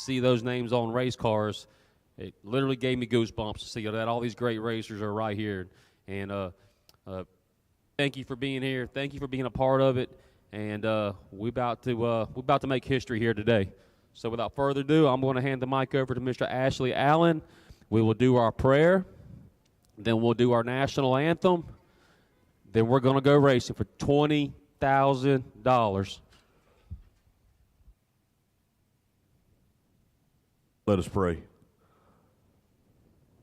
see those names on race cars, it literally gave me goosebumps to see that all these great racers are right here. And thank you for being here. Thank you for being a part of it. And we're about to make history here today. So without further ado, I'm going to hand the mic over to Mr. Ashley Allen. We will do our prayer. Then we'll do our national anthem. Then we're going to go racing for $20,000. Let us pray.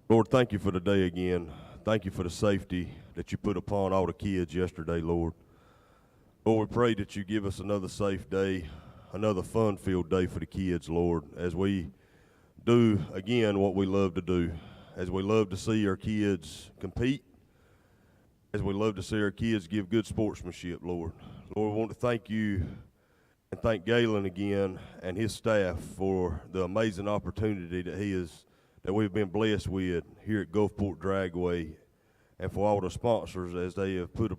Lord, thank you for the day again. Thank you for the safety that you put upon all the kids yesterday, Lord. Lord, we pray that you give us another safe day, another fun-filled day for the kids, Lord, as we do, again, what we love to do, as we love to see our kids compete, as we love to see our kids give good sportsmanship, Lord. Lord, we want to thank you and thank Gaylon again and his staff for the amazing opportunity that we've been blessed with here at Gulfport Dragway, and for all the sponsors as they have put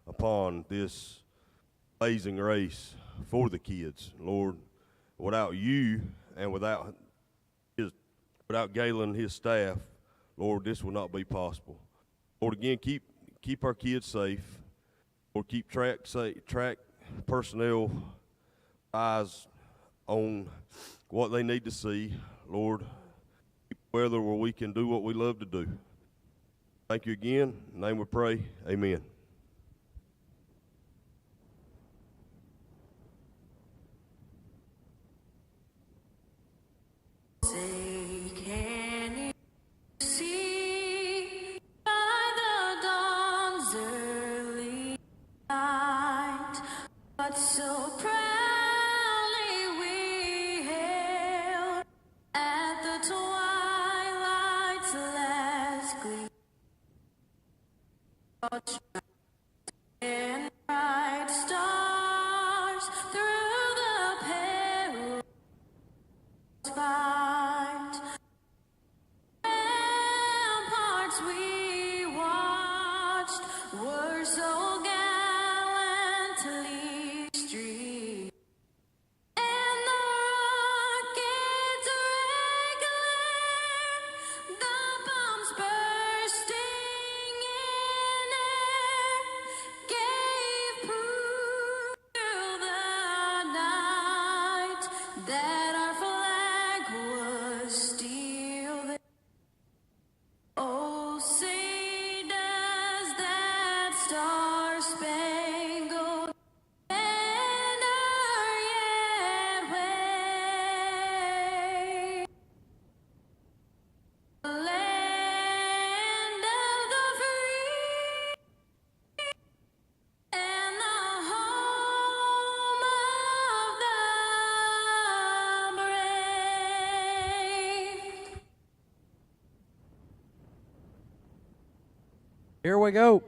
upon this amazing race for the kids. Lord, without you and without Gaylon and his staff, Lord, this will not be possible. Lord, again, keep our kids safe. Lord, keep track personnel eyes on what they need to see. Lord, keep weather where we can do what we love to do. Thank you again. In the name we pray. Amen. So proudly we hailed at the twilight's last gleam, and bright stars through the perilous fight. Ramparts we watched were so gallantly street, and the rockets regular, the bombs bursting in air, gave proof through the night that our flag was still there. Oh, say does that star-spangled banner yet wave? The land of the free and the home of the brave. Here we go.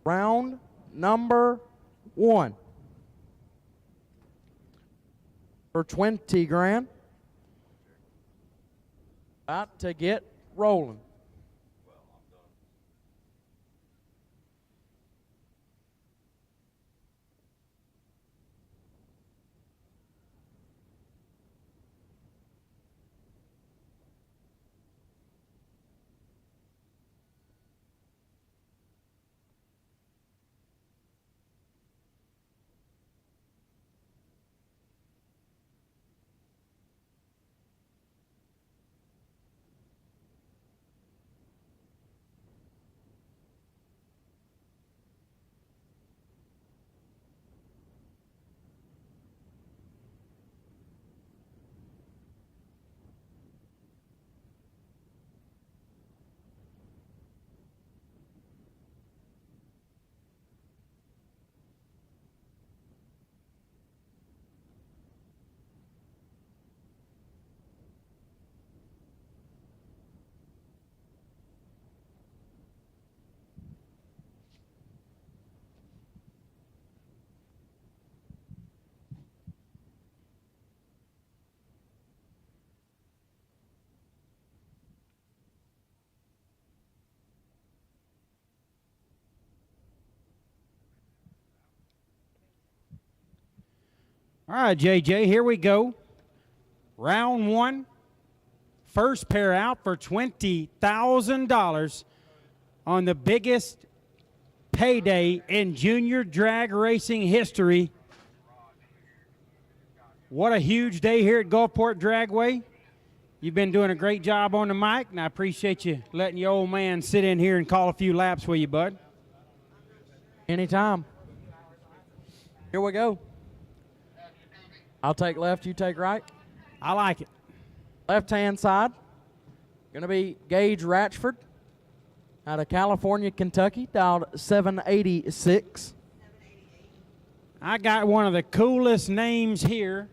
Round number 1 for 20 grand. About to get rolling. All right, JJ, here we go. Round one. First pair out for $20,000 on the biggest payday in junior drag racing history. What a huge day here at Gulfport Dragway. You've been doing a great job on the mic, and I appreciate you letting your old man sit in here and call a few laps with you, bud. Anytime. Here we go. I'll take left, you take right. I like it. Left-hand side, going to be Gage Ratchford out of California, Kentucky, dialed 786. I got one of the coolest names here,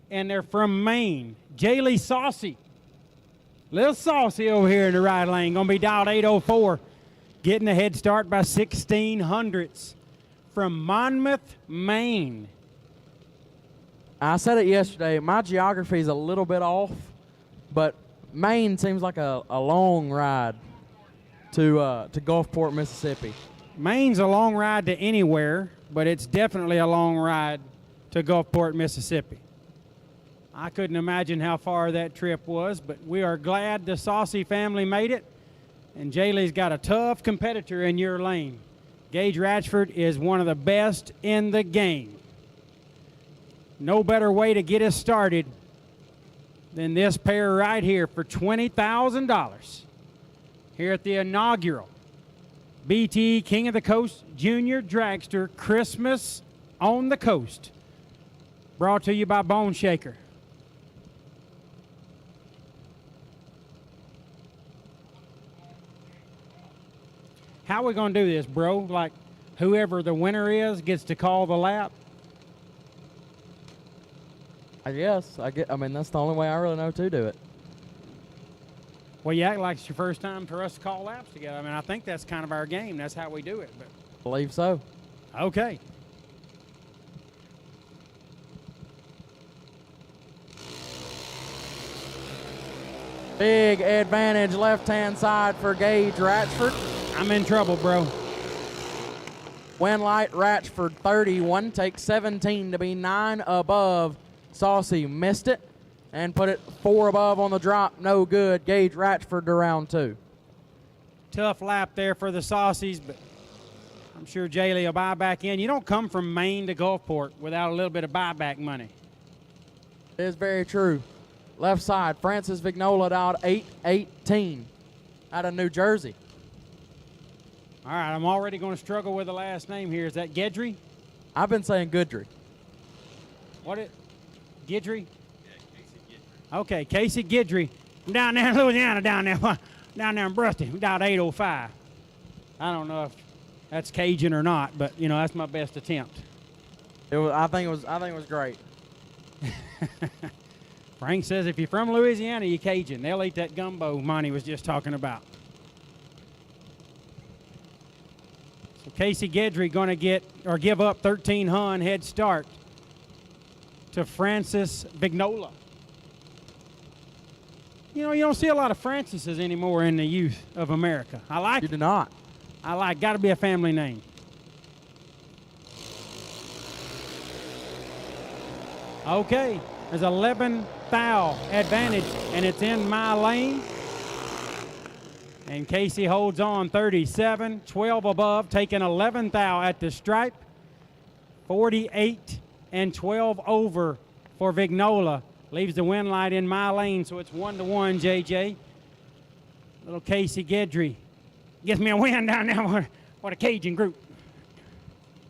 and they're from Maine. Jaylee Saucy. Little Saucy over here in the right lane. Going to be dialed 804. Getting a head start by 1600ths from Monmouth, Maine. I said it yesterday. My geography is a little bit off, but Maine seems like a long ride to Gulfport, Mississippi. Maine's a long ride to anywhere, but it's definitely a long ride to Gulfport, Mississippi. I couldn't imagine how far that trip was, but we are glad the Saucy family made it, and Jaylee's got a tough competitor in your lane. Gage Ratchford is one of the best in the game. No better way to get us started than this pair right here for $20,000 here at the inaugural BT King of the Coast Junior Dragster Christmas on the Coast. Brought to you by Bone Shaker. How we gonna do this, bro? Like whoever the winner is gets to call the lap? I guess. I mean, that's the only way I really know to do it. Well, you act like it's your first time for us to call laps together. I mean, I think that's kind of our game. That's how we do it. But Believe so. okay. Big advantage left-hand side for Gage Ratchford. I'm in trouble, bro. Winlight Ratchford 31, takes 17 to be 9 above. Saucy missed it and put it 4 above on the drop. No good. Gage Ratchford to round 2. Tough lap there for the Saucies, but I'm sure Jaylee will buy back in. You don't come from Maine to Gulfport without a little bit of buyback money. It is very true. Left side, Francis Vignola dialed 818 out of New Jersey. All right, I'm already going to struggle with the last name here. Is that Gedry? I've been saying Goodry. What it? Gedry? Okay, Casey Gedry. I'm down there in Louisiana, down there in Brusty. I'm down 805. I don't know if that's Cajun or not, but you know that's my best attempt. I think it was great. Frank says if you're from Louisiana, you're Cajun. They'll eat that gumbo Monty was just talking about. So Casey Gedry going to give up 1300 head start to Francis Vignola. You know, you don't see a lot of Francises anymore in the youth of America. I like You it. do not. Got to be a family name. Okay, there's 11 thou advantage, and it's in my lane. And Casey holds on 37, 12 above, taking 11 thou at the stripe. 48 and 12 over for Vignola. Leaves the win light in my lane, so it's 1-1, JJ. Little Casey Gedry gets me a win down there. What a Cajun group.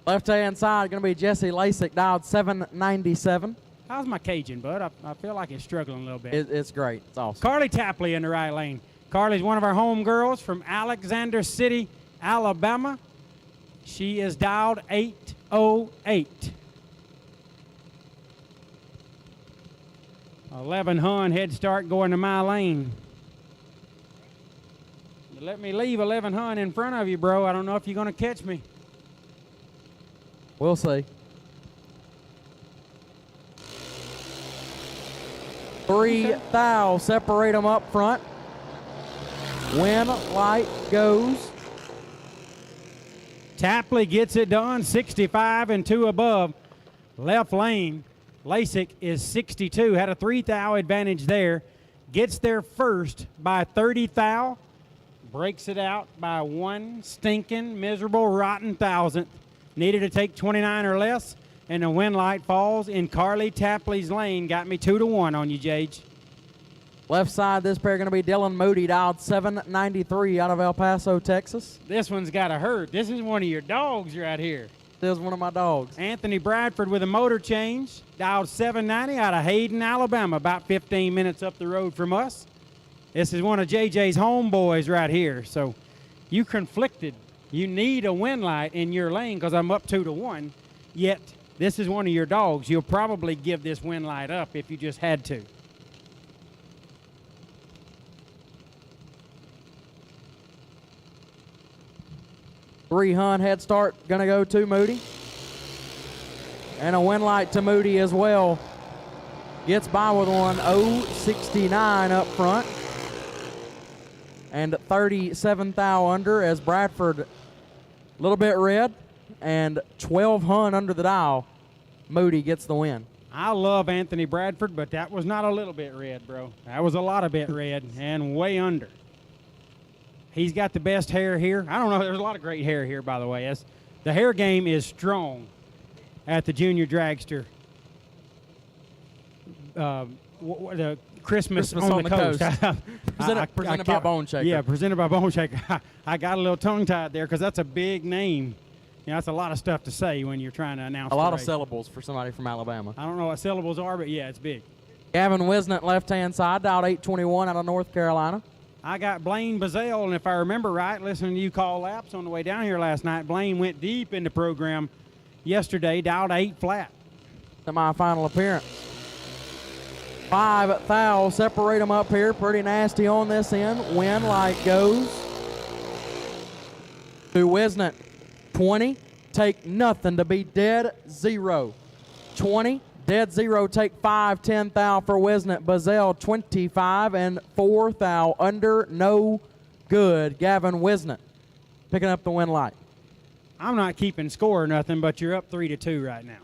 Left-hand side going to be Jesse Lasik, dialed 797. How's my Cajun, bud? I feel like it's struggling a little bit. It's great. It's awesome. Carly Tapley in the right lane. Carly's one of our home girls from Alexander City, Alabama. She is dialed 808. 1100 head start going to my lane. You let me leave 1100 in front of you, bro. I don't know if you're going to catch me. We'll see. 3 thou separate them up front. Win light goes. Tapley gets it done, 65 and 2 above. Left lane. Lasik is 62, had a 3 thou advantage there. Gets there first by 30 thou, breaks it out by 1 stinking, miserable, rotten thousandth. Needed to take 29 or less, and the win light falls in Carly Tapley's lane. Got me 2-1 on you, Jage. Left side, this pair going to be Dylan Moody, dialed 793 out of El Paso, Texas. This one's got to hurt. This is one of your dogs right here. This is one of my dogs. Anthony Bradford with a motor change, dialed 790 out of Hayden, Alabama, about 15 minutes up the road from us. This is one of JJ's homeboys right here. So you conflicted. You need a win light in your lane because I'm up 2-1, yet this is one of your dogs. You'll probably give this win light up if you just had to. Three-hun head start going to go to Moody. And a win light to Moody as well. Gets by with one 069 up front. And 37 thou under as Bradford a little bit red. And 12 hun under the dial. Moody gets the win. I love Anthony Bradford, but that was not a little bit red, bro. That was a lot of bit red and way under. He's got the best hair here. I don't know. There's a lot of great hair here, by the way. The hair game is strong at the junior dragster. The Christmas on the coast. Presented by Bone Shaker. Yeah, presented by Bone Shaker. I got a little tongue-tied there because that's a big name. You know, that's a lot of stuff to say when you're trying to announce A lot the of race. syllables for somebody from Alabama. I don't know what syllables are, but yeah, it's big. Gavin Wisnant, left-hand side, dialed 821 out of North Carolina. I got Blaine Bazell, and if I remember right, listening to you call laps on the way down here last night, Blaine went deep in the program yesterday, dialed 8 flat. Semi-final appearance. 5 thou separate them up here. Pretty nasty on this end. Win light goes to Wisnant. 20. Take nothing to be dead zero. 20. Dead zero, take 5, 10 thou for Wisnant. Bazell, 25 and 4 thou under, no good. Gavin Wisnant picking up the win light. I'm not keeping score or nothing, but you're up 3-2 right now.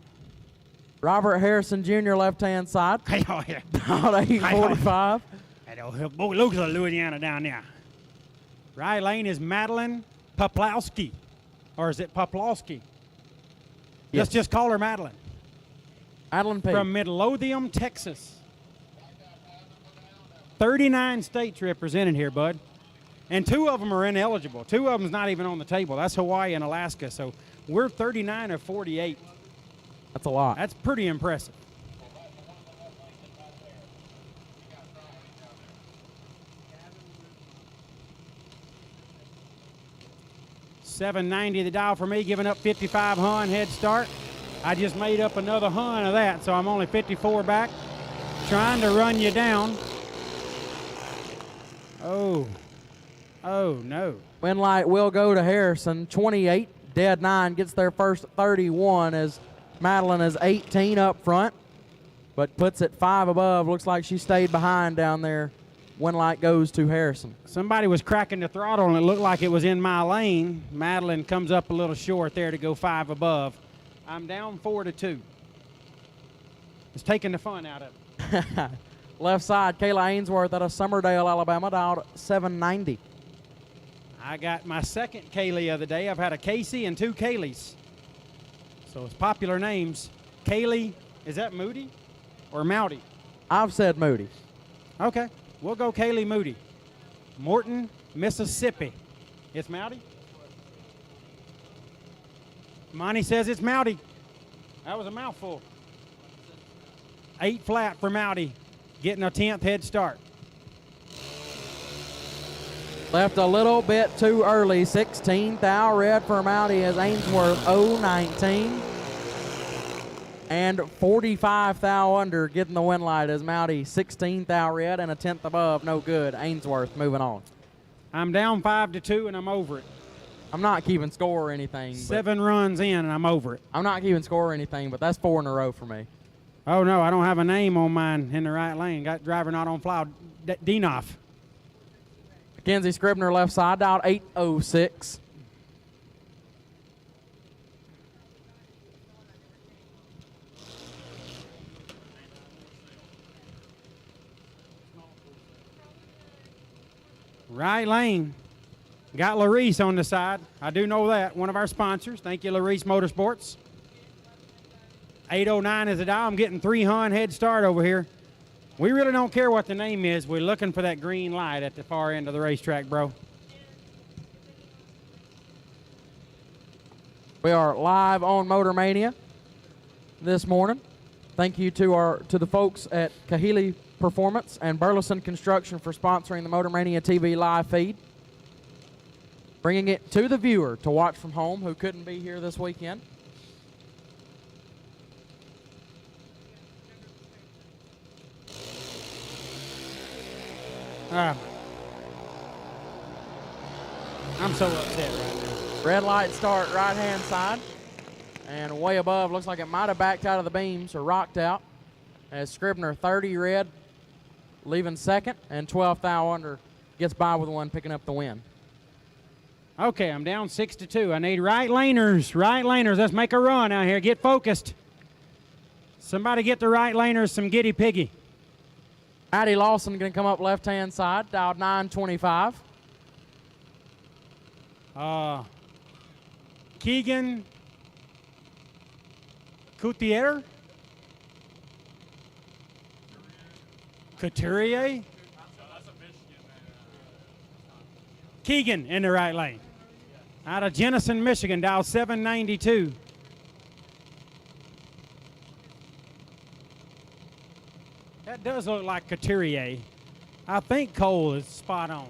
Robert Harrison Jr., left-hand side. Oh, yeah. About 845. Boy, look at Louisiana down there. Right lane is Madeline Poplowski. Or is it Poplowski? Yes. Let's just call her Madeline. Madeline P. From Midlothian, Texas. 39 states represented here, bud. And 2 of them are ineligible. 2 of them's not even on the table. That's Hawaii and Alaska. So we're 39 of 48. That's a lot. That's pretty impressive. $7.90 the dial for me, giving up 55 hun head start. I just made up another hun of that, so I'm only 54 back. Trying to run you down. Oh no. Win light will go to Harrison. 28, dead 9, gets their first 31 as Madeline is 18 up front, but puts it 5 above. Looks like she stayed behind down there. Win light goes to Harrison. Somebody was cracking the throttle, and it looked like it was in my lane. Madeline comes up a little short there to go 5 above. I'm down 4-2. It's taking the fun out of it. Left side, Kayla Ainsworth out of Summerdale, Alabama, dialed 790. I got my second Kaylee of the day. I've had a Casey and 2 Kayleys. So it's popular names. Kaylee, is that Moody or Mouty? I've said Moody. Okay, we'll go Kaylee Moody. Morton, Mississippi. It's Mouty? Monty says it's Mouty. That was a mouthful. 8 flat for Mouty, getting a 10th head start. Left a little bit too early. 16 thou red for Mouty as Ainsworth 019. And 45 thou under getting the win light as Mouty 16 thou red and a 10th above. No good. Ainsworth moving on. I'm down 5-2 and I'm over it. I'm not keeping score or anything. 7 runs in and I'm over it. I'm not keeping score or anything, but that's 4 in a row for me. Oh no, I don't have a name on mine in the right lane. Got driver not on fly. Denoff. Mackenzie Scribner left side, dialed 806. Right lane. Got Larice on the side. I do know that. One of our sponsors. Thank you, Larice Motorsports. 809 is the dial. I'm getting 300 head start over here. We really don't care what the name is. We're looking for that green light at the far end of the racetrack, bro. We are live on Motor Mania this morning. Thank you to the folks at Kahili Performance and Burleson Construction for sponsoring the Motor Mania TV live feed. Bringing it to the viewer to watch from home who couldn't be here this weekend. I'm so upset right now. Red light start right-hand side. And way above, looks like it might have backed out of the beams or rocked out. As Scribner 30 red leaving second, and 12th thou under gets by with one, picking up the win. Okay, I'm down 6-2. I need right laners. Right laners. Let's make a run out here. Get focused. Somebody get the right laners some giddy piggy. Matty Lawson going to come up left-hand side, dialed 925. Keegan Couturier? Couturier? Keegan in the right lane. Out of Jenison, Michigan, dial 792. That does look like Couturier. I think Cole is spot on.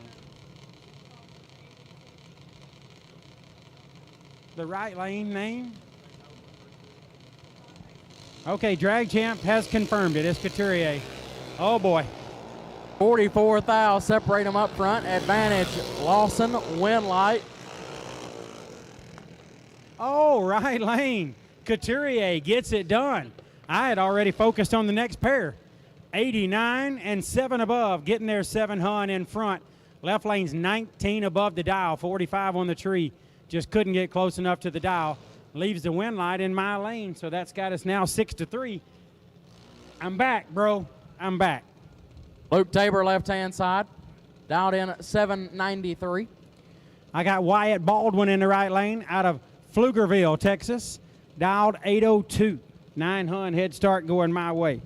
The right lane name? Okay, Drag Champ has confirmed it. It's Couturier. Oh boy. 44 thou separate them up front. Advantage Lawson, win light. Oh, right lane. Couturier gets it done. I had already focused on the next pair. 89 and 7 above, getting there 700 in front. Left lane's 19 above the dial, 45 on the tree. Just couldn't get close enough to the dial. Leaves the win light in my lane, so that's got us now 6-3. I'm back, bro. I'm back. Luke Tabor left-hand side, dialed in at 793. I got Wyatt Baldwin in the right lane out of Pflugerville, Texas. Dialed 802. 900 head start going my way.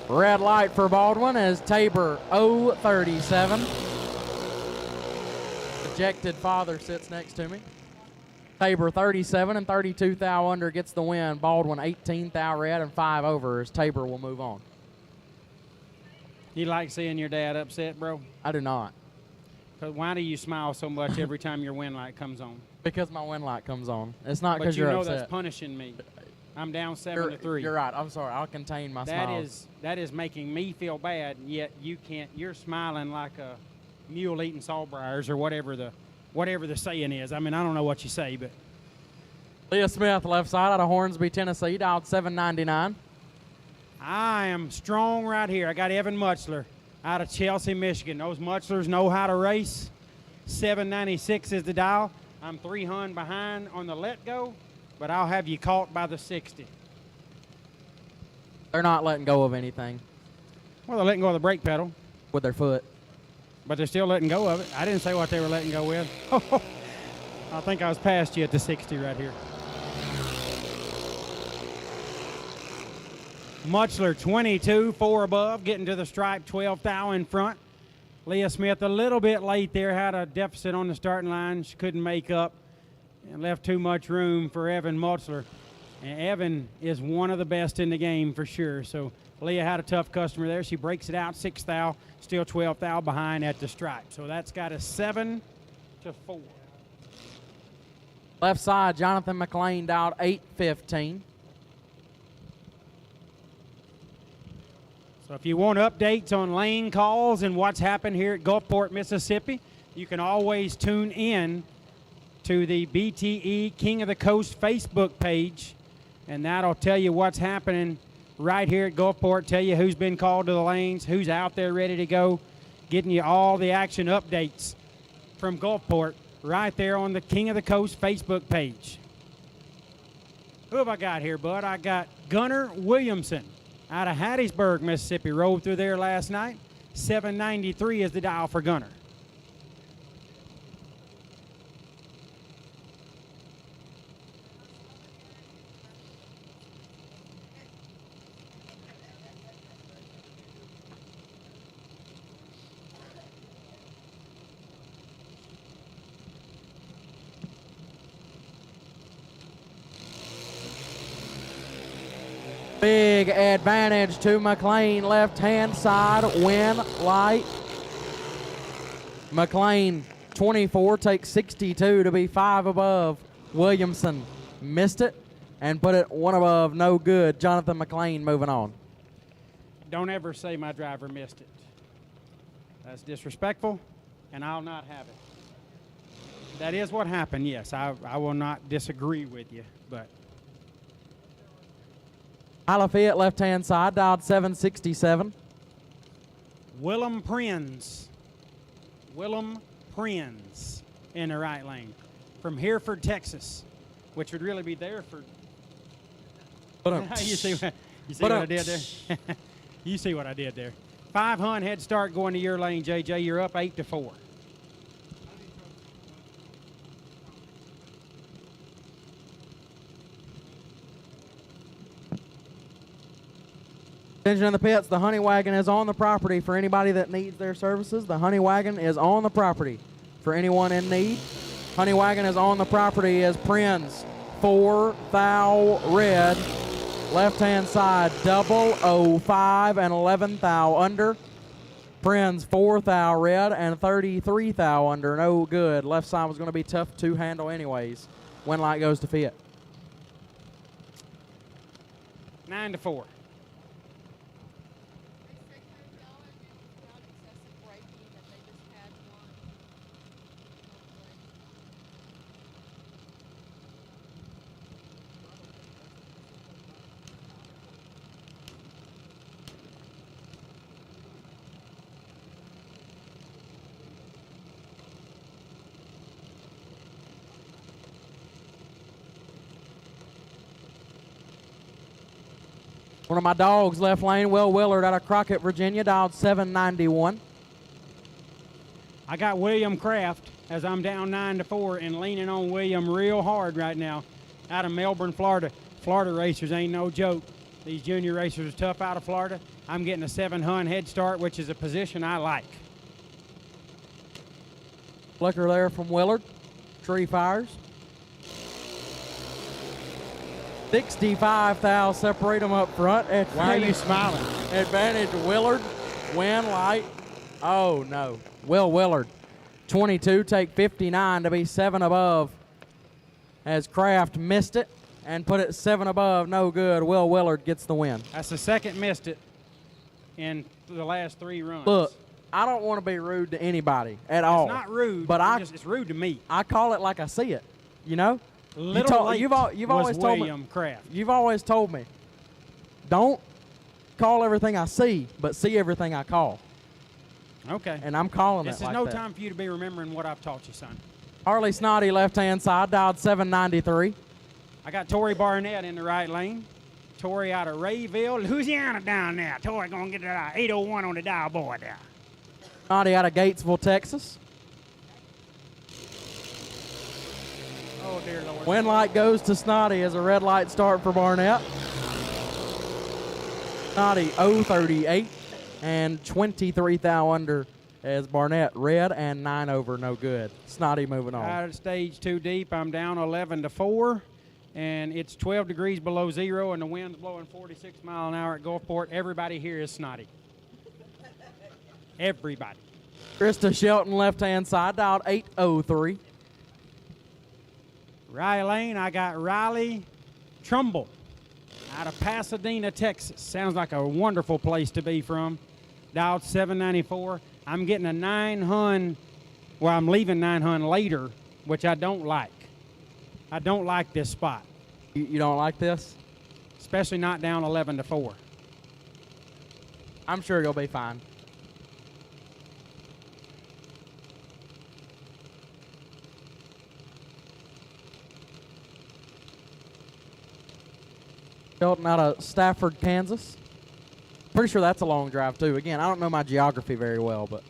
Red light for Baldwin as Tabor 037. Ejected father sits next to me. Tabor 37 and 32 thou under gets the win. Baldwin 18 thou red and 5 over as Tabor will move on. You like seeing your dad upset, bro? I do not. 'Cause why do you smile so much every time your win light comes on? Because my win light comes on. It's not But because you you're know upset. that's punishing me. I'm down 7-3. You're right. I'm sorry. I'll contain my smiles. That is making me feel bad. Yet you can't. You're smiling like a mule eating sawbriars or whatever the saying is. I mean, I don't know what you say, but Leah Smith left side out of Hornsby, Tennessee, dialed 799. I am strong right here. I got Evan Muchler out of Chelsea, Michigan. Those Muchlers know how to race. 796 is the dial. I'm 300 behind on the let go, but I'll have you caught by the 60. They're not letting go of anything Well, they're letting go of the brake pedal, with their foot. but they're still letting go of it. I didn't say what they were letting go with. I think I was past you at the 60 right here. Muchler 22, 4 above, getting to the stripe, 12 thou in front. Leah Smith a little bit late there, had a deficit on the starting line. She couldn't make up and left too much room for Evan Muchler. And Evan is one of the best in the game for sure. So Leah had a tough customer there. She breaks it out 6 thou, still 12 thou behind at the stripe. So that's got a 7-4. Left side, Jonathan McLean dialed 815. So if you want updates on lane calls and what's happened here at Gulfport, Mississippi, you can always tune in to the BTE King of the Coast Facebook page, and that'll tell you what's happening right here at Gulfport, tell you who's been called to the lanes, who's out there ready to go, getting you all the action updates from Gulfport right there on the King of the Coast Facebook page. Who have I got here, bud? I got Gunnar Williamson out of Hattiesburg, Mississippi. Rode through there last night. 793 is the dial for Gunnar. Big advantage to McLean, left-hand side, win light. McLean, 24, takes 62 to be 5 above. Williamson missed it and put it 1 above, no good. Jonathan McLean moving on. Don't ever say my driver missed it. That's disrespectful, and I'll not have it. That is what happened, yes. I will not disagree with you, but Lafayette, left-hand side, dialed 767. Willem Prinz in the right lane from Hereford, Texas, which would really be Thereford. you see what I did there? You see what I did there. 500 head start going to your lane, JJ. You're up 8-4. Attention in the pits, the Honey Wagon is on the property for anybody that needs their services. The Honey Wagon is on the property for anyone in need. Honey Wagon is on the property as Prinz, 4 thou red. Left-hand side, 005 and 11 thou under. Prinz, 4 thou red and 33 thou under, no good. Left side was going to be tough to handle anyways. When light goes to fit. 9-4. One of my dogs, left lane, Will Willard out of Crockett, Virginia, dialed 791. I got William Kraft as I'm down 9-4 and leaning on William real hard right now out of Melbourne, Florida. Florida racers ain't no joke. These junior racers are tough out of Florida. I'm getting a 700 head start, which is a position I like. Flicker there from Willard. Tree fires. 65 thou separate them up front. Why are you smiling? Advantage Willard. Win light. Oh no. Will Willard. 22 take 59 to be 7 above. As Kraft missed it and put it 7 above. No good. Will Willard gets the win. That's the second missed it in the last 3 runs. Look, I don't want to be rude to anybody at all. It's not rude, but it's rude to me. I call it like I see it. You know? You've always told William Kraft. You've always told me, don't call everything I see, but see everything I call. Okay. And I'm calling This it is like no that. time for you to be remembering what I've taught you, son. Harley Snoddy, left-hand side, dialed 793. I got Tori Barnett in the right lane. Tori out of Rayville, Louisiana down there. Tori going to get that 801 on the dial board there. Snoddy out of Gatesville, Texas. Oh, dear Lord. Win light goes to Snoddy as a red light start for Barnett. Snoddy 038 and 23 thou under as Barnett red and 9 over, no good. Snoddy moving on. Out of stage 2 deep, I'm down 11-4. and it's 12 degrees below zero, and the wind's blowing 46 mile an hour at Gulfport. Everybody here is snotty. Everybody. Krista Shelton, left-hand side, dialed 803. Riley Lane, I got Riley Trumbull out of Pasadena, Texas. Sounds like a wonderful place to be from. Dialed 794. I'm getting a 900. Well, I'm leaving 900 later, which I don't like. I don't like this spot, You don't like this? especially not down 11-4. I'm sure you'll be fine. Shelton out of Stafford, Kansas. Pretty sure that's a long drive, too. Again, I don't know my geography very well, but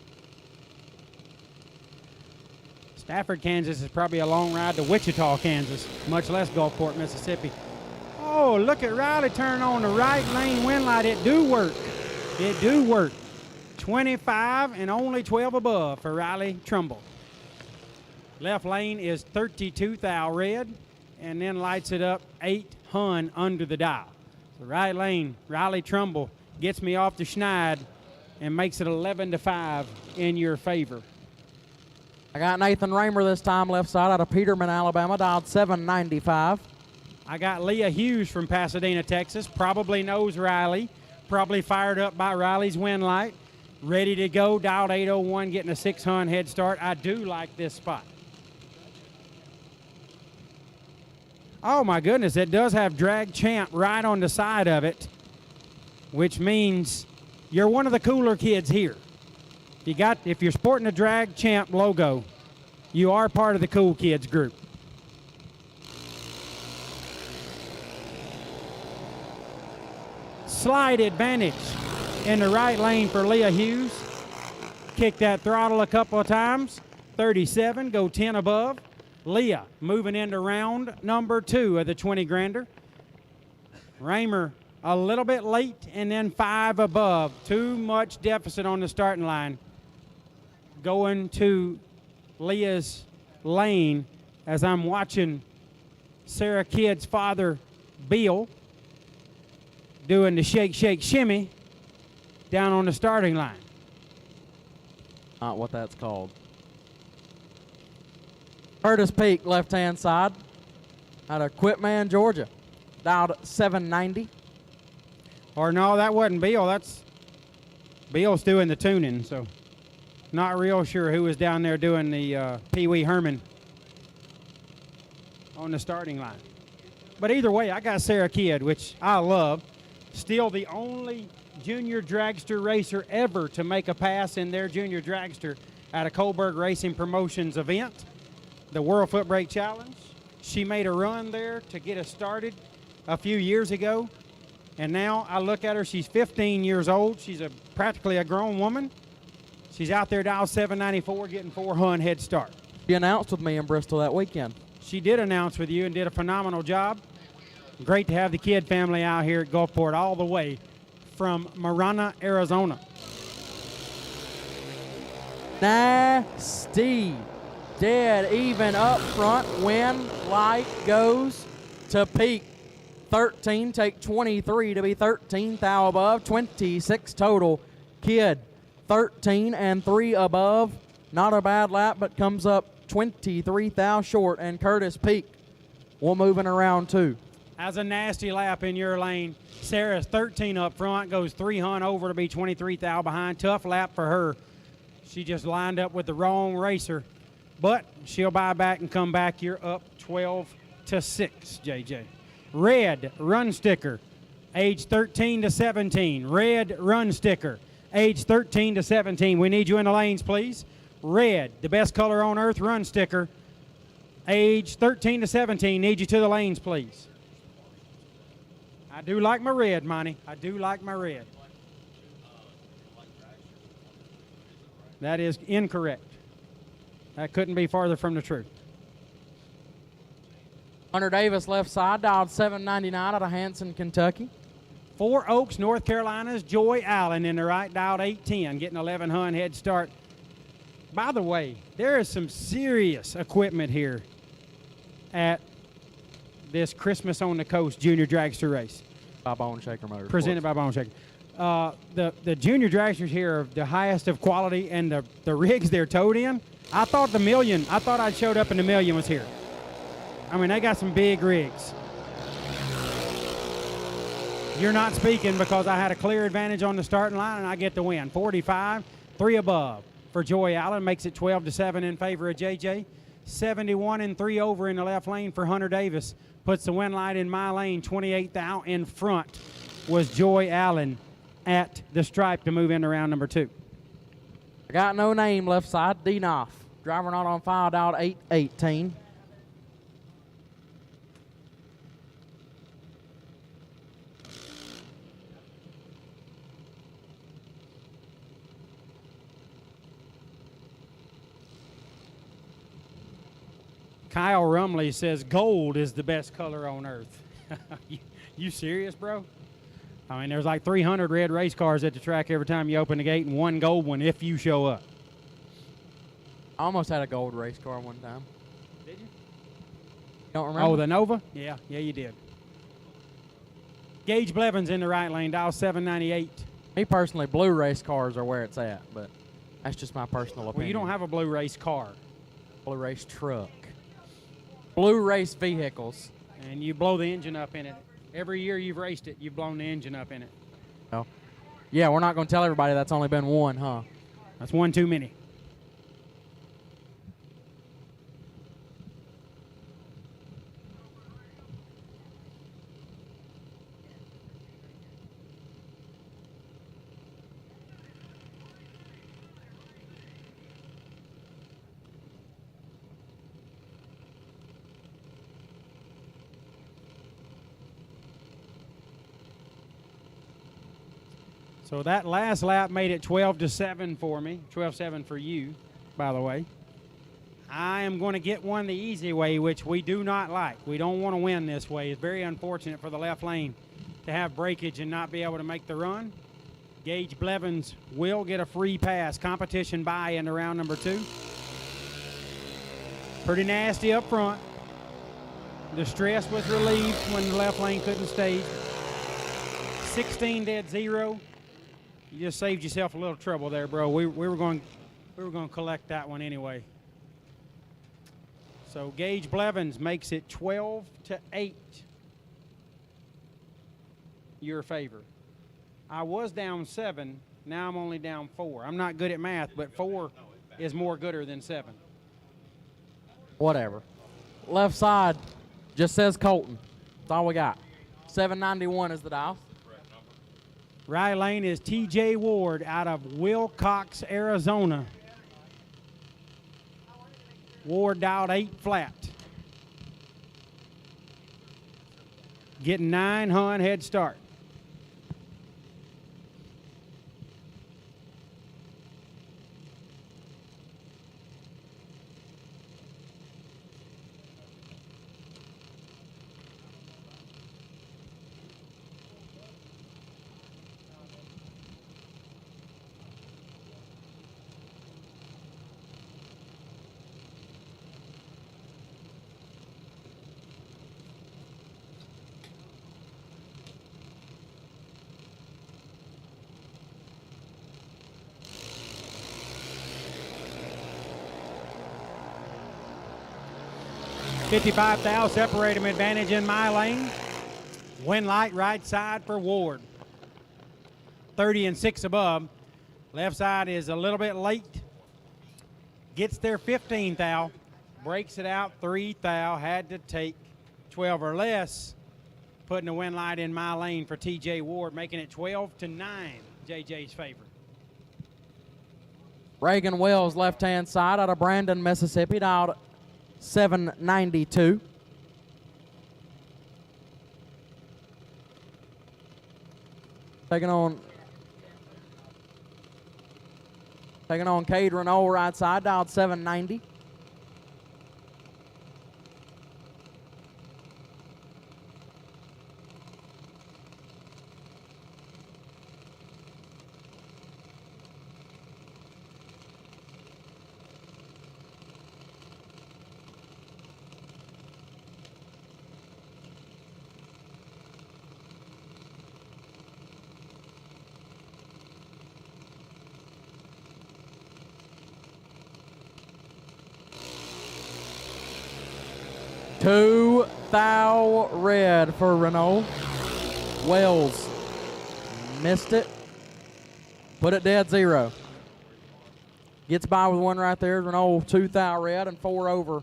Stafford, Kansas is probably a long ride to Wichita, Kansas, much less Gulfport, Mississippi. Oh, look at Riley turn on the right lane wind light. It do work. It do work. 25 and only 12 above for Riley Trumbull. Left lane is 32 thou red, and then lights it up 800 under the dial. So right lane, Riley Trumbull gets me off the schneid and makes it 11-5 in your favor. I got Nathan Raymer this time, left side, out of Peterman, Alabama, dialed 795. I got Leah Hughes from Pasadena, Texas. Probably knows Riley. Probably fired up by Riley's wind light. Ready to go, dialed 801, getting a 600 head start. I do like this spot. Oh my goodness, it does have Drag Champ right on the side of it, which means you're one of the cooler kids here. If you're sporting a Drag Champ logo, you are part of the cool kids group. Slide advantage in the right lane for Leah Hughes. Kick that throttle a couple of times. 37, go 10 above. Leah moving into round number 2 of the 20 grander. Raymer a little bit late and then 5 above. Too much deficit on the starting line. Going to Leah's lane as I'm watching Sarah Kidd's father, Bill, doing the shake, shake, shimmy down on the starting line. Not what that's called. Curtis Peak, left-hand side, out of Quitman, Georgia, dialed 790. Or no, that wasn't Bill. Bill's doing the tuning, so not real sure who was down there doing the Pee Wee Herman on the starting line. But either way, I got Sarah Kidd, which I love. Still the only junior dragster racer ever to make a pass in their junior dragster at a Kohlberg Racing Promotions event, the World Foot Brake Challenge. She made a run there to get us started a few years ago. And now I look at her, she's 15 years old. She's practically a grown woman. She's out there dial 794 getting 400 head start. She announced with me in Bristol that weekend. She did announce with you and did a phenomenal job. Great to have the Kidd family out here at Gulfport all the way from Marana, Arizona. Nasty. Dead even up front. Wind light goes to Peak. 13, take 23 to be 13 thou above. 26 total. Kidd 13 and 3 above. Not a bad lap, but comes up 23 thou short. And Curtis Peak will move in around 2. Has a nasty lap in your lane. Sarah's 13 up front, goes 300 over to be 23 thou behind. Tough lap for her. She just lined up with the wrong racer, but she'll buy back and come back. You're up 12-6, JJ. Red run sticker, age 13 to 17. Red run sticker, age 13 to 17. We need you in the lanes, please. Red, the best color on earth, run sticker, age 13 to 17. Need you to the lanes, please. I do like my red, Monty. I do like my red. That is incorrect. That couldn't be farther from the truth. Hunter Davis, left side, dialed 799 out of Hanson, Kentucky. 4 Oaks, North Carolina's Joy Allen in the right, dialed 810, getting 1100 head start. By the way, there is some serious equipment here at this Christmas on the Coast Junior Dragster race. By Bone Shaker Motorsports. Presented by Bone Shaker. The junior dragsters here are the highest of quality, and the rigs they're towed in. I thought I'd showed up and the Million was here. I mean, they got some big rigs. You're not speaking because I had a clear advantage on the starting line and I get the win. 45, 3 above for Joy Allen, makes it 12-7 in favor of JJ. 71 and 3 over in the left lane for Hunter Davis. Puts the win light in my lane. 28th out in front was Joy Allen at the stripe to move into round number 2. I got no name left side. D. Knopf. Driver not on file, dialed 818. Kyle Rumley says gold is the best color on earth. You serious, bro? I mean, there's like 300 red race cars at the track every time you open the gate and one gold one if you show up. I almost had a gold race car one time. Did you? Don't remember? Oh, the Nova? Yeah, you did. Gage Blevins in the right lane, dial 798. Me personally, blue race cars are where it's at, but that's just my personal opinion. Well, you don't have a blue race car. Blue race truck. Blue race vehicles. And you blow the engine up in it. Every year you've raced it, you've blown the engine up in it. Oh. Yeah, we're not going to tell everybody that's only been one, huh? That's one too many. So that last lap made it 12-7 for me. 12-7 for you, by the way. I am going to get one the easy way, which we do not like. We don't want to win this way. It's very unfortunate for the left lane to have breakage and not be able to make the run. Gage Blevins will get a free pass. Competition by into round number 2. Pretty nasty up front. The stress was relieved when the left lane couldn't stage. 16-0. You just saved yourself a little trouble there, bro. We were going to collect that one anyway. So Gage Blevins makes it 12-8. Your favor. I was down 7. Now I'm only down 4. I'm not good at math, but 4 is more gooder than 7. Whatever. Left side just says Colton. That's all we got. 791 is the dial. Right lane is TJ Ward out of Wilcox, Arizona. Ward dialed 8 flat. Getting 9 hun head start. $55 thou separate him advantage in my lane. Win light right side for Ward. 30-6 above. Left side is a little bit late. Gets there 15 thou. Breaks it out 3 thou. Had to take 12 or less. Putting the win light in my lane for TJ Ward, making it 12-9. JJ's favor. Reagan Wells, left-hand side out of Brandon, Mississippi, dialed 792. Taking on Cade Renault, right side, dialed 790. 2 thou red for Renault. Wells missed it. Put it dead 0. Gets by with one right there. Renault 2 thou red and 4 over.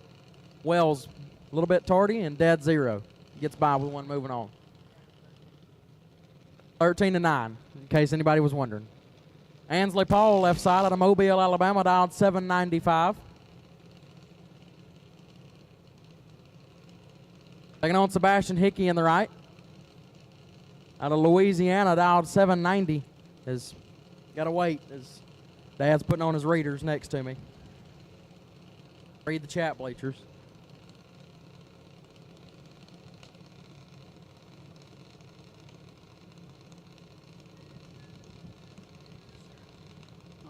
Wells a little bit tardy and dead 0. Gets by with one moving on. 13-9, in case anybody was wondering. Ansley Paul, left side out of Mobile, Alabama, dialed 795. Taking on Sebastian Hickey in the right. Out of Louisiana, dialed 790. Has got to wait as Dad's putting on his readers next to me. Read the chat bleachers.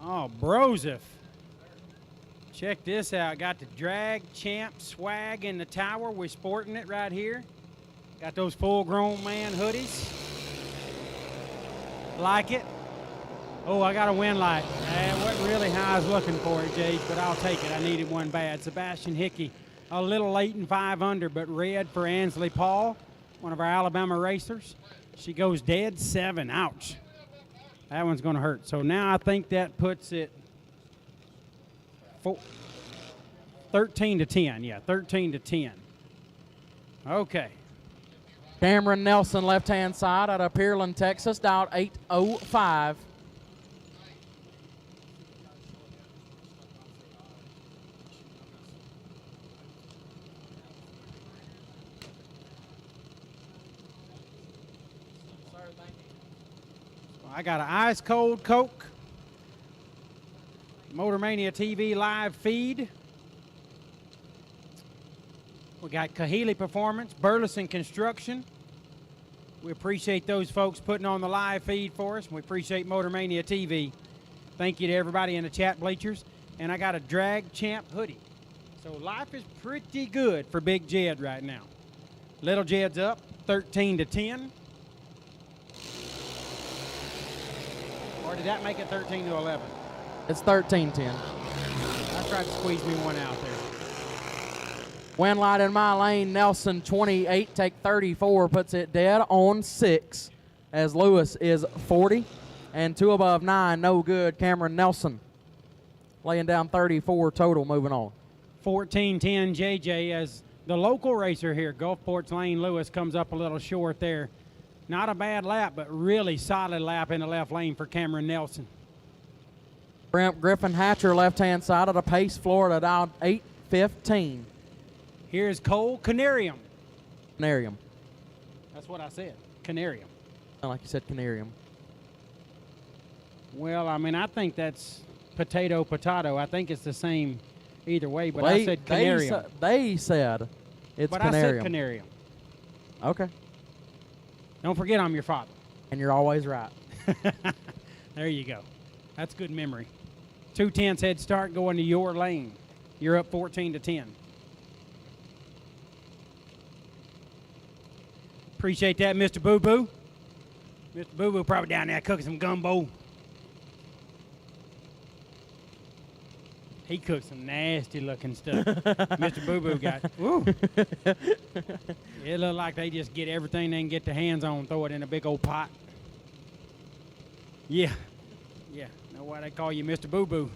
Oh, Broseph. Check this out. Got the Drag Champ swag in the tower. We're sporting it right here. Got those full-grown man hoodies. Like it. Oh, I got a win light. That wasn't really how I was looking for it, Jade, but I'll take it. I needed one bad. Sebastian Hickey, a little late in 5 under, but red for Ansley Paul, one of our Alabama racers. She goes dead 7. Ouch. That one's going to hurt. So now I think that puts it 13-10. Yeah, 13-10. Okay. Cameron Nelson, left-hand side out of Pearland, Texas, dialed 805. I got an ice cold Coke, Motor Mania TV live feed. We got Kahili Performance, Burleson Construction. We appreciate those folks putting on the live feed for us. We appreciate Motor Mania TV. Thank you to everybody in the chat bleachers. And I got a Drag Champ hoodie. So life is pretty good for Big Jed right now. Little Jed's up, 13-10. Or did that make it 13-11? It's 13-10. I tried to squeeze me one out there. Win light in my lane, Nelson 28, take 34, puts it dead on 6 as Lewis is 40. And 2 above 9, no good. Cameron Nelson laying down 34 total, moving on. 14-10 JJ as the local racer here, Gulfport's Lane Lewis, comes up a little short there. Not a bad lap, but really solid lap in the left lane for Cameron Nelson. Brent Griffin Hatcher, left-hand side of the Pace, Florida, dialed 815. Here's Cole Canarium. Canarium. That's what I said, Canarium. Sound like you said Canarium. Well, I mean, I think that's potato. I think it's the same either way, but Well, I said Canarium. They said it's But Canarium. I said Canarium. Okay. Don't forget I'm your father. And you're always right. There you go. That's good memory. 2/10 head start going to your lane. You're up 14-10. Appreciate that, Mr. Boo Boo. Mr. Boo Boo probably down there cooking some gumbo. He cooked some nasty looking stuff. Mr. Boo Boo got, ooh. It looked like they just get everything they can get their hands on, throw it in a big old pot. Yeah. Yeah. Know why they call you Mr. Boo Boo.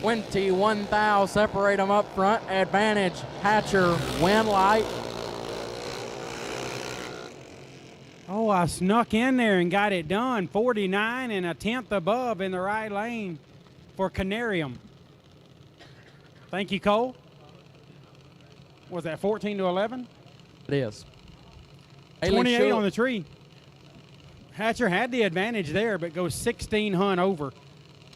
$21,000 separate them up front. Advantage Hatcher, win light. Oh, I snuck in there and got it done. 49 and a tenth above in the right lane for Canarium. Thank you, Cole. Was that 14-11? It is. 28 on the tree. Hatcher had the advantage there, but goes 16 hunt over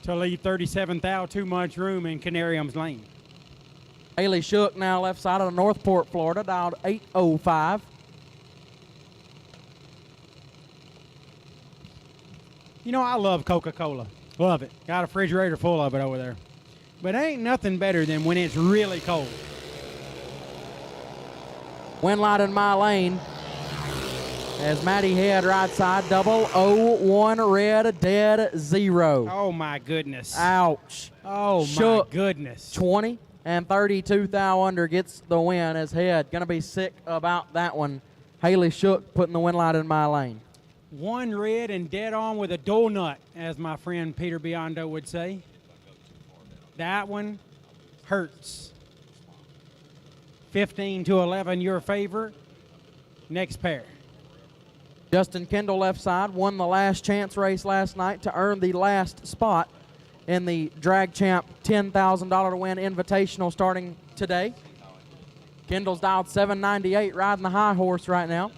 to leave 37 thou too much room in Canarium's lane. Haley Shook now left side of Northport, Florida, dialed 805. You know, I love Coca-Cola. Love it. Got a refrigerator full of it over there. But ain't nothing better than when it's really cold. Win light in my lane. as Matty Head right side, double, 0-1 red, dead, 0. Oh, my goodness. Ouch. Oh, Shook. my goodness. 20 and 32 thou under gets the win as Head. Gonna be sick about that one. Haley Shook putting the win light in my lane. 1 red and dead on with a donut, as my friend Peter Biondo would say. That one hurts. 15-11 your favor. Next pair. Justin Kendall left side won the last chance race last night to earn the last spot in the Drag Champ $10,000 to win invitational starting today. Kendall's dialed 798 riding the high horse right now.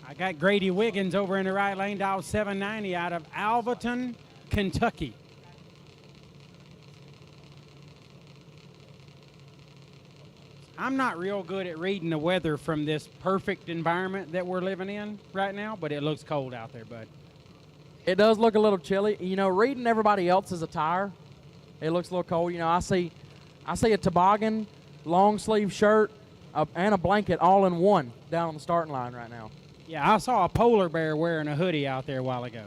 I got Grady Wiggins over in the right lane, dialed 790 out of Alvaton, Kentucky. I'm not real good at reading the weather from this perfect environment that we're living in right now, but it looks cold out there, bud. It does look a little chilly. You know, reading everybody else's attire, it looks a little cold. You know, I see a toboggan, long sleeve shirt, and a blanket all in one down on the starting line right now. Yeah, I saw a polar bear wearing a hoodie out there a while ago.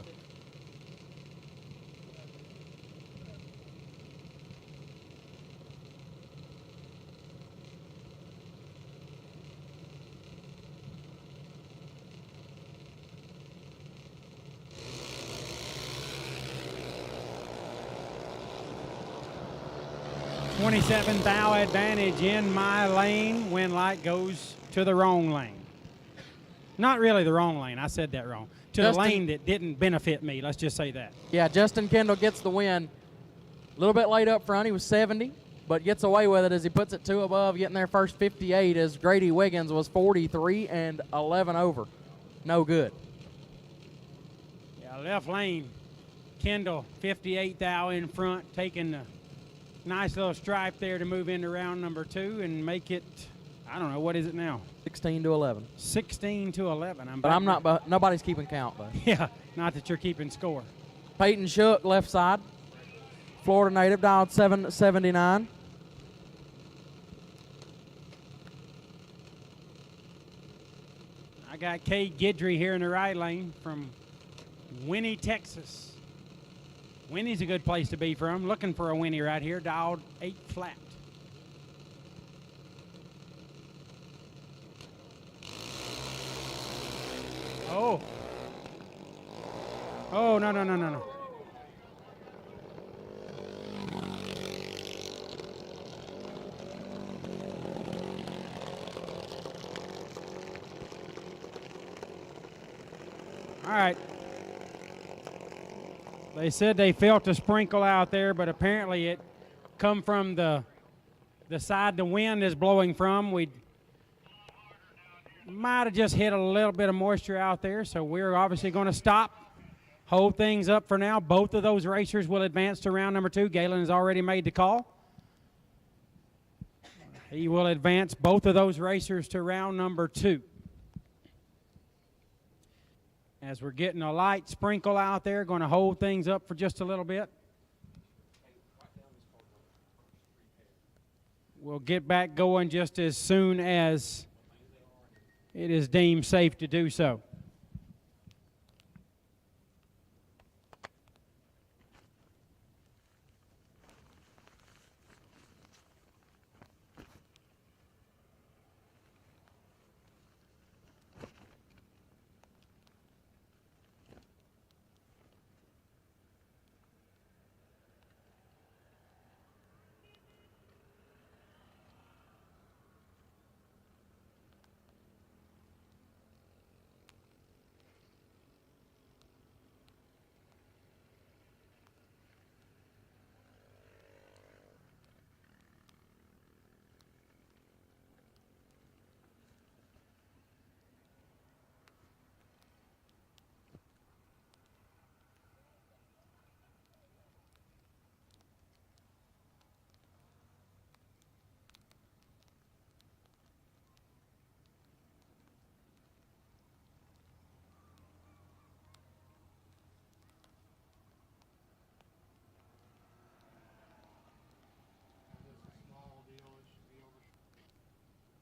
$27 thou advantage in my lane when light goes to the wrong lane. Not really the wrong lane. I said that wrong. To the lane that didn't benefit me. Let's just say that. Yeah, Justin Kendall gets the win. A little bit late up front. He was 70, but gets away with it as he puts it 2 above, getting there first 58 as Grady Wiggins was 43 and 11 over. No good. Yeah, left lane. Kendall, 58 thou in front, taking the nice little stripe there to move into round number 2 and make it, I don't know, what is it now? 16-11. 16-11. But I'm not, but nobody's keeping count, though. Yeah, not that you're keeping score. Peyton Shook, left side. Florida native, dialed 779. I got Cade Guidry here in the right lane from Winnie, Texas. Winnie's a good place to be from. Looking for a Winnie right here, dialed 8 flat. Oh. Oh, no, no, no, no, no. All right. They said they felt a sprinkle out there, but apparently it come from the side the wind is blowing from. We might have just hit a little bit of moisture out there, so we're obviously going to stop, hold things up for now. Both of those racers will advance to round number 2. Gaylon has already made the call. He will advance both of those racers to round number 2. As we're getting a light sprinkle out there, going to hold things up for just a little bit. We'll get back going just as soon as it is deemed safe to do so.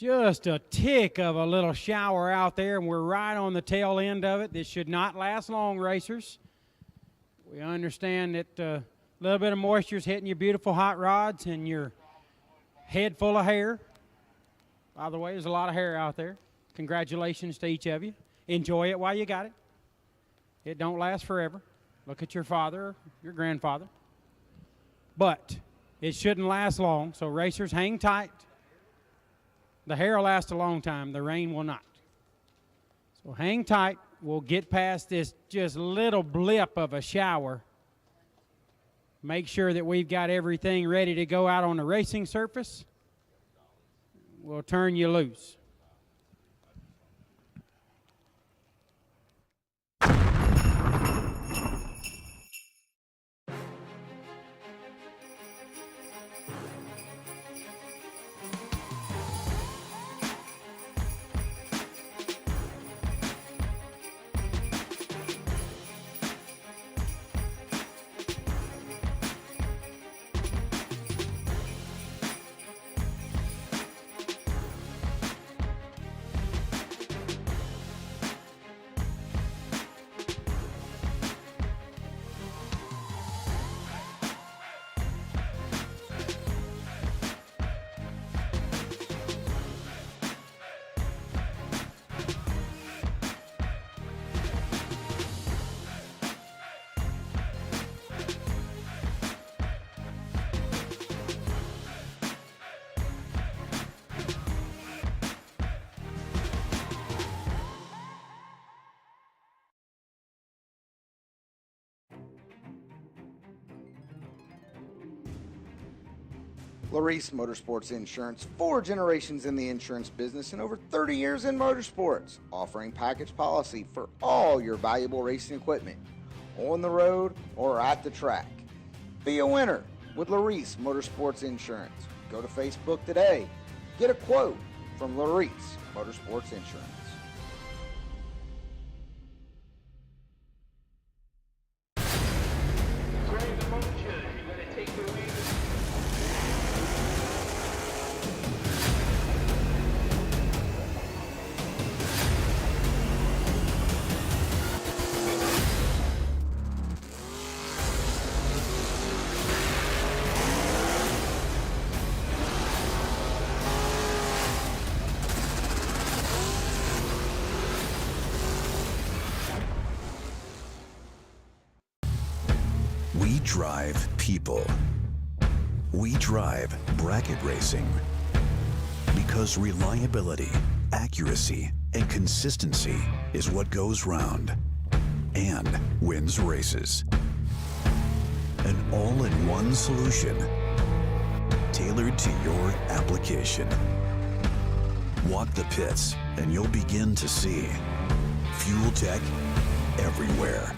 Just a tick of a little shower out there, and we're right on the tail end of it. This should not last long, racers. We understand that a little bit of moisture is hitting your beautiful hot rods and your head full of hair. By the way, there's a lot of hair out there. Congratulations to each of you. Enjoy it while you got it. It don't last forever. Look at your father, your grandfather. But it shouldn't last long, so racers, hang tight. The hair will last a long time. The rain will not. So hang tight. We'll get past this just little blip of a shower. Make sure that we've got everything ready to go out on the racing surface. We'll turn you loose. Larice Motorsports Insurance, 4 generations in the insurance business and over 30 years in motorsports, offering package policy for all your valuable racing equipment, on the road or at the track. Be a winner with Larice Motorsports Insurance. Go to Facebook today. Get a quote from Larice Motorsports Insurance. We drive people. We drive bracket racing. Because reliability, accuracy, and consistency is what goes round and wins races. An all-in-one solution tailored to your application. Walk the pits and you'll begin to see fuel tech everywhere.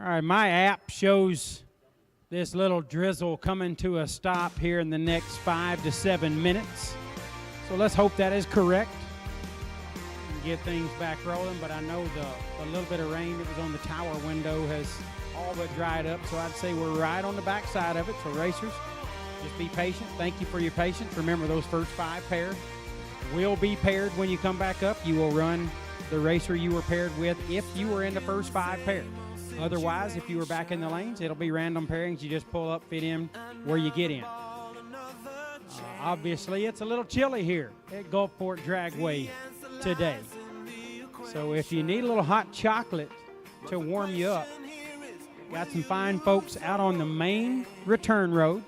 All right, my app shows this little drizzle coming to a stop here in the next 5 to 7 minutes. So let's hope that is correct and get things back rolling. But I know the little bit of rain that was on the tower window has all but dried up. So I'd say we're right on the backside of it. So racers, just be patient. Thank you for your patience. Remember, those first 5 pairs will be paired when you come back up. You will run the racer you were paired with if you were in the first 5 pairs. Otherwise, if you were back in the lanes, it'll be random pairings. You just pull up, fit in where you get in. Obviously, it's a little chilly here at Gulfport Dragway today. So if you need a little hot chocolate to warm you up, got some fine folks out on the main return road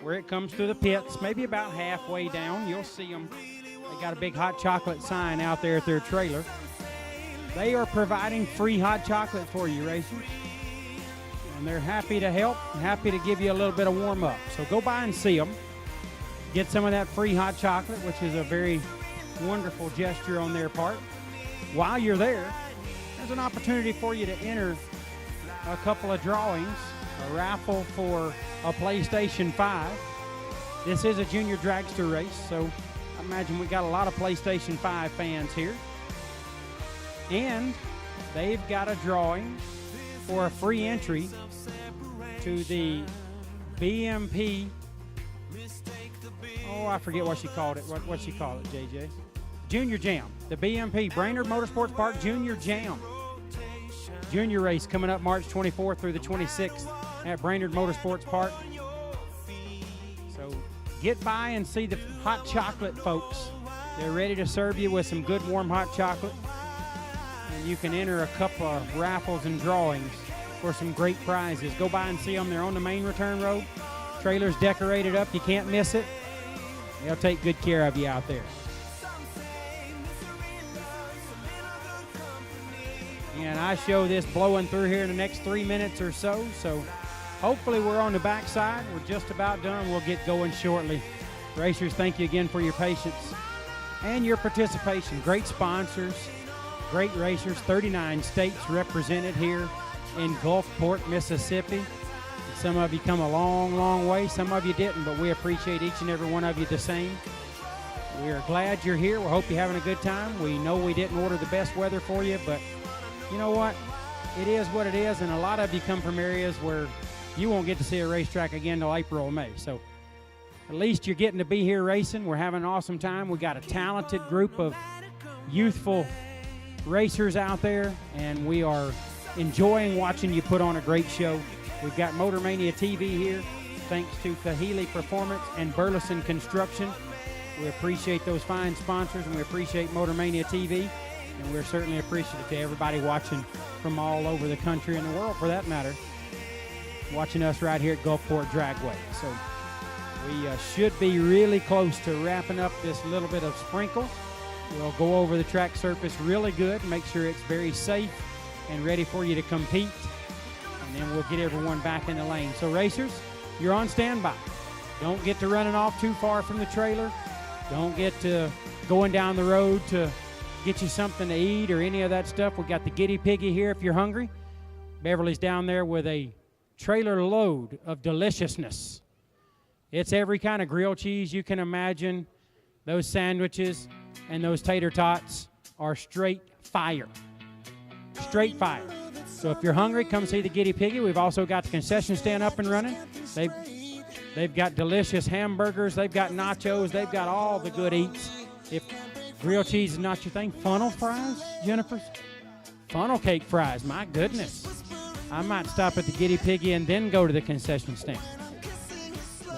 where it comes to the pits, maybe about halfway down. You'll see them. They got a big hot chocolate sign out there at their trailer. They are providing free hot chocolate for you, racers. And they're happy to help, happy to give you a little bit of warm up. So go by and see them. Get some of that free hot chocolate, which is a very wonderful gesture on their part. While you're there, there's an opportunity for you to enter a couple of drawings, a raffle for a PlayStation 5. This is a junior dragster race, so I imagine we got a lot of PlayStation 5 fans here. And they've got a drawing for a free entry to the BMP. Oh, I forget what she called it. What she called it, JJ? Junior Jam. The BMP, Brainerd Motorsports Park Junior Jam. Junior race coming up March 24th through the 26th at Brainerd Motorsports Park. So get by and see the hot chocolate folks. They're ready to serve you with some good warm hot chocolate. And you can enter a couple of raffles and drawings for some great prizes. Go by and see them. They're on the main return road. Trailers decorated up. You can't miss it. They'll take good care of you out there. And I show this blowing through here in the next 3 minutes or so. So hopefully we're on the backside. We're just about done. We'll get going shortly. Racers, thank you again for your patience and your participation. Great sponsors. Great racers, 39 states represented here in Gulfport, Mississippi. Some of you come a long, long way. Some of you didn't, but we appreciate each and every one of you the same. We are glad you're here. We hope you're having a good time. We know we didn't order the best weather for you, but you know what? It is what it is, and a lot of you come from areas where you won't get to see a racetrack again until April or May. So at least you're getting to be here racing. We're having an awesome time. We got a talented group of youthful racers out there, and we are enjoying watching you put on a great show. We've got Motor Mania TV here, thanks to Kahili Performance and Burleson Construction. We appreciate those fine sponsors, and we appreciate Motor Mania TV, and we're certainly appreciative to everybody watching from all over the country and the world, for that matter, watching us right here at Gulfport Dragway. So we should be really close to wrapping up this little bit of sprinkle. We'll go over the track surface really good, make sure it's very safe and ready for you to compete, and then we'll get everyone back in the lane. So racers, you're on standby. Don't get to running off too far from the trailer. Don't get to going down the road to get you something to eat or any of that stuff. We got the Giddy Piggy here if you're hungry. Beverly's down there with a trailer load of deliciousness. It's every kind of grilled cheese you can imagine. Those sandwiches and those tater tots are straight fire. Straight fire. So if you're hungry, come see the Giddy Piggy. We've also got the concession stand up and running. They've got delicious hamburgers. They've got nachos. They've got all the good eats. If grilled cheese is not your thing, funnel fries, Jennifer's? Funnel cake fries, my goodness. I might stop at the Giddy Piggy and then go to the concession stand.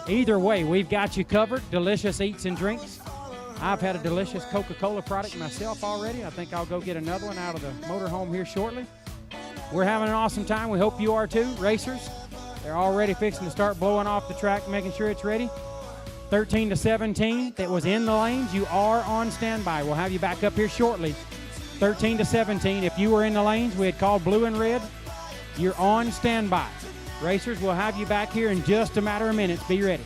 Either way, we've got you covered. Delicious eats and drinks. I've had a delicious Coca-Cola product myself already. I think I'll go get another one out of the motorhome here shortly. We're having an awesome time. We hope you are too. Racers, they're already fixing to start blowing off the track, making sure it's ready. 13 to 17 that was in the lanes, you are on standby. We'll have you back up here shortly. 13 to 17, if you were in the lanes, we had called blue and red. You're on standby. Racers, we'll have you back here in just a matter of minutes. Be ready.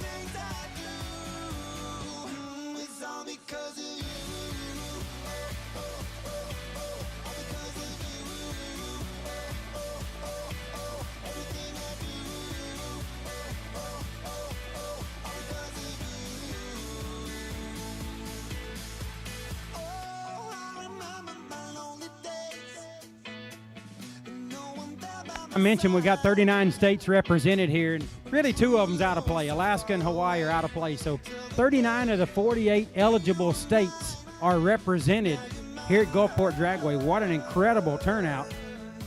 I mentioned we got 39 states represented here, and really 2 of them's out of play. Alaska and Hawaii are out of play. So 39 of the 48 eligible states are represented here at Gulfport Dragway. What an incredible turnout.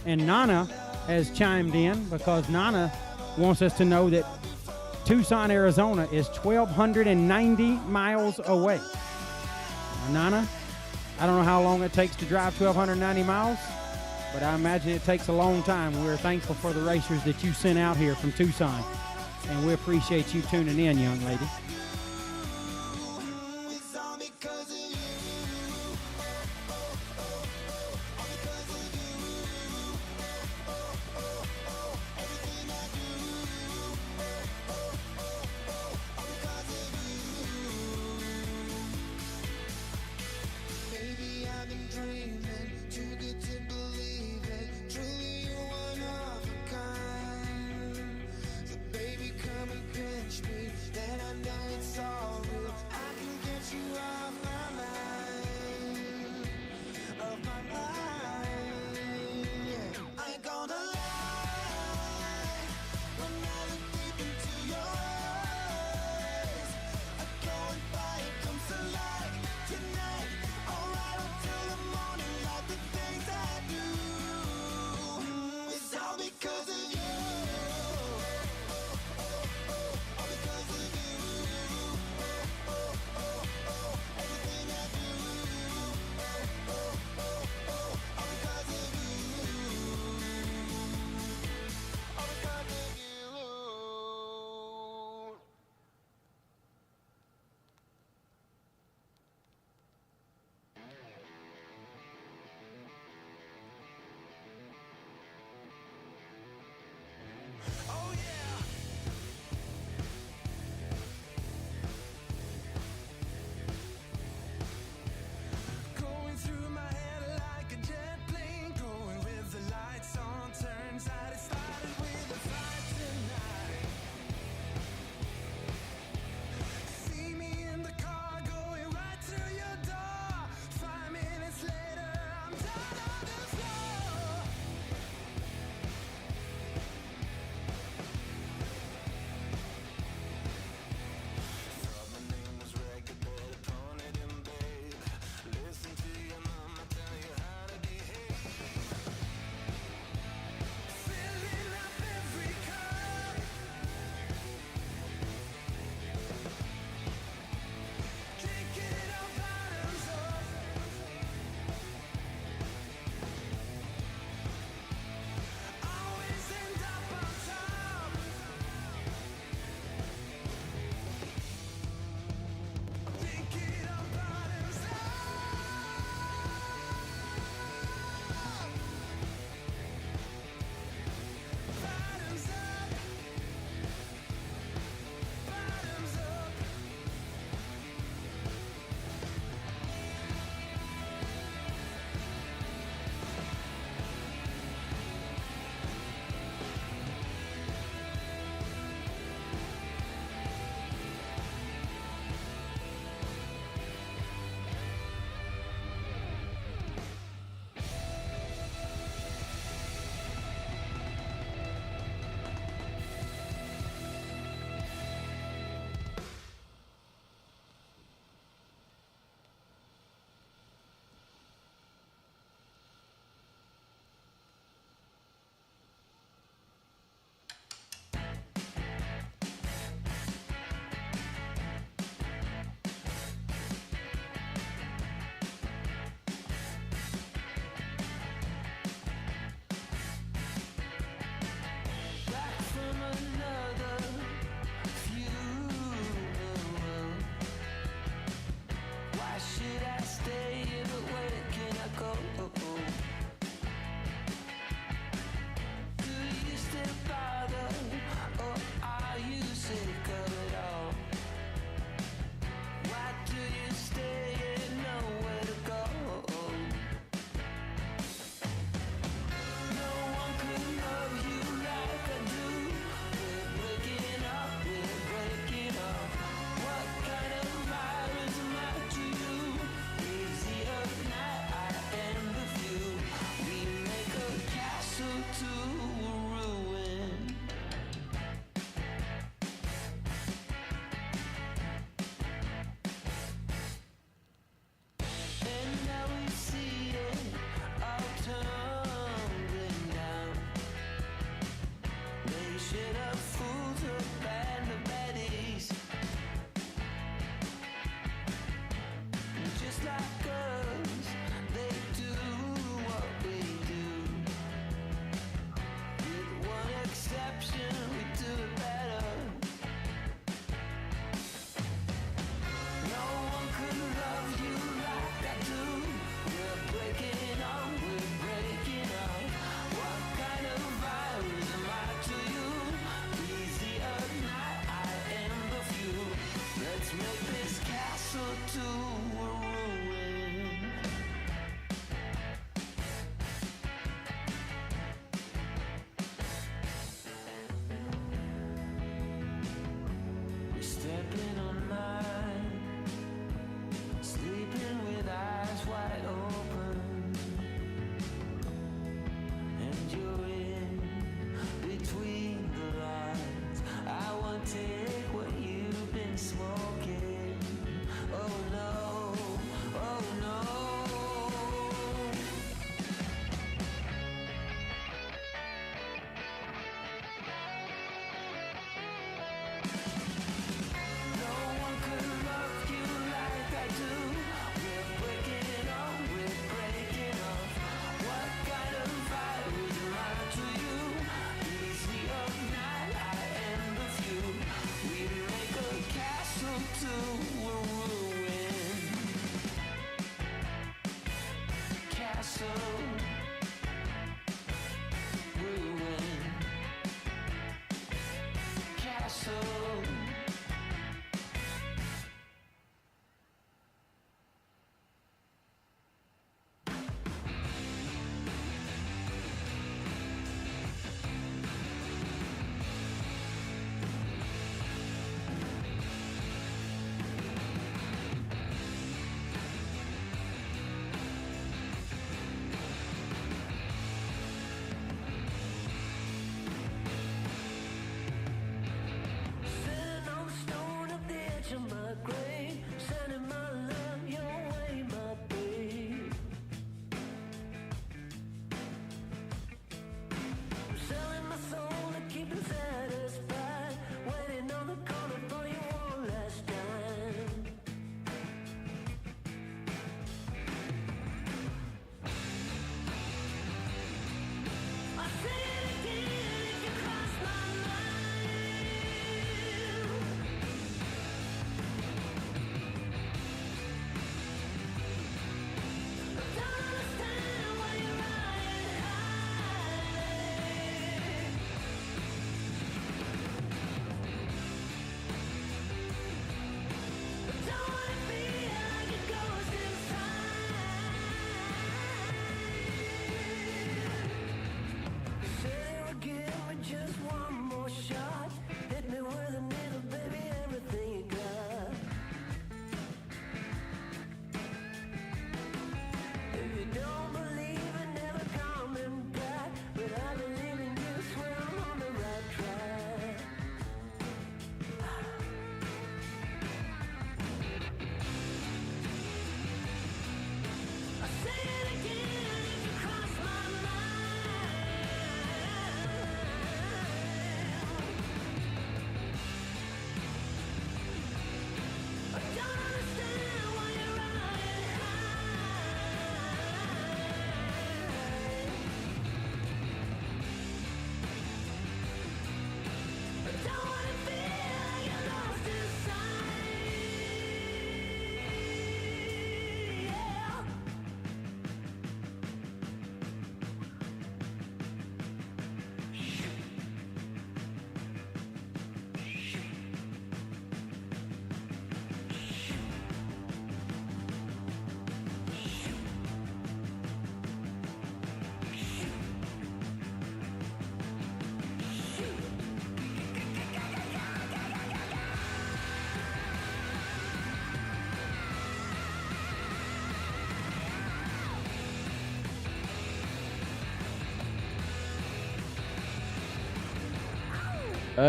And Nana has chimed in because Nana wants us to know that Tucson, Arizona is 1,290 miles away. Now, Nana, I don't know how long it takes to drive 1,290 miles, but I imagine it takes a long time. We're thankful for the racers that you sent out here from Tucson, and we appreciate you tuning in, young lady. Baby, come and pinch me, then I know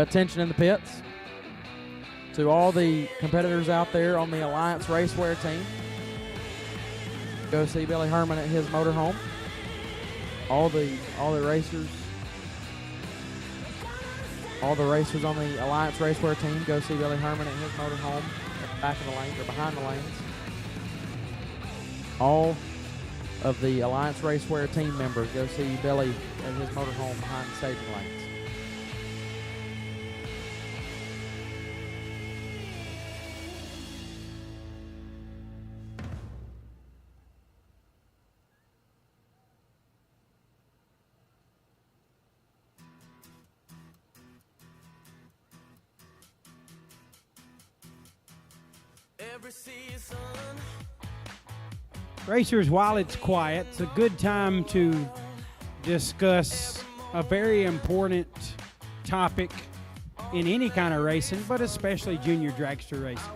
Attention in the pits. To all the competitors out there on the Alliance Racewear team, go see Billy Herman at his motorhome. All the racers on the Alliance Racewear team, go see Billy Herman at his motorhome at the back of the lanes or behind the lanes. All of the Alliance Racewear team members, go see Billy at his motorhome behind the staging lanes. Racers, while it's quiet, it's a good time to discuss a very important topic in any kind of racing, but especially junior dragster racing.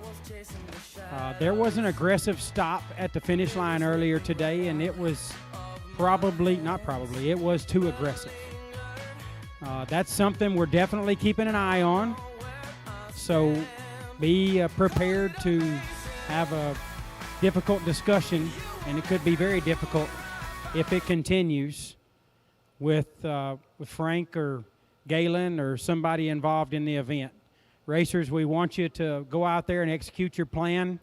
There was an aggressive stop at the finish line earlier today, and it was it was too aggressive. That's something we're definitely keeping an eye on. So be prepared to have a difficult discussion, and it could be very difficult if it continues with Frank or Gaylon or somebody involved in the event. Racers, we want you to go out there and execute your plan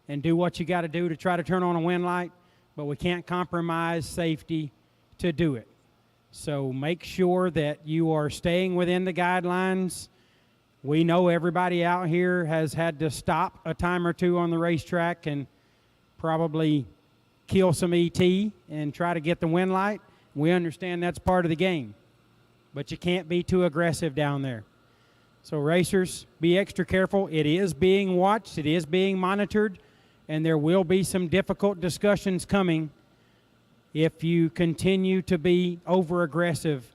and do what you got to do to try to turn on a win light, but we can't compromise safety to do it. So make sure that you are staying within the guidelines. We know everybody out here has had to stop a time or two on the racetrack and probably kill some ET and try to get the win light. We understand that's part of the game, but you can't be too aggressive down there. So racers, be extra careful. It is being watched, it is being monitored, and there will be some difficult discussions coming if you continue to be over-aggressive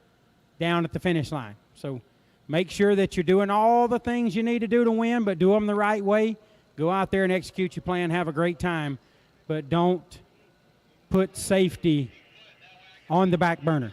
down at the finish line. So make sure that you're doing all the things you need to do to win, but do them the right way. Go out there and execute your plan, have a great time, but don't put safety on the back burner.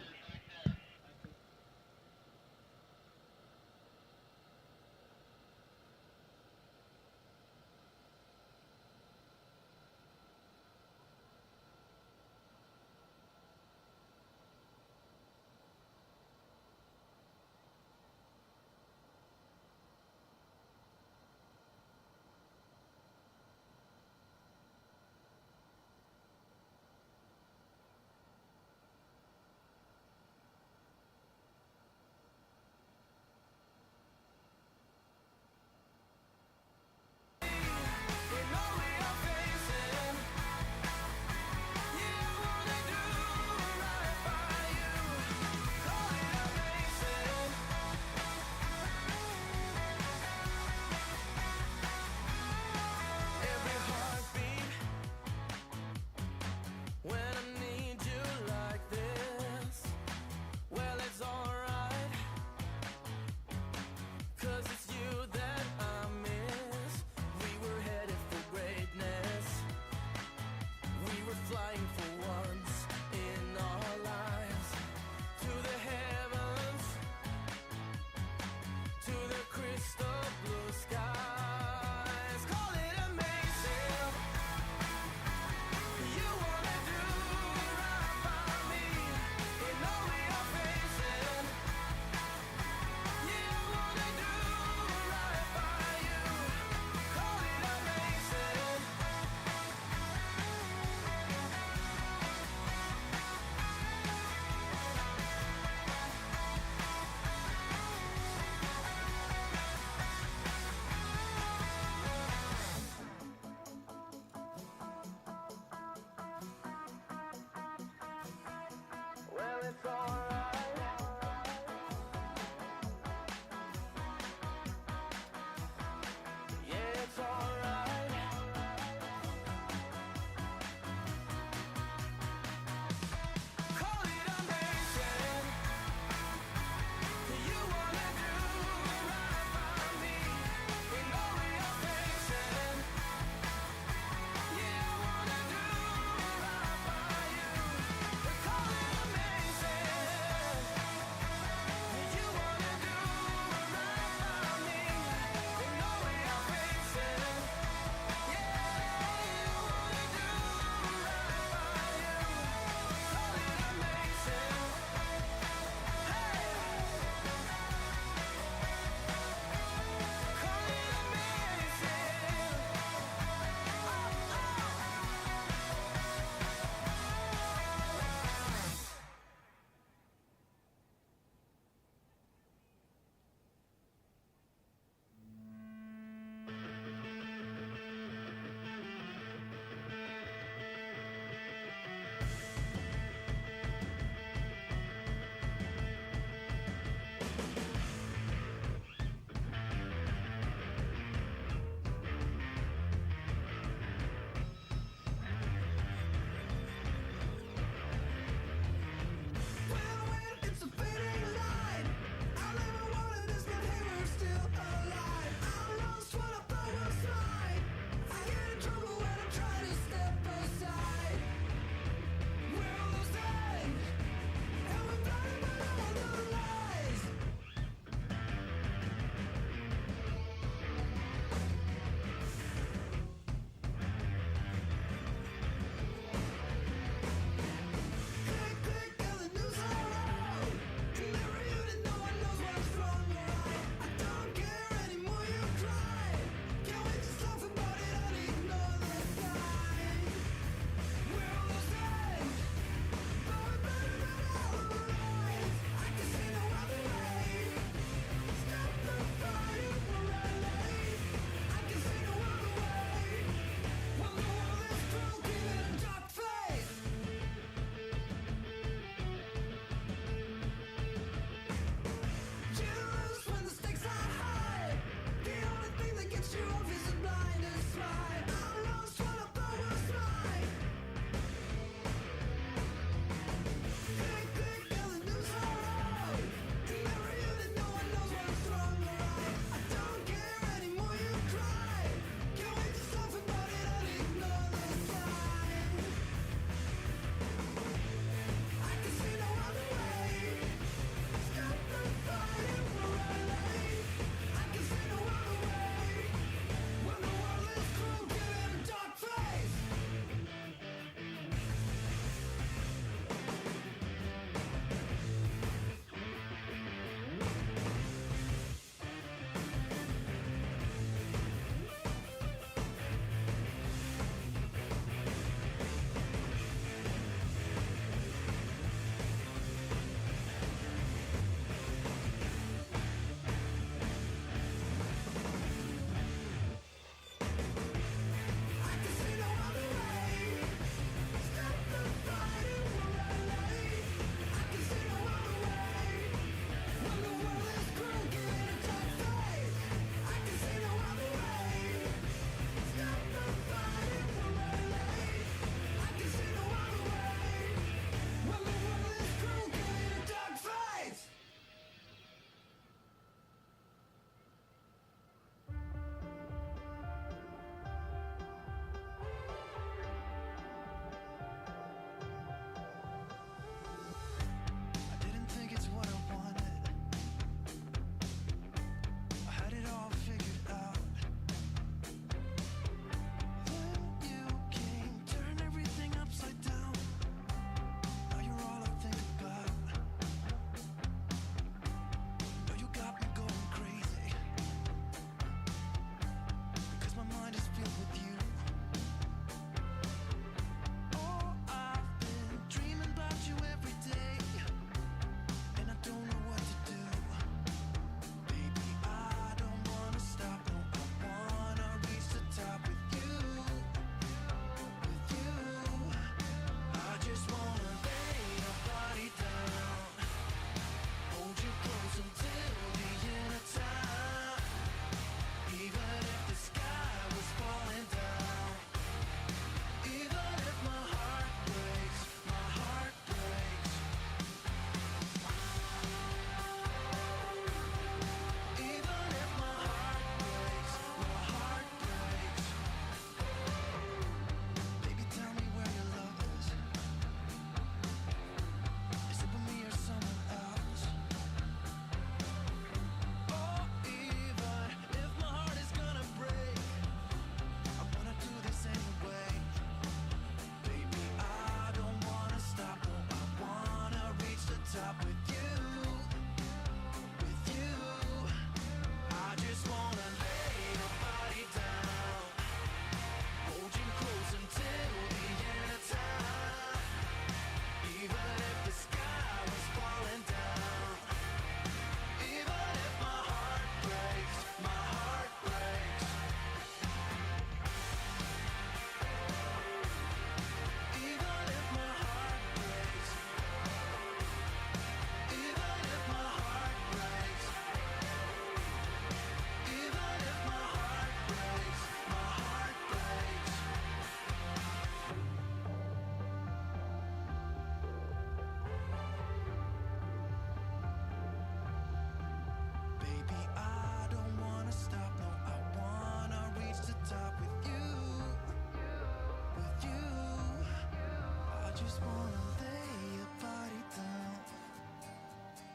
just wanna lay your body down,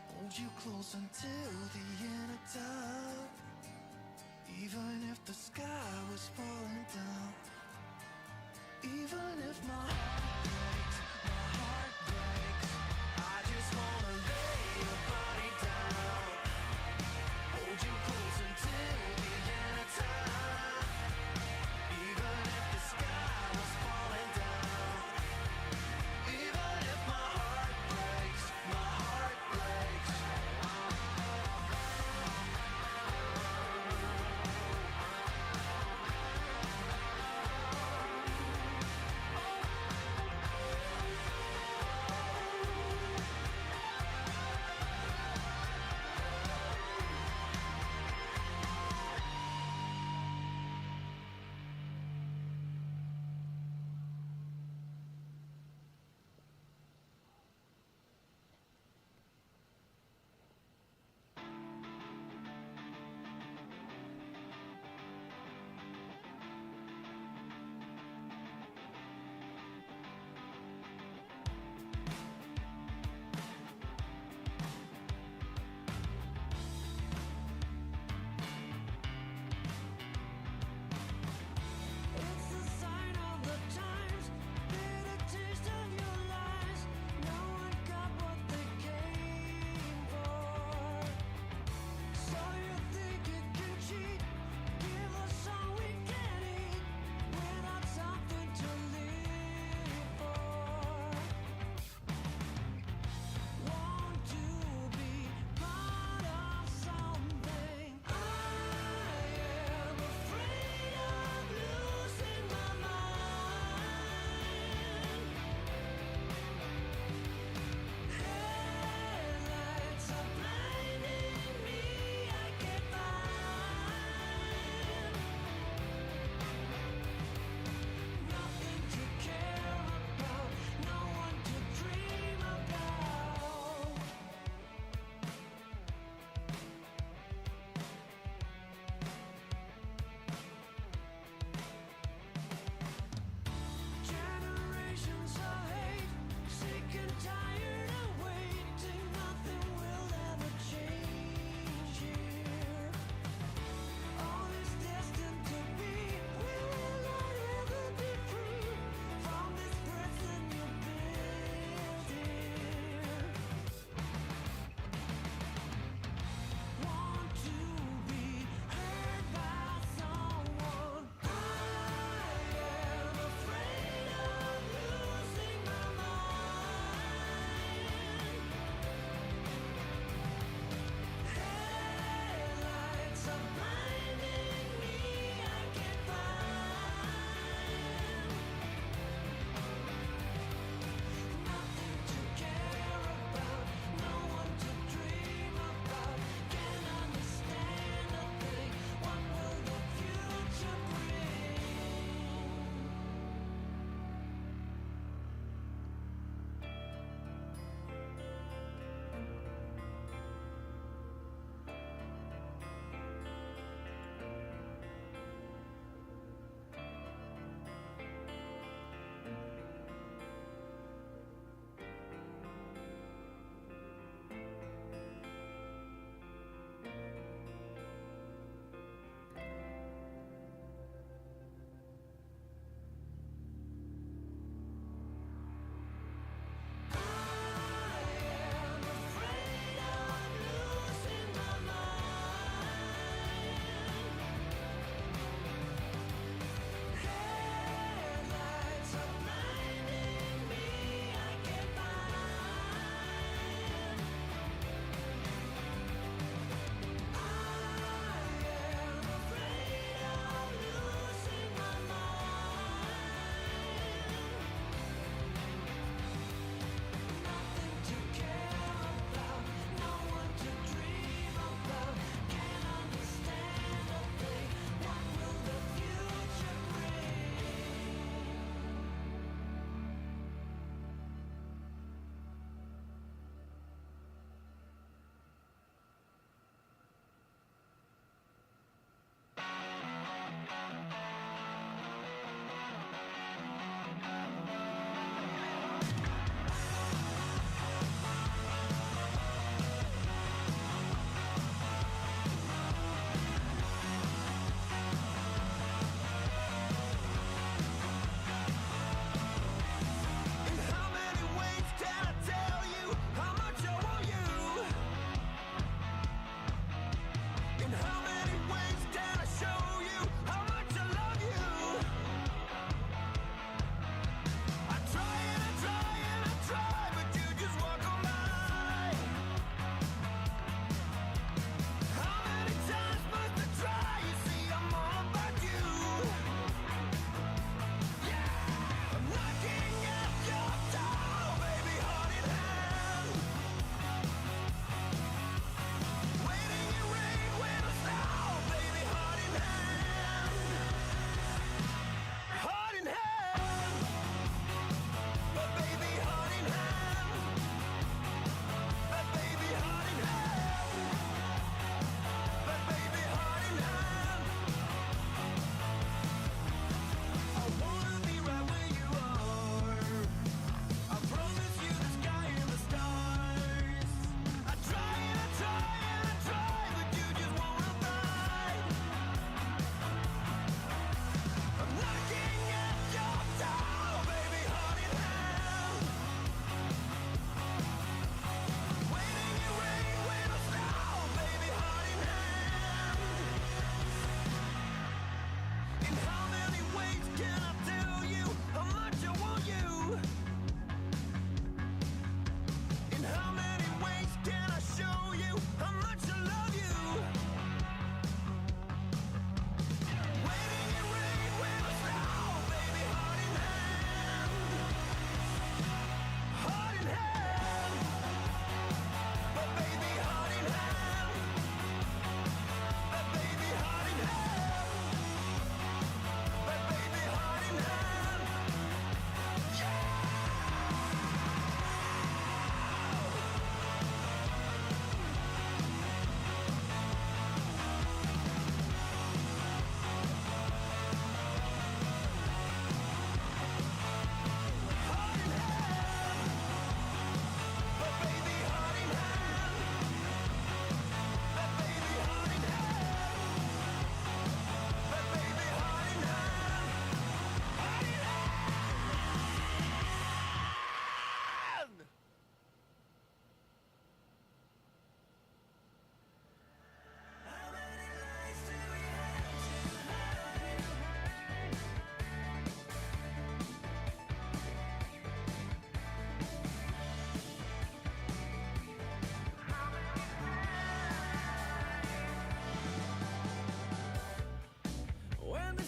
hold you close until the end of time. Even if the sky was falling down, even if my heart breaks, I just wanna lay your body down, hold you close until the end of time. Even if the sky was falling down, even if my heart breaks, my heart breaks.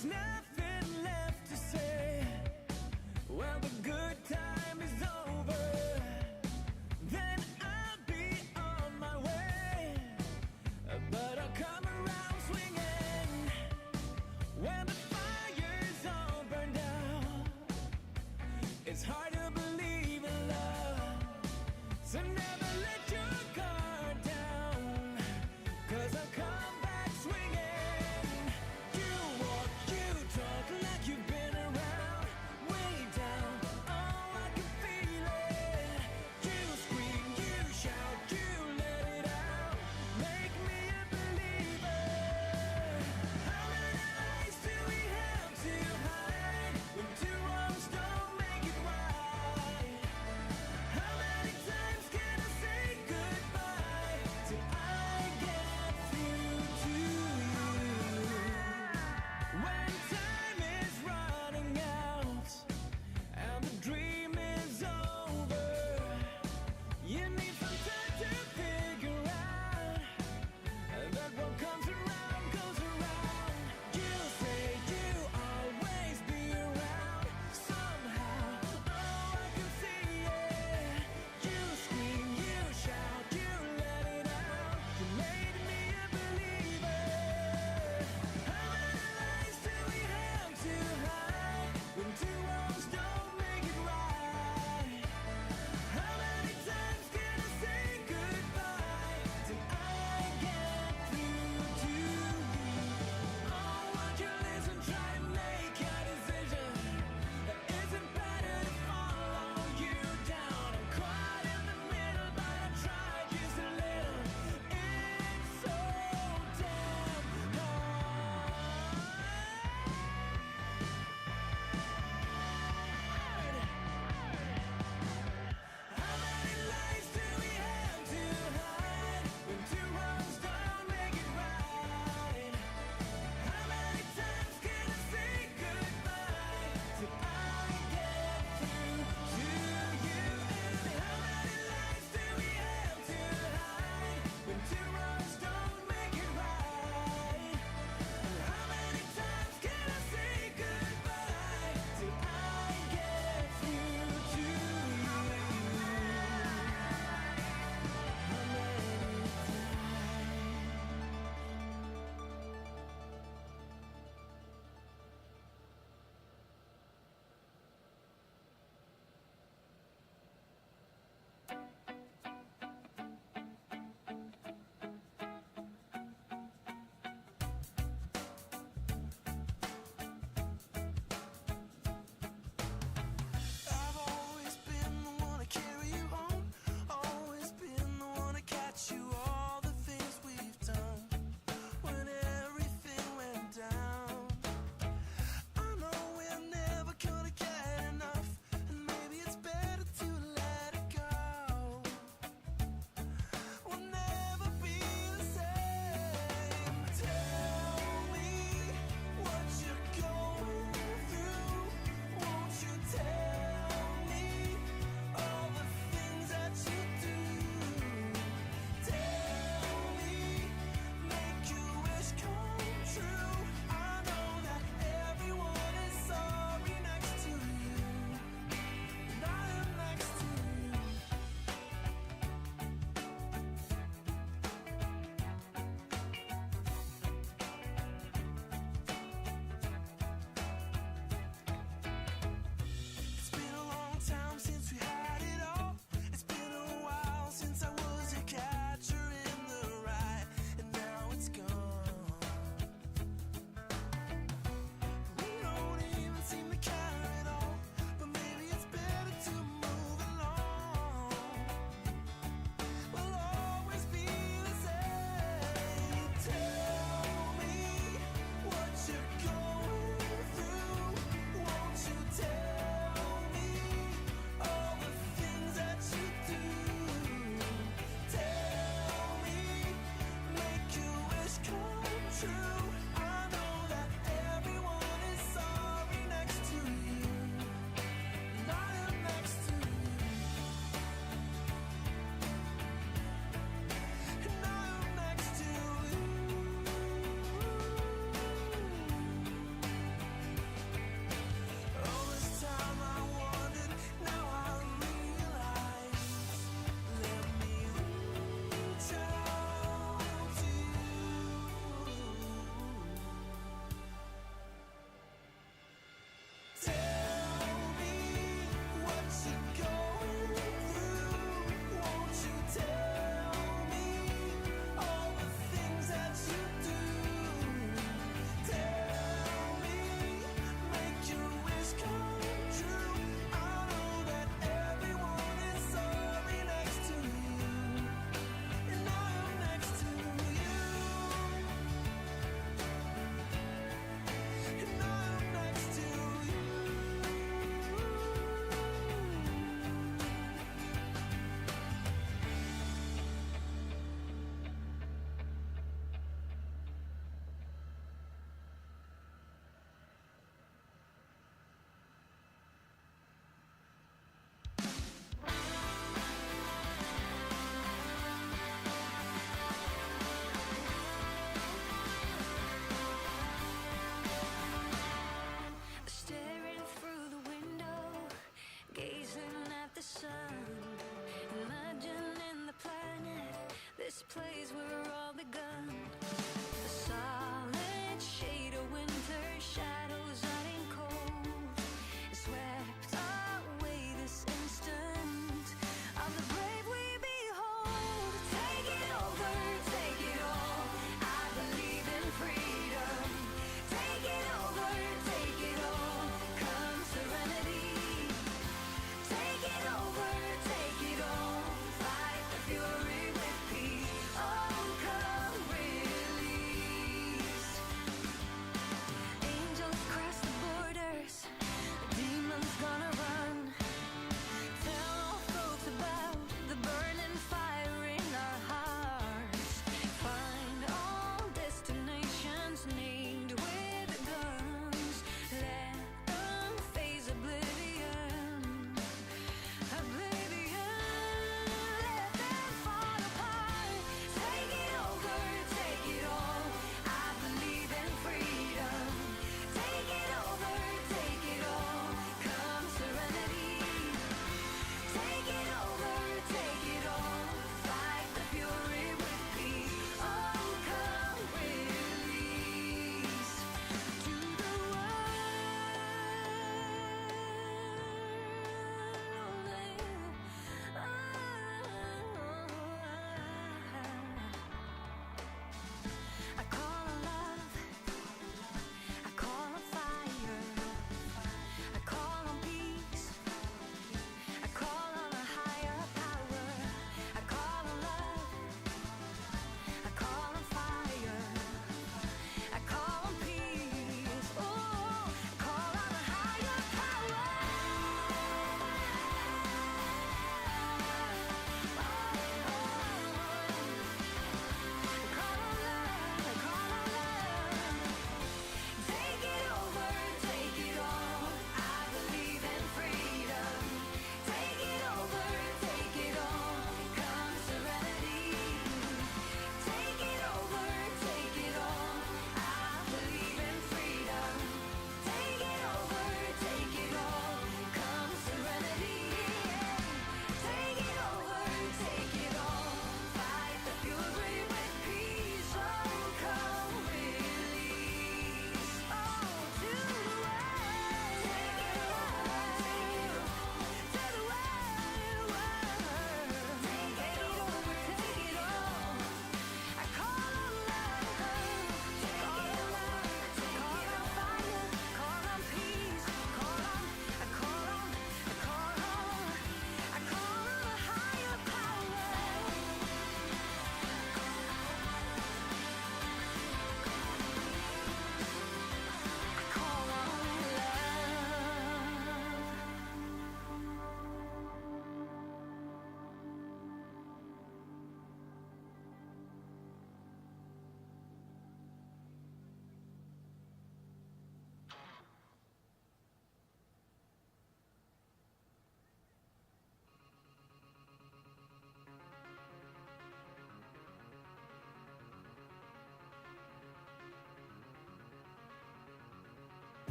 there's nothing left to say. Well, the good time is over, then I'll be on my way. But I'll come around swinging when the fire's all burned out. It's hard to believe in love, so never let your guard down, 'cause I'll come back swinging. You walk, you talk like you've been around, way down, oh, I can feel it. You scream, you shout, you let it out, make me a believer. How many lives do we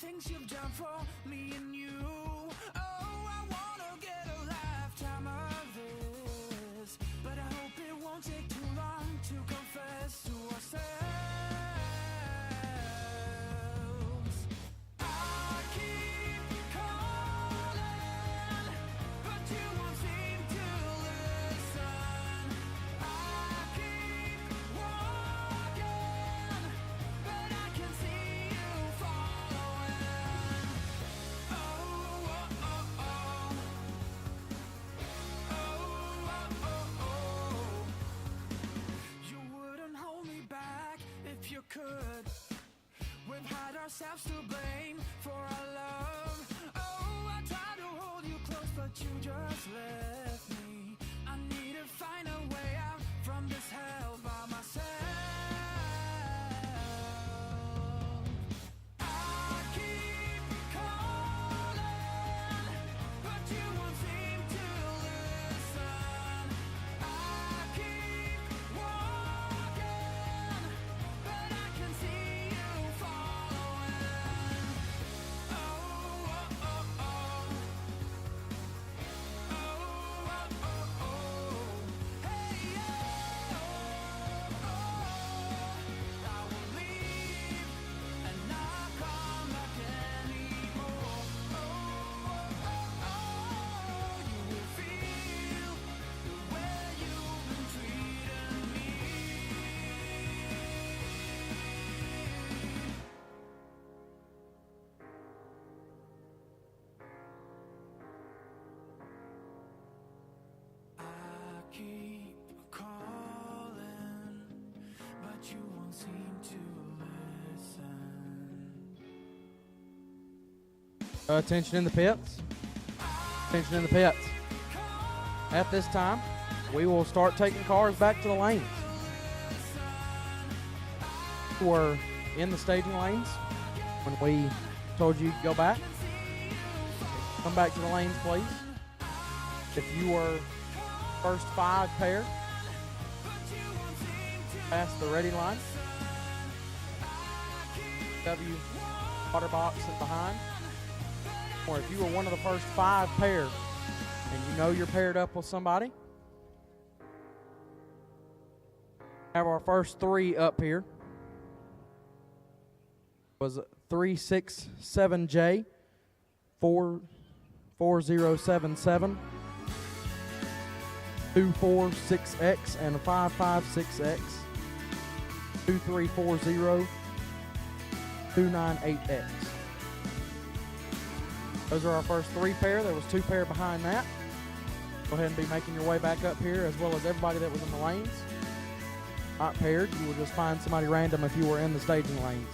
things you've done for me and you. Oh, I wanna get a lifetime of this, but I hope it won't take too long to confess to ourselves. I keep calling, but you won't seem to listen. I keep walking, but I can see you following. Oh, oh, oh, oh. Oh, oh, oh, oh. You wouldn't hold me back if you could. We've had ourselves to blame for our love. Oh, I tried to hold you close, but you just left me. I need to find a way out from this hell by myself. I keep calling, but you won't seem to listen. I keep walking, but I can see you following. Oh, oh, oh, oh. Oh, oh, oh, oh. Hey, yeah. Oh, oh. I will leave and not come back anymore. Oh, oh, oh, oh. You will feel the way you've been treating me. I keep calling, but you won't seem to listen. Attention in the pits. Attention in the pits. At this time, we will start taking cars back to the lanes. We're in the staging lanes when we told you to go back. Come back to the lanes, please. If you were first 5 pair past the ready line, W water box and behind, or if you were one of the first 5 pair and you know you're paired up with somebody, have our first 3 up here. Was 367J 4077 246X and 556X 2340 298X. Those are our first 3 pair. There was 2 pair behind that. Go ahead and be making your way back up here, as well as everybody that was in the lanes. Not paired, you will just find somebody random if you were in the staging lanes.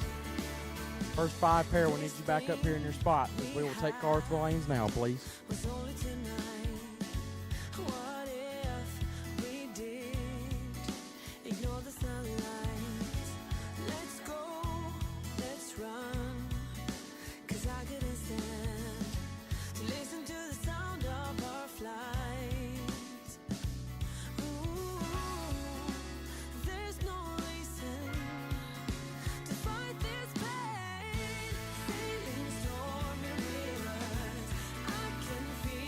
First 5 pair, we need you back up here in your spot, as we will take cars to the lanes now, please. Was only tonight. What if we did ignore the sunlight? Let's go, let's run. 'Cause I couldn't stand to listen to the sound of our flight. Ooh, there's no reason to fight this pain. Sailing stormy rivers, I can feel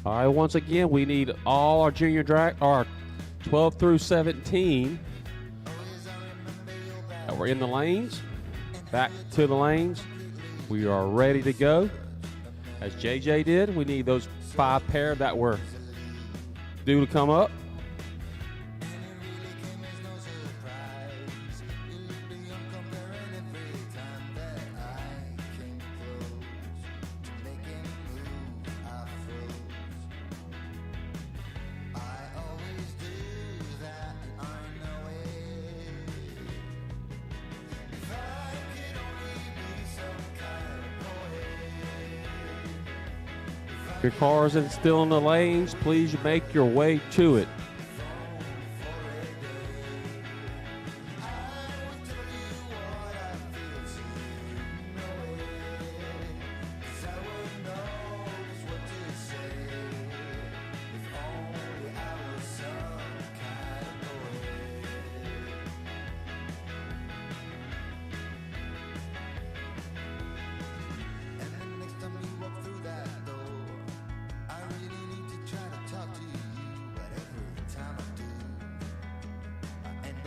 All right, once again, we need all our junior drag, our 12 through 17 that were in the lanes, back to the lanes. We are ready to go. As JJ did, we need those 5 pair that were due to come up. If your car isn't still in the lanes, please make your way to it.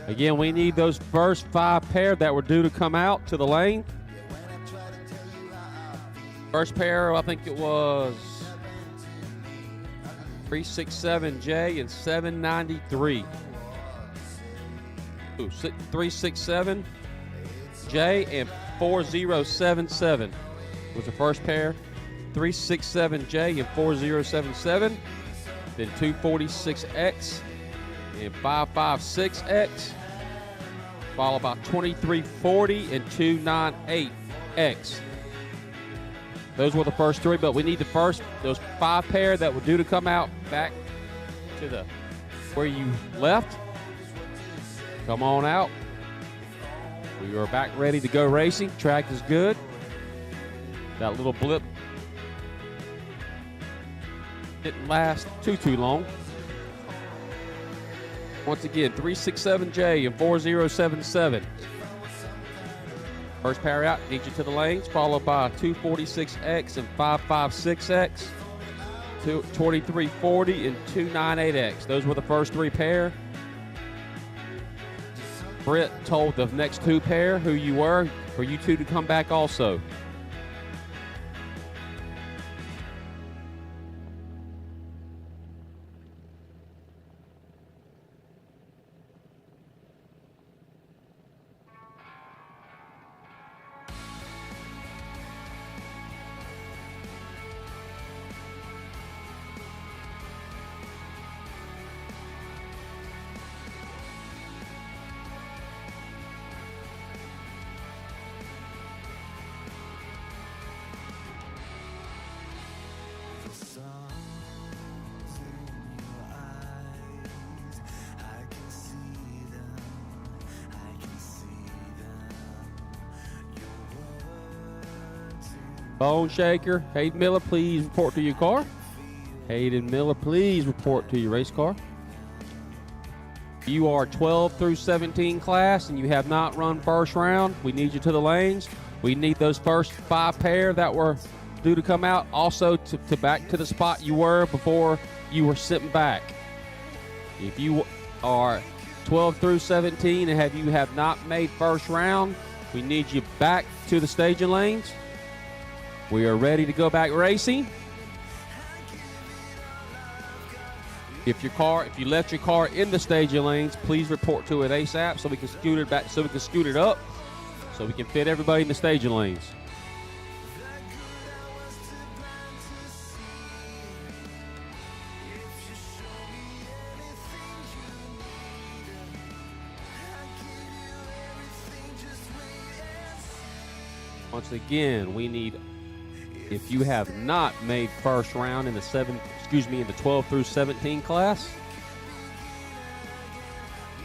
Again, we need those first 5 pair that were due to come out to the lane. First pair, I think it was 367J and 793. Ooh, 367J and 4077 was the first pair. 367J and 4077. Then 246X and 556X. Followed by 2340 and 298X. Those were the first 3, but we need those 5 pair that were due to come out back to the where you left. Come on out. We are back ready to go racing. Track is good. That little blip didn't last too long. Once again, 367J and 4077. First pair out, need you to the lanes, followed by 246X and 556X, 2340 and 298X. Those were the first 3 pair. Britt told the next 2 pair who you were, for you 2 to come back also. Bone Shaker, Hayden Miller, please report to your car. Hayden Miller, please report to your race car. You are 12 through 17 class and you have not run first round. We need you to the lanes. We need those first 5 pair that were due to come out also to back to the spot you were before you were sitting back. If you are 12 through 17 and you have not made first round, we need you back to the staging lanes. We are ready to go back racing. If you left your car in the staging lanes, please report to it ASAP so we can scoot it back, so we can scoot it up, so we can fit everybody in the staging lanes. Once again, we need, if you have not made first round in the 12 through 17 class,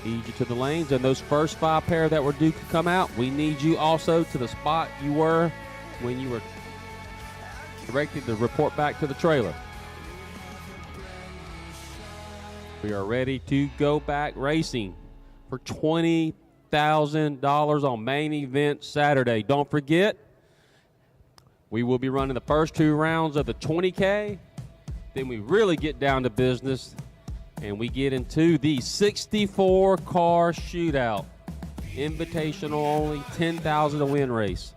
need you to the lanes. And those first 5 pair that were due to come out, we need you also to the spot you were when you were directed to report back to the trailer. We are ready to go back racing for $20,000 on main event Saturday. Don't forget, we will be running the first 2 rounds of the 20K then we really get down to business and we get into the 64 car shootout. Invitational only, $10,000 to win race.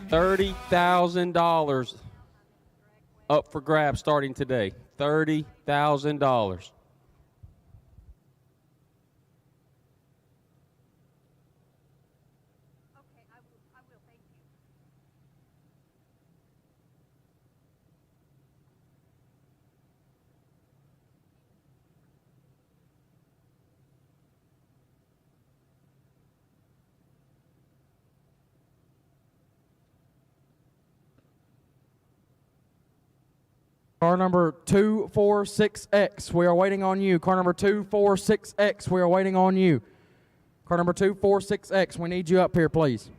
$30,000 up for grabs starting today. $30,000. Car number 246X, we are waiting on you. Car number 246X, we are waiting on you. Car number 246X, we need you up here, please.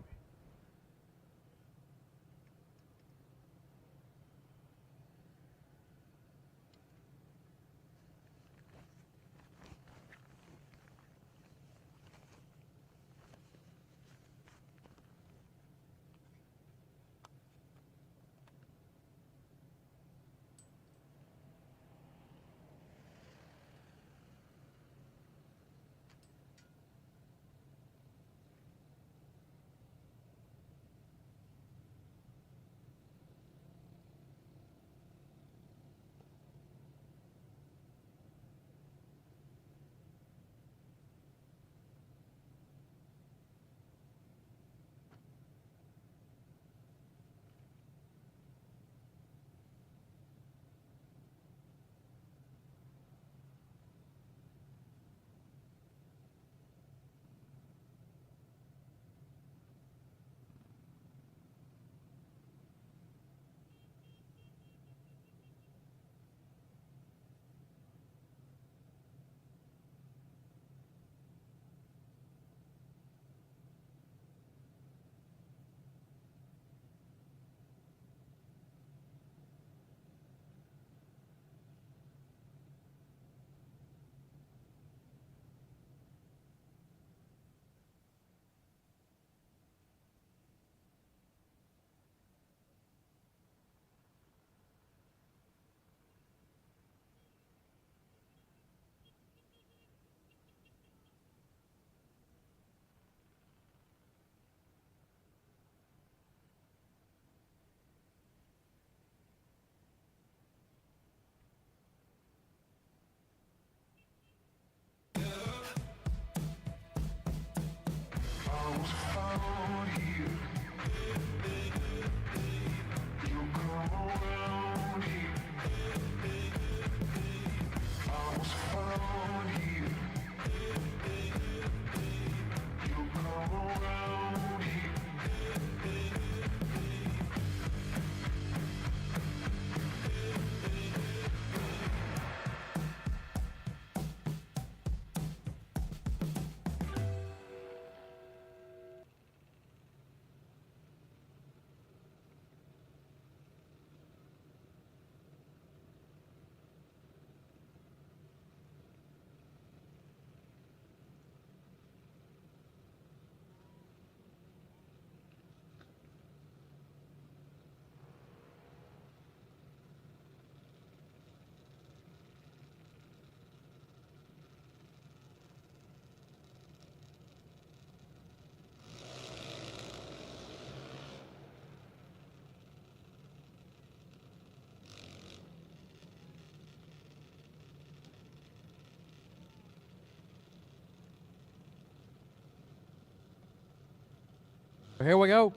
Here we go.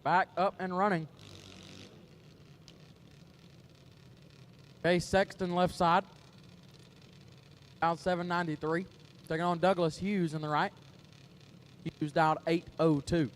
Back up and running. Okay, Sexton left side. Out 793. Taking on Douglas Hughes in the right. Hughes out 802.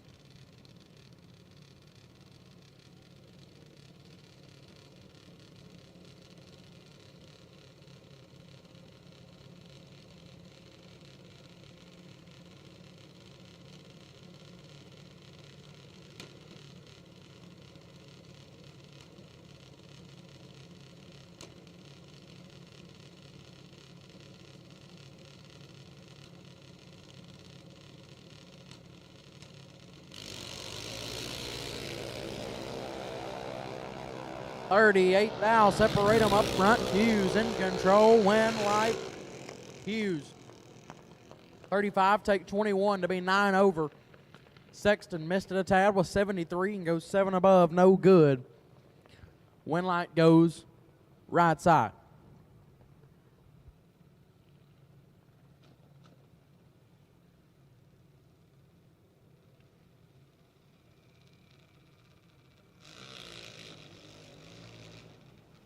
38 thou. Separate them up front. Hughes in control. Win light. Hughes. 35, take 21 to be 9 over. Sexton missed it a tad with 73 and goes 7 above. No good. Winlight goes right side.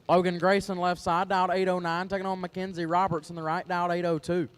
Logan Grayson left side, dialed 809, taking on Mackenzie Roberts in the right, dialed 802.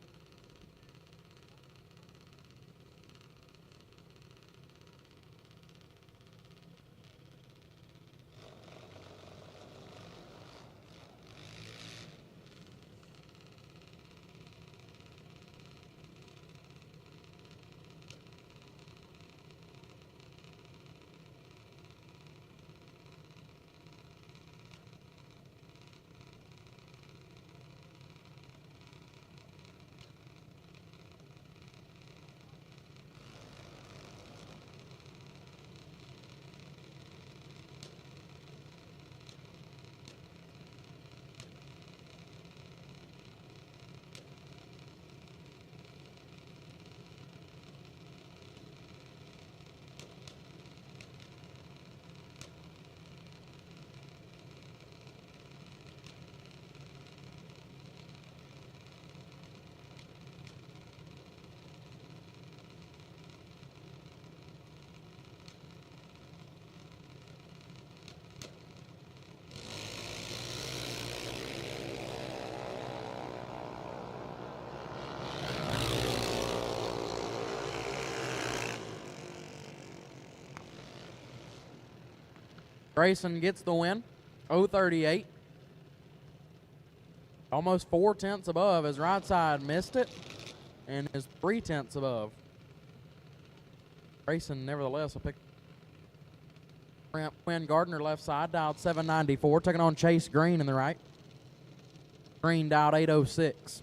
Grayson gets the win, 038. Almost 4 tenths above. His right side missed it and is 3 tenths above. Grayson, nevertheless, will pick. Quinn Gardner left side, dialed 794, taking on Chase Green in the right. Green dialed 806.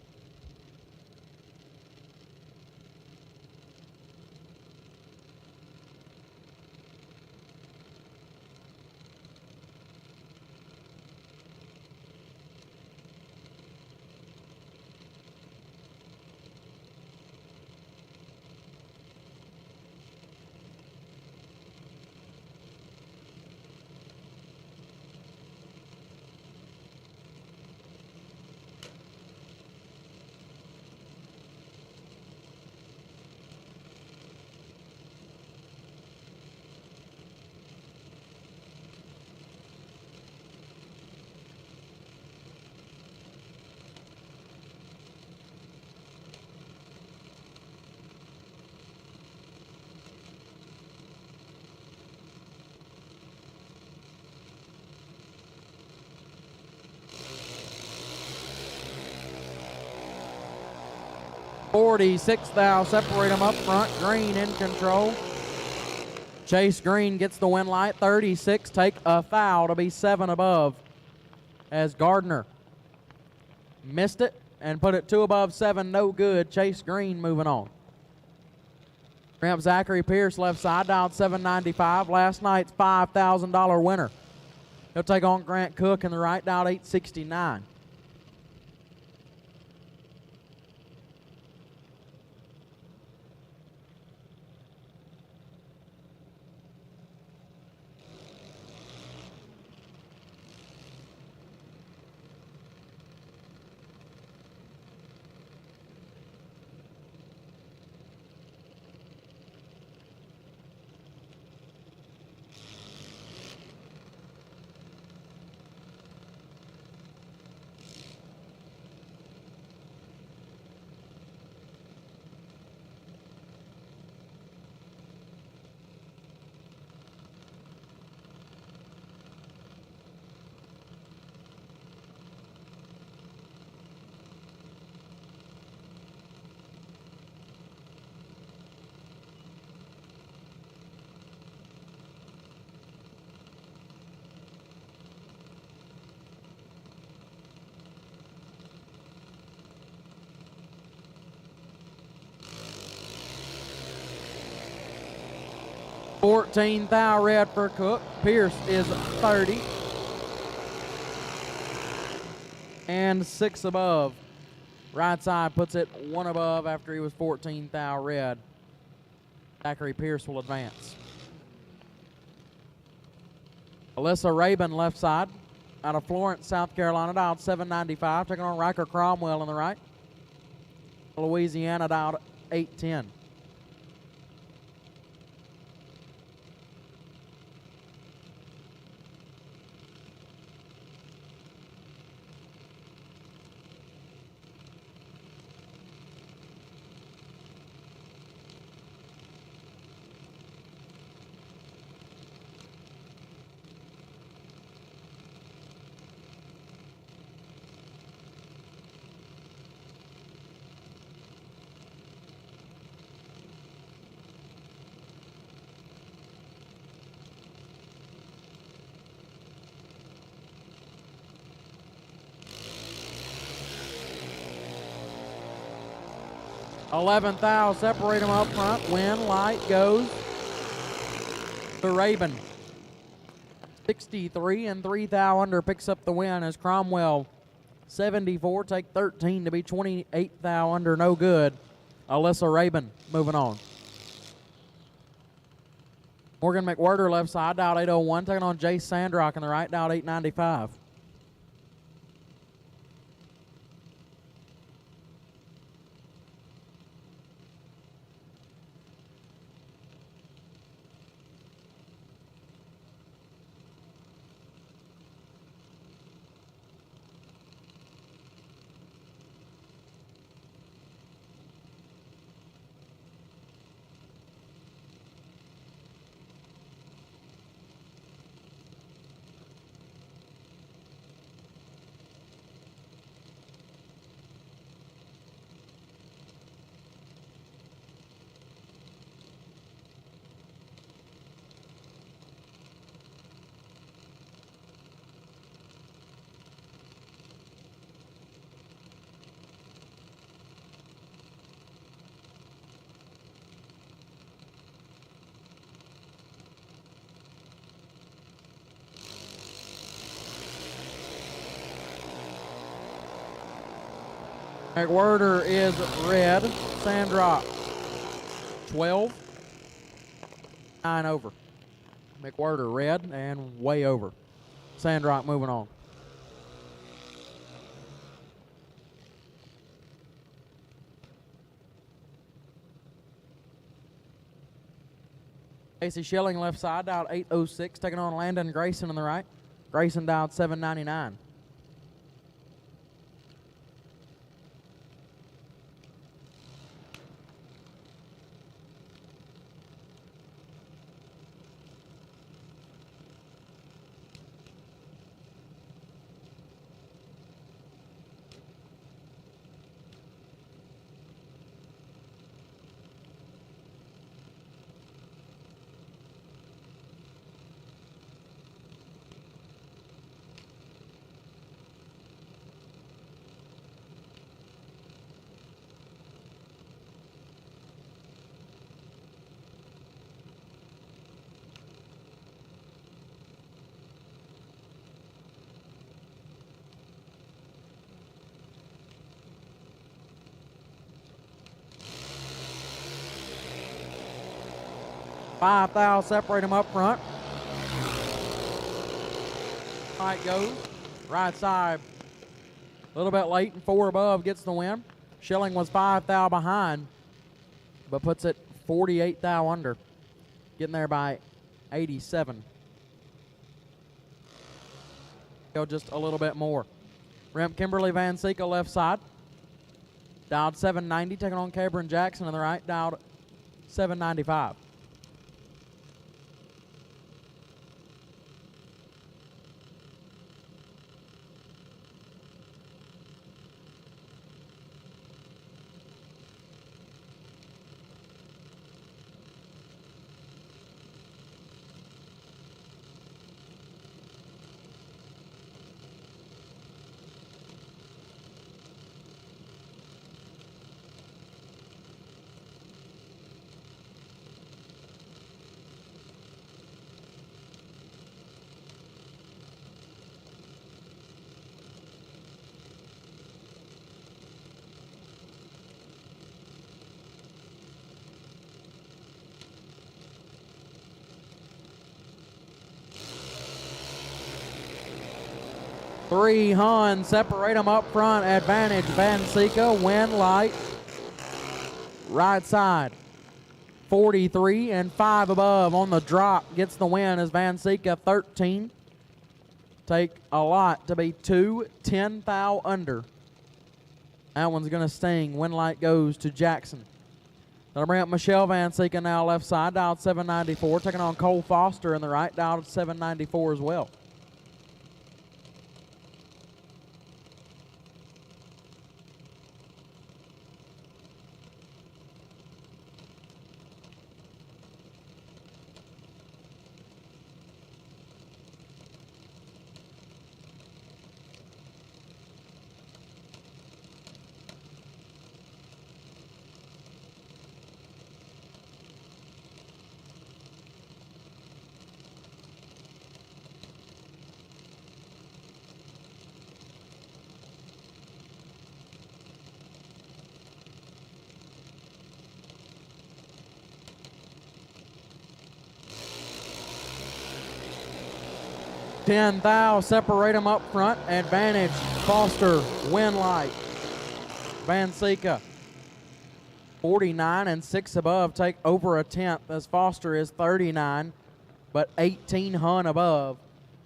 .46 thou. Separate them up front. Green in control. Chase Green gets the win light. 36, take a foul to be 7 above. As Gardner missed it and put it 2 above 7, no good. Chase Green moving on. Ramp Zachary Pierce left side, dialed 795. Last night's $5,000 winner. He'll take on Grant Cook in the right, dialed 869. $14 thou red for Cook. Pierce is 30. and 6 above. Right side puts it 1 above after he was 14 thou red. Zachary Pierce will advance. Alyssa Rabin left side out of Florence, South Carolina, dialed 795, taking on Riker Cromwell on the right. Louisiana dialed 810. Eleventh thou, separate them up front. Win, light goes to Rabin. 63 and 3 thou under picks up the win as Cromwell 74, take 13 to be 28 thou under, no good. Alyssa Rabin moving on. Morgan McWhirter left side, dialed 801, taking on Jace Sandrock on the right, dialed 895. McWhirter is red. Sandrock 12. 9 over. McWhirter red and way over. Sandrock moving on. Casey Schilling left side, dialed 806, taking on Landon Grayson on the right. Grayson dialed 799. Five thou, separate them up front. Right goes. Right side. A little bit late and 4 above gets the win. Schilling was 5 thou behind, but puts it 48 thou under. Getting there by 87. Go just a little bit more. Remp Kimberly Van Sika left side. Dialed 790, taking on Cabron Jackson on the right. Dialed 795. 3 Hun, separate them up front, advantage Van Sika, win light, right side. 43 and 5 above on the drop gets the win as Van Sika 13. Take a lot to be 2, 10 thou under. That one's going to sting. Win light goes to Jackson. That'll bring up Michelle Van Sika now left side, dialed 794, taking on Cole Foster in the right, dialed 794 as well. Ten thou, separate them up front. Advantage, Foster, win light. Van Sika, 49 and 6 above, take over a 10th as Foster is 39, but 18 Hun above.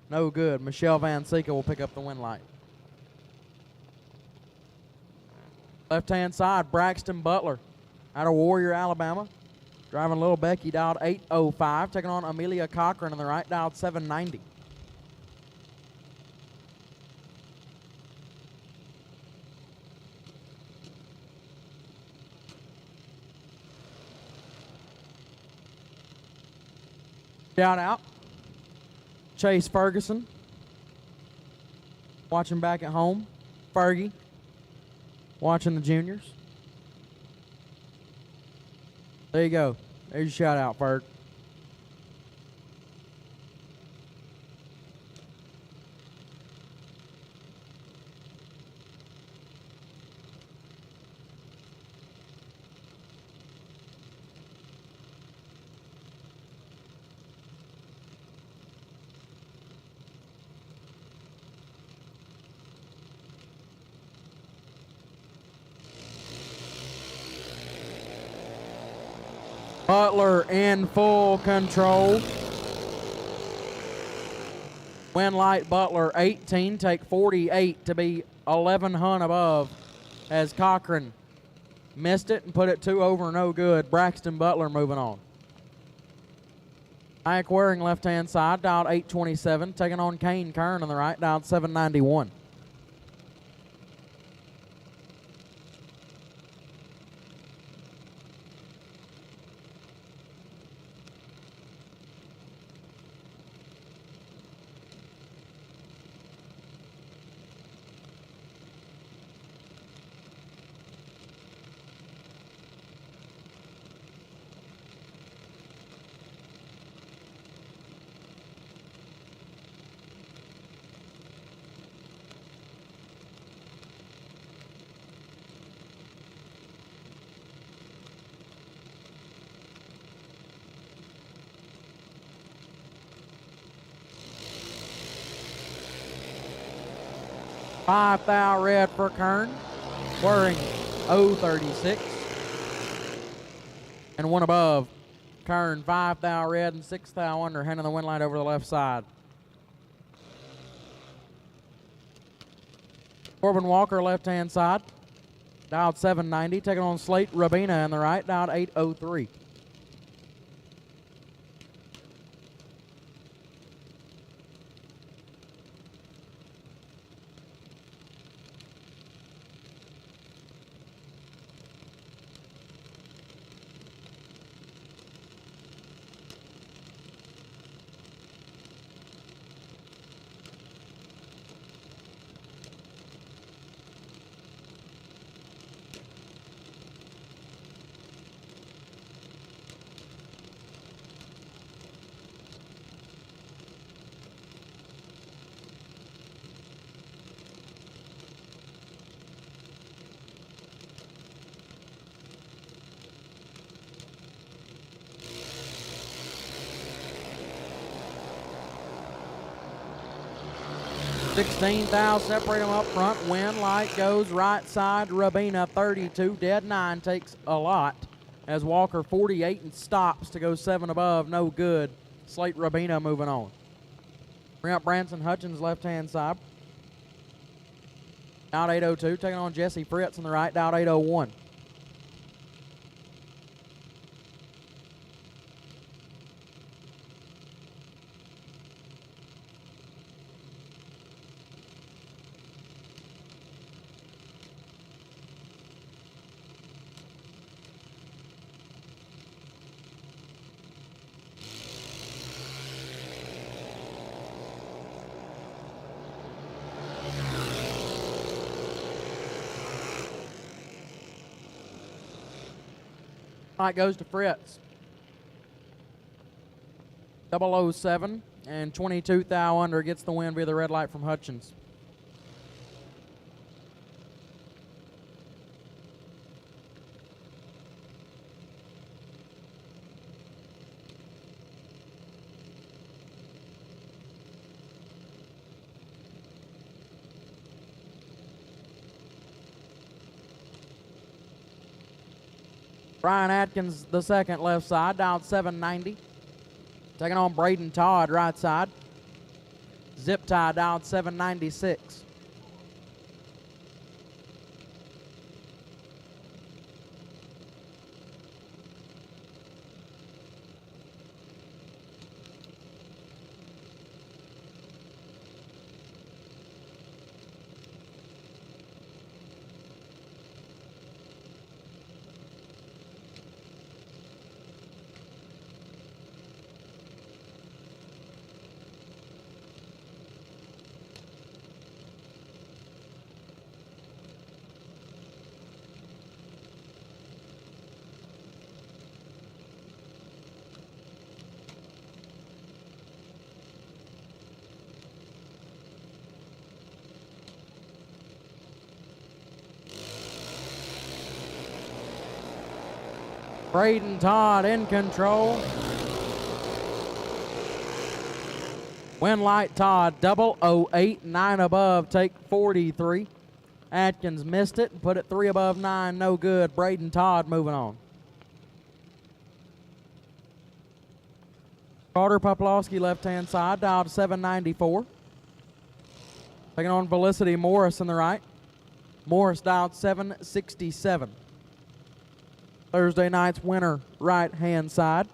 No good. Michelle Van Sika will pick up the win light. Left-hand side, Braxton Butler out of Warrior, Alabama. Driving Little Becky, dialed 805, taking on Amelia Cochran on the right, dialed 790. Shout out, Chase Ferguson. Watching back at home. Fergie, watching the juniors. There you go. There's your shout out, Ferg. Butler in full control. Win light Butler 18, take 48 to be 11 Hun above as Cochran missed it and put it 2 over, no good. Braxton Butler moving on. Ike Waring left-hand side, dialed 827, taking on Kane Kern on the right, dialed 791. Five thou red for Kern. Waring 036. And one above. Kern 5 thou red and 6 thou under, handing the win light over the left side. Corbin Walker left-hand side. Dialed 790, taking on Slate Rabina in the right, dialed 803. 16 thou, separate them up front. Wind light goes right side. Rabina 32. Dead 9 takes a lot as Walker 48 and stops to go 7 above. No good. Slate Rabina moving on. Bring up Branson Hutchins left hand side. Out 802. Taking on Jesse Fritz on the right. Out 801. Light goes to Fritz. 007 and 22 thou under gets the win via the red light from Hutchins. Brian Atkins, the second left side, down 790. Taking on Braden Todd, right side. Zip tie down 796. Braden Todd in control. Wind light Todd, 008, 9 above, take 43. Atkins missed it and put it 3 above 9, no good. Braden Todd moving on. Carter Poplowski left-hand side, dialed 794. Taking on Felicity Morris on the right. Morris dialed 767. Thursday night's winner, right-hand side.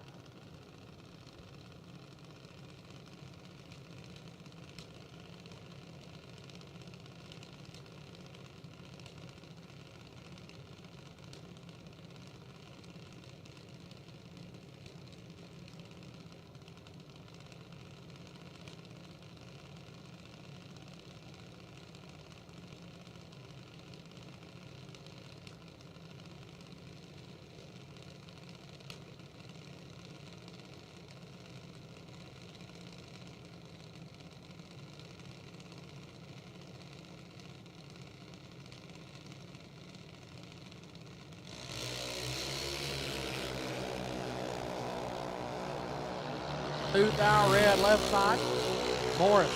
Two thou red left side. Morris.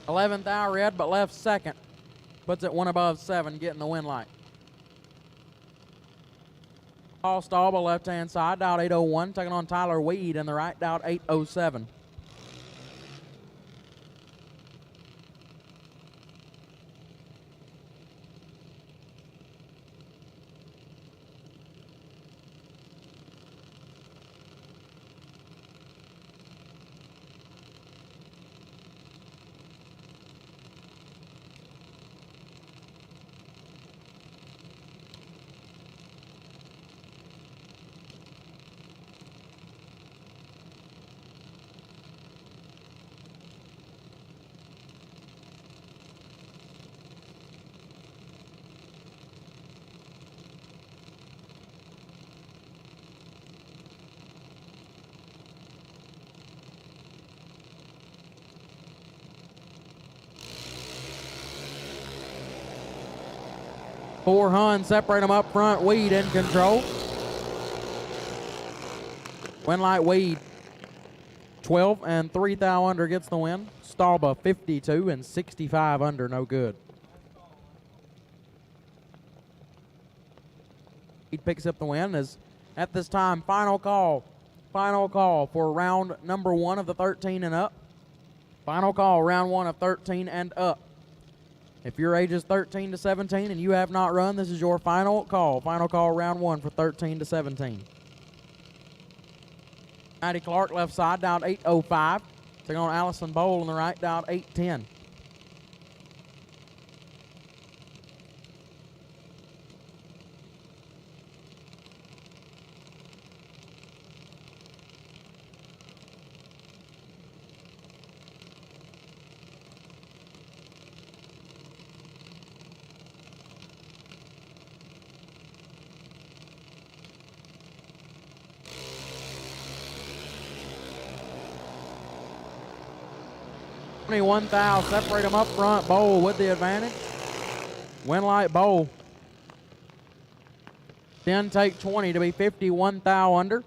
11th thou red, but left second. Puts it 1 above 7, getting the win light. Paul Staubel left-hand side, dialed 801. Taking on Tyler Weed in the right, dialed 807. Four Hun separate them up front. Weed in control. Win light Weed. 12 and 3 thou under gets the win. Stauba 52 and 65 under, no good. He picks up the win. Is at this time final call for round number 1 of the 13 and up. Final call, round 1 of 13 and up. If your age is 13 to 17 and you have not run, this is your final call. Final call, round 1 for 13 to 17. Maddie Clark left side down 8:05. Taking on Allison Bowl on the right down 8:10. $21,000, separate them up front. Bowl with the advantage. Winlight Bowl. Then take 20 to be 51 thou under.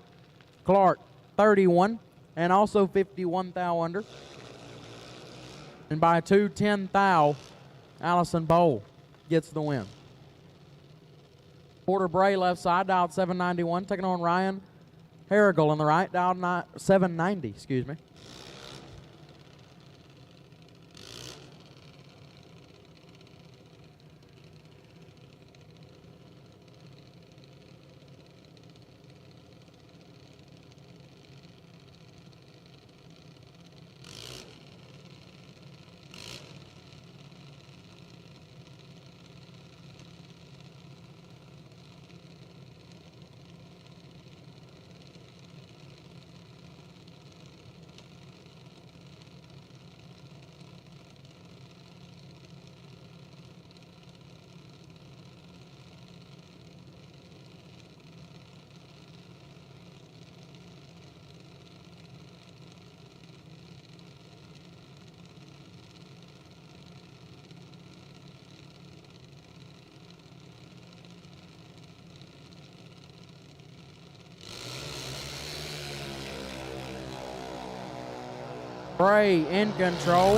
Clark 31 and also 51 thou under. And by 2:10 thou, Allison Bowl gets the win. Porter Bray left side, dialed 791, taking on Ryan Harrigal on the right, dialed 790, excuse me. Bray in control.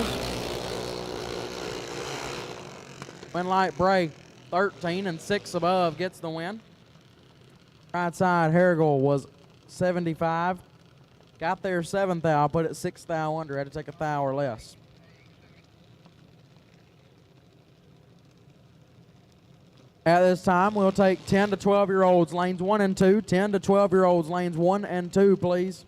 Winlight Bray, 13 and 6 above, gets the win. Right side, Harrigal was 75. Got there 7 thou, put it 6 thou under, had to take a thou or less. At this time, we'll take 10 to 12-year-olds, lanes 1 and 2. 10 to 12-year-olds, lanes 1 and 2, please.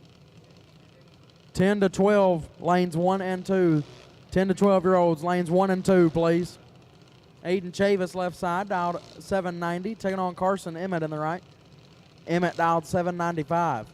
10 to 12, lanes 1 and 2. 10 to 12-year-olds, lanes 1 and 2, please. Aiden Chavis left side, dialed 790, taking on Carson Emmett in the right. Emmett dialed 795.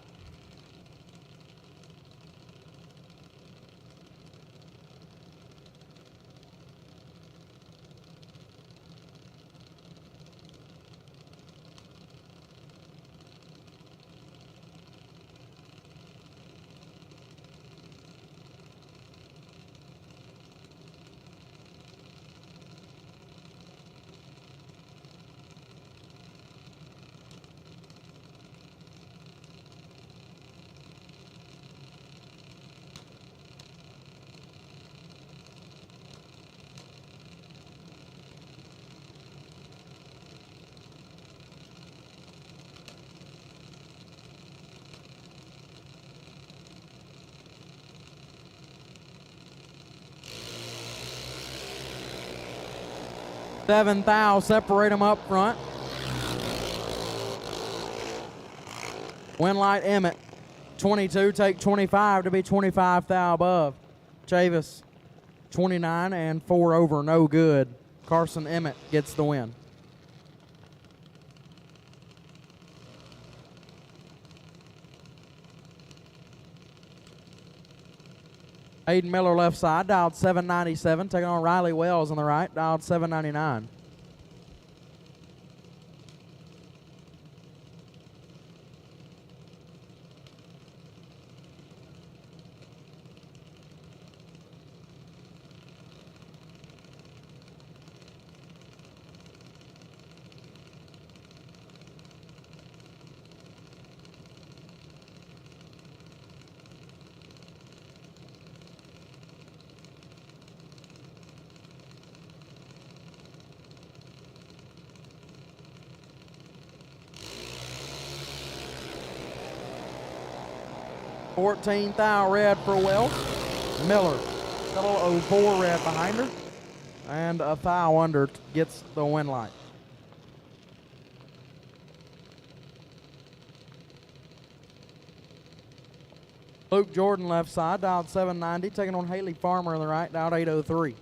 Seven thou, separate them up front. Winlight Emmett, 22, take 25 to be 25 thou above. Chavis, 29 and 4 over, no good. Carson Emmett gets the win. Aiden Miller left side, dialed 797, taking on Riley Wells on the right, dialed 799. 14 thou red for Welch. Miller, little 04 red behind her. And a thou under gets the win light. Luke Jordan left side, dialed 790, taking on Haley Farmer on the right, dialed 803.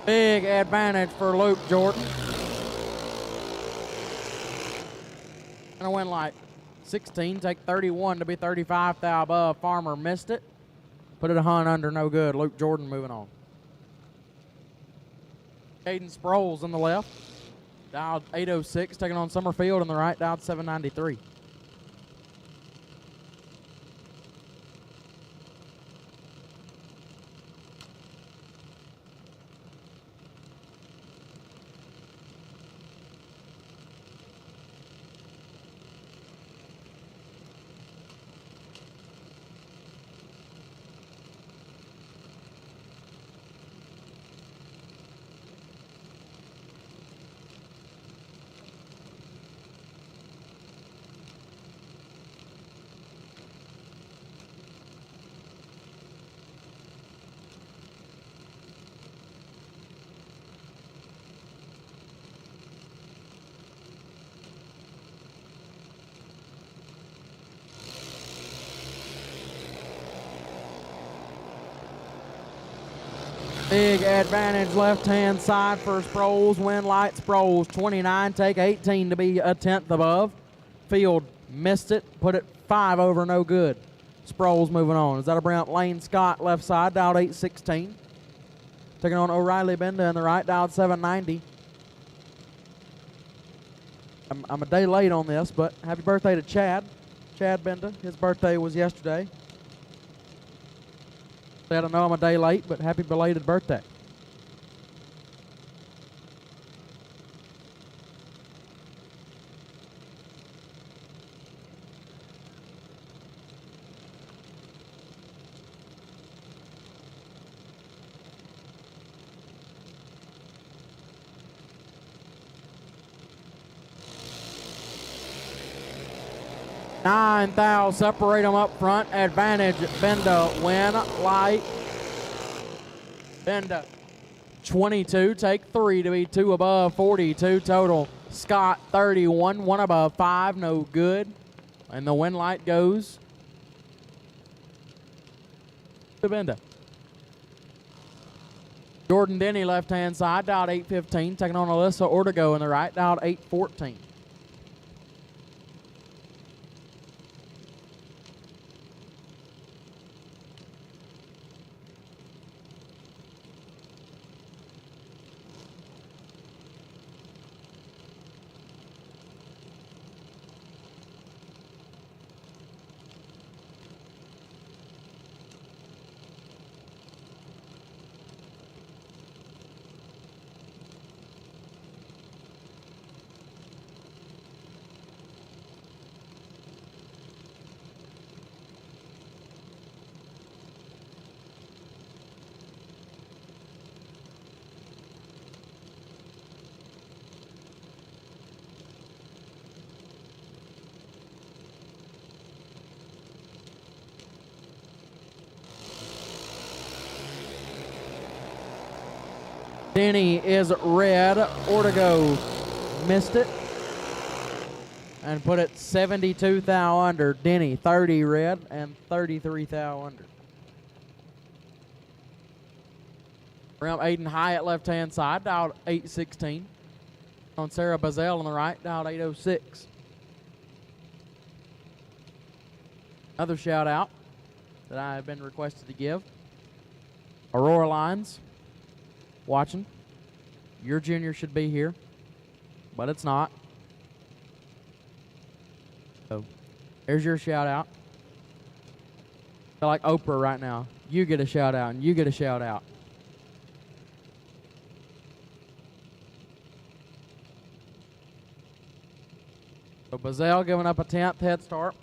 Big advantage for Luke Jordan. And a win light. 16, take 31 to be 35 thou above. Farmer missed it. Put it a hunt under, no good. Luke Jordan moving on. Caden Sproles on the left. Dialed 806, taking on Summerfield on the right, dialed 793. Big advantage left-hand side for Sproles. Win light Sproles. 29, take 18 to be a tenth above. Field missed it, put it 5 over, no good. Sproles moving on. Is that a bring up Lane Scott left side, dialed 816. Taking on O'Reilly Benda in the right, dialed 790. I'm a day late on this, but happy birthday to Chad. Chad Benda. His birthday was yesterday. I don't know I'm a day late, but happy belated birthday. Nine thou separate them up front. Advantage Benda win light. Benda 22, take 3 to be 2 above, 42 total. Scott 31, 1 above, 5, no good. And the win light goes to Benda. Jordan Denny left hand side, dialed 815, taking on Alyssa Ortego in the right, dialed 814. Denny is red. Ortego missed it. and put it 72 thou under. Denny 30 red and 33 thou under. Around Aiden Hyatt left-hand side, dialed 816. On Sarah Bazell on the right, dialed 806. Another shout out that I have been requested to give. Aurora Lines, watching. Your junior should be here, but it's not. So there's your shout out. I feel like Oprah right now. You get a shout out and you get a shout out. So Bazell giving up a 10th head start.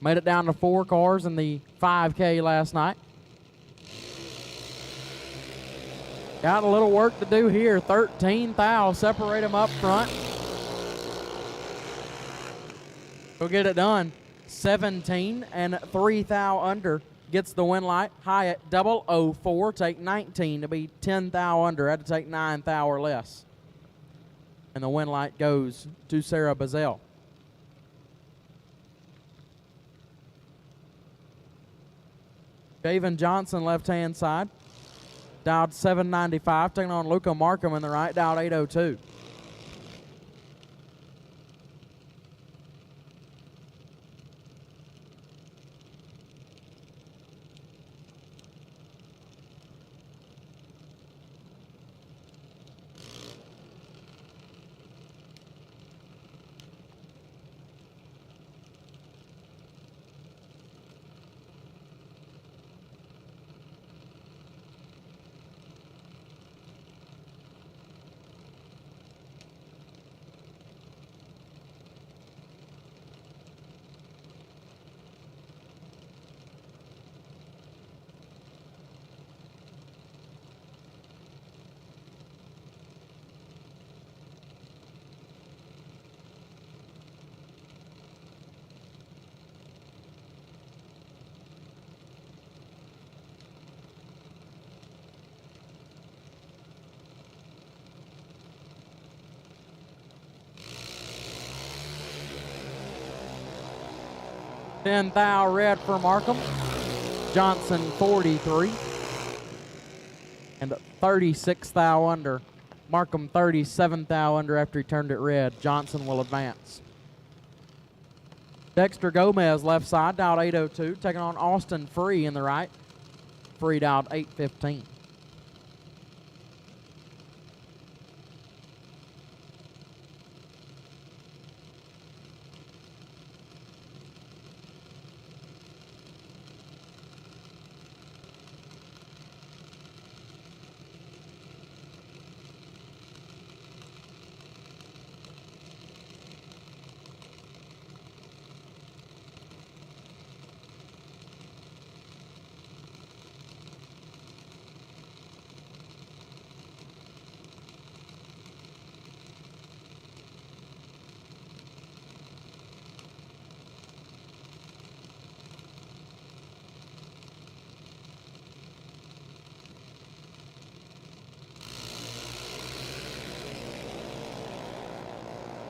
Made it down to 4 cars in the 5K last night. Got a little work to do here. 13 thou, separate them up front. Go get it done. 17 and 3 thou under gets the win light. Hyatt 004, take 19 to be 10 thou under. Had to take 9 thou or less. And the win light goes to Sarah Bazell. Javen Johnson, left-hand side, dialed 795, taking on Luca Markham in the right, dialed 802. Ten thou red for Markham. Johnson 43. And 36 thou under. Markham 37 thou under after he turned it red. Johnson will advance. Dexter Gomez left side, dialed 802, taking on Austin Free in the right. Free dialed 815.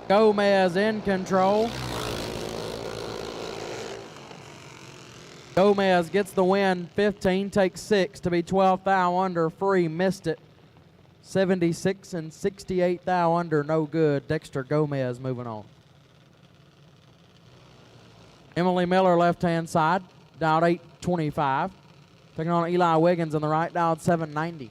Gomez in control. Gomez gets the win. 15 takes 6 to be 12 thou under. Free missed it. 76 and 68 thou under. No good. Dexter Gomez moving on. Emily Miller left-hand side. Dialed 825. Taking on Eli Wiggins on the right. Dialed 790.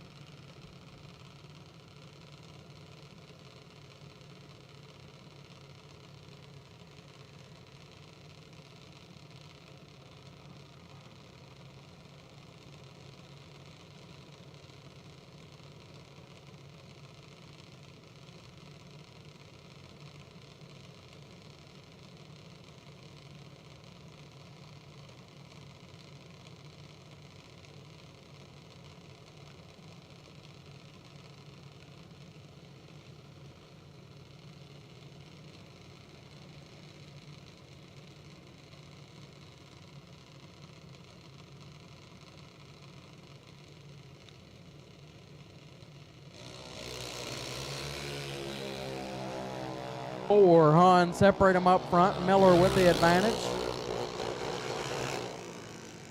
4. Hun separate them up front. Miller with the advantage.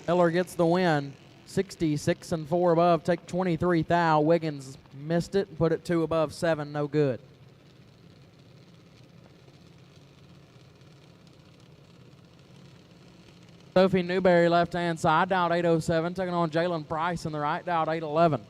Miller gets the win. 66 and 4 above. Take 23 thou. Wiggins missed it and put it 2 above 7. No good. Sophie Newberry left hand side. Down 807. Taking on Jalen Price in the right. Down 811.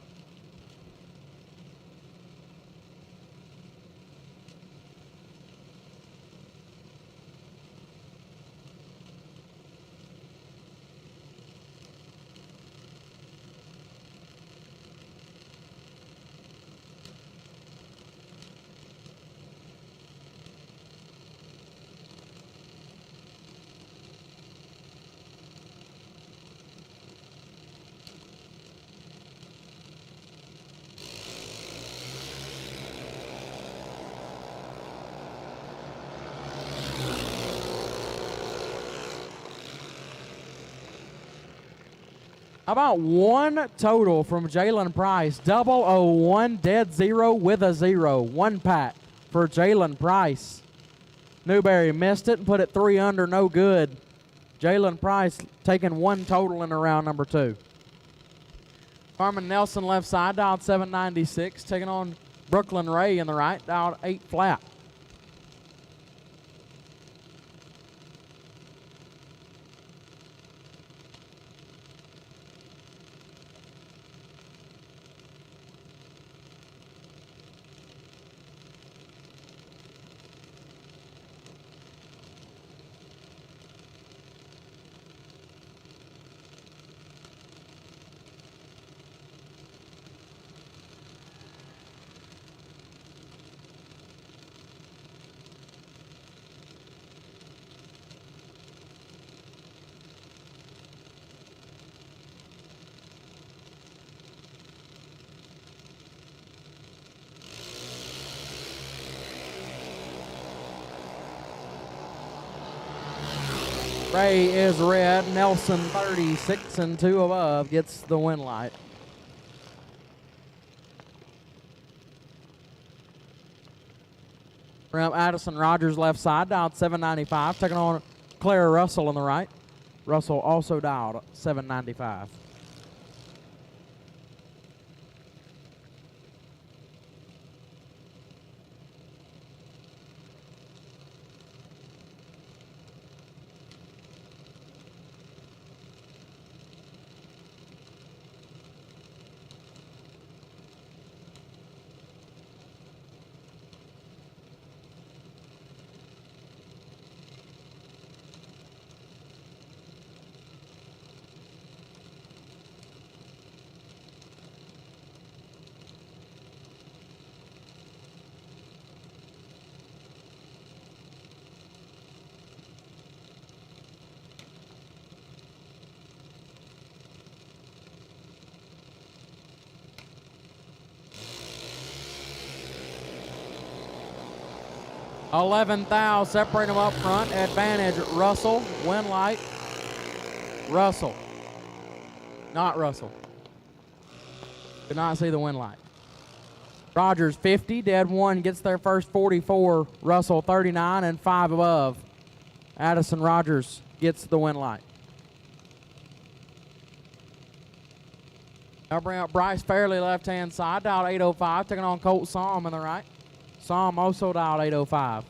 How about one total from Jalen Price? 001, dead 0 with a 0. 1 pack for Jalen Price. Newberry missed it and put it 3 under, no good. Jalen Price taking 1 total in round number 2. Carmen Nelson left side, dialed 796, taking on Brooklyn Ray in the right, dialed 8 flat. Ray is red. Nelson 36 and 2 above gets the win light. From Addison Rogers left side, dialed 795, taking on Clara Russell on the right. Russell also dialed 795. $11 thou, separate them up front. Advantage Russell, win light. Russell, not Russell. Did not see the win light. Rogers 50, dead 1 gets their first 44. Russell 39 and 5 above. Addison Rogers gets the win light. Now bring up Bryce Fairley left hand side, dialed 805, taking on Colt Psalm in the right. Psalm also dialed 805.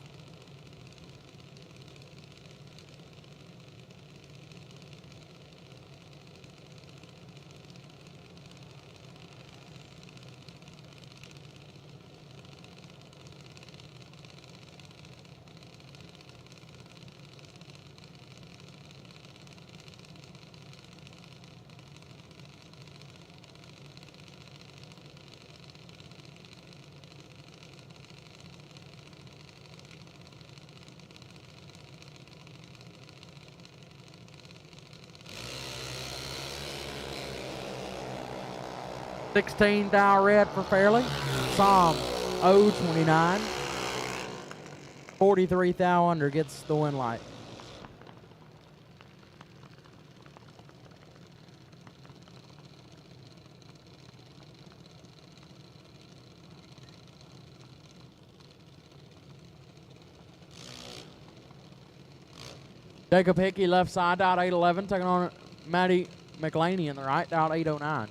$16 thou red for Fairley. Psalm 029. 43 thou under gets the win light. Jacob Hickey left side, out 811, taking on Matty McLaney in the right, out 809.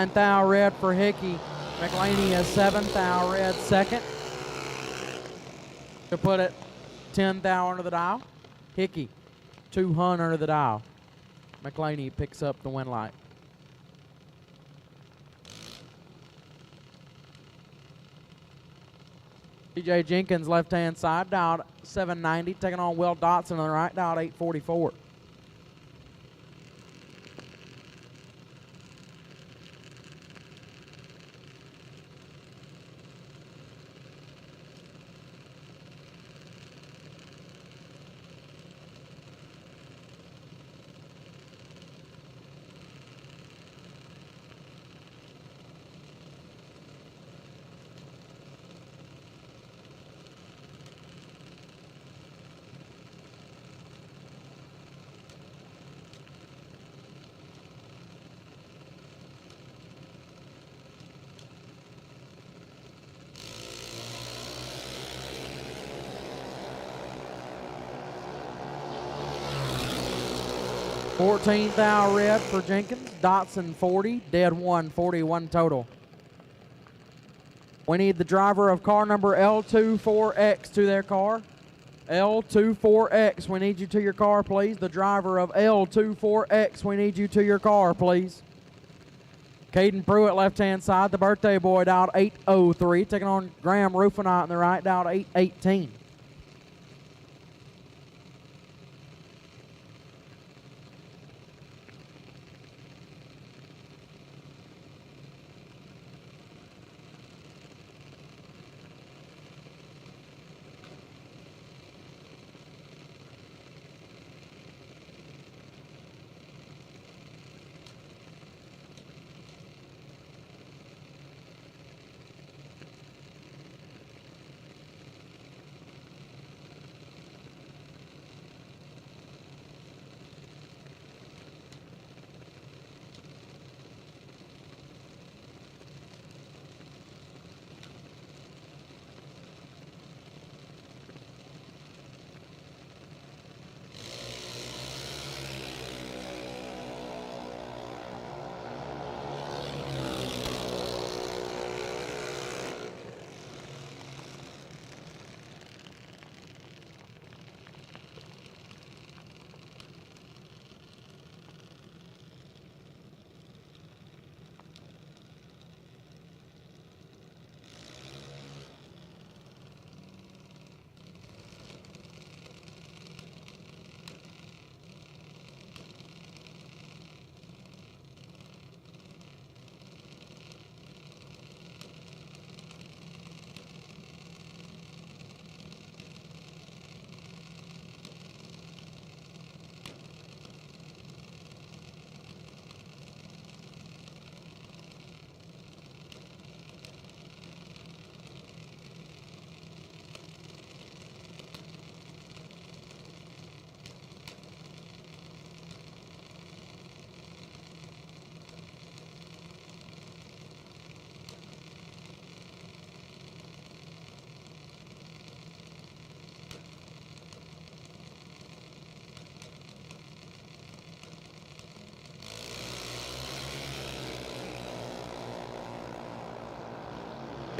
Ninth thou red for Hickey. McLaney is 7th thou red second. To put it 10th thou under the dial. Hickey 200 under the dial. McLaney picks up the win light. TJ Jenkins left hand side, dialed 790, taking on Will Dotson on the right, dialed 844. $14th thou red for Jenkins. Dotson 40, dead 1, 41 total. We need the driver of car number L24X to their car. L24X, we need you to your car, please. The driver of L24X, we need you to your car, please. Caden Pruitt, left-hand side, the birthday boy, dialed 803, taking on Graham Rufinot on the right, dialed 818.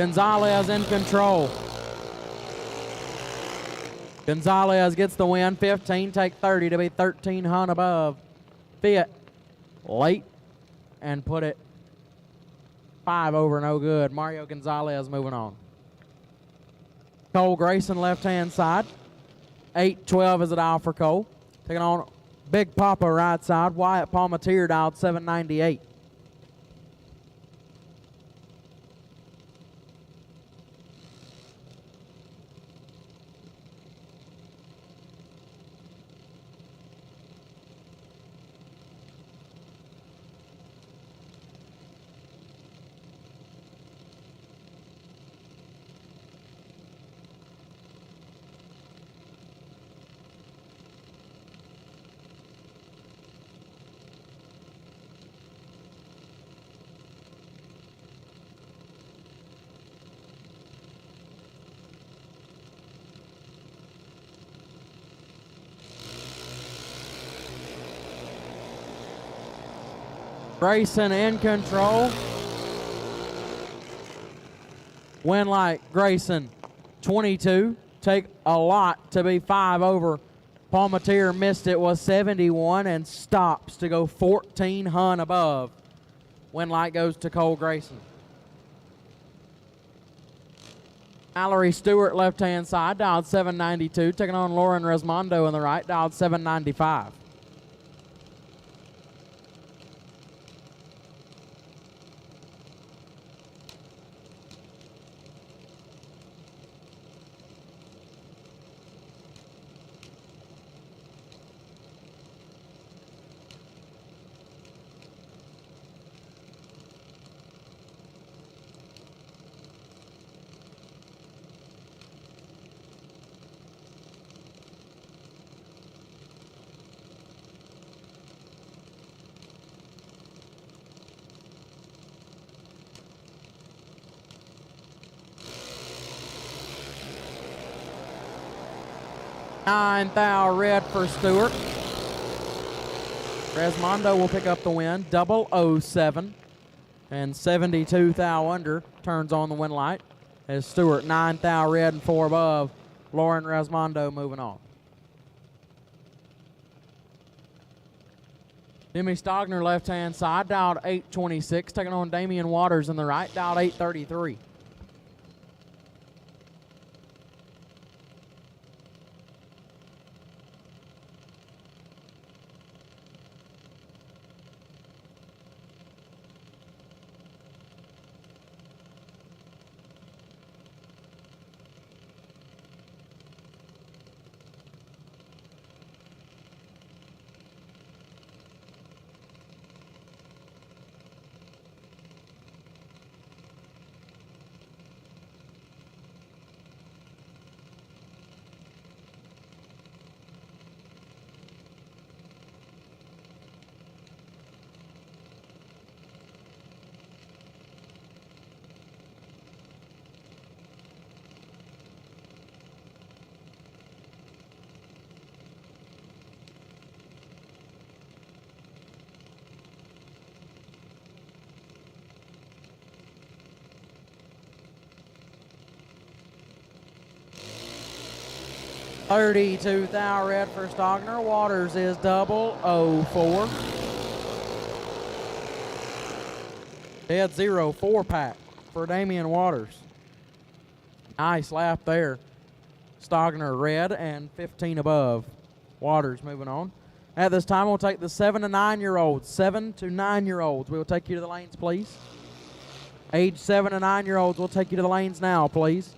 Gonzalez in control. Gonzalez gets the win. 15, take 30 to be 13 Hunt above. Fit late and put it 5 over, no good. Mario Gonzalez moving on. Cole Grayson left-hand side. 8-12 is a dial for Cole. Taking on Big Papa right side. Wyatt Palmatier dialed 798. Grayson in control. Win light, Grayson, 22. Take a lot to be 5 over. Palmatier missed it, was 71, and stops to go 14 hun above. Win light goes to Cole Grayson. Mallory Stewart, left-hand side, dialed 792. Taking on Lauren Resmondo in the right, dialed 795. Nine thou red for Stewart. Resmondo will pick up the win, 007. And 72 thou under turns on the win light. As Stewart 9 thou red and 4 above. Lauren Resmondo moving on. Demi Stogner, left hand side, dialed 826. Taking on Damian Waters in the right, dialed 833. $32 thou red for Stogner. Waters is 004. Dead 0 4-pack for Damian Waters. Nice lap there. Stogner red and 15 above. Waters moving on. At this time, we'll take the 7 to 9-year-olds. 7 to 9-year-olds. We will take you to the lanes, please. Age 7 to 9-year-olds, we'll take you to the lanes now, please.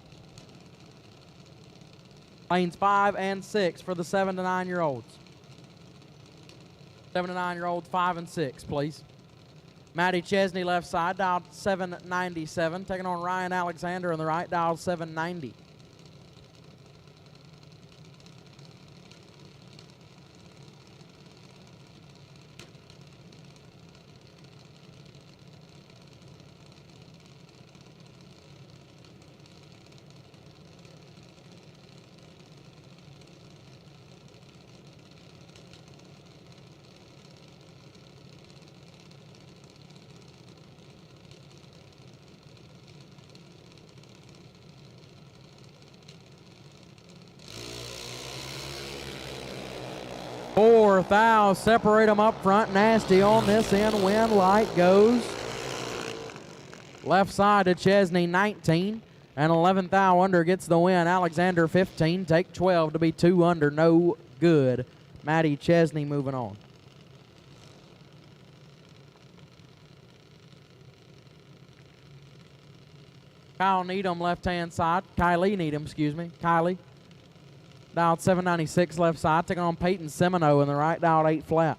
Lanes 5 and 6 for the 7 to 9-year-olds. 7 to 9-year-olds, 5 and 6, please. Maddie Chesney, left side, dialed 797. Taking on Ryan Alexander on the right, dialed 790. Fourth thou, separate them up front. Nasty on this end. Wind light goes left side to Chesney, 19. And 11th thou under gets the win. Alexander, 15. Take 12 to be 2 under. No good. Maddie Chesney moving on. Kyle Needham, left-hand side. Kylie Needham, excuse me. Kylie. Dialed 796 left side, taking on Peyton Semino in the right, dialed 8 flat.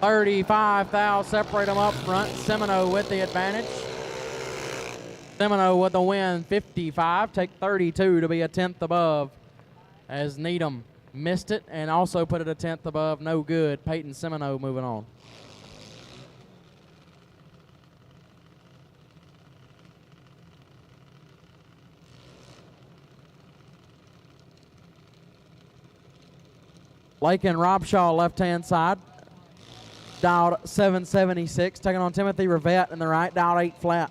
35 thou, separate them up front. Semino with the advantage. Semino with the win, 55. Take 32 to be a tenth above as Needham missed it and also put it a tenth above. No good. Peyton Semino moving on. Lake and Robshaw left-hand side. Dialed 776. Taking on Timothy Rivette in the right. Dialed 8 flat.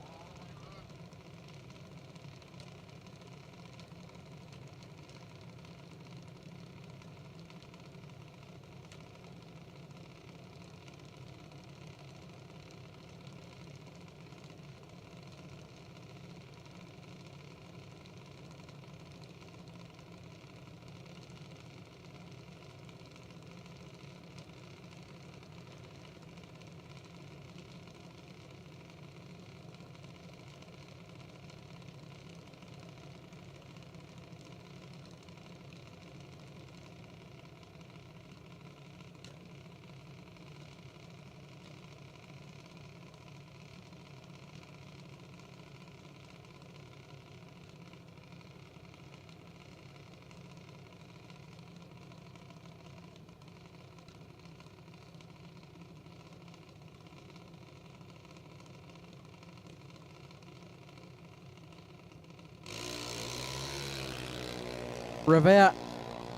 Rivette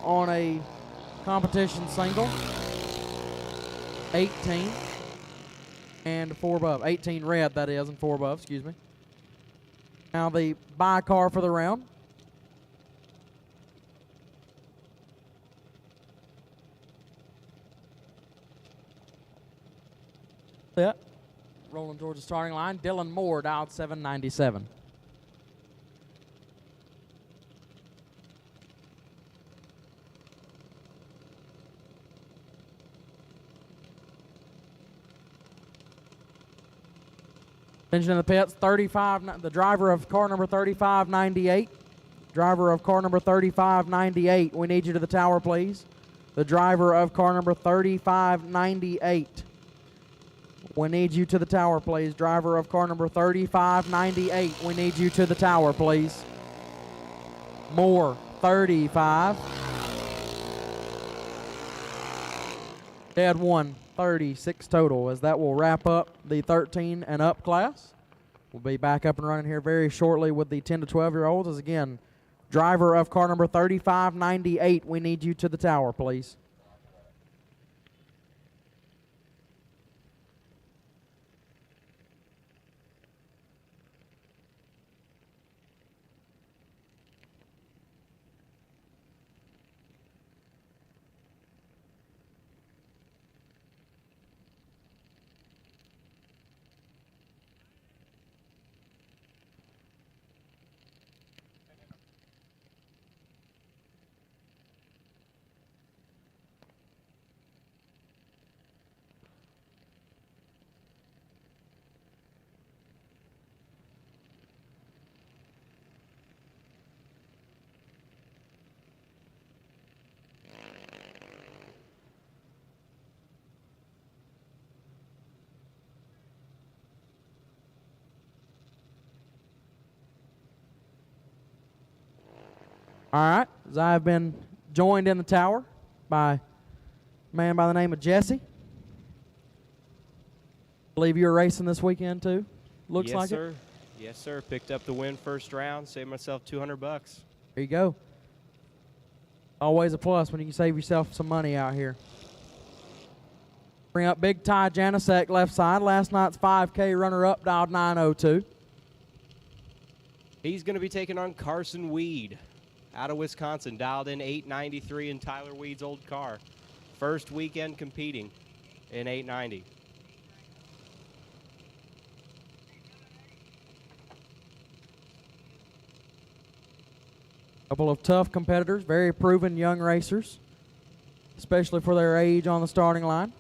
on a competition single. 18 and 4 above. 18 red, that is, and 4 above, excuse me. Now the bye car for the round. Set. Rolling towards the starting line. Dylan Moore dialed 797. Engine in the pits, 35, the driver of car number 3598. Driver of car number 3598, we need you to the tower, please. The driver of car number 3598. We need you to the tower, please. Driver of car number 3598, we need you to the tower, please. Moore, 35. Dead 1. 36 total, as that will wrap up the 13 and up class. We'll be back up and running here very shortly with the 10 to 12-year-olds. As again, driver of car number 3598, we need you to the tower, please. All right, as I have been joined in the tower by a man by the name of Jesse. Believe you were racing this weekend too. Looks yes, like sir. it. Yes, sir. Picked up the win first round. Saved myself $200. There you go. Always a plus when you can save yourself some money out here. Bring up Big Ty Janasek left side. Last night's 5K runner-up dialed 902. He's going to be taking on Carson Weed out of Wisconsin. Dialed in 893 in Tyler Weed's old car. First weekend competing in 890. Couple of tough competitors, very proven young racers, especially for their age on the starting line.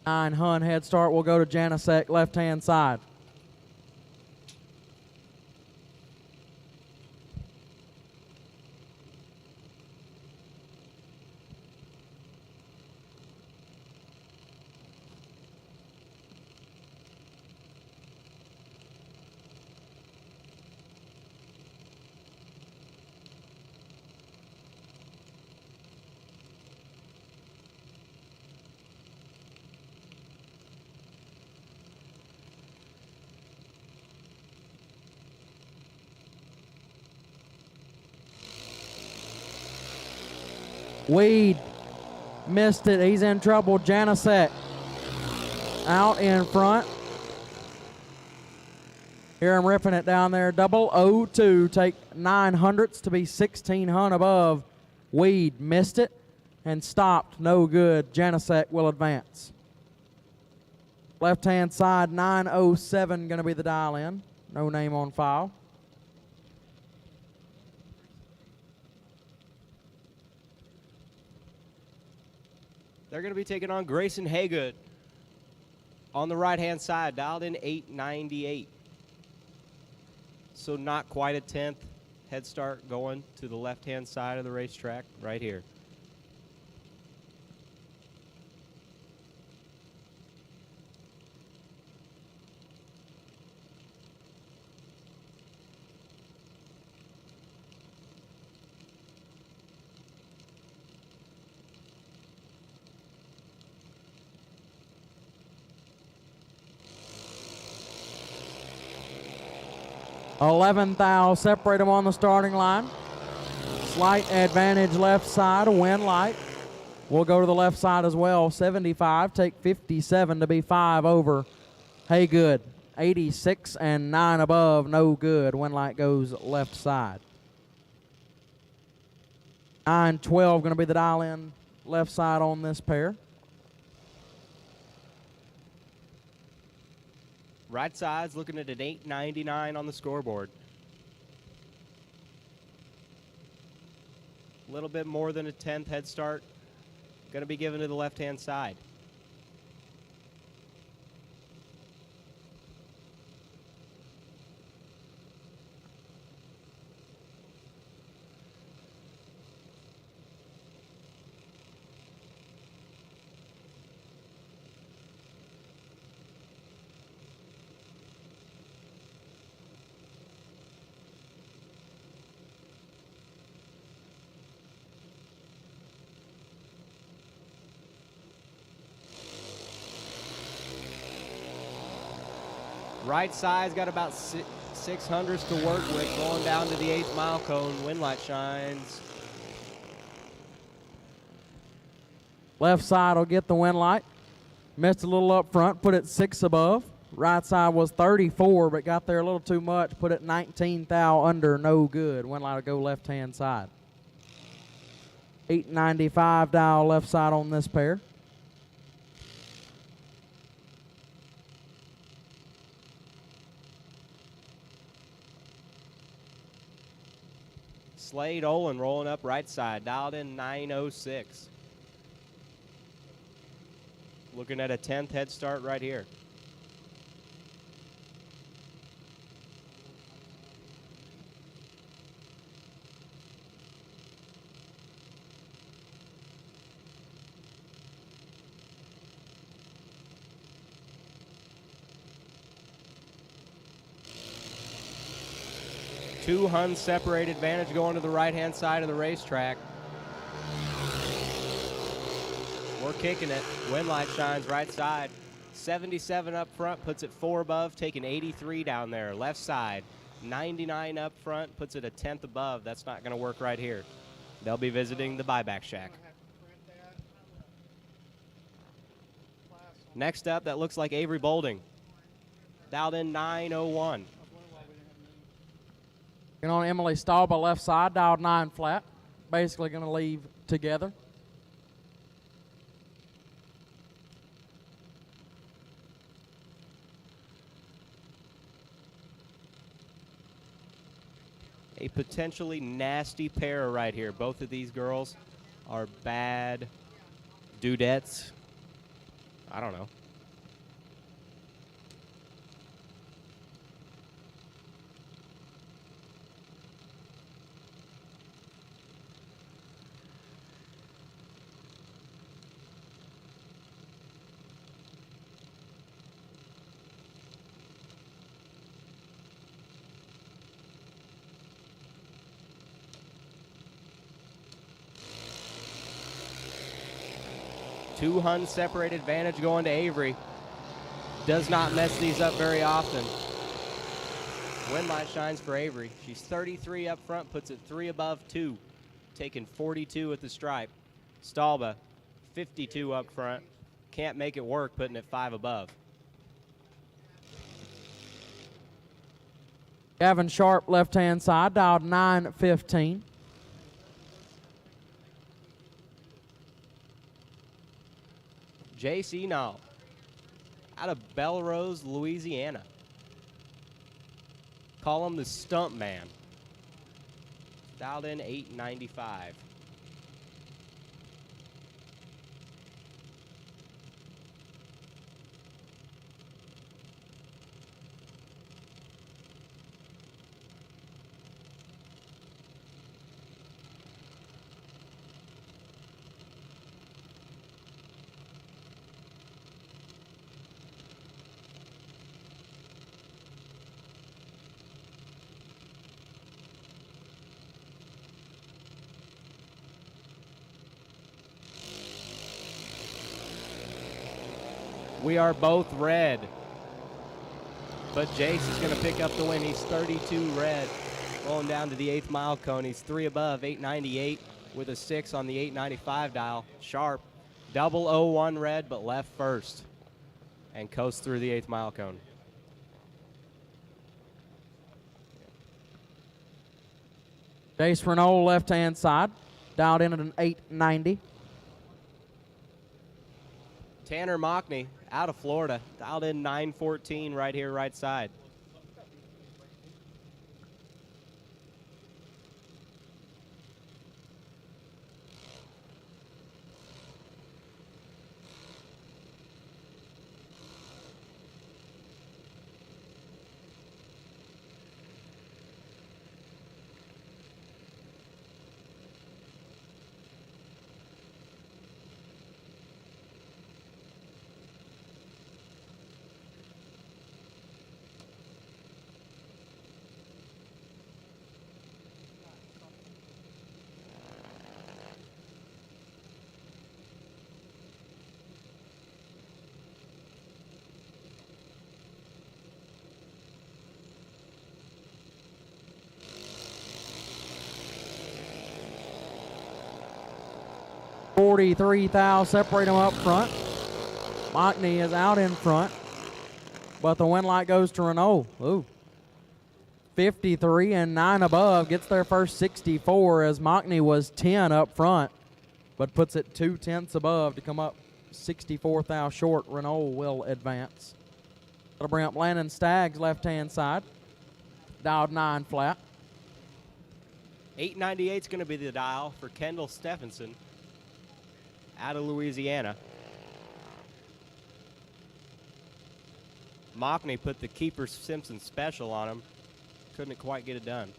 9 Hun head start will go to Janasek left-hand side. Weed missed it. He's in trouble. Janicek out in front. Here I'm ripping it down there. 002. Take 900ths to be 1600 above. Weed missed it and stopped. No good. Janicek will advance. Left-hand side, 907 going to be the dial-in. No name on file. They're going to be taking on Grayson Haygood on the right-hand side, dialed in 898. So not quite a 10th head start going to the left-hand side of the racetrack right here. Eleventh thou separate them on the starting line. Slight advantage left side, win light. We'll go to the left side as well. 75, take 57 to be 5 over. Haygood, 86 and 9 above, no good. Win light goes left side. 912 going to be the dial in left side on this pair. Right side's looking at an 899 on the scoreboard. A little bit more than a 10th head start. Going to be given to the left-hand side. Right side's got about 600s to work with, going down to the 8th mile cone. Wind light shines. Left side will get the win light. Missed a little up front, put it 6 above. Right side was 34, but got there a little too much. Put it 19 thou under, no good. Win light will go left-hand side. 895 dial left side on this pair. Slade Olin rolling up right side, dialed in 906. Looking at a 10th head start right here. Two Huns separate advantage going to the right-hand side of the racetrack. We're kicking it. Wind light shines right side. 77 up front, puts it 4 above, taking 83 down there. Left side, 99 up front, puts it a 10th above. That's not going to work right here. They'll be visiting the buyback shack. Next up, that looks like Avery Bolding. Dialed in 901. And on Emily Stauba left side, dialed 9 flat. Basically going to leave together. A potentially nasty pair right here. Both of these girls are bad dudettes. I don't know. Two Huns separate advantage going to Avery. Does not mess these up very often. Wind light shines for Avery. She's 33 up front, puts it 3 above 2, taking 42 at the stripe. Stalba, 52 up front. Can't make it work, putting it 5 above. Gavin Sharp, left-hand side, dialed 915. J.C. Nall, out of Belrose, Louisiana. Call him the Stump Man. Dialed in 895. We are both red. But Jace is going to pick up the win. He's 32 red. Rolling down to the 8th mile cone. He's 3 above, 898 with a 6 on the 895 dial. Sharp, 001 red, but left first. And coast through the 8th mile cone. Jace Renault, left-hand side, dialed in at an 890. Tanner Mockney, out of Florida, dialed in 914 right here, right side. $43 thou separate them up front. Mockney is out in front, but the win light goes to Renault. Ooh. 53 and 9 above, gets their first 64 as Mockney was 10 up front, but puts it 2/10 above to come up 64 thou short. Renault will advance. That'll bring up Landon Staggs, left-hand side, dialed 9 flat. 898 is going to be the dial for Kendall Stephenson out of Louisiana. Mockney put the Keeper Simpson special on him. Couldn't quite get it done.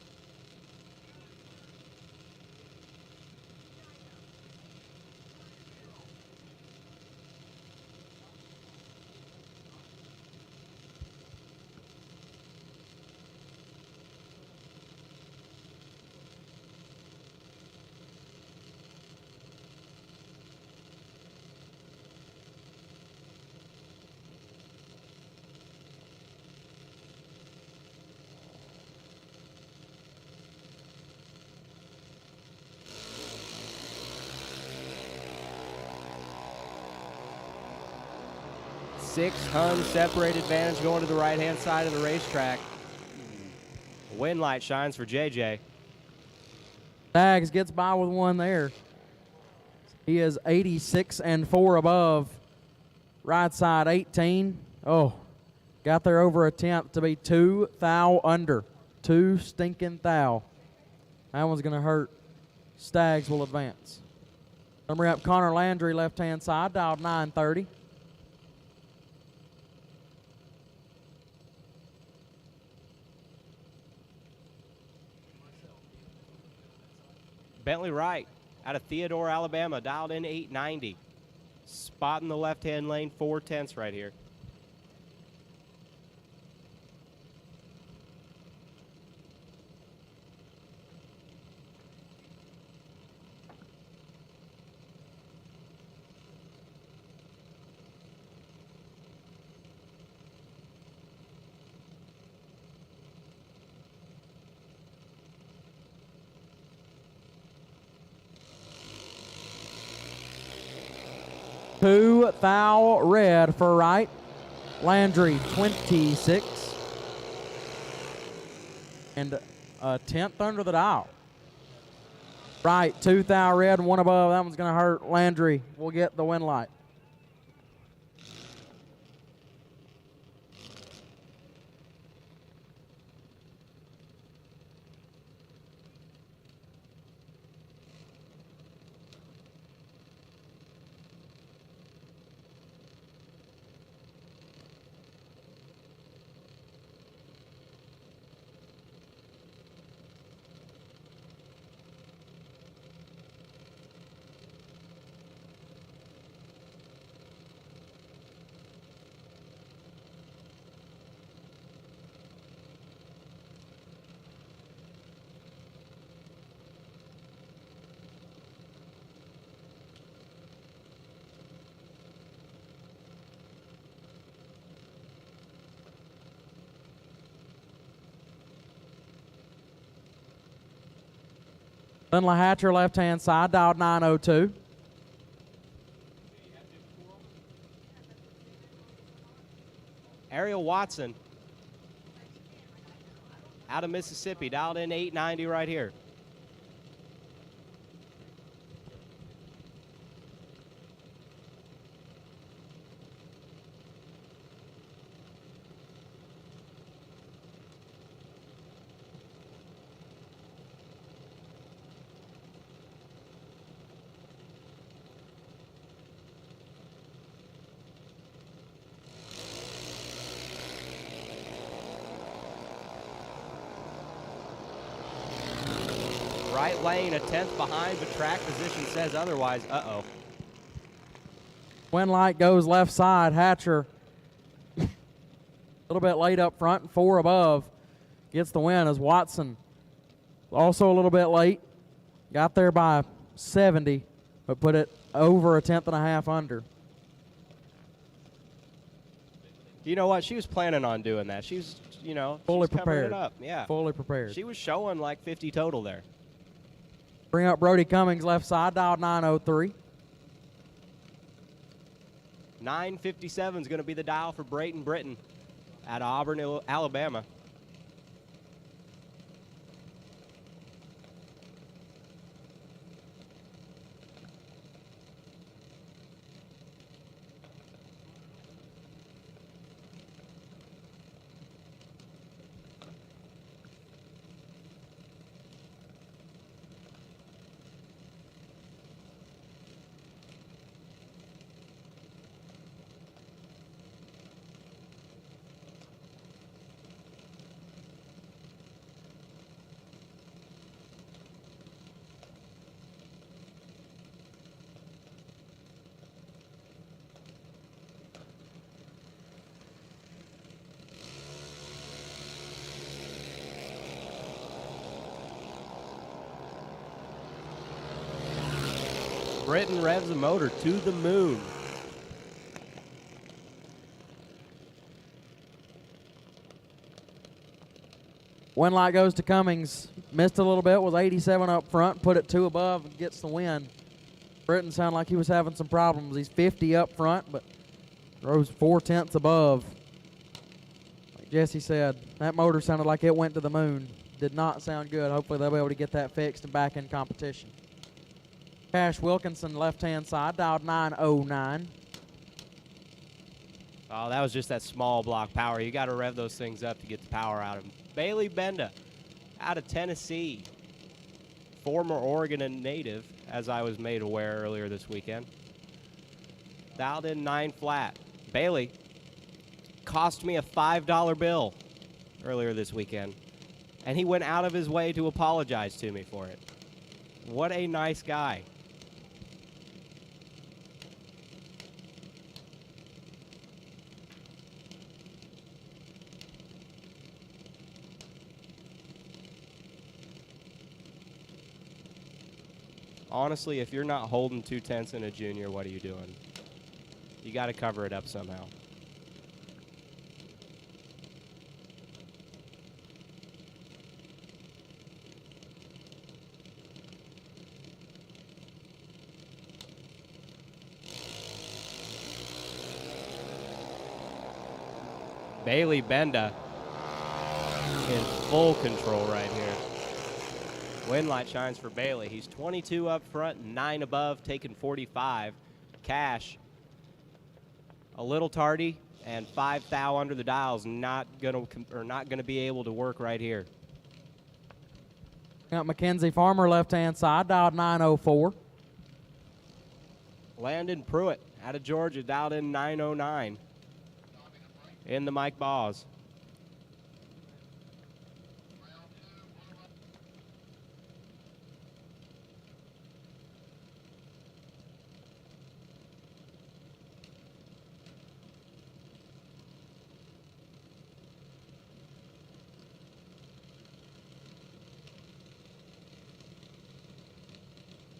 Six-ton separate advantage going to the right-hand side of the racetrack. Win light shines for JJ. Staggs gets by with one there. He is 86 and 4 above. Right side 18. Oh, got there over a tenth to be 2 thou under. 2 stinking thou. That one's going to hurt. Staggs will advance. Gonna bring up Connor Landry, left-hand side, dialed 930. Bentley Wright out of Theodore, Alabama, dialed in 890. Spot in the left-hand lane, 4/10 right here. 2 thou red for right. Landry 26. And a 10th under the dial. Right, 2 thou red, 1 above. That one's going to hurt. Landry will get the win light. Finley Hatcher, left-hand side, dialed 902. Ariel Watson out of Mississippi, dialed in 890 right here. Right lane, a 10th behind, but track position says otherwise. Uh-oh. Win light goes left side. Hatcher a little bit late up front and 4 above. Gets the win as Watson also a little bit late. Got there by 70, but put it over a 10th and a half under. You know what? She was planning on doing that. She was, you know, Fully she's covering prepared. it up. Yeah. Fully prepared. She was showing like 50 total there. Bring up Brody Cummings left side, dialed 903. 957 is going to be the dial for Brayton Britton out of Auburn, Alabama. Britton revs the motor to the moon. Win light goes to Cummings. Missed a little bit, was 87 up front, put it 2 above and gets the win. Britton sounded like he was having some problems. He's 50 up front, but rose 4/10 above. Like Jesse said, that motor sounded like it went to the moon. Did not sound good. Hopefully they'll be able to get that fixed and back in competition. Cash Wilkinson, left-hand side, dialed 909. Oh, that was just that small block power. You got to rev those things up to get the power out of them. Bailey Benda out of Tennessee. Former Oregon native, as I was made aware earlier this weekend. Dialed in 9 flat. Bailey cost me a $5 bill earlier this weekend, and he went out of his way to apologize to me for it. What a nice guy. Honestly, if you're not holding 2/10 in a junior, what are you doing? You got to cover it up somehow. Bailey Benda in full control right here. Win light shines for Bailey. He's 22 up front, 9 above, taking 45. Cash, a little tardy, and 5 thou under the dials, not gonna be able to work right here. Got Mackenzie Farmer left-hand side, dialed 904. Landon Pruitt out of Georgia, dialed in 909. In the Mike Boss.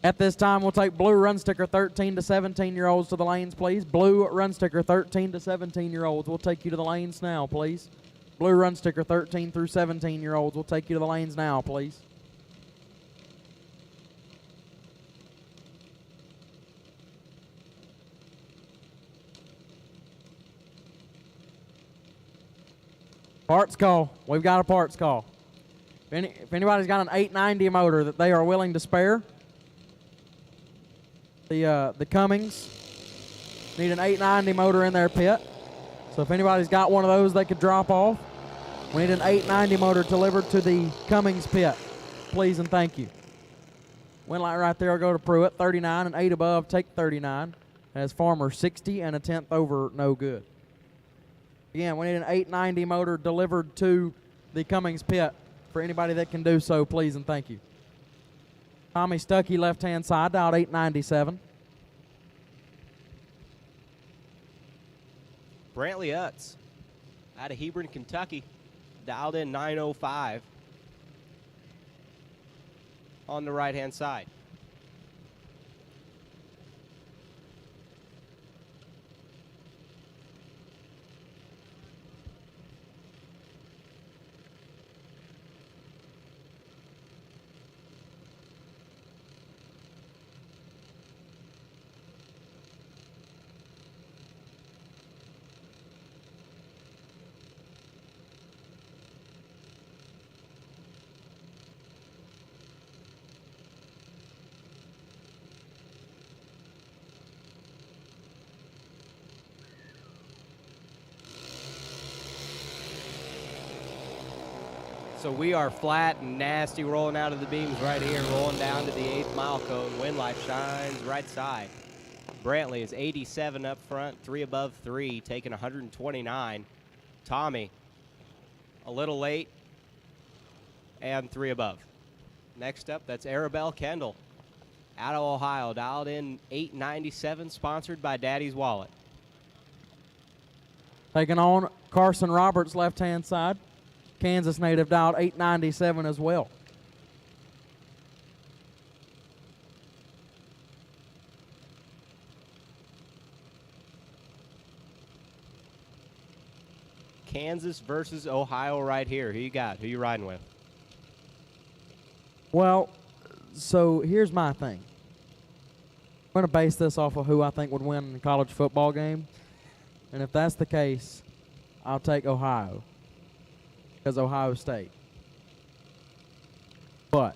At this time, we'll take blue run sticker 13 to 17-year-olds to the lanes, please. Blue run sticker 13 to 17-year-olds. We'll take you to the lanes now, please. Blue run sticker 13 through 17-year-olds. We'll take you to the lanes now, please. Parts call. We've got a parts call. If anybody's got an 890 motor that they are willing to spare, the Cummings need an 890 motor in their pit. So if anybody's got one of those they could drop off. We need an 890 motor delivered to the Cummings pit. Please and thank you. Win light right there will go to Pruitt, 39, and 8 above, take 39. As Farmer, 60 and a 10th over, no good. Again, we need an 890 motor delivered to the Cummings pit. For anybody that can do so, please and thank you. Tommy Stuckey, left-hand side, dialed 897. Brantley Utz out of Hebron, Kentucky, dialed in 905 on the right-hand side. So we are flat and nasty rolling out of the beams right here, rolling down to the 8th mile cone. Wind light shines right side. Brantley is 87 up front, 3 above 3, taking 129. Tommy, a little late, and 3 above. Next up, that's Arabelle Kendall out of Ohio, dialed in 897, sponsored by Daddy's Wallet. Taking on Carson Roberts, left-hand side. Kansas native, dialed 897 as well. Kansas versus Ohio right here. Who you got? Who you riding with? Well, so here's my thing. I'm going to base this off of who I think would win the college football game. And if that's the case, I'll take Ohio. Because Ohio State. But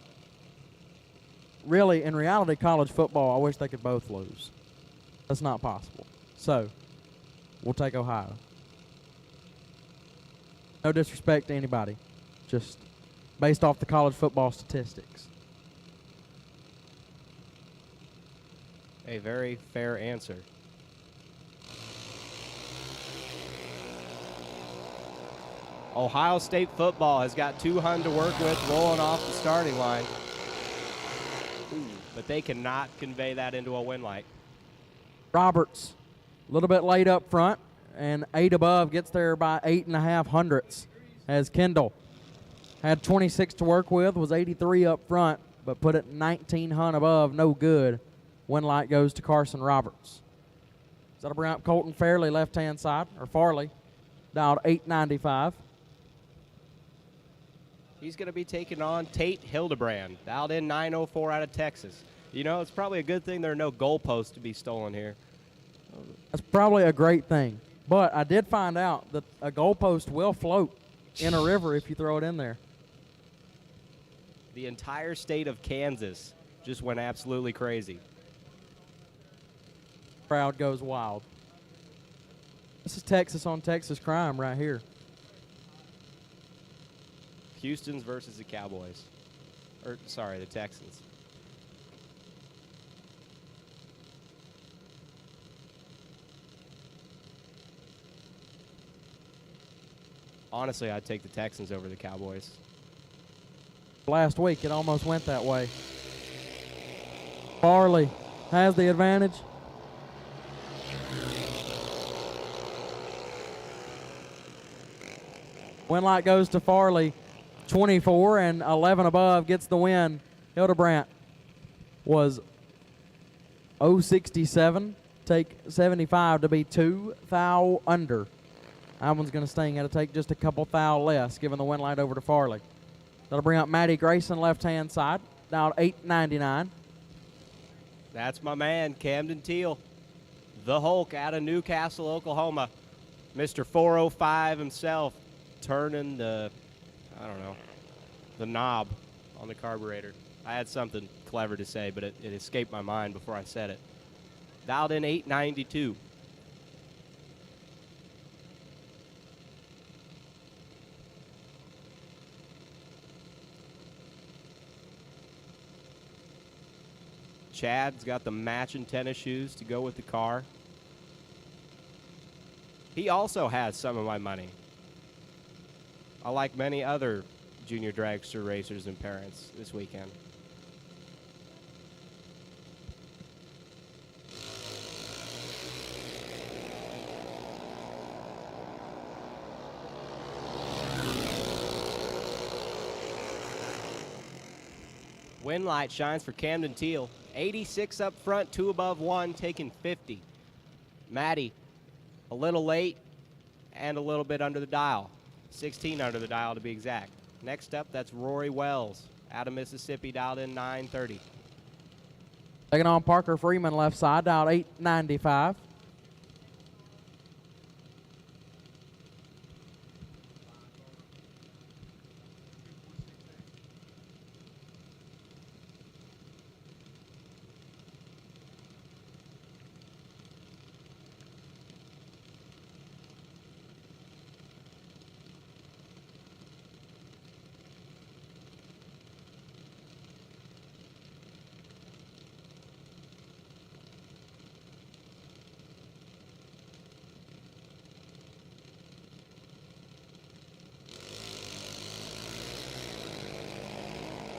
really, in reality, college football, I wish they could both lose. That's not possible. So we'll take Ohio. No disrespect to anybody, just based off the college football statistics. A very fair answer. Ohio State football has got 200 to work with rolling off the starting line. But they cannot convey that into a win light. Roberts, a little bit late up front, and 8 above gets there by 8.5 hundredths. As Kendall had 26 to work with, was 83 up front, but put it 19 hunt above, no good. Win light goes to Carson Roberts. That'll bring up Colton Fairley, left-hand side, or Farley, dialed 895. He's going to be taking on Tate Hildebrand, dialed in 904 out of Texas. You know, it's probably a good thing there are no goalposts to be stolen here. That's probably a great thing. But I did find out that a goalpost will float in a river if you throw it in there. The entire state of Kansas just went absolutely crazy. Crowd goes wild. This is Texas on Texas crime right here. Houston's versus the Cowboys. Or, sorry, the Texans. Honestly, I'd take the Texans over the Cowboys. Last week, it almost went that way. Farley has the advantage. Win light goes to Farley. 24 and 11 above gets the win. Hildebrandt was 067. Take 75 to be 2 foul under. That one's going to sting. Got to take just a couple foul less, giving the win light over to Farley. That'll bring up Matty Grayson, left-hand side, down 899. That's my man, Camden Teal, the Hulk out of Newcastle, Oklahoma. Mr. 405 himself, turning the, I don't know, the knob on the carburetor. I had something clever to say, but it escaped my mind before I said it. Dialed in 892. Chad's got the matching tennis shoes to go with the car. He also has some of my money. Like many other junior dragster racers and parents this weekend. Win light shines for Camden Teal. 86 up front, 2 above 1, taking 50. Maddie, a little late and a little bit under the dial. 16 under the dial to be exact. Next up, that's Rory Wells out of Mississippi, dialed in 930. Taking on Parker Freeman, left side, dialed 895.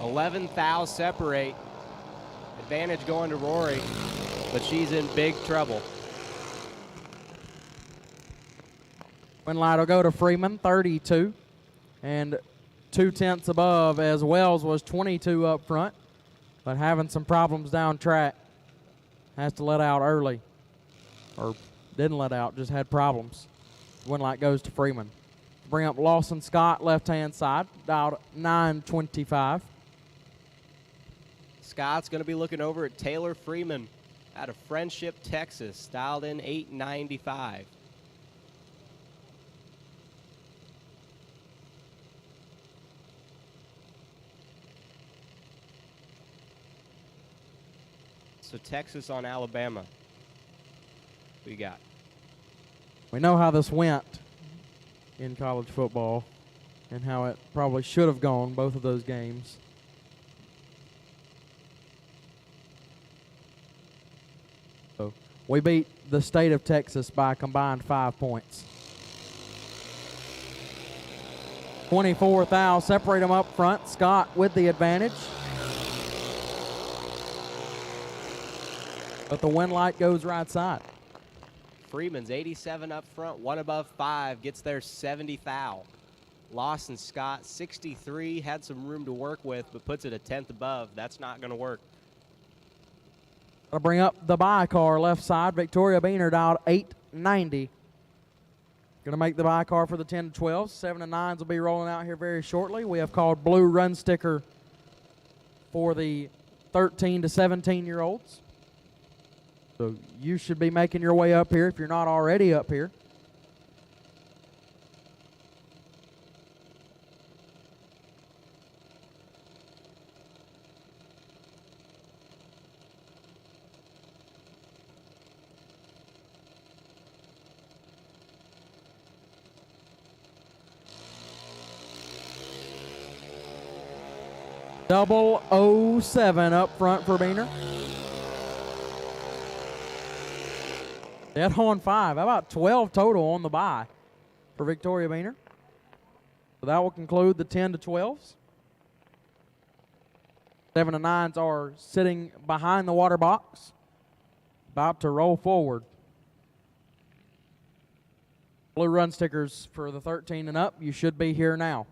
$11,000 separate. Advantage going to Rory, but she's in big trouble. Win light will go to Freeman, 32. And 2/10 above, as Wells was 22 up front, but having some problems down track. Has to let out early. Or didn't let out, just had problems. Win light goes to Freeman. Bring up Lawson Scott, left-hand side, dialed 925. Scott's going to be looking over at Taylor Freeman out of Friendship, Texas, dialed in 895. So Texas on Alabama. We got. We know how this went in college football and how it probably should have gone, both of those games. So we beat the state of Texas by a combined 5 points. 24,000, separate them up front. Scott with the advantage. But the win light goes right side. Freeman's 87 up front, 1 above 5, gets there 70 foul. Lawson Scott, 63, had some room to work with, but puts it a 10th above. That's not going to work. I'll bring up the bye car left side. Victoria Beaner dialed 890. Going to make the bye car for the 10 to 12. 7 and 9s will be rolling out here very shortly. We have called blue run sticker for the 13 to 17-year-olds. So you should be making your way up here if you're not already up here. 007 up front for Beaner. Dead on 5. How about 12 total on the bye for Victoria Beaner? So that will conclude the 10 to 12s. 7 to 9s are sitting behind the water box, about to roll forward. Blue run stickers for the 13 and up. You should be here now.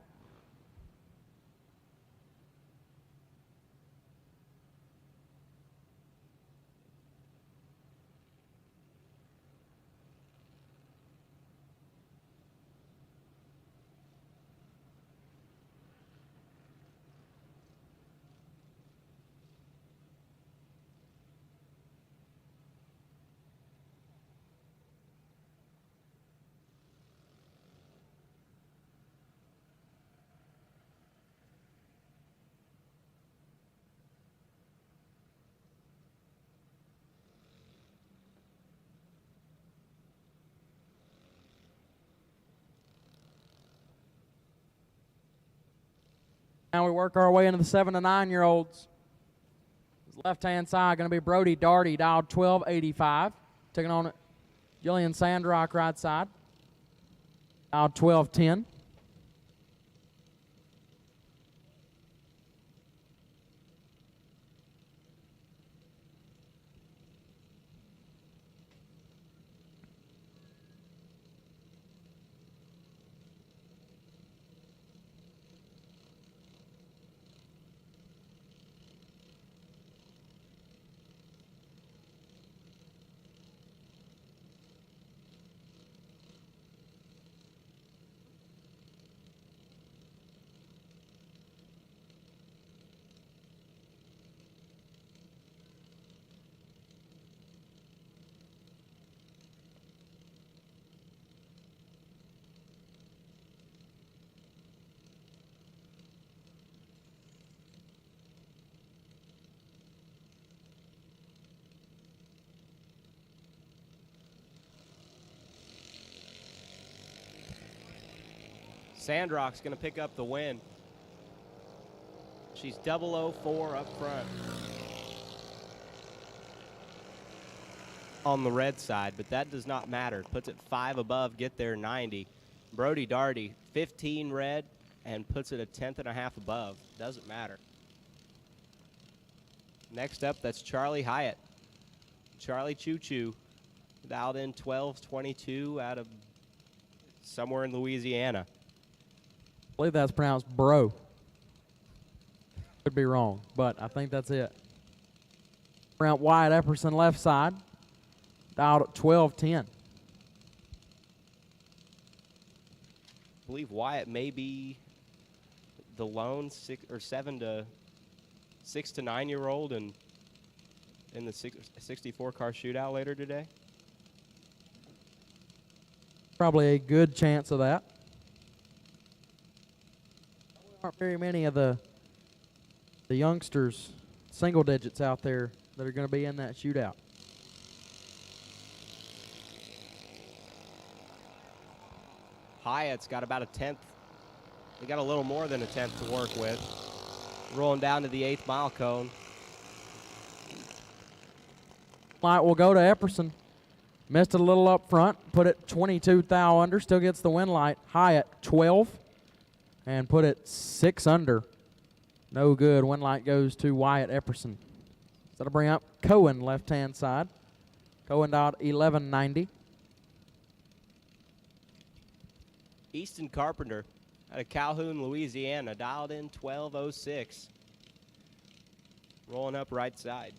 Now we work our way into the 7 to 9-year-olds. Left-hand side going to be Brody Darty, dialed 1285. Taking on it, Jillian Sandrock, right side, dialed 1210. Sandrock's going to pick up the win. She's 004 up front on the red side, but that does not matter. Puts it 5 above, get there 90. Brody Darty, 15 red, and puts it a 10th and a half above. Doesn't matter. Next up, that's Charlie Hyatt. Charlie Choo Choo, dialed in 1222 out of somewhere in Louisiana. I believe that's pronounced bro. Could be wrong, but I think that's it. Brent Wyatt Epperson, left side, dialed at 1210. I believe Wyatt may be the lone 6 to 9-year-old in the 64 car shootout later today. Probably a good chance of that. There aren't very many of the youngsters, single digits out there that are going to be in that shootout. Hyatt's got about a 10th. They got a little more than a 10th to work with. Rolling down to the 8th mile cone. Light will go to Epperson. Missed it a little up front. Put it 22 thou under. Still gets the win light. Hyatt 12. And put it 6 under. No good. Win light goes to Wyatt Epperson. So that'll bring up Cohen, left-hand side. Cohen dialed 1190. Easton Carpenter out of Calhoun, Louisiana, dialed in 1206. Rolling up right side.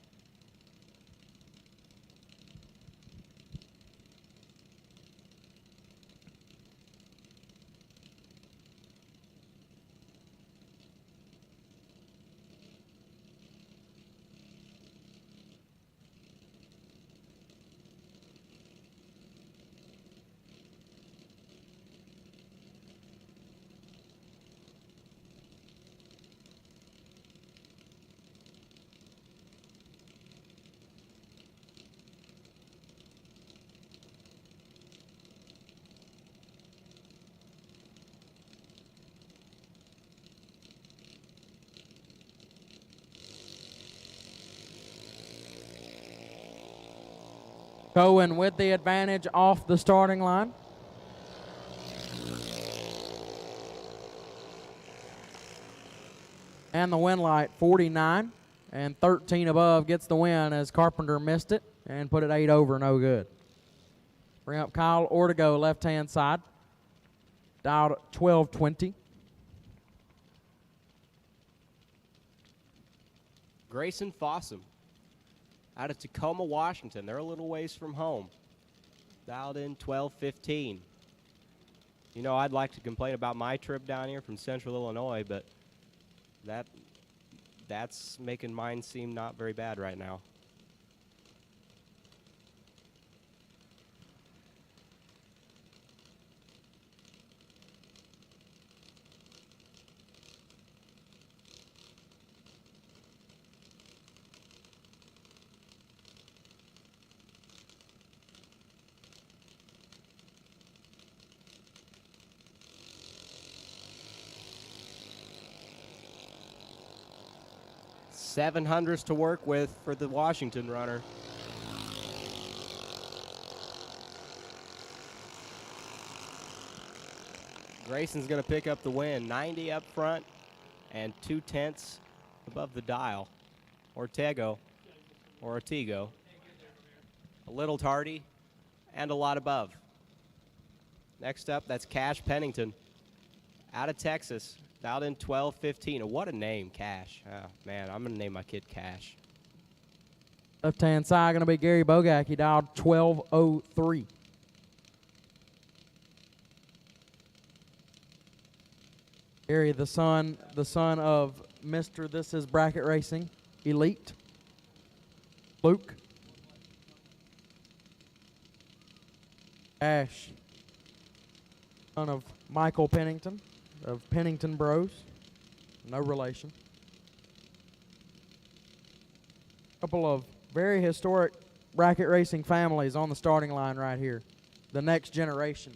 Cohen with the advantage off the starting line. And the win light, 49 and 13 above, gets the win as Carpenter missed it and put it 8 over, no good. Bring up Kyle Ortego, left-hand side. Dialed 1220. Grayson Fossum out of Tacoma, Washington. They're a little ways from home. Dialed in 1215. You know, I'd like to complain about my trip down here from Central Illinois, but that's making mine seem not very bad right now. Seven hundreds to work with for the Washington runner. Grayson's going to pick up the win. 90 up front and 2/10 above the dial. Ortego. A little tardy and a lot above. Next up, that's Cash Pennington out of Texas. Dialed in 1215. What a name, Cash. Oh, man, I'm going to name my kid Cash. Left-hand side going to be Gary Bogak. He dialed 1203. Gary, the son of Mr. This Is Bracket Racing Elite, Luke. Ash, son of Michael Pennington of Pennington Bros. No relation. Couple of very historic bracket racing families on the starting line right here. The next generation.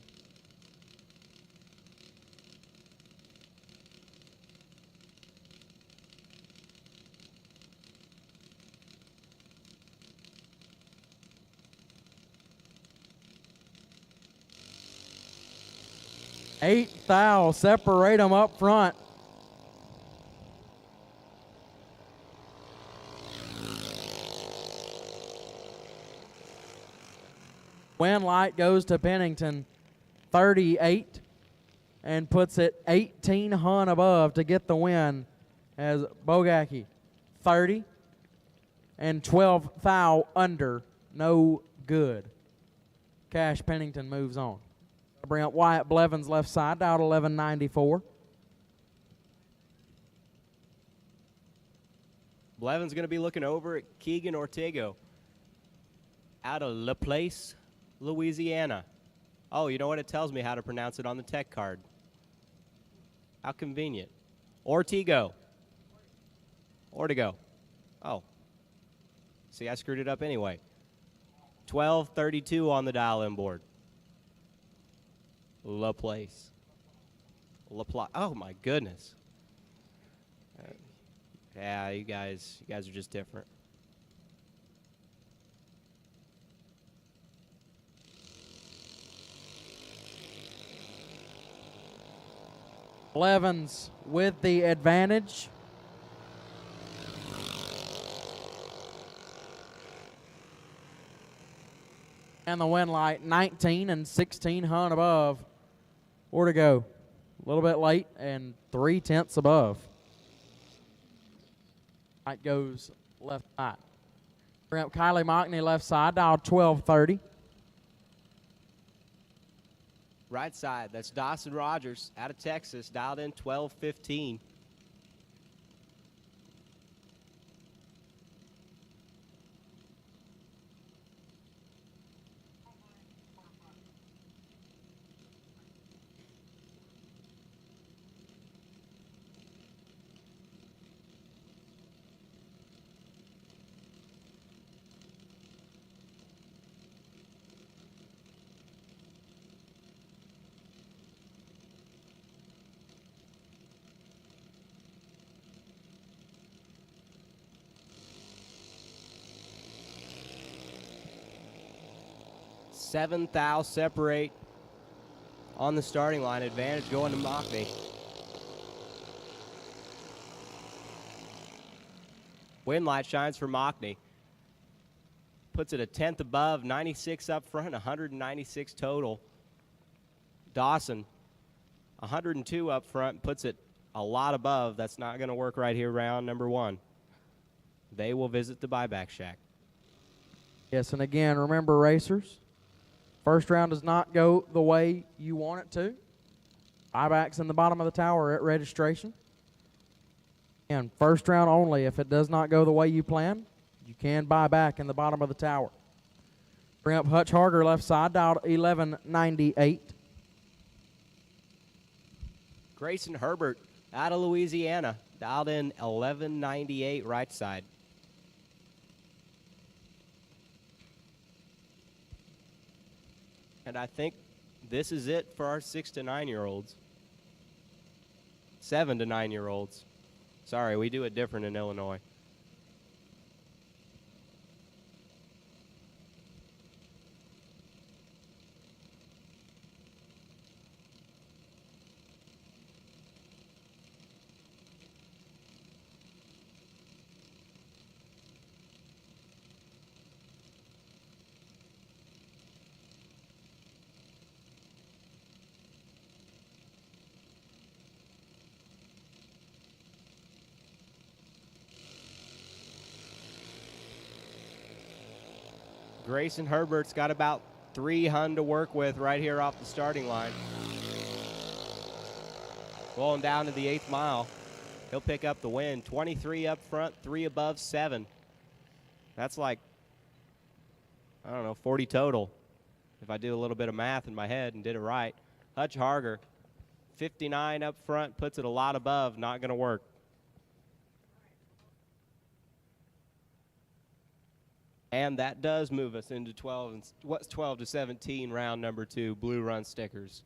Eight thou, separate them up front. Win light goes to Pennington, 38, and puts it 18 hun above to get the win as Bogacki, 30, and 12 thou under, no good. Cash Pennington moves on. Bring up Wyatt Blevins left side, out 1194. Blevins going to be looking over at Keegan Ortego out of Laplace, Louisiana. Oh, you know what? It tells me how to pronounce it on the tech card. How convenient. Ortego. Oh. See, I screwed it up anyway. 1232 on the dial-in board. Laplace. Oh my goodness. Yeah, you guys are just different. Blevins with the advantage. And the win light, 19 and 16 hun above. Ortego, a little bit late and 3/10 above. Light goes left side. Bring up Kylie Mockney left side, dial 1230. Right side, that's Dawson Rogers out of Texas, dialed in 1215. 7 thou separate on the starting line. Advantage going to Mockney. Wind light shines for Mockney. Puts it a 10th above, 96 up front, 196 total. Dawson, 102 up front, puts it a lot above. That's not going to work right here, round number 1. They will visit the buyback shack. Yes, and again, remember, racers, first round does not go the way you want it to. Buybacks in the bottom of the tower at registration. And first round only. If it does not go the way you plan, you can buy back in the bottom of the tower. Bring up Hutch Harger left side, dialed 1198. Grayson Herbert out of Louisiana, dialed in 1198 right side. And I think this is it for our 6 to 9-year-olds. 7 to 9-year-olds. Sorry, we do it different in Illinois. Grayson Herbert's got about 3 hun to work with right here off the starting line. Rolling down to the 8th mile. He'll pick up the win. 23 up front, 3 above, 7. That's like, I don't know, 40 total if I do a little bit of math in my head and did it right. Hutch Harger, 59 up front, puts it a lot above, not going to work. And that does move us into 12 to 17, round number 2, blue run stickers.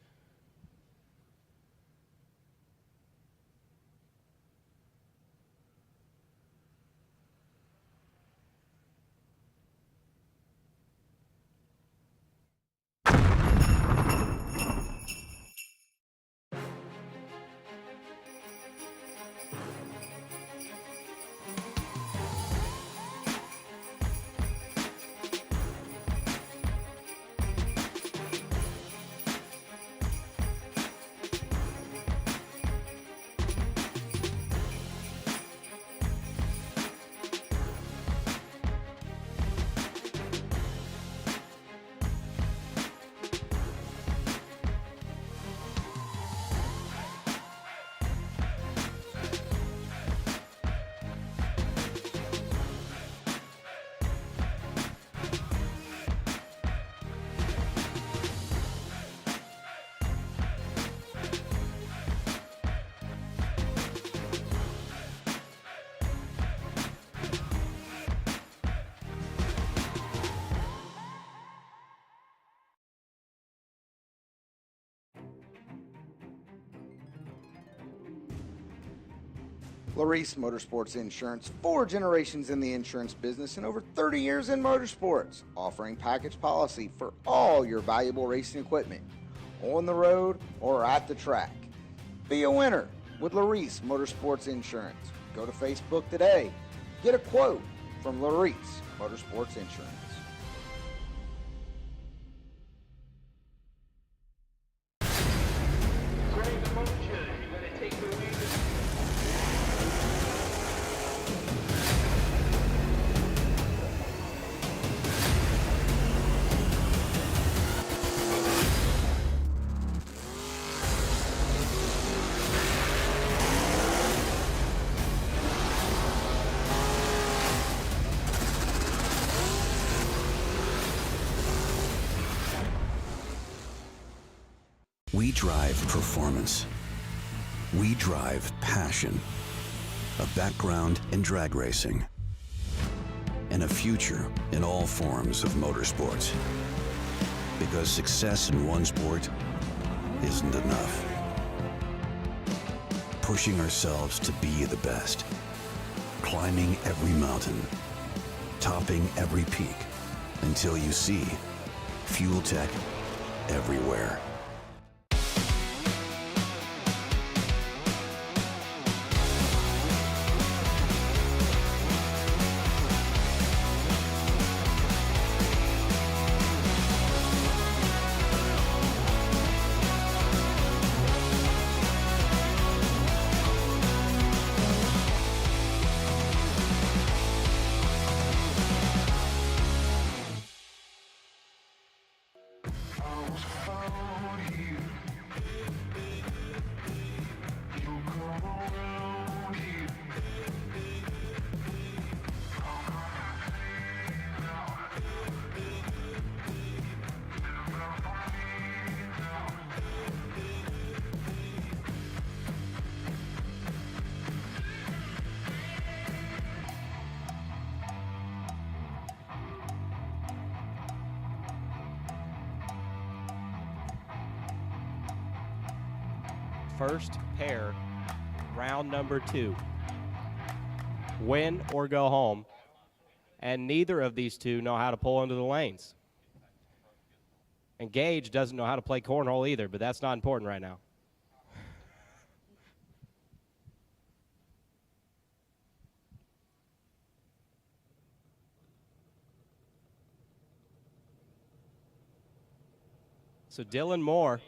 Larice Motorsports Insurance, 4 generations in the insurance business and over 30 years in motorsports, offering package policy for all your valuable racing equipment, on the road or at the track. Be a winner with Larice Motorsports Insurance. Go to Facebook today. Get a quote from Larice Motorsports Insurance. We drive performance. We drive passion. A background in drag racing. And a future in all forms of motorsports. Because success in one sport isn't enough. Pushing ourselves to be the best. Climbing every mountain. Topping every peak. Until you see Fuel tech everywhere. First pair, round number 2. Win or go home. And neither of these two know how to pull into the lanes. And Gage doesn't know how to play cornhole either, but that's not important right now. So Dylan Moore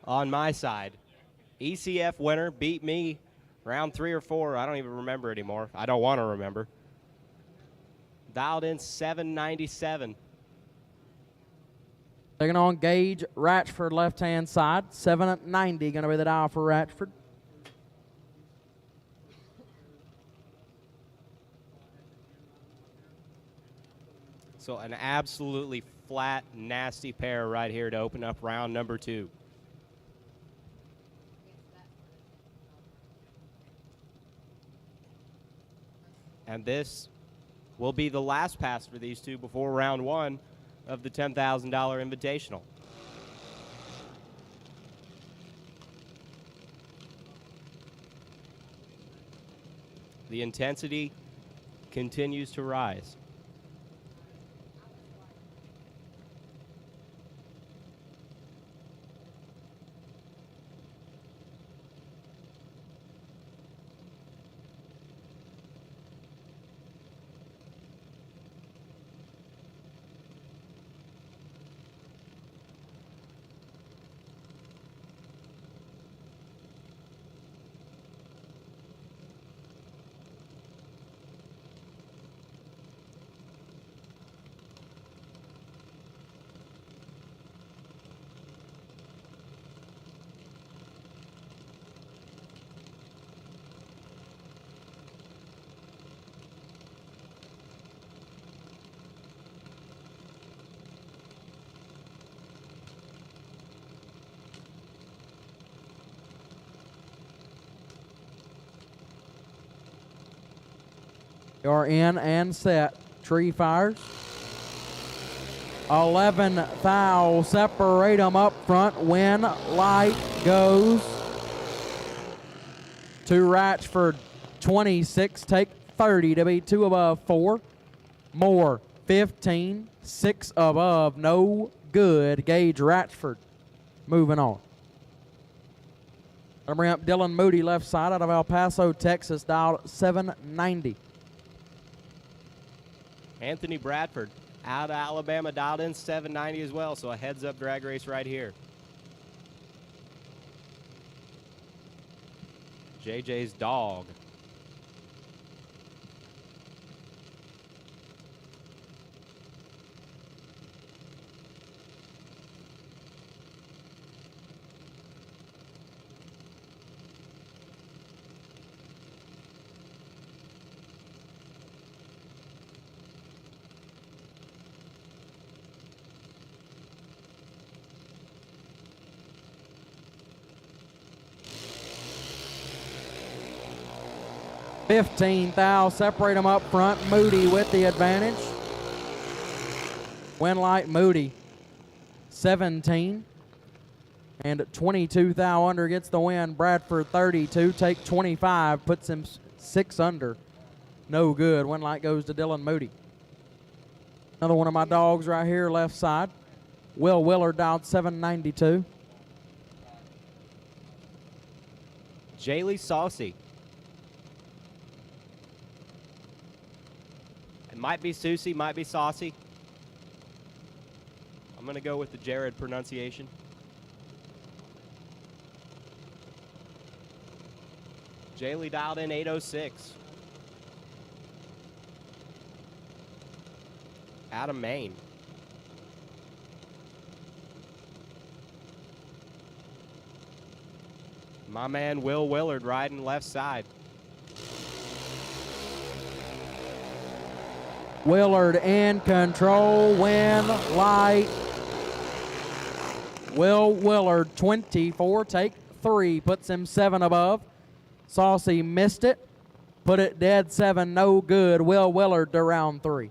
on my side. ECF winner, beat me round 3 or 4. I don't even remember anymore. I don't want to remember. Dialed in 797. Taking on Gage Ratchford, left-hand side. 790 going to be the dial for Ratchford. So an absolutely flat, nasty pair right here to open up round number 2. And this will be the last pass for these two before round 1 of the $10,000 Invitational. The intensity continues to rise. You're in and set. Tree fires. 11 thou. Separate them up front. When light goes to Ratchford. 26. Take 30 to be 2 above 4. More. 15. 6 above. No good. Gage Ratchford. Moving on. Gonna bring up Dylan Moody, left side, out of El Paso, Texas, dialed 790. Anthony Bradford out of Alabama, dialed in 790 as well, so a heads-up drag race right here. JJ's dog. $15 thou. Separate them up front. Moody with the advantage. Winlight Moody, 17. And 22 thou under gets the win. Bradford 32. Take 25. Puts him 6 under. No good. Winlight goes to Dylan Moody. Another one of my dogs right here, left side. Will Willard dialed 792. Jaylee Saucy. It might be Susie, might be Saucy. I'm going to go with the Jared pronunciation. Jaylee dialed in 806. Adam Main. My man Will Willard riding left side. Willard in control, win light. Will Willard, 24, take 3, puts him 7 above. Saucy missed it, put it dead 7, no good. Will Willard to round 3.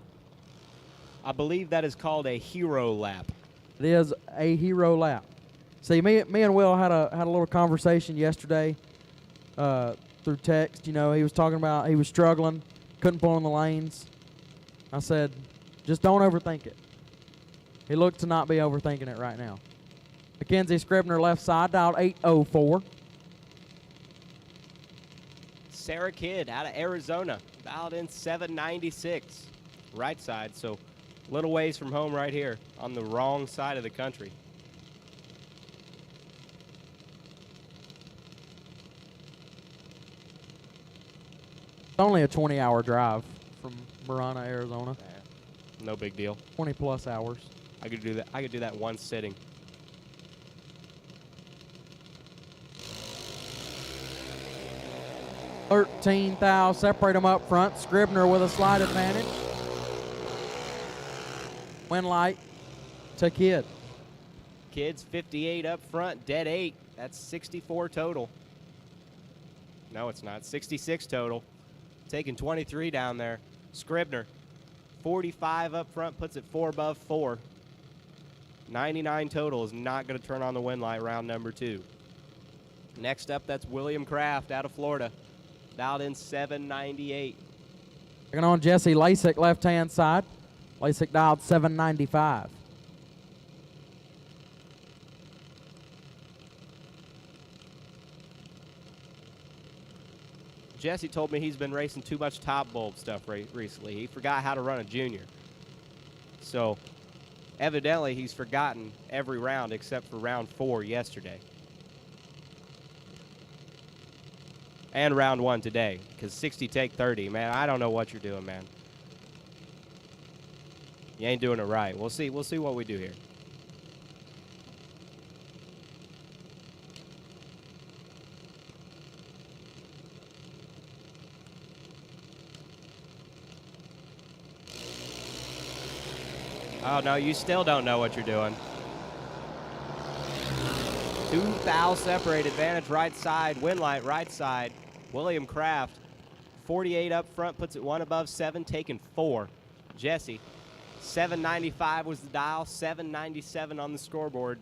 I believe that is called a hero lap. It is a hero lap. See, me and Will had a little conversation yesterday through text. You know, he was talking about he was struggling, couldn't pull in the lanes. I said, just don't overthink it. He looked to not be overthinking it right now. Mackenzie Scribner left side, dialed 804. Sarah Kidd out of Arizona, dialed in 796. Right side, so little ways from home right here on the wrong side of the country. It's only a 20-hour drive from Marana, Arizona. No big deal. 20 plus hours. I could do that. I could do that one sitting. $13,000, separate them up front. Scribner with a slight advantage. Win light to Kidd. Kids 58 up front, dead 8. That's 64 total. No, it's not. 66 total. Taking 23 down there. Scribner 45 up front, puts it 4 above 4. 99 total is not going to turn on the win light round number 2. Next up, that's William Kraft out of Florida. Dialed in 798. Taking on Jesse Lasik, left-hand side. Lasik dialed 795. Jesse told me he's been racing too much top bulb stuff recently. He forgot how to run a junior. So evidently he's forgotten every round except for round 4 yesterday. And round 1 today, because 60 take 30. Man, I don't know what you're doing, man. You ain't doing it right. We'll see what we do here. Oh, no, you still don't know what you're doing. 2 separate, advantage right side, win light right side. William Kraft, 48 up front, puts it 1 above 7, taking 4. Jesse, 795 was the dial, 797 on the scoreboard.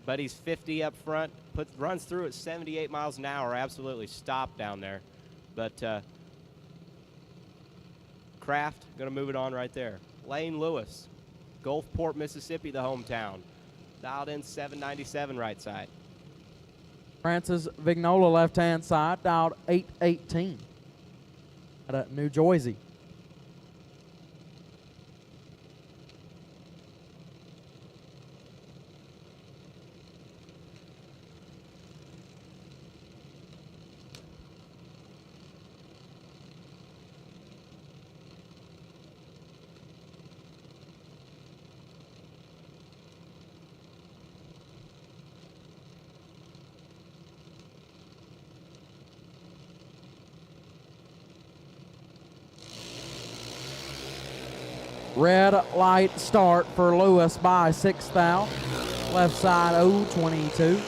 But he's 50 up front, runs through at 78 miles an hour, absolutely stopped down there. But Kraft going to move it on right there. Lane Lewis, Gulfport, Mississippi, the hometown. Dialed in 797 right side. Francis Vignola, left-hand side, dialed 818 out of New Jersey. Red light start for Lewis by 6 thou. Left side 022.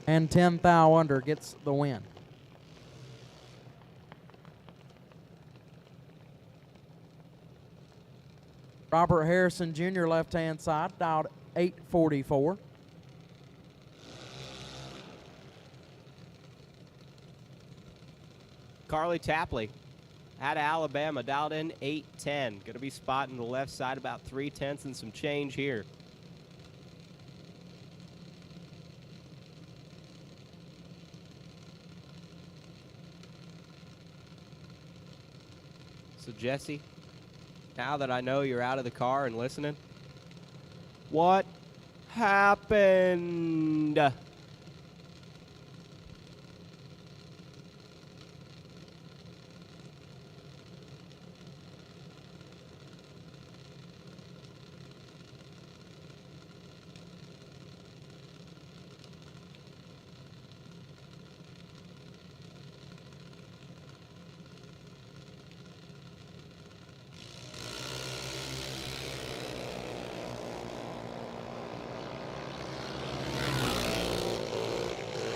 And 10 thou under gets the win. Robert Harrison Jr., left-hand side, dialed 844. Carly Tapley Out of Alabama, dialed in 810. Going to be spotting the left side about 3/10 and some change here. So Jesse, now that I know you're out of the car and listening, what happened?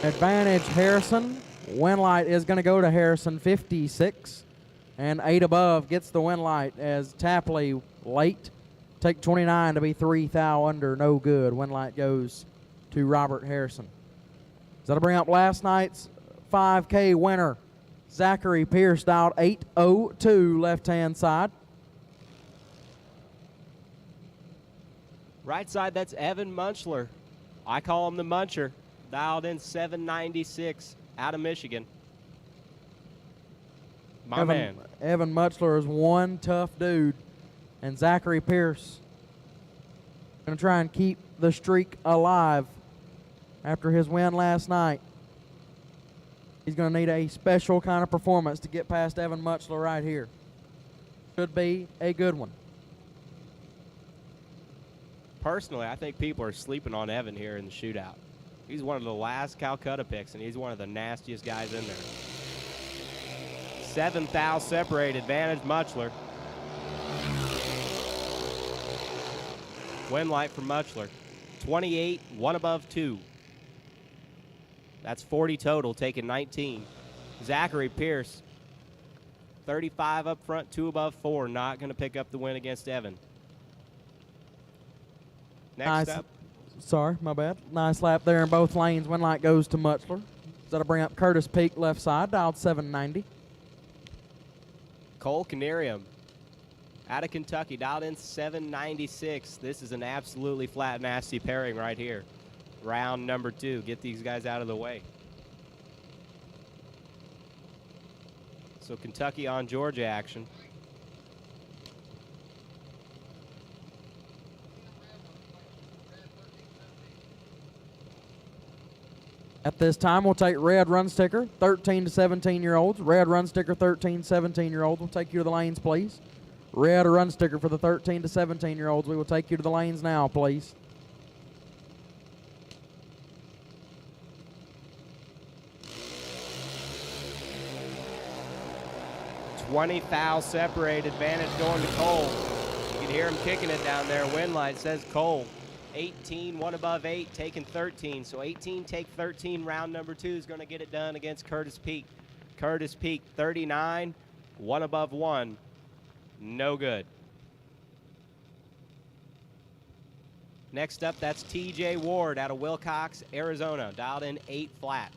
Advantage Harrison. Win light is going to go to Harrison, 56. And 8 above gets the win light as Tapley late. Take 29 to be 3 thou under, no good. Win light goes to Robert Harrison. That'll bring up last night's 5K winner. Zachary Pierce dialed 802 left-hand side. Right side, that's Evan Munchler. I call him the Muncher. Dialed in 796 out of Michigan. My man. Evan Mutchler is one tough dude. And Zachary Pierce going to try and keep the streak alive after his win last night. He's going to need a special kind of performance to get past Evan Mutchler right here. Should be a good one. Personally, I think people are sleeping on Evan here in the shootout. He's one of the last Calcutta picks, and he's one of the nastiest guys in there. 7 thou separate, advantage Mutchler. Win light for Mutchler. 28, 1 above 2. That's 40 total, taking 19. Zachary Pierce, 35 up front, 2 above 4. Not going to pick up the win against Evan. Next up. Sorry, my bad. Nice lap there in both lanes. Win light goes to Mutchler. That'll bring up Curtis Peak left side, dialed 790. Cole Canarium out of Kentucky, dialed in 796. This is an absolutely flat, nasty pairing right here. Round number 2. Get these guys out of the way. So Kentucky on Georgia action. At this time, we'll take red run sticker, 13 to 17-year-olds. Red run sticker, 13 to 17-year-olds. We'll take you to the lanes, please. Red run sticker for the 13 to 17-year-olds. We will take you to the lanes now, please. $20 foul separate, advantage going to Cole. You can hear him kicking it down there. Win light says Cole. 18, 1 above 8, taking 13. So 18 take 13. Round number 2 is going to get it done against Curtis Peak. Curtis Peak, 39, 1 above 1. No good. Next up, that's TJ Ward out of Wilcox, Arizona. Dialed in 8 flat.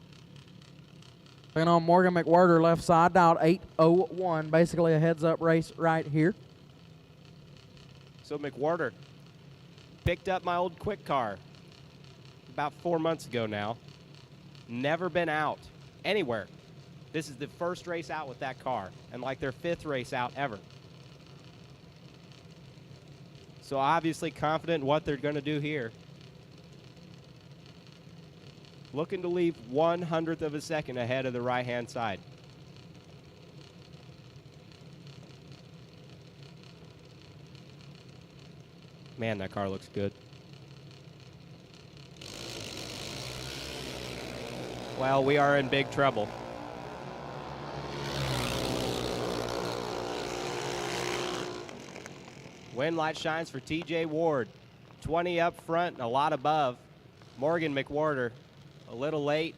Taking on Morgan McWhirter left side, dialed 801. Basically a heads-up race right here. So McWhirter picked up my old quick car about 4 months ago now. Never been out anywhere. This is the first race out with that car, and like their 5th race out ever. So obviously confident in what they're going to do here. Looking to leave 1/100th of a second ahead of the right-hand side. Man, that car looks good. Well, we are in big trouble. Win light shines for TJ Ward. 20 up front and a lot above. Morgan McWhirter, a little late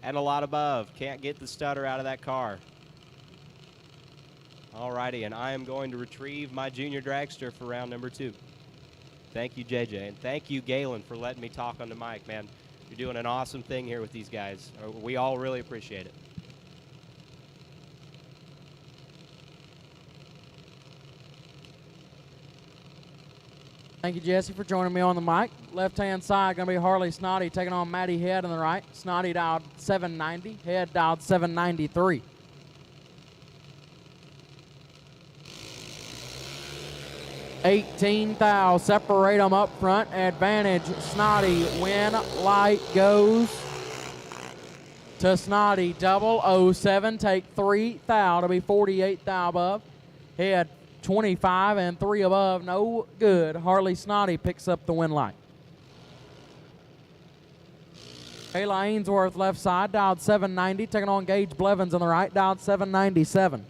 and a lot above. Can't get the stutter out of that car. Alrighty, and I am going to retrieve my junior dragster for round number 2. Thank you, JJ, and thank you, Gaylon, for letting me talk on the mic, man. You're doing an awesome thing here with these guys. We all really appreciate it. Thank you, Jesse, for joining me on the mic. Left-hand side going to be Harley Snotty taking on Matty Head on the right. Snotty dialed 790. Head dialed 793. $18,000 separate them up front. Advantage Snotty. Win light goes to Snotty. 007. Take 3,000 to be 48,000 above. Head 25 and 3 above. No good. Harley Snotty picks up the win light. Kayla Ainsworth left side dialed 790. Taking on Gage Blevins on the right. Dialed 797.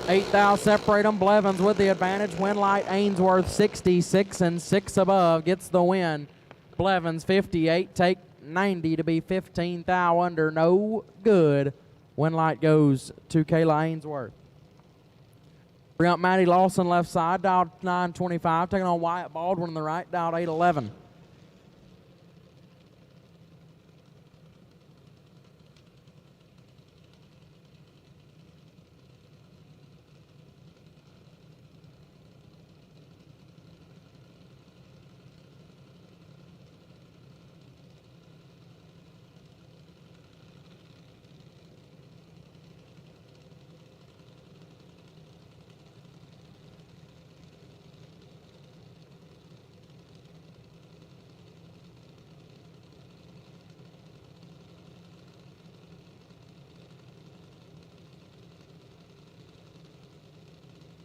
$8,000 separate them. Blevins with the advantage. Win light Ainsworth 66 and 6 above gets the win. Blevins 58. Take 90 to be 15,000 under. No good. Win light goes to Kayla Ainsworth. Bring up Maddie Lawson left side. Dialed 925. Taking on Wyatt Baldwin on the right. Dialed 811.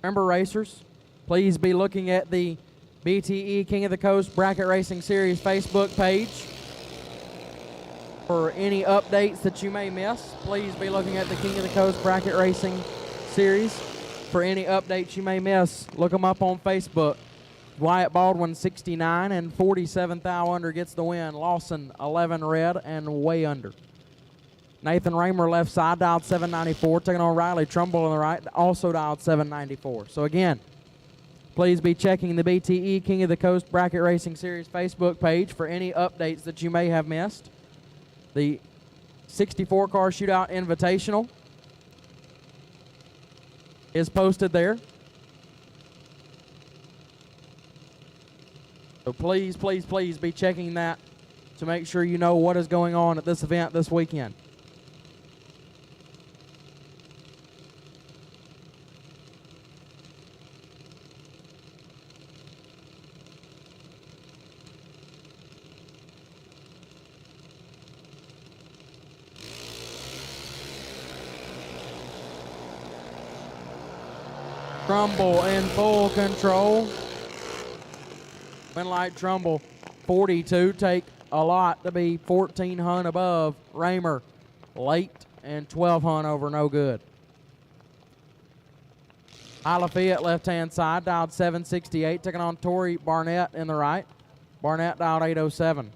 Remember, racers, please be looking at the BTE King of the Coast Bracket Racing Series Facebook page for any updates that you may miss. Please be looking at the King of the Coast Bracket Racing Series for any updates you may miss. Look them up on Facebook. Wyatt Baldwin 69 and 47,000 under gets the win. Lawson 11 red and way under. Nathan Raymer left side dialed 794, taking on Riley Trumbull on the right, also dialed 794. So again, please be checking the BTE King of the Coast Bracket Racing Series Facebook page for any updates that you may have missed. The 64 car shootout invitational is posted there. So please, please, please be checking that to make sure you know what is going on at this event this weekend. Trumbull in full control. Winlight Trumbull 42. Take a lot to be 1400 above. Raymer late and 1200 over. No good. Isla Fiat left hand side dialed 768. Taking on Tori Barnett in the right. Barnett dialed 807.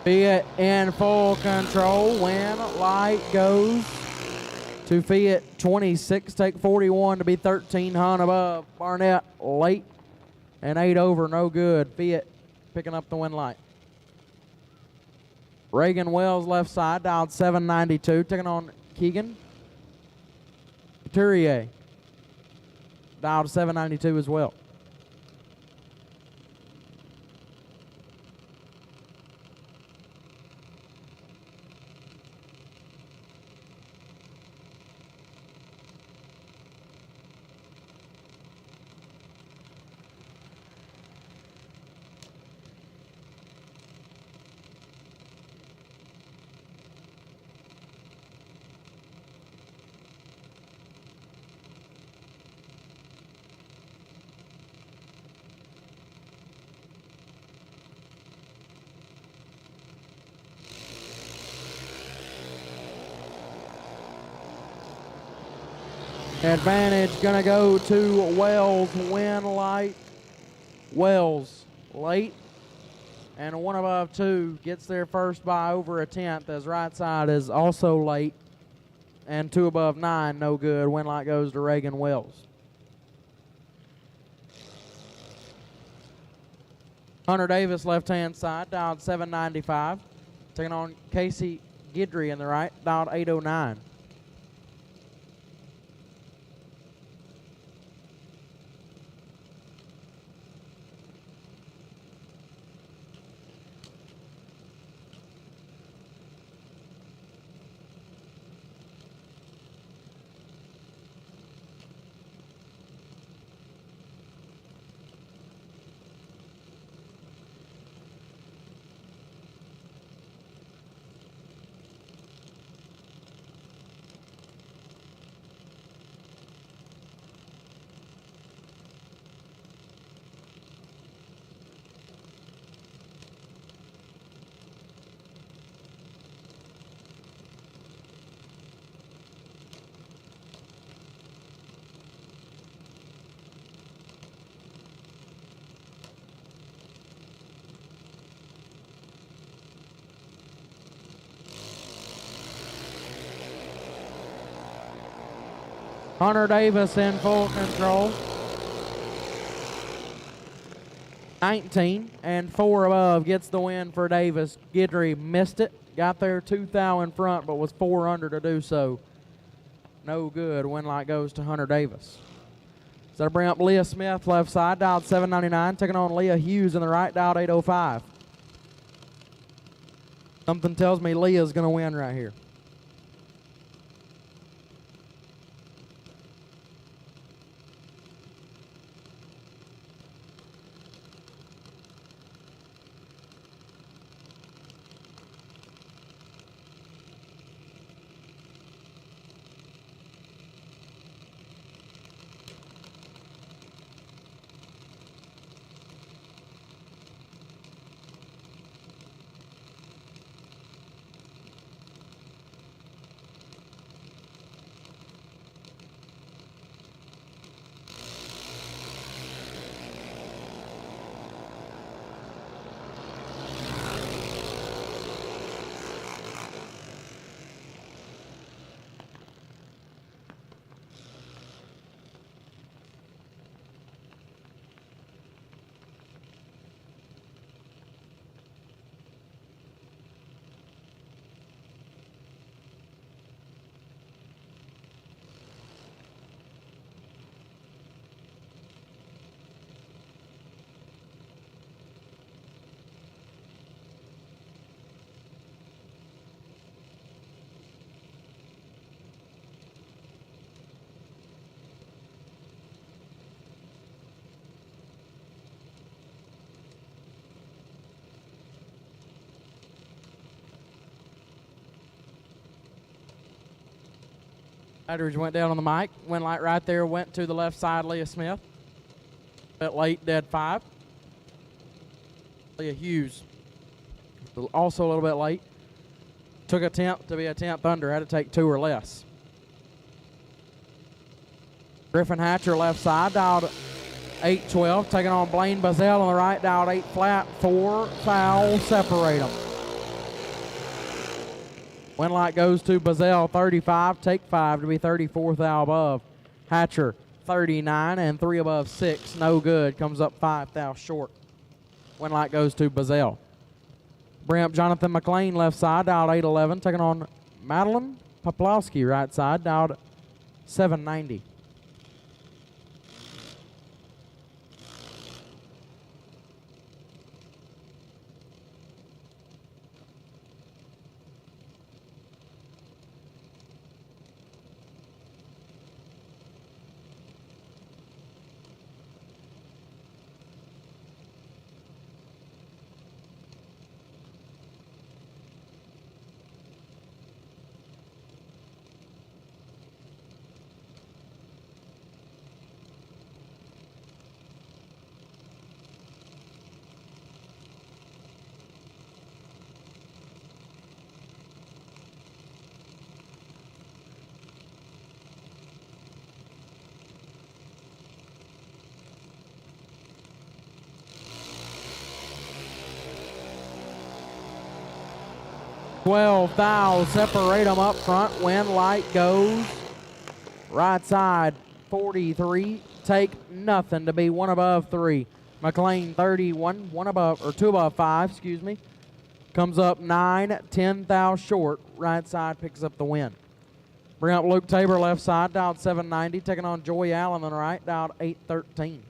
Fiat in full control. Win light goes to Fiat 26. Take 41 to be 13 Hunt above. Barnett late and 8 over, no good. Fiat picking up the win light. Reagan Wells left side, dialed 792, taking on Keegan. Couturier, dialed 792 as well. Advantage gonna go to Wells. Win light. Wells late. And one above two gets there first by over a tenth, as right side is also late. And two above 9, no good. Win light goes to Reagan Wells. Hunter Davis left hand side, dialed 795. Taking on Casey Guidry in the right, dialed 809. Hunter Davis in full control. 19 and 4 above gets the win for Davis. Guidry missed it. Got there 2 thou in front, but was 4 under to do so. No good. Win light goes to Hunter Davis. So that'll bring up Leah Smith left side, dialed 799. Taking on Leah Hughes in the right, dialed 805. Something tells me Leah's going to win right here. Aldridge went down on the mic. Win light right there, went to the left side, Leah Smith. Bit late, dead 5. Leah Hughes, also a little bit late. Took a tenth to be a tenth under, had to take 2 or less. Griffin Hatcher left side, dialed 812. Taking on Blaine Bazell on the right, dialed 8 flat. 4 foul, separate them. Wind light goes to Bazell, 35. Take 5 to be 34th thou above. Hatcher, 39 and 3 above 6. No good. Comes up 5 thou short. Wind light goes to Bazell. Bring up Jonathan McLean left side, dialed 811. Taking on Madeline Poplowski right side, dialed 790. Twelve thou, separate them up front. Wind light goes right side, 43. Take nothing to be 1 above 3. McLean 31, 1 above, or 2 above 5, excuse me. Comes up 9, 10 thou short. Right side picks up the win. Bring up Luke Tabor left side, dialed 790. Taking on Joy Allen on the right, dialed 813.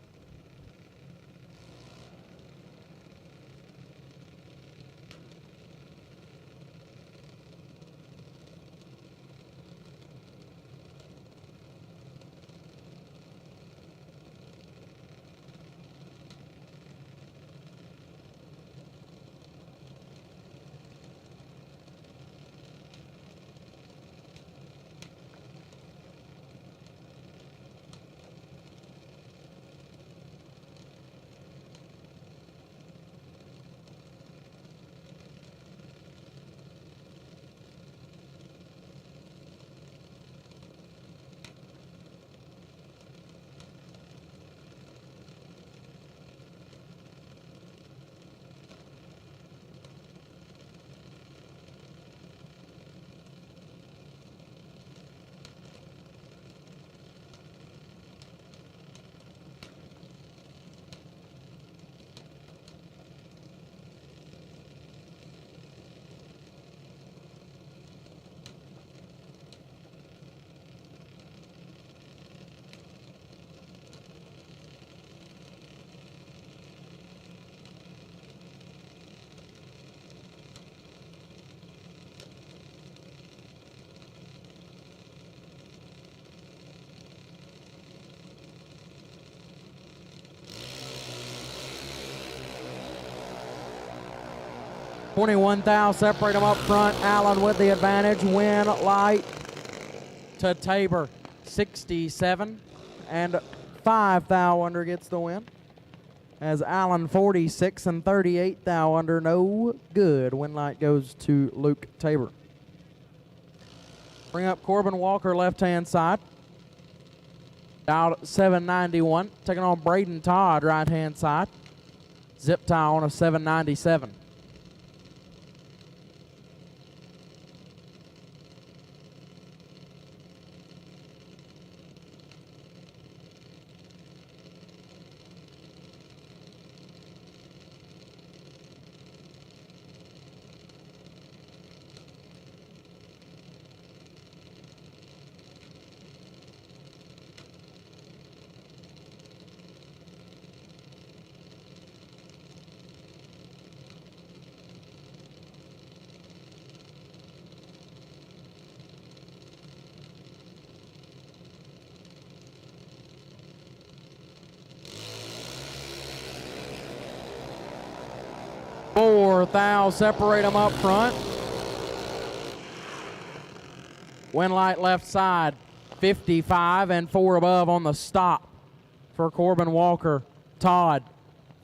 Twenty-one thou, separate them up front. Allen with the advantage. Wind light to Tabor, 67. And 5 thou under gets the win. As Allen 46 and 38 thou under, no good. Wind light goes to Luke Tabor. Bring up Corbin Walker left-hand side. Out 791. Taking on Braden Todd right-hand side. Zip tie on a 797. Four thou, separate them up front. Wind light left side, 55 and 4 above on the stop for Corbin Walker. Todd,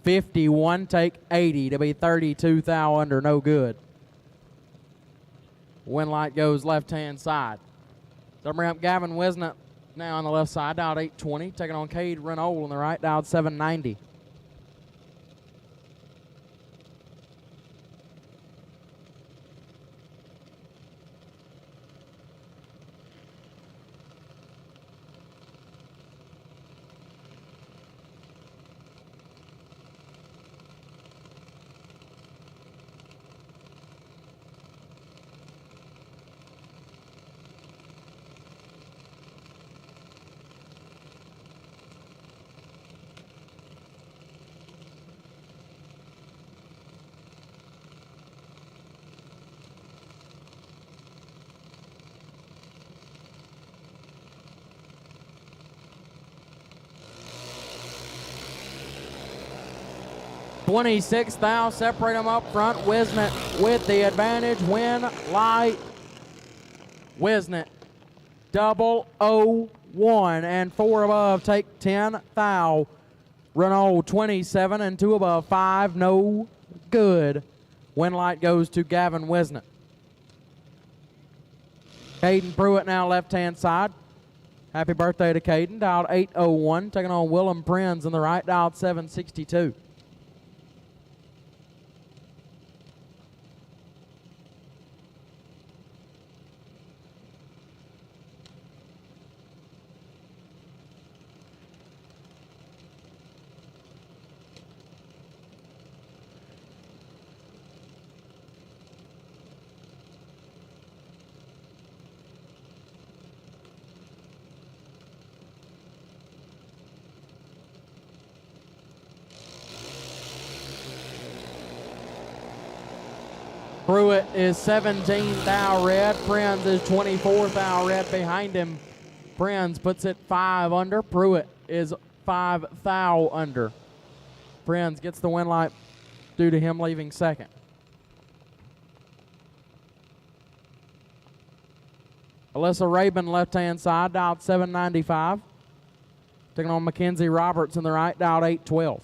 51, take 80 to be 32 thou under, no good. Wind light goes left-hand side. So bring up Gavin Wisnett now on the left side, dialed 820, taking on Cade Renault on the right, dialed 790. 26 thou, separate them up front. Wisnet with the advantage. Win light. Wisnet 001 and 4 above take 10 thou. Renault 27 and 2 above 5 no good. Win light goes to Gavin Wisnet. Caden Pruitt now left hand side. Happy birthday to Caden. Dialed 801, taking on Willem Prinz in the right, dialed 762. Pruitt is 17 thou red. Prinz is 24 thou red behind him. Prinz puts it 5 under. Pruitt is 5 thou under. Prinz gets the win light due to him leaving second. Alyssa Rabin left hand side, dialed 795. Taking on Mackenzie Roberts in the right, dialed 812.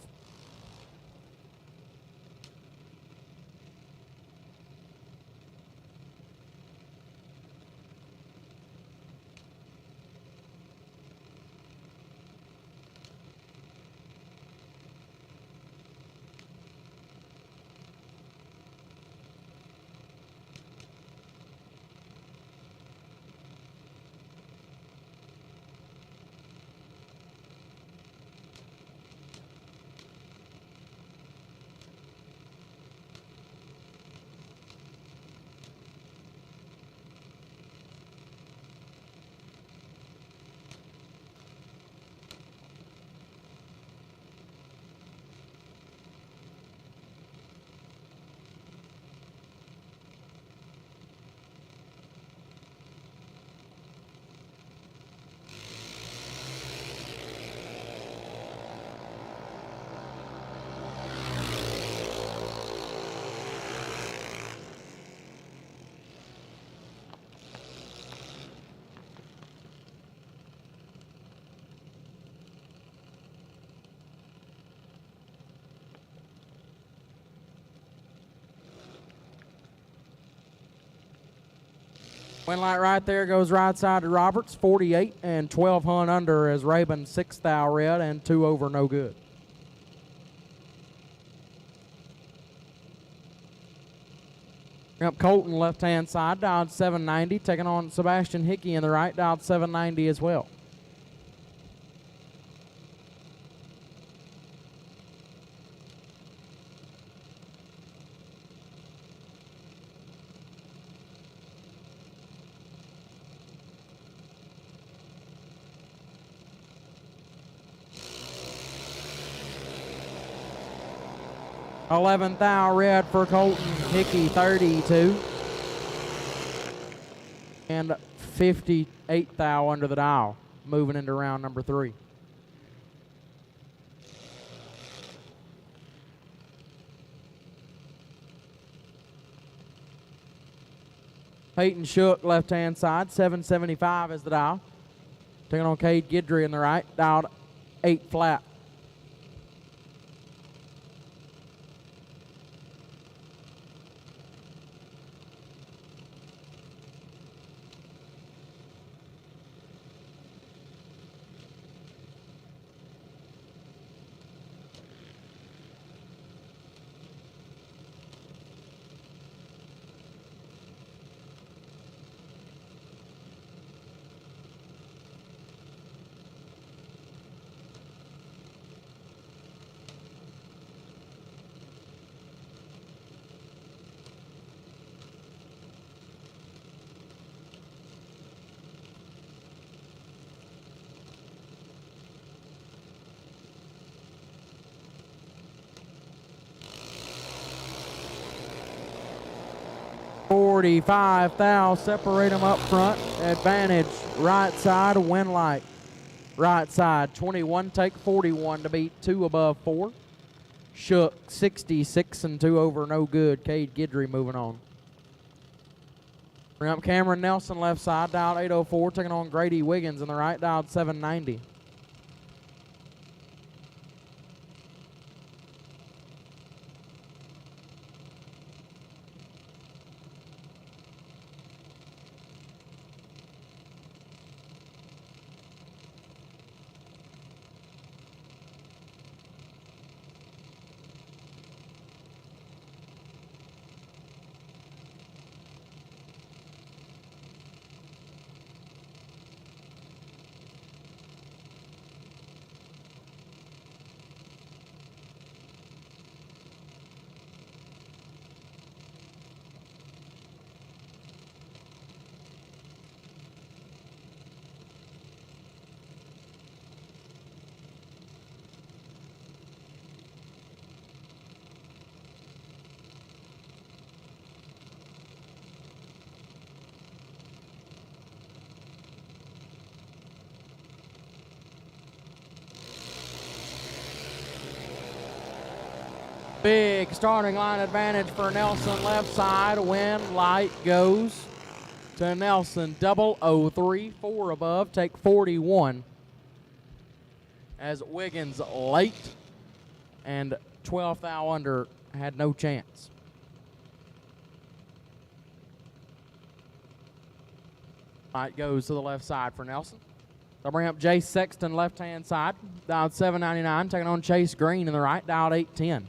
Win light right there goes right side to Roberts, 48 and 12 hunt under as Rabin 6 thou red and 2 over no good. Up Colton left hand side, dialed 790, taking on Sebastian Hickey in the right, dialed 790 as well. $11 thou red for Colton Hickey, 32. And 58 thou under the dial, moving into round number 3. Peyton Shook, left hand side, 775 is the dial. Taking on Cade Guidry in the right, dialed 8 flat. $45 thou, separate them up front. Advantage, right side, win light. Right side, 21 take 41 to beat 2 above 4. Shook 66 and 2 over, no good. Cade Guidry moving on. Bring up Cameron Nelson left side, dialed 804, taking on Grady Wiggins in the right, dialed 790. Big starting line advantage for Nelson left side. When light goes to Nelson. 003, 4 above, take 41. As Wiggins late and 12th thou under had no chance. Light goes to the left side for Nelson. They'll bring up Jay Sexton left-hand side. Dialed 799, taking on Chase Green in the right, dialed 810.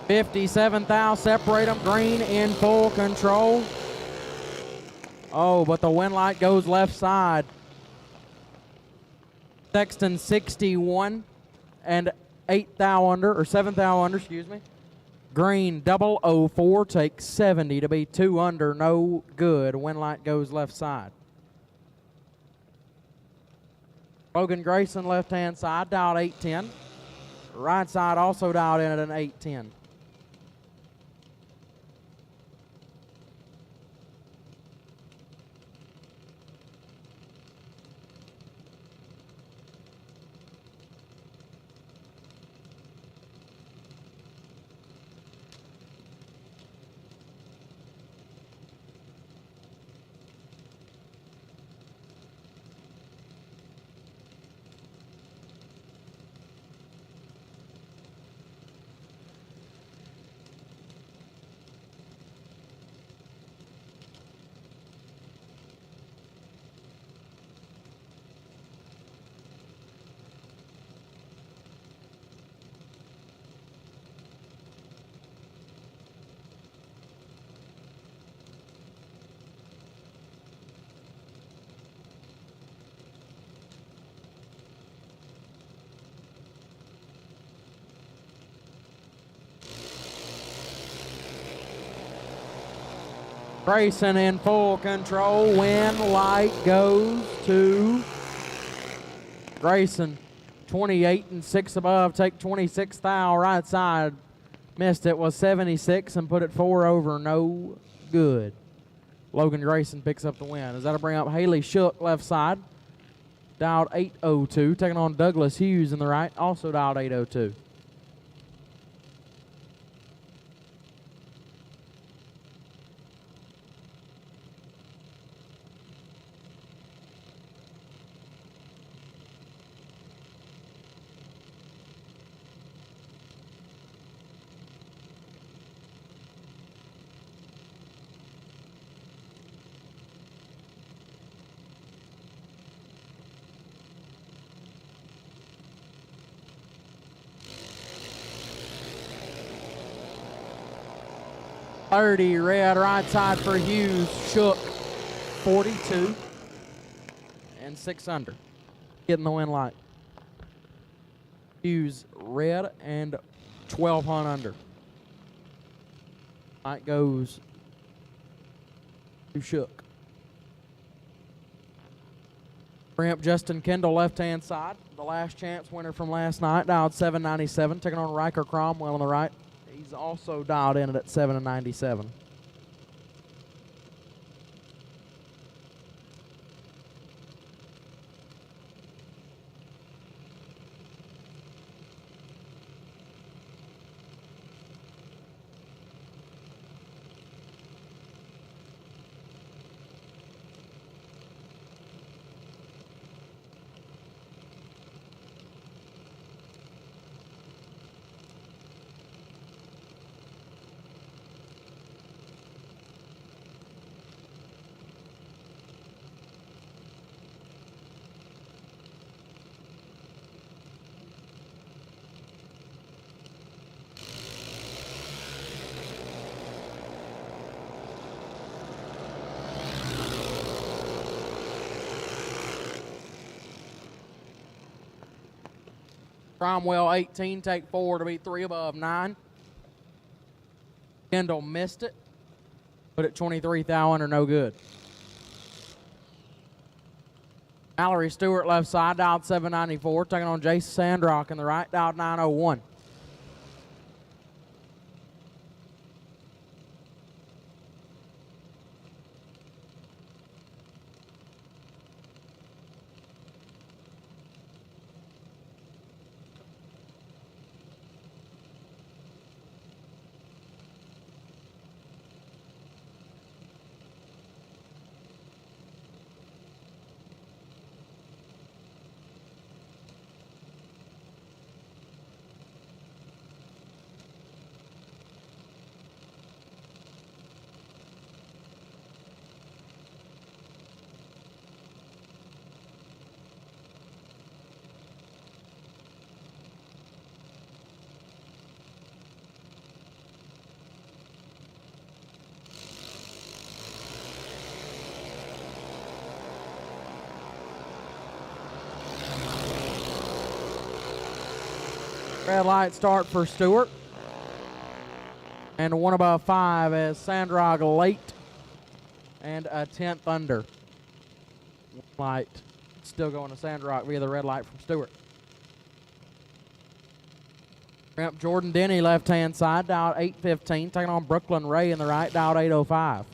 $57 thou, separate them. Green in full control. Oh, but the wind light goes left side. Sexton 61 and 8 thou under, or 7 thou under, excuse me. Green 004 takes 70 to be 2 under, no good. Wind light goes left side. Logan Grayson left-hand side, dialed 810. Right side also dialed in at an 810. Grayson in full control. Wind light goes to Grayson. 28 and 6 above. Take 26 thou right side. Missed it. Was 76 and put it 4 over. No good. Logan Grayson picks up the win. As that'll bring up Haley Shook left side. Dialed 802. Taking on Douglas Hughes in the right. Also dialed 802. .30 red right side for Hughes. Shook 42 and 6 under. getting the win light. Hughes red and 12 hunt under. Light goes to Shook. Ramp Justin Kendall left-hand side. The last chance winner from last night, dialed 797, taking on Riker Cromwell on the right. He's also dialed in at 797. Cromwell 18, take 4 to be 3 above 9. Kendall missed it. Put it 23 thou under, no good. Mallory Stewart left side, dialed 794, taking on Jason Sandrock in the right, dialed 901. Red light start for Stewart. And a 1 above 5 as Sandrog late and a 10th under. Light still going to Sandrock via the red light from Stewart. Ramp Jordan Denny left-hand side, dialed 815, taking on Brooklyn Ray in the right, dialed 805.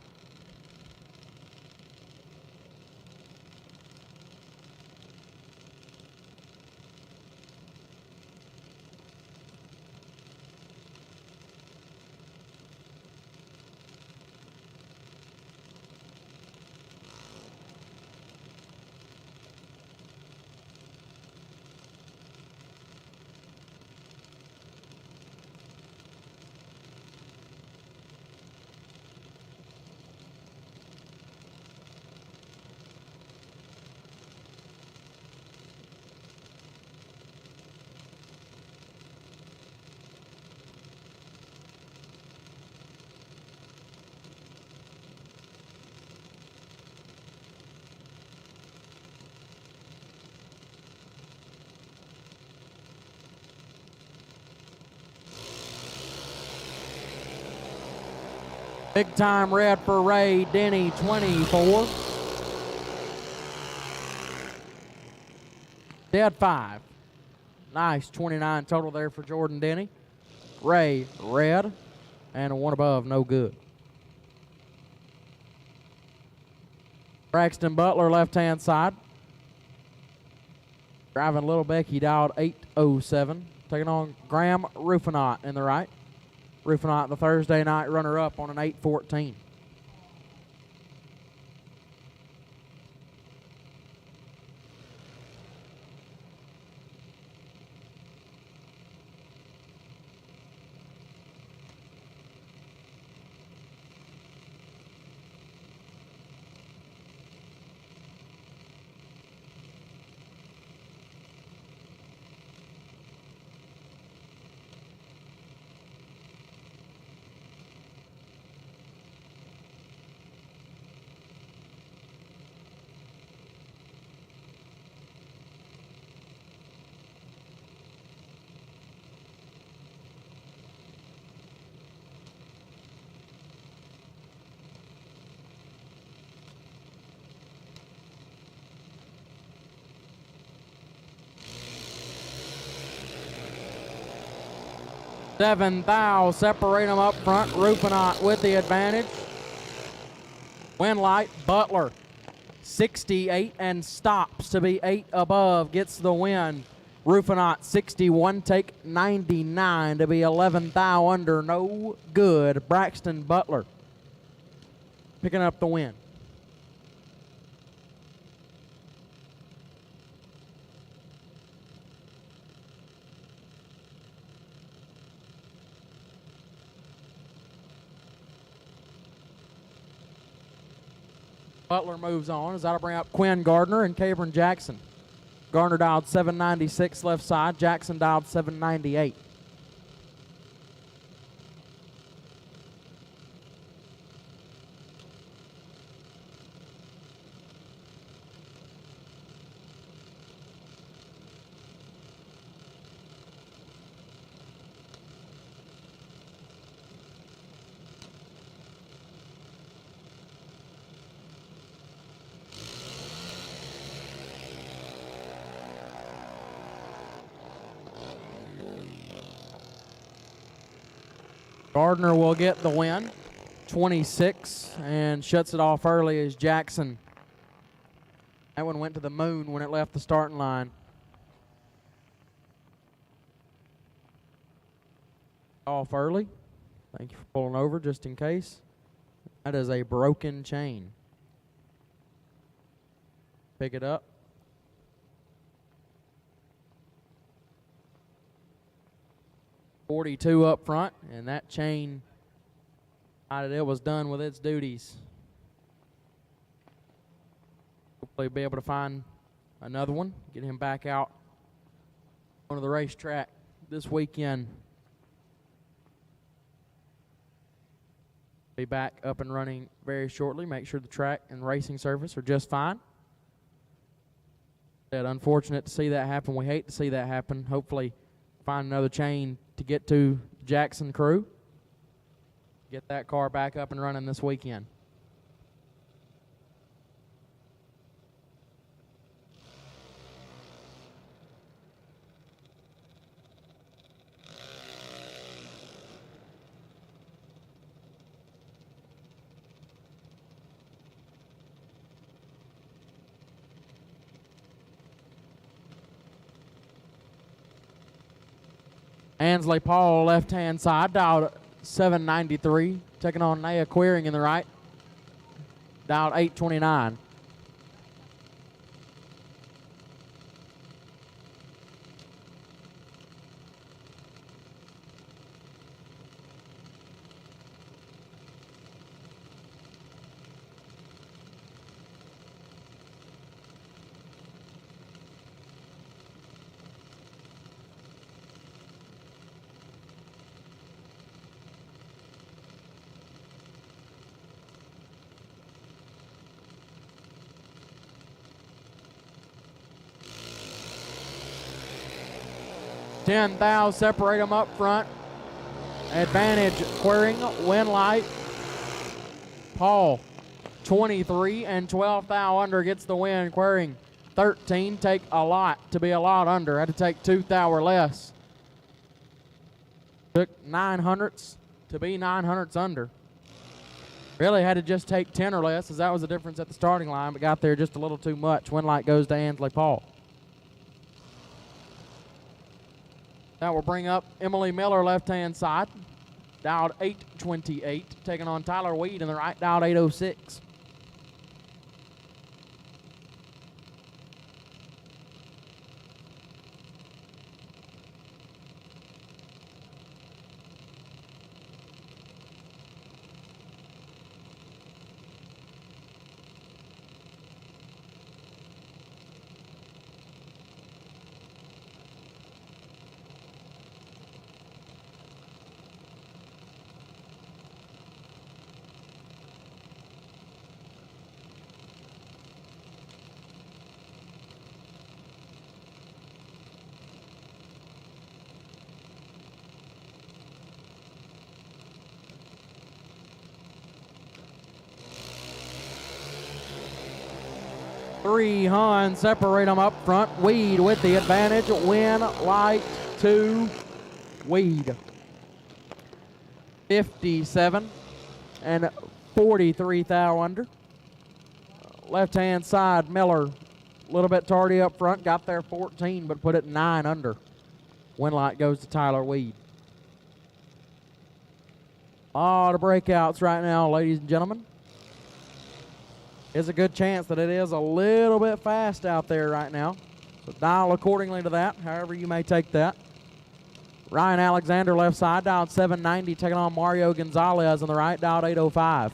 Big time red for Ray Denny, 24. Dead 5. Nice, 29 total there for Jordan Denny. Ray red and a 1 above, no good. Braxton Butler left-hand side. Driving Little Becky, dialed 807. Taking on Graham Rufinot in the right. Rufinot, the Thursday night runner-up on an 814. 7 thou separate them up front. Rupenot with the advantage. Winlight, Butler, 68 and stops to be 8 above, gets the win. Rupenot, 61, take 99 to be 11 thou under, no good. Braxton Butler picking up the win. Butler moves on as that'll bring up Quinn Gardner and Cabron Jackson. Gardner dialed 796 left side. Jackson dialed 798. Gardner will get the win, 26, and shuts it off early as Jackson. That one went to the moon when it left the starting line. Off early. Thank you for pulling over just in case. That is a broken chain. Pick it up. .42 up front, and that chain, it was done with its duties. Hopefully be able to find another one, get him back out onto the racetrack this weekend. Be back up and running very shortly. Make sure the track and racing surface are just fine. Unfortunate to see that happen. We hate to see that happen. Hopefully find another chain to get to Jackson crew. Get that car back up and running this weekend. Ansley Paul, left-hand side, dialed 793, taking on Naya Queering in the right, dialed 829. Ten thou separate them up front. Advantage Queering, Winlight. Paul, 23 and 12 thou under gets the win. Queering, 13, take a lot to be a lot under. Had to take 2 thou or less. Took 900ths to be 900ths under. Really had to just take 10 or less, as that was the difference at the starting line, but got there just a little too much. Winlight goes to Ansley Paul. That will bring up Emily Miller, left-hand side, dialed 828, taking on Tyler Weed in the right, dialed 806. Three Hun separate them up front. Weed with the advantage. Win light to Weed. 57 and 43 thou under. Left-hand side, Miller, a little bit tardy up front, got there 14, but put it 9 under. Win light goes to Tyler Weed. The breakouts right now, ladies and gentlemen. There's a good chance that it is a little bit fast out there right now. So dial accordingly to that, however you may take that. Ryan Alexander left side, dialed 790, taking on Mario Gonzalez on the right, dialed 805.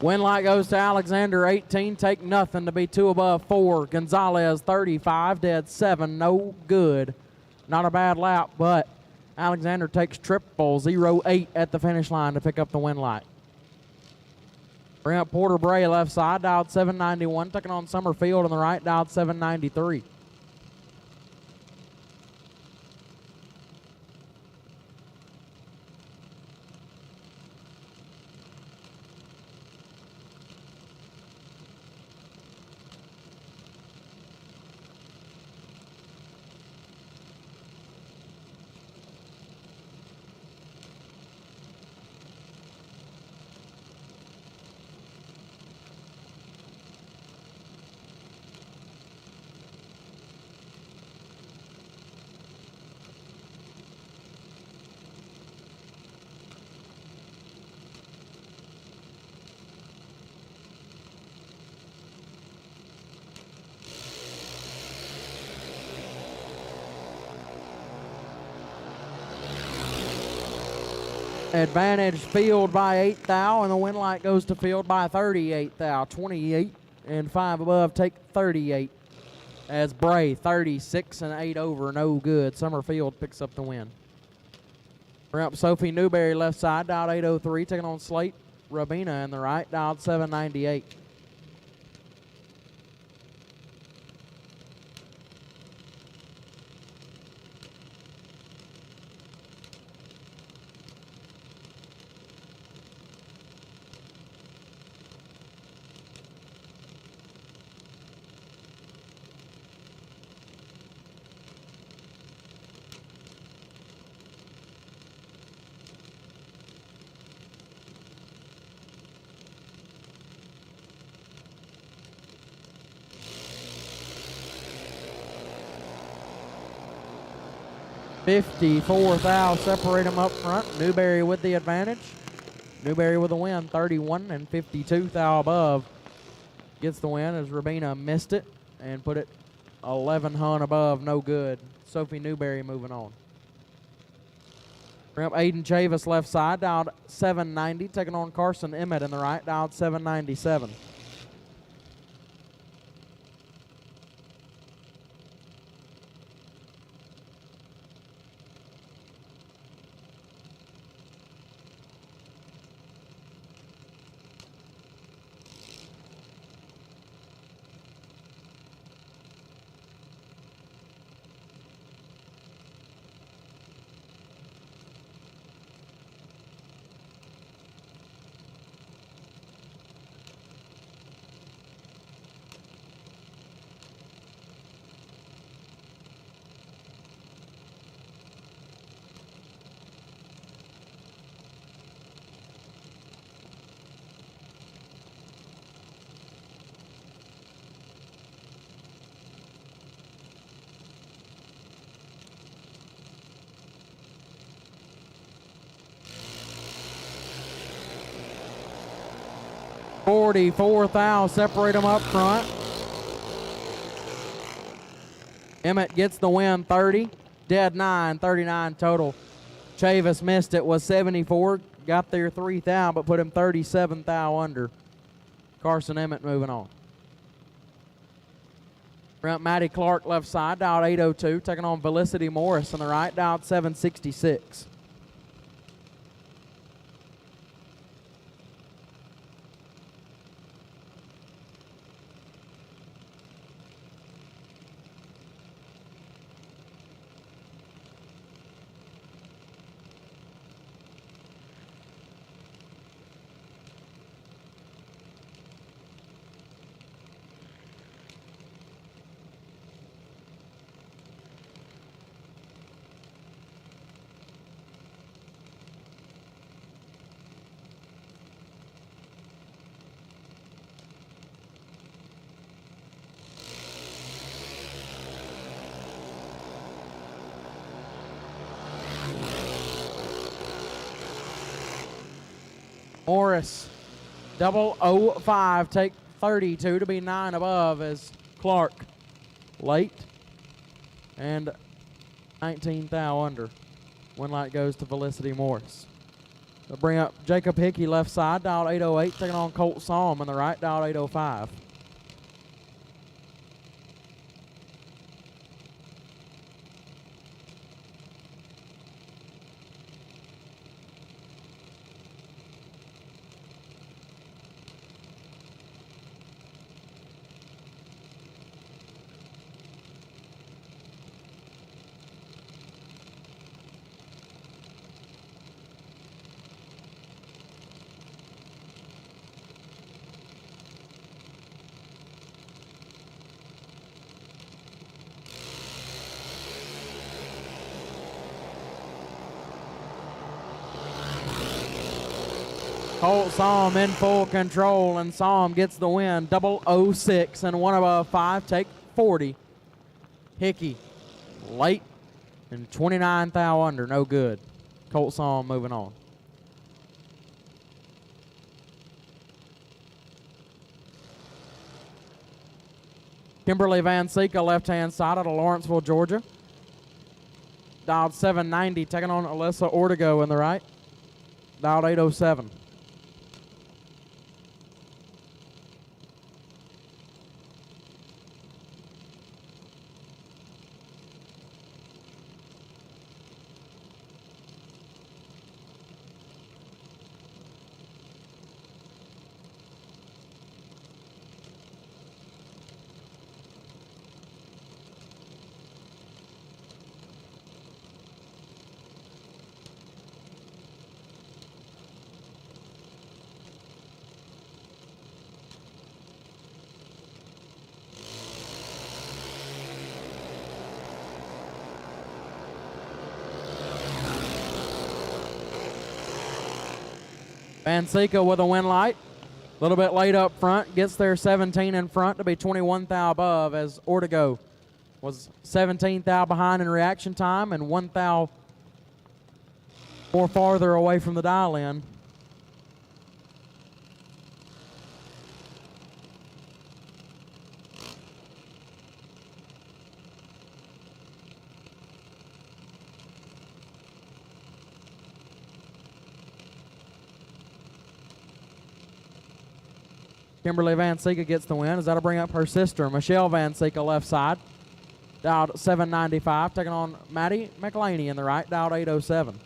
Win light goes to Alexander, 18. Take nothing to be 2 above 4. Gonzalez, 35. Dead 7. No good. Not a bad lap, but Alexander takes triple 0-8 at the finish line to pick up the win light. Bring up Porter Bray left side, dialed 791. Taking on Summerfield on the right, dialed 793. Advantage field by 8 thou, and the win light goes to field by 38 thou. 28 and 5 above take 38. As Bray, 36 and 8 over, no good. Summerfield picks up the win. Bring up Sophie Newberry left side, dialed 803, taking on Slate Rabina in the right, dialed 798. $54 thou separate them up front. Newberry with the advantage. Newberry with the win, 31 and 52 thou above. Gets the win as Rabina missed it and put it 11 hun above, no good. Sophie Newberry moving on. Bring up Aiden Chavis left side, dialed 790, taking on Carson Emmett in the right, dialed 797. $44 thou separate them up front. Emmett gets the win, 30. Dead 9, 39 total. Chavis missed it, was 74. Got there 3 thou, but put him 37 thou under. Carson Emmett moving on. Front Matty Clark left side, dialed 802, taking on Felicity Morris on the right, dialed 766. Morris, 005, take 32 to be 9 above as Clark late and 19 thou under. Win light goes to Felicity Morris. They'll bring up Jacob Hickey left side, dialed 808, taking on Colt Psalm on the right, dialed 805. Colt Psalm in full control, and Psalm gets the win. 006 and 1 above 5, take 40. Hickey late and 29 thou under, no good. Colt Psalm moving on. Kimberly Van Sika left-hand side out of Lawrenceville, Georgia. Dialed 790, taking on Alyssa Ortego in the right. Dialed 807. Van Sika with a win light. A little bit late up front. Gets there 17 in front to be 21 thou above as Ortego was 17 thou behind in reaction time and 1 thou more farther away from the dial in. Kimberly Van Sika gets the win as that'll bring up her sister, Michelle Van Sika, left side. Dialed 795, taking on Maddie McLaney in the right, dialed 807.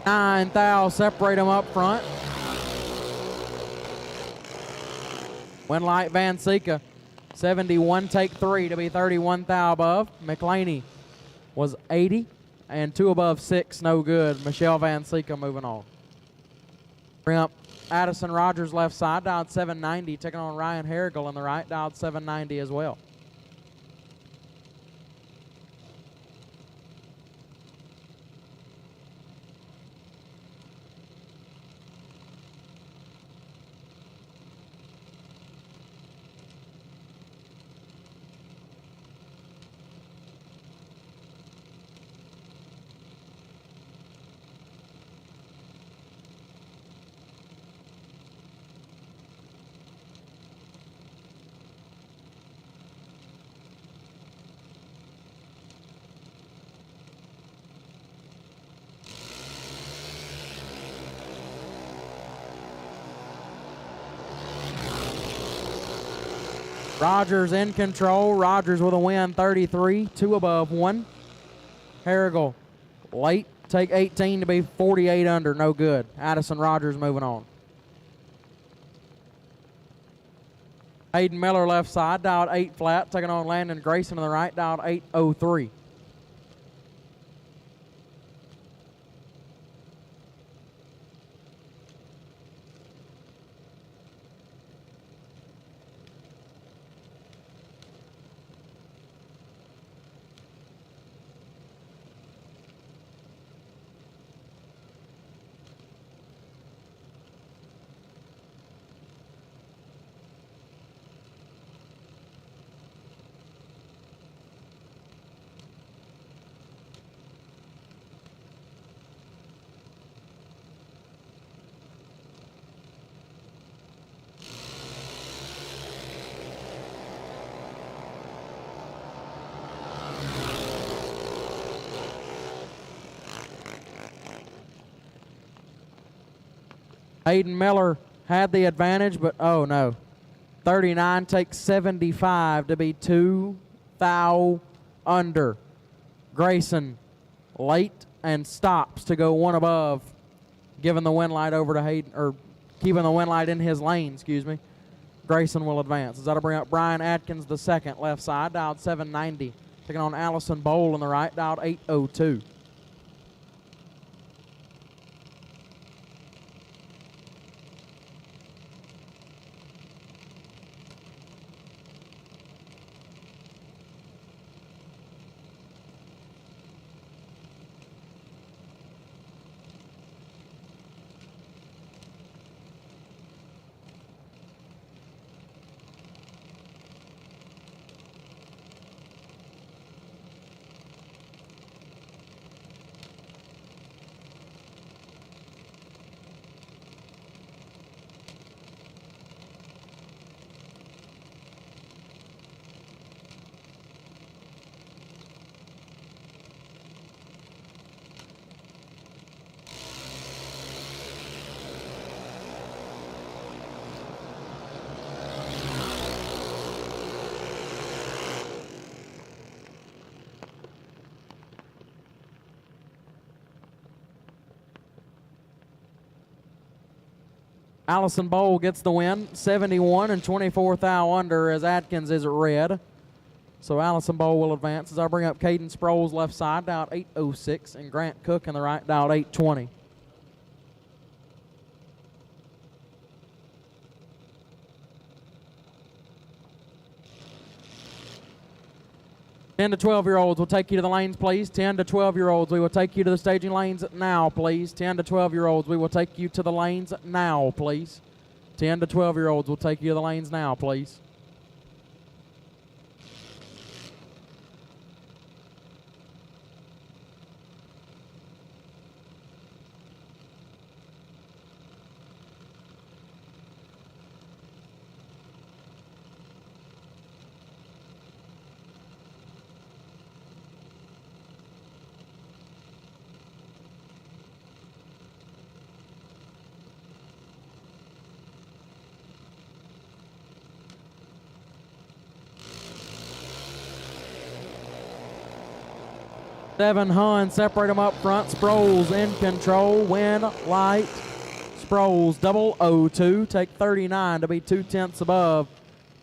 Nine thou separate them up front. Win light Van Sika, 71 take 3 to be 31 thou above. McLaney was 80 and 2 above 6, no good. Michelle Van Sika moving on. Bring up Addison Rogers left side, dialed 790, taking on Ryan Harrigal on the right, dialed 790 as well. Rogers in control. Rogers with a win, 33, 2 above 1. Harrigal late, take 18 to be 48 under, no good. Addison Rogers moving on. Hayden Miller left side, dialed 8 flat, taking on Landon Grayson on the right, dialed 803. Hayden Miller had the advantage, but oh no. 39 takes 75 to be 2 thou under. Grayson late and stops to go 1 above, giving the wind light over to Hayden, or keeping the wind light in his lane, excuse me. Grayson will advance. That'll bring up Brian Atkins the second, left side, dialed 790. Taking on Allison Bowl on the right, dialed 802. Allison Bowl gets the win, 71 and 24 thou under as Atkins is red. So Allison Bowl will advance as I bring up Caden Sproles left side, dialed 806, and Grant Cook in the right, dialed 820. To 12-year-olds, we'll take you to the lanes, please. 10 to 12-year-olds, we will take you to the staging lanes now, please. 10 to 12-year-olds, we will take you to the lanes now, please. 10 to 12-year-olds, we'll take you to the lanes now, please. Devin Hun separate them up front. Sproles in control. Win light. Sproles 002. Take 39 to be 2/10 above.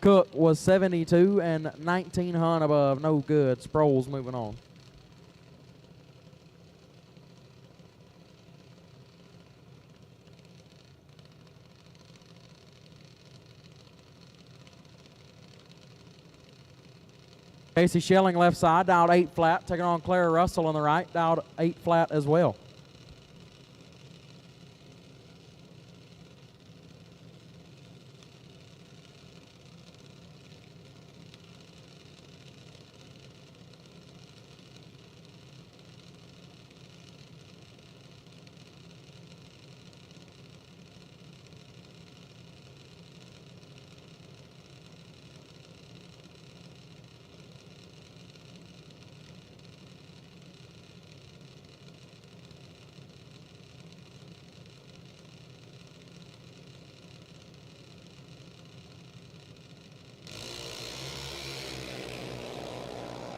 Cook was 72 and 19 Hun above. No good. Sproles moving on. Casey Schilling left side, dialed 8 flat, taking on Clara Russell on the right, dialed 8 flat as well.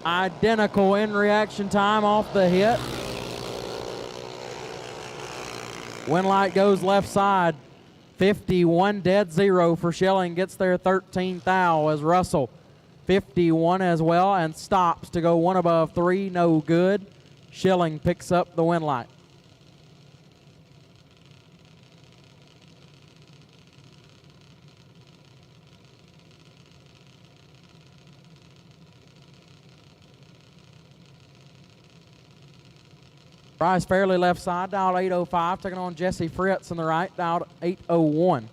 Identical in reaction time off the hit. Wind light goes left side. 51.0 for Schilling. Gets there 13th thou as Russell 51 as well and stops to go one above 3. No good. Schilling picks up the wind light. Bryce Fairley left side, dialed 805, taking on Jesse Fritz on the right, dialed 801.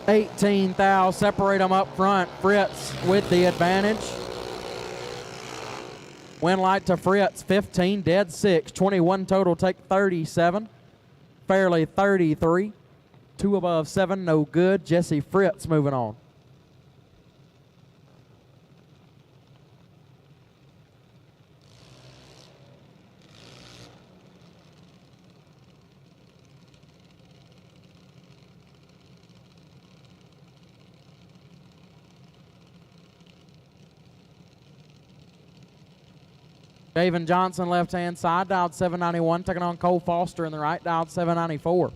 $18 thou, separate them up front. Fritz with the advantage. Wind light to Fritz, 15, dead 6. 21 total, take 37. Fairly 33. 2 above 7, no good. Jesse Fritz moving on. David Johnson left-hand side, dialed 791, taking on Cole Foster in the right, dialed 794.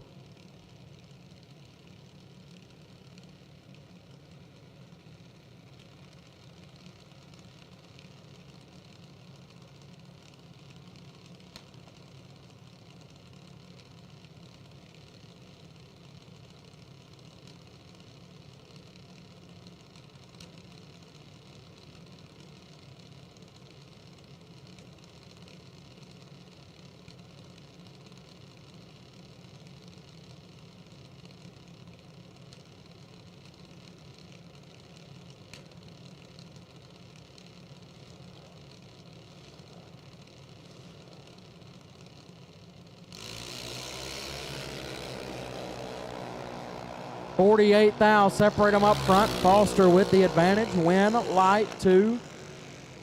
$48 thou, separate them up front. Foster with the advantage. Wind light to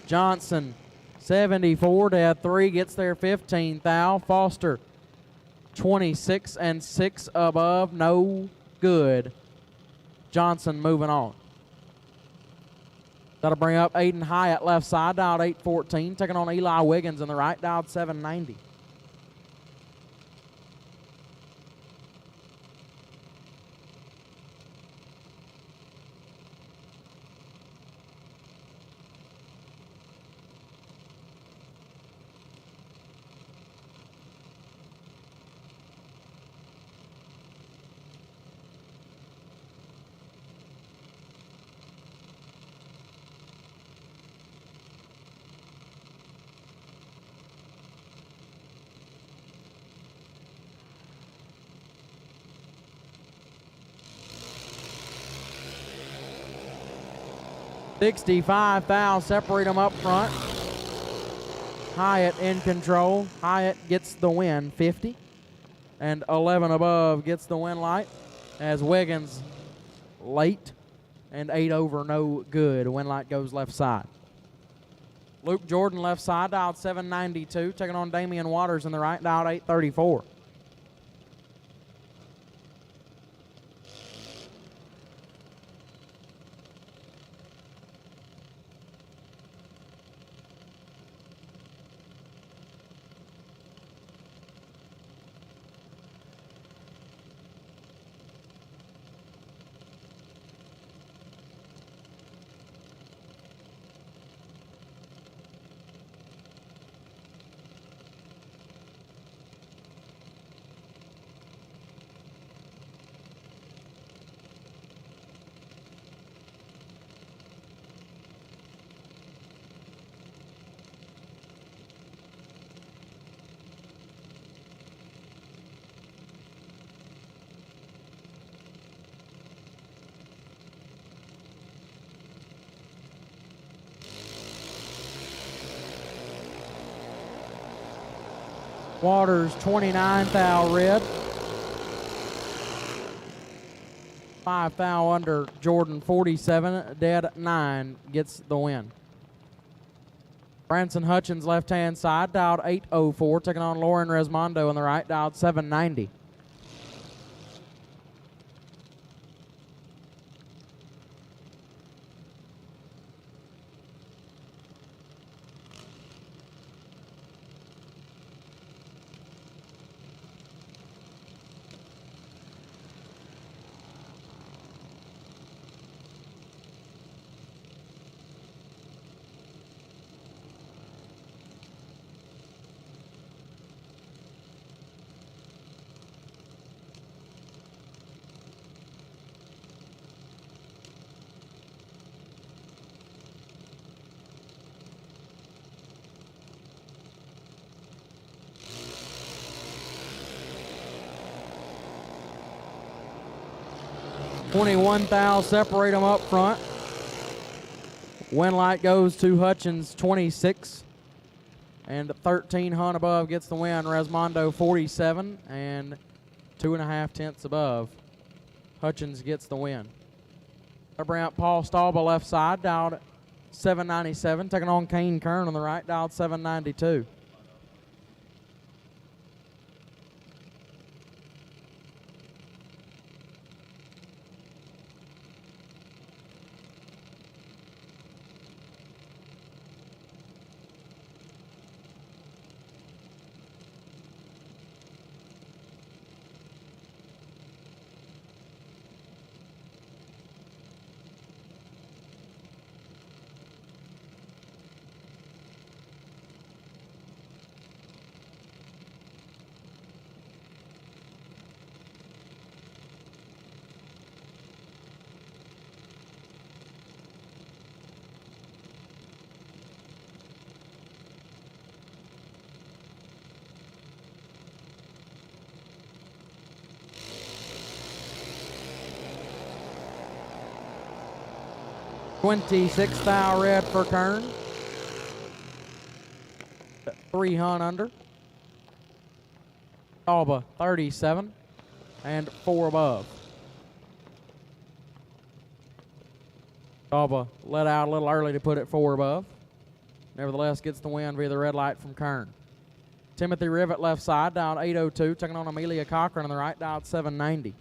Johnson. 74 to 3, gets there 15 thou. Foster 26 and 6 above, no good. Johnson moving on. That'll bring up Aiden Hyatt left side, dialed 814, taking on Eli Wiggins in the right, dialed 790. $65 thou, separate them up front. Hyatt in control. Hyatt gets the win, 50. And 11 above gets the win light as Wiggins late and 8 over, no good. Win light goes left side. Luke Jordan left side, dialed 792, taking on Damian Waters in the right, dialed 834. Waters 29 thou red. 5 thou under Jordan 47. Dead 9 gets the win. Branson Hutchins left hand side, dialed 804, taking on Lauren Resmondo on the right, dialed 790. $21 thou separate them up front. Win light goes to Hutchins 26. And 13 Hunt above gets the win. Resmondo 47 and 2.5 tenths above. Hutchins gets the win. Brant Paul Stauba left side, dialed 797. Taking on Kane Kern on the right, dialed 792. $26 thou red for Kern. 3 Hunt under. Stauba 37 and 4 above. Stauba let out a little early to put it 4 above. Nevertheless, gets the win via the red light from Kern. Timothy Rivet left side, dialed 802, taking on Amelia Cochran on the right, dialed 790.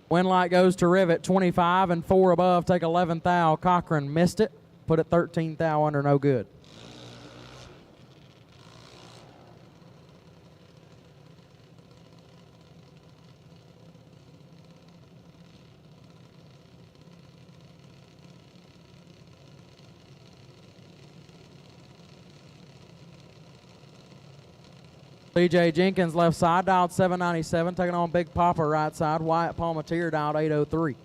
Win light goes to Rivet, 25 and 4 above, take 11 thou. Cochran missed it, put it 13 thou under, no good. CJ Jenkins left side, dialed 797, taking on Big Papa right side. Wyatt Palmatier dialed 803.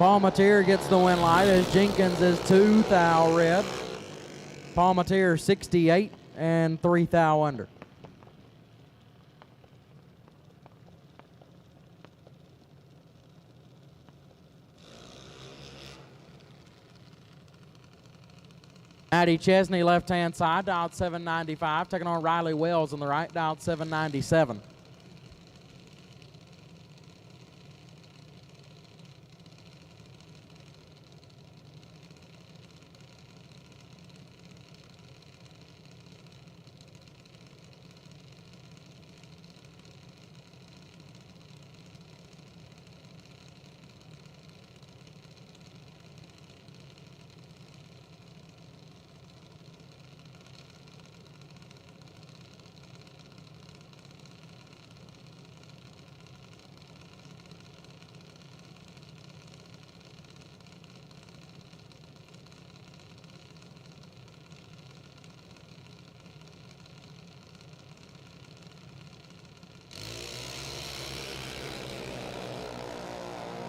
Palmatier gets the win light as Jenkins is 2 thou red. Palmatier 68 and 3 thou under. Maddie Chesney, left-hand side, dialed 795. Taking on Riley Wells on the right, dialed 797.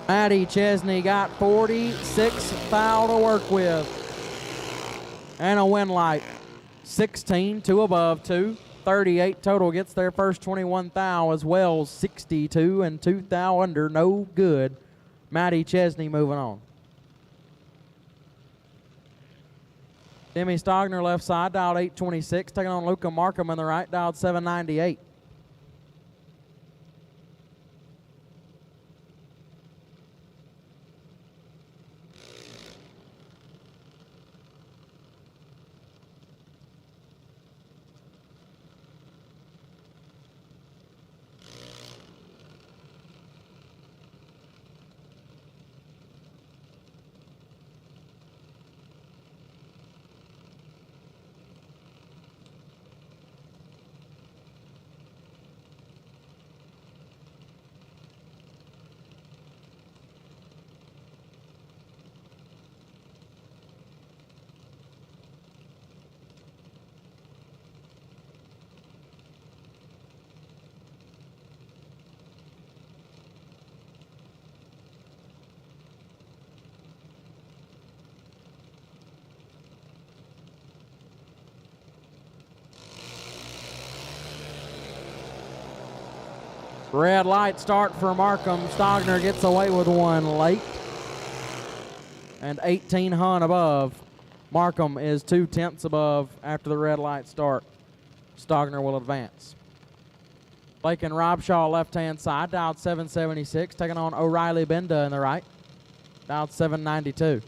Maddie Chesney got 46 thou to work with. And a win light. 16, 2 above, 2. 38 total gets their first 21 thou as well. 62 and 2 thou under, no good. Maddie Chesney moving on. Demi Stogner left side, dialed 826. Taking on Luca Markham in the right, dialed 798. Red light start for Markham. Stogner gets away with one late. And 18 Hun above. Markham is 2/10 above after the red light start. Stogner will advance. Blake and Robshaw left-hand side, dialed 776. Taking on O'Reilly Benda in the right, dialed 792.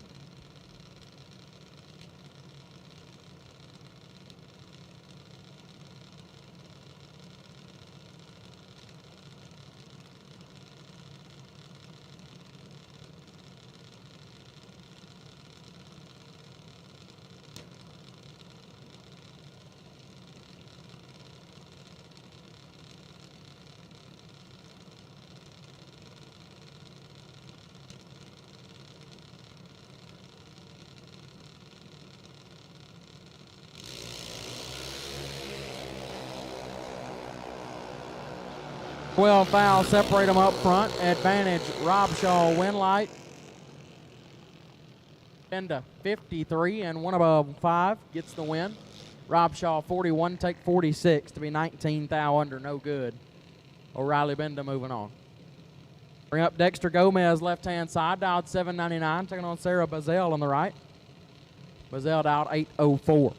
Well, foul, separate them up front. Advantage, Robshaw, win light. Benda, 53 and 1 above 5, gets the win. Robshaw, 41, take 46 to be 19 thou under, no good. O'Reilly Benda moving on. Bring up Dexter Gomez, left-hand side, dialed 799, taking on Sarah Bazell on the right. Bazell dialed 804.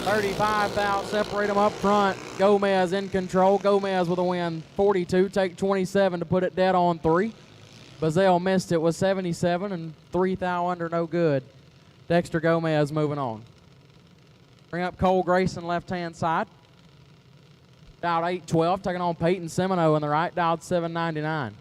$35 thou, separate them up front. Gomez in control. Gomez with a win. 42, take 27 to put it dead on 3. Bazell missed it with 77 and 3 thou under, no good. Dexter Gomez moving on. Bring up Cole Grayson, left-hand side. Dialed 812, taking on Peyton Semino in the right, dialed 799.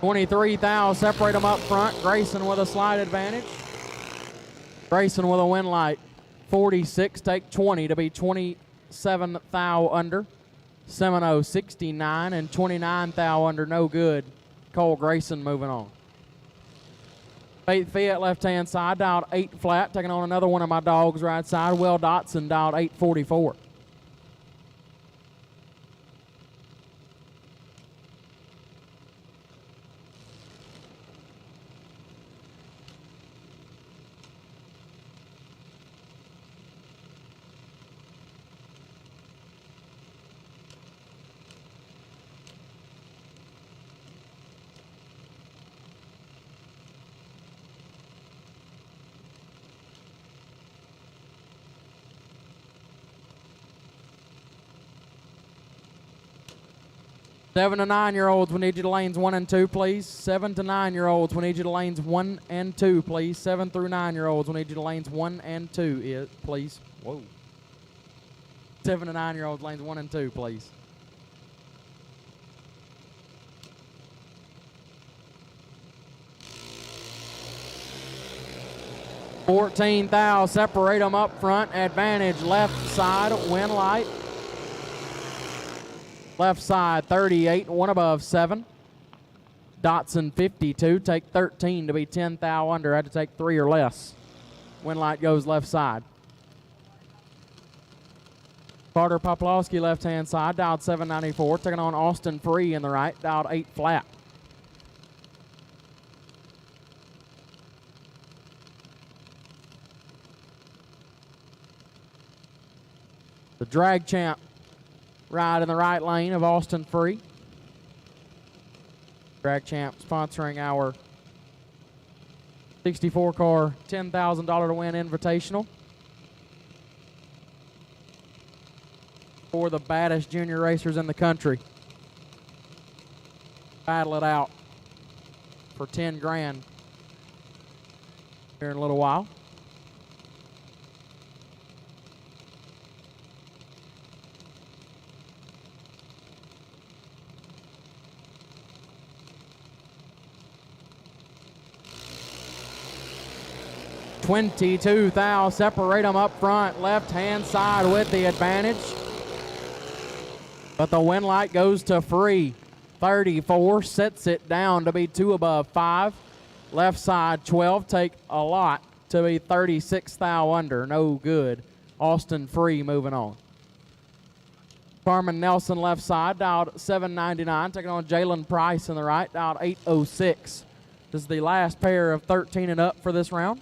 23 thou, separate them up front. Grayson with a slight advantage. Grayson with a win light. 46, take 20 to be 27 thou under. Semino 69 and 29 thou under, no good. Cole Grayson moving on. Faith Fiat left-hand side, dialed 8 flat, taking on another one of my dogs right side. Will Dotson dialed 844. Seven to 9-year-olds, we need you to lanes 1 and 2, please. 7 to 9-year-olds, we need you to lanes 1 and 2, please. 7 through 9-year-olds, we need you to lanes 1 and 2, please. Whoa. 7 to 9-year-olds, lanes 1 and 2, please. $14 thou, separate them up front. Advantage left side, win light. Left side 38, one above 7. Dotson 52, take 13 to be 10 thou under. Had to take 3 or less. Win light goes left side. Carter Poplowski left hand side, dialed 794, taking on Austin Free in the right, dialed 8 flat. The drag champ ride in the right lane of Austin Free. Drag champ sponsoring our 64 car $10,000 to win invitational for the baddest junior racers in the country. Battle it out for 10 grand here in a little while. $22 thou, separate them up front, left hand side with the advantage. But the win light goes to Free. 34, sets it down to be 2 above 5. Left side 12, take a lot to be 36 thou under, no good. Austin Free moving on. Carmen Nelson left side, dialed 799, taking on Jalen Price in the right, dialed 806. This is the last pair of 13 and up for this round.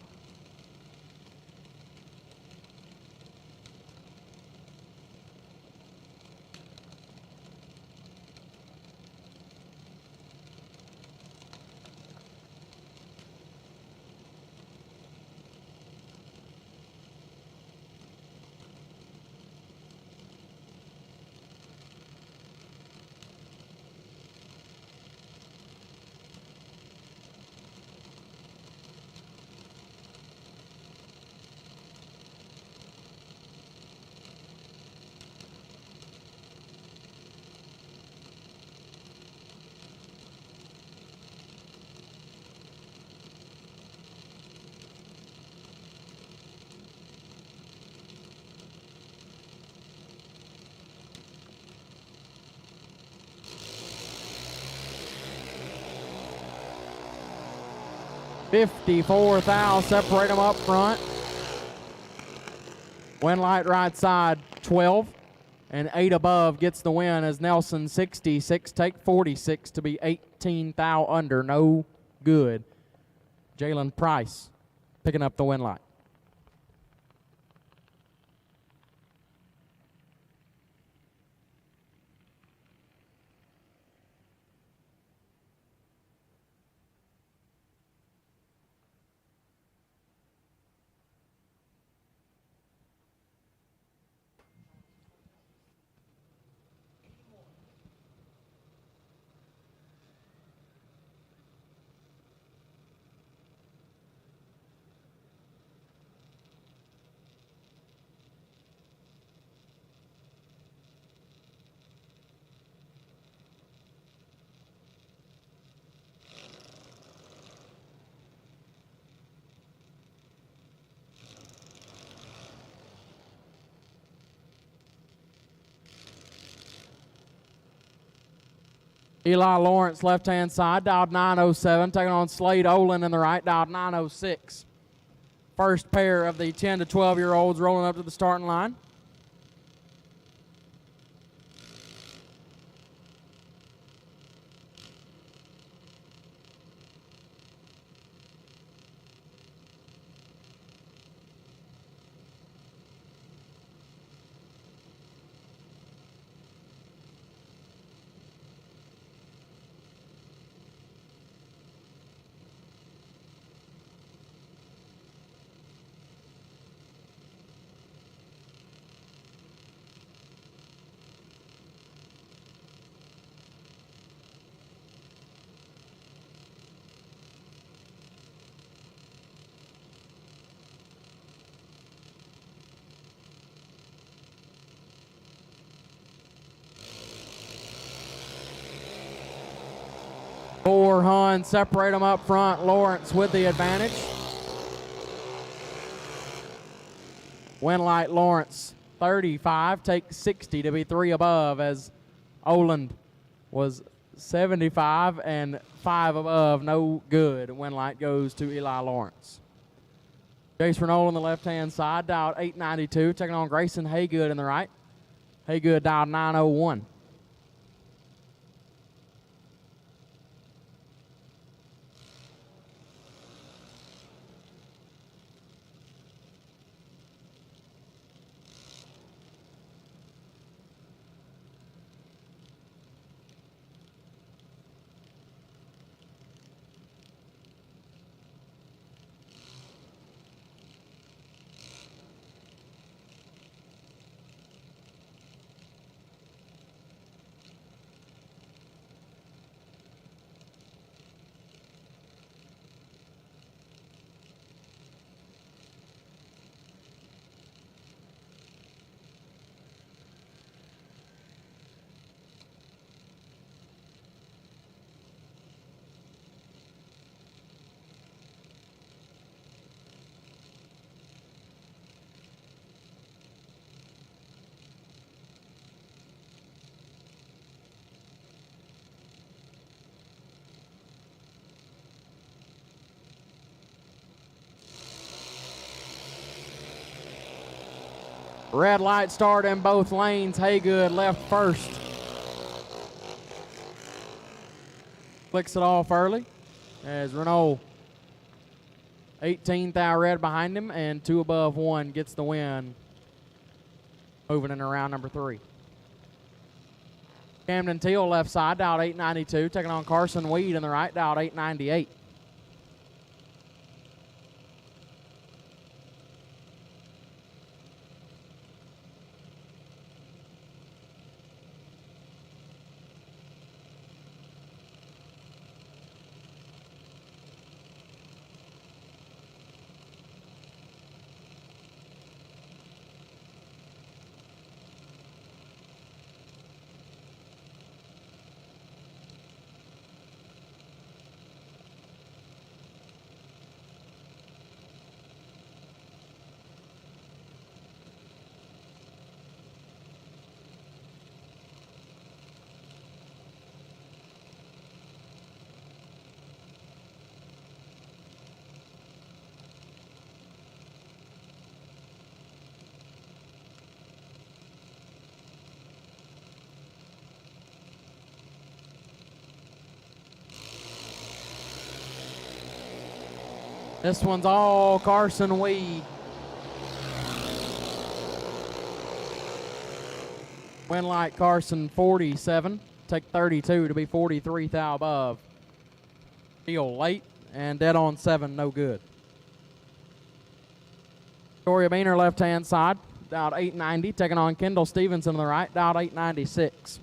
$54 thou, separate them up front. Win light right side 12 and 8 above gets the win as Nelson 66, take 46 to be 18 thou under, no good. Jalen Price picking up the win light. Eli Lawrence, left-hand side, dialed 907, taking on Slade Olin in the right, dialed 906. First pair of the 10 to 12-year-olds rolling up to the starting line. Four Hun, separate them up front. Lawrence with the advantage. Winlight Lawrence, 35, take 60 to be 3 above, as Oland was 75 and 5 above, no good. Winlight goes to Eli Lawrence. Jace Renault on the left-hand side, dialed 892, taking on Grayson Haygood in the right. Haygood dialed 901. Red light start in both lanes. Haygood left first. Flicks it off early as Renault 18 thou red behind him and 2 above 1 gets the win. Moving into round number 3. Camden Teal left side, dialed 892, taking on Carson Weed in the right, dialed 898. This one's all Carson Weed. Winlight Carson 47. Take 32 to be 43 thou above. Deal late and dead on 7, no good. Victoria Beaner left hand side, dialed 890, taking on Kendall Stevenson on the right, dialed 896.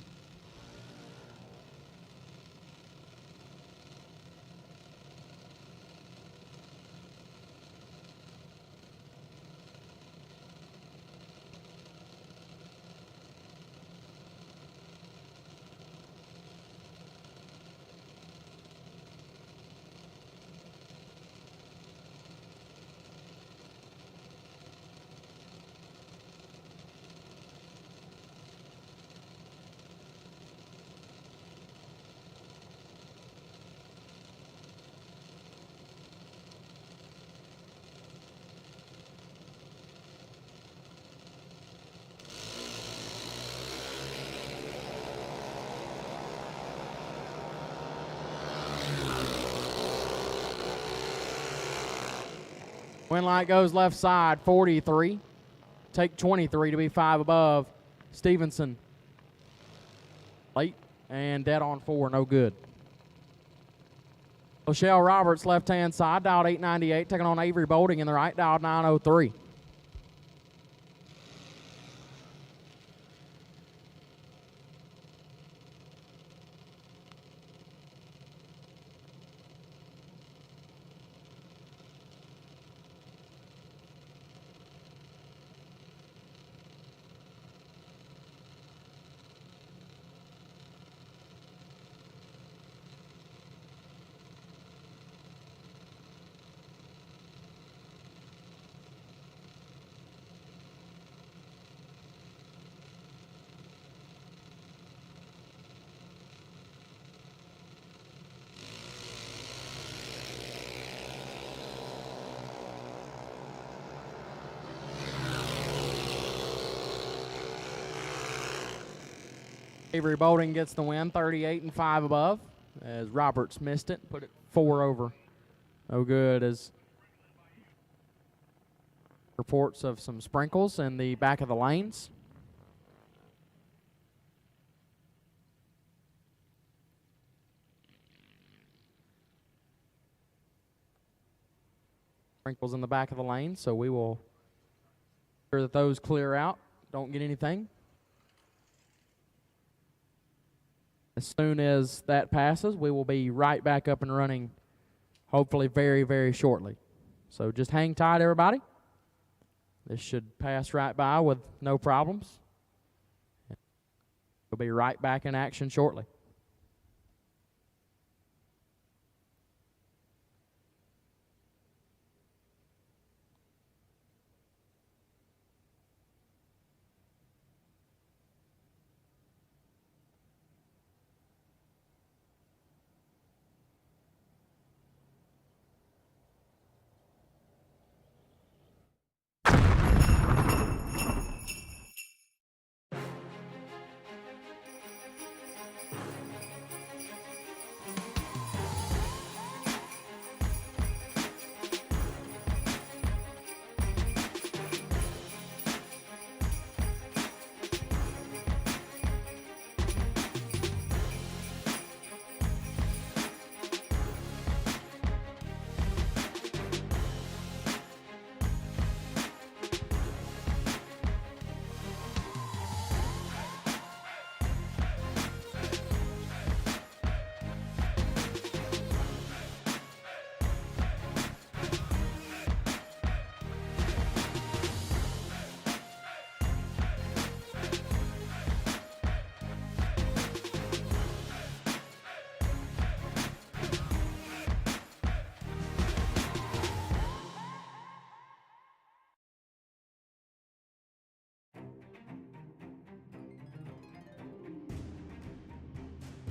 Wind light goes left side, 43. Take 23 to be 5 above. Stevenson. Late and dead on 4, no good. Michelle Roberts, left-hand side, dialed 898, taking on Avery Bolding in the right, dialed 903. Avery Bolding gets the win, 38 and 5 above, as Roberts missed it, put it 4 over. No good, as reports of some sprinkles in the back of the lanes. Sprinkles in the back of the lane, so we will ensure that those clear out, don't get anything. As soon as that passes, we will be right back up and running, hopefully very, very shortly. So just hang tight, everybody. This should pass right by with no problems. We'll be right back in action shortly.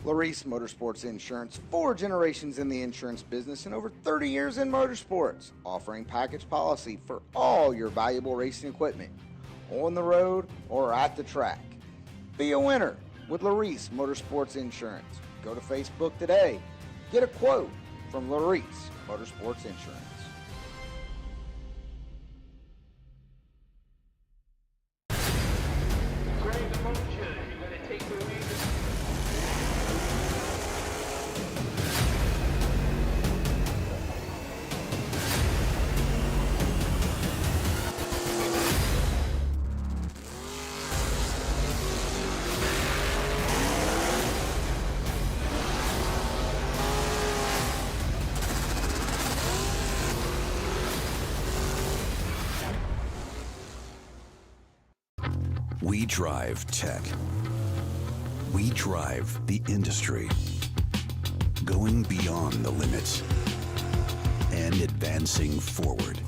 Larice Motorsports Insurance, 4 generations in the insurance business and over 30 years in motorsports, offering package policy for all your valuable racing equipment, on the road or at the track. Be a winner with Larice Motorsports Insurance. Go to Facebook today. Get a quote from Larice Motorsports Insurance. We drive tech. We drive the industry. Going beyond the limits and advancing forward.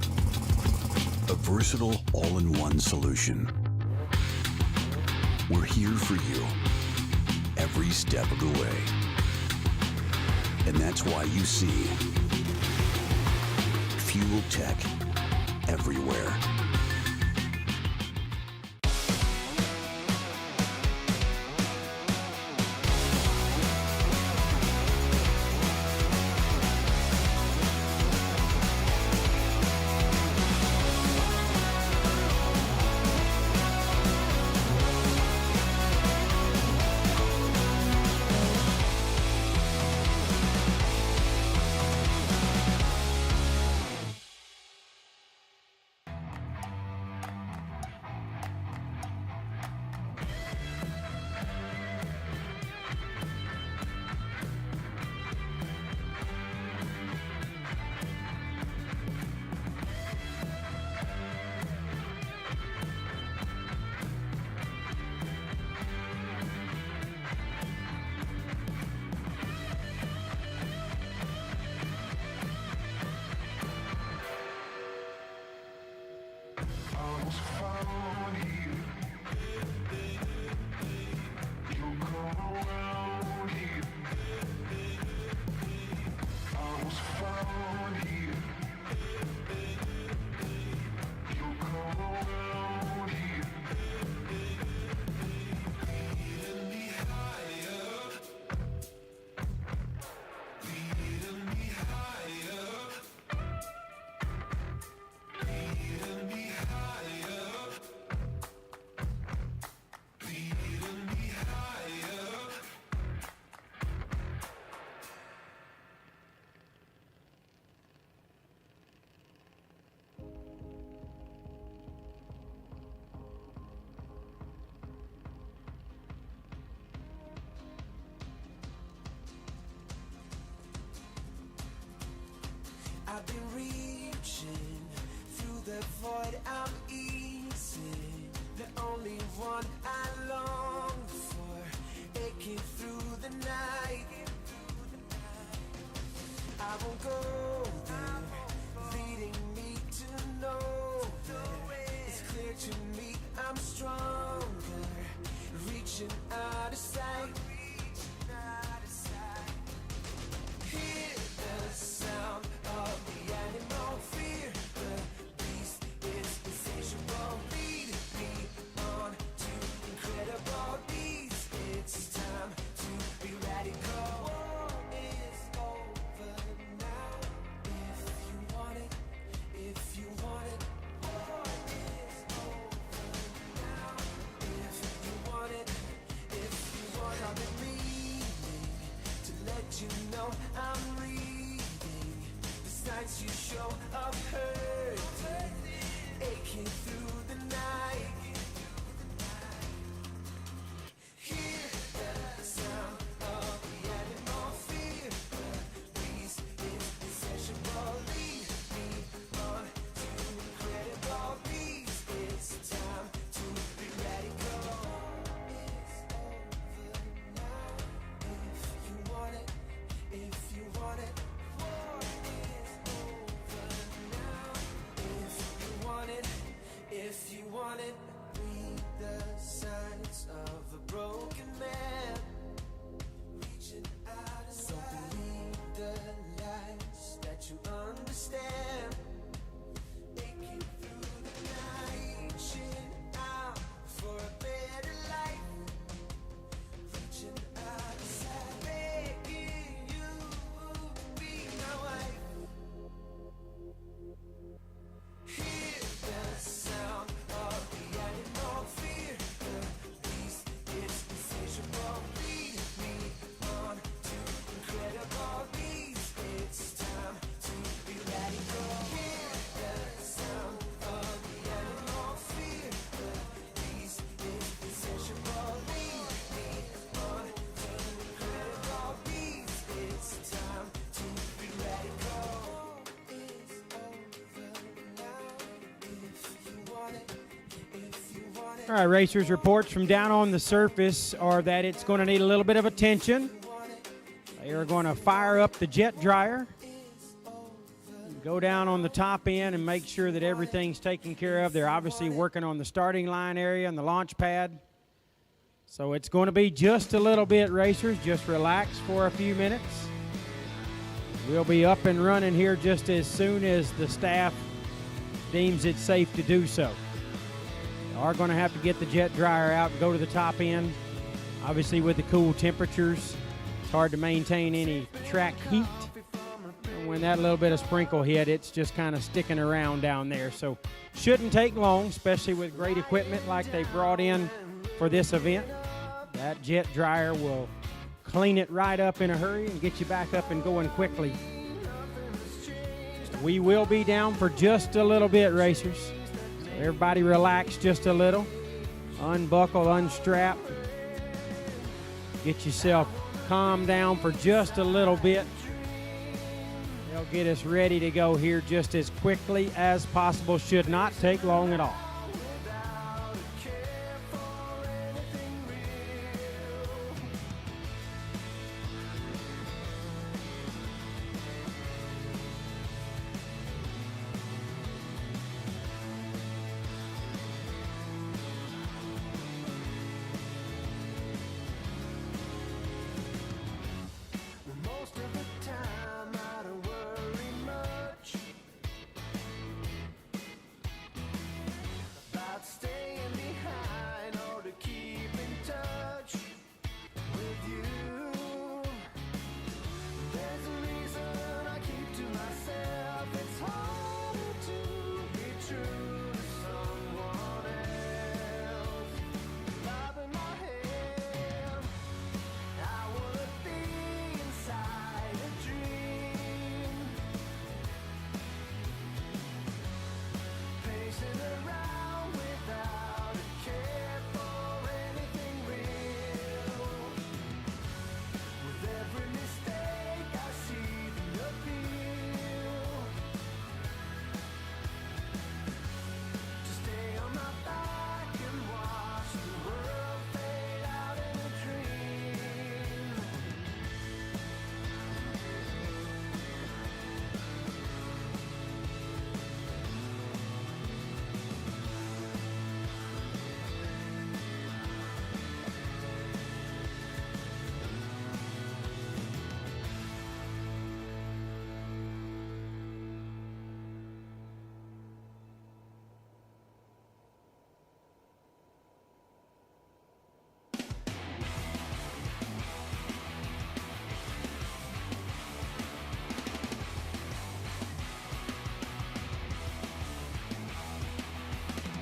A versatile all-in-one solution. We're here for you every step of the way. And that's why you see Fuel Tech everywhere. I've been reaching through the void, I'm easy. The only one I long for, aching through the night. I won't go there, leading me to nowhere. It's clear to me I'm stronger, reaching out of sight. Hear the sound of the animal fear. The beast is insatiable. Lead me on to incredible beats. It's time to be radical. War is over now. If you want it, if you want it. War is over now. If you want it, if you want it. Come and lead me to let you know I'm reading the signs you show of hurting, aching through the night. Hear the sound of the animal fear. The beast is insatiable. Lead me on to incredible beats. It's time to be radical. It's over now. If you want it, if you want it. War is over now. If you want it, if you want it. Read the signs of a broken man, reaching out of sight. Don't believe the lies that you understand. Aching through the night, reaching out for a better life. Reaching out of sight, begging you to be my wife. Hear the sound of the animal fear. The beast is insatiable. Lead me on to incredible beats. It's time to be radical. Hear the sound of the animal fear. The beast is insatiable. Lead me on to incredible beats. It's time to be radical. It's over now. If you want it, if you want it. All right, racers, reports from down on the surface are that it's going to need a little bit of attention. They are going to fire up the jet dryer, go down on the top end and make sure that everything's taken care of. They're obviously working on the starting line area and the launch pad. So it's going to be just a little bit, racers. Just relax for a few minutes. We'll be up and running here just as soon as the staff deems it safe to do so. They are going to have to get the jet dryer out and go to the top end. Obviously, with the cool temperatures, it's hard to maintain any track heat. And when that little bit of sprinkle hit, it's just kind of sticking around down there. So shouldn't take long, especially with great equipment like they brought in for this event. That jet dryer will clean it right up in a hurry and get you back up and going quickly. We will be down for just a little bit, racers. So everybody relax just a little. Unbuckle, unstrap. Get yourself calmed down for just a little bit. They'll get us ready to go here just as quickly as possible. Should not take long at all. Most of the time I don't worry much.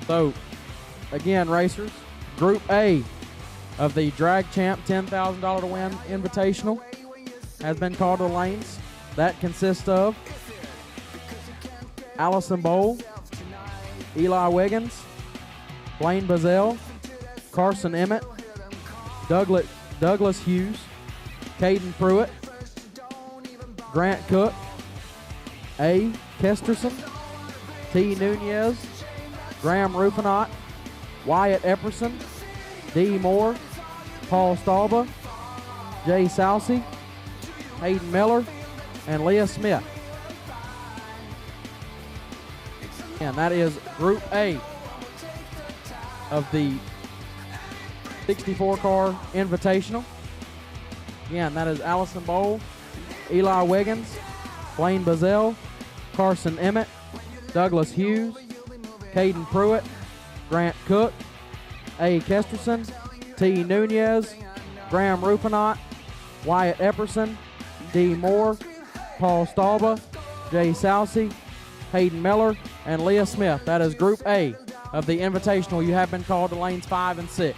So, again, racers, Group A of the Drag Champ $10,000 to win Invitational has been called to the lanes. That consists of Allison Bowl, Eli Wiggins, Blaine Bazell, Carson Emmett, Douglas Hughes, Caden Pruitt, Grant Cook, A. Kesterson, T. Nunez, Graham Rufinot, Wyatt Epperson, D. Moore, Paul Stalba, Jay Sousey, Hayden Miller, and Leah Smith. And that is Group A of the 64-car Invitational. Again, that is Allison Bowl, Eli Wiggins, Blaine Bazell, Carson Emmett, Douglas Hughes, Caden Pruitt, Grant Cook, A. Kesterson, T. Nunez, Graham Rufinot, Wyatt Epperson, D. Moore, Paul Stalba, Jay Sousey, Hayden Miller, and Leah Smith. That is Group A of the Invitational. You have been called to lanes 5 and 6.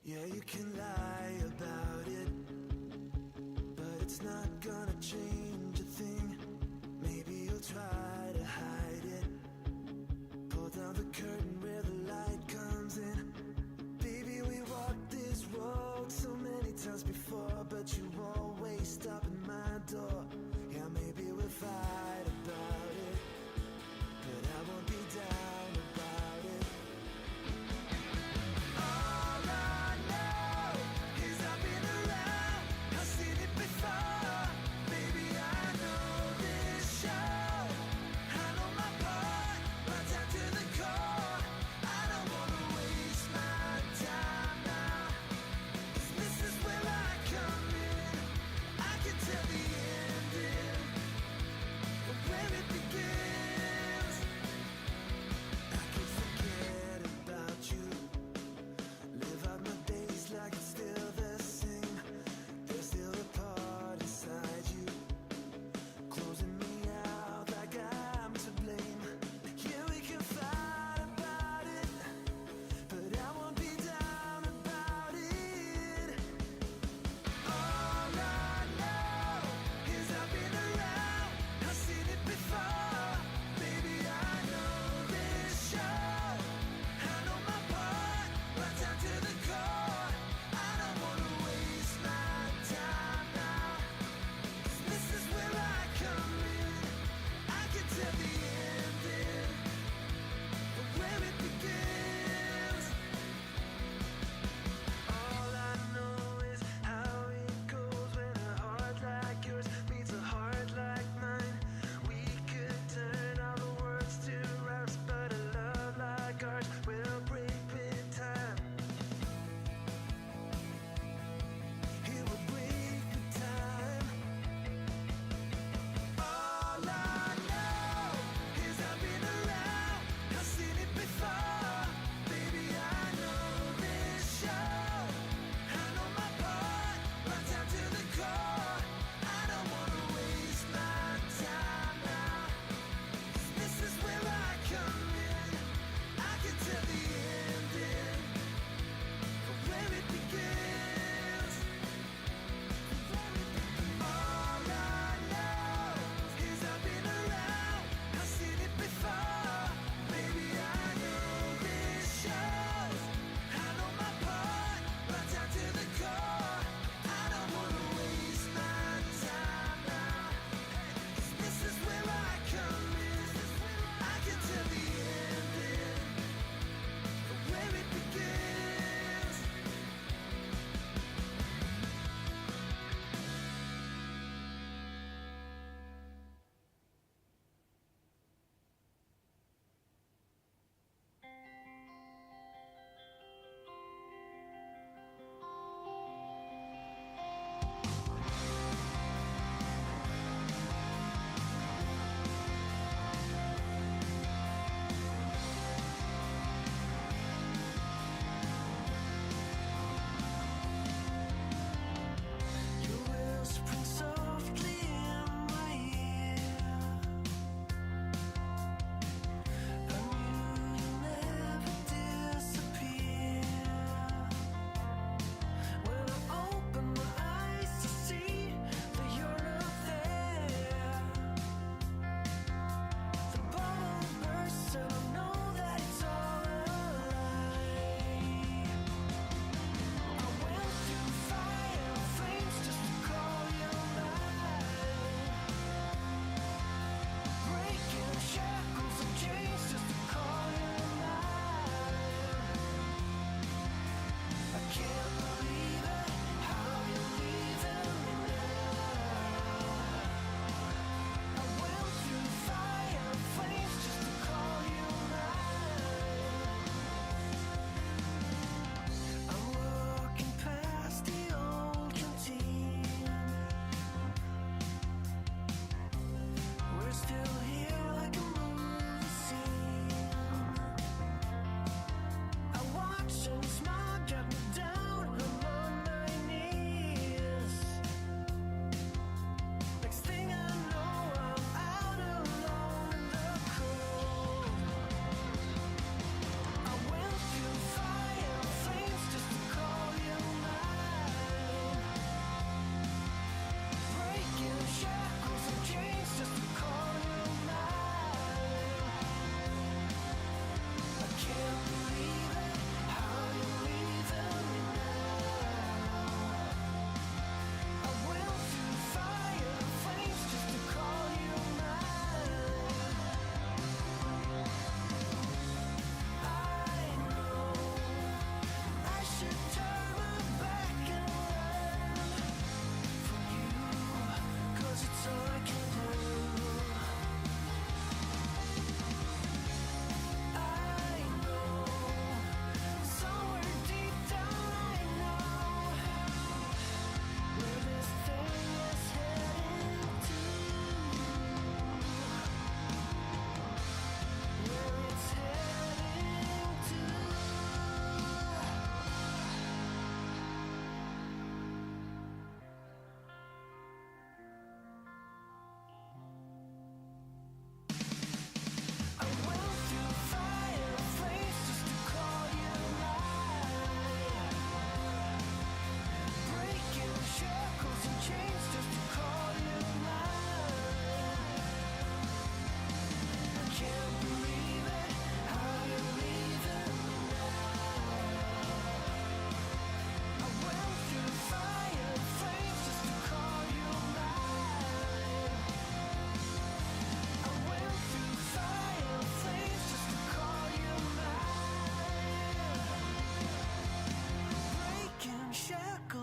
Yeah, you can lie about it, but it's not gonna change a thing. Maybe you'll try to hide it. Pull down the curtain where the light comes in. Baby, we walked this road so many times before, but you always stop at my door. Yeah, maybe we'll fight about it, but I won't be down about it. All I know is I've been around, I've seen it before. Baby, I know this show, I know my part, right down to the core. I don't wanna waste my time now, 'cause this is where I come in. I can tell the end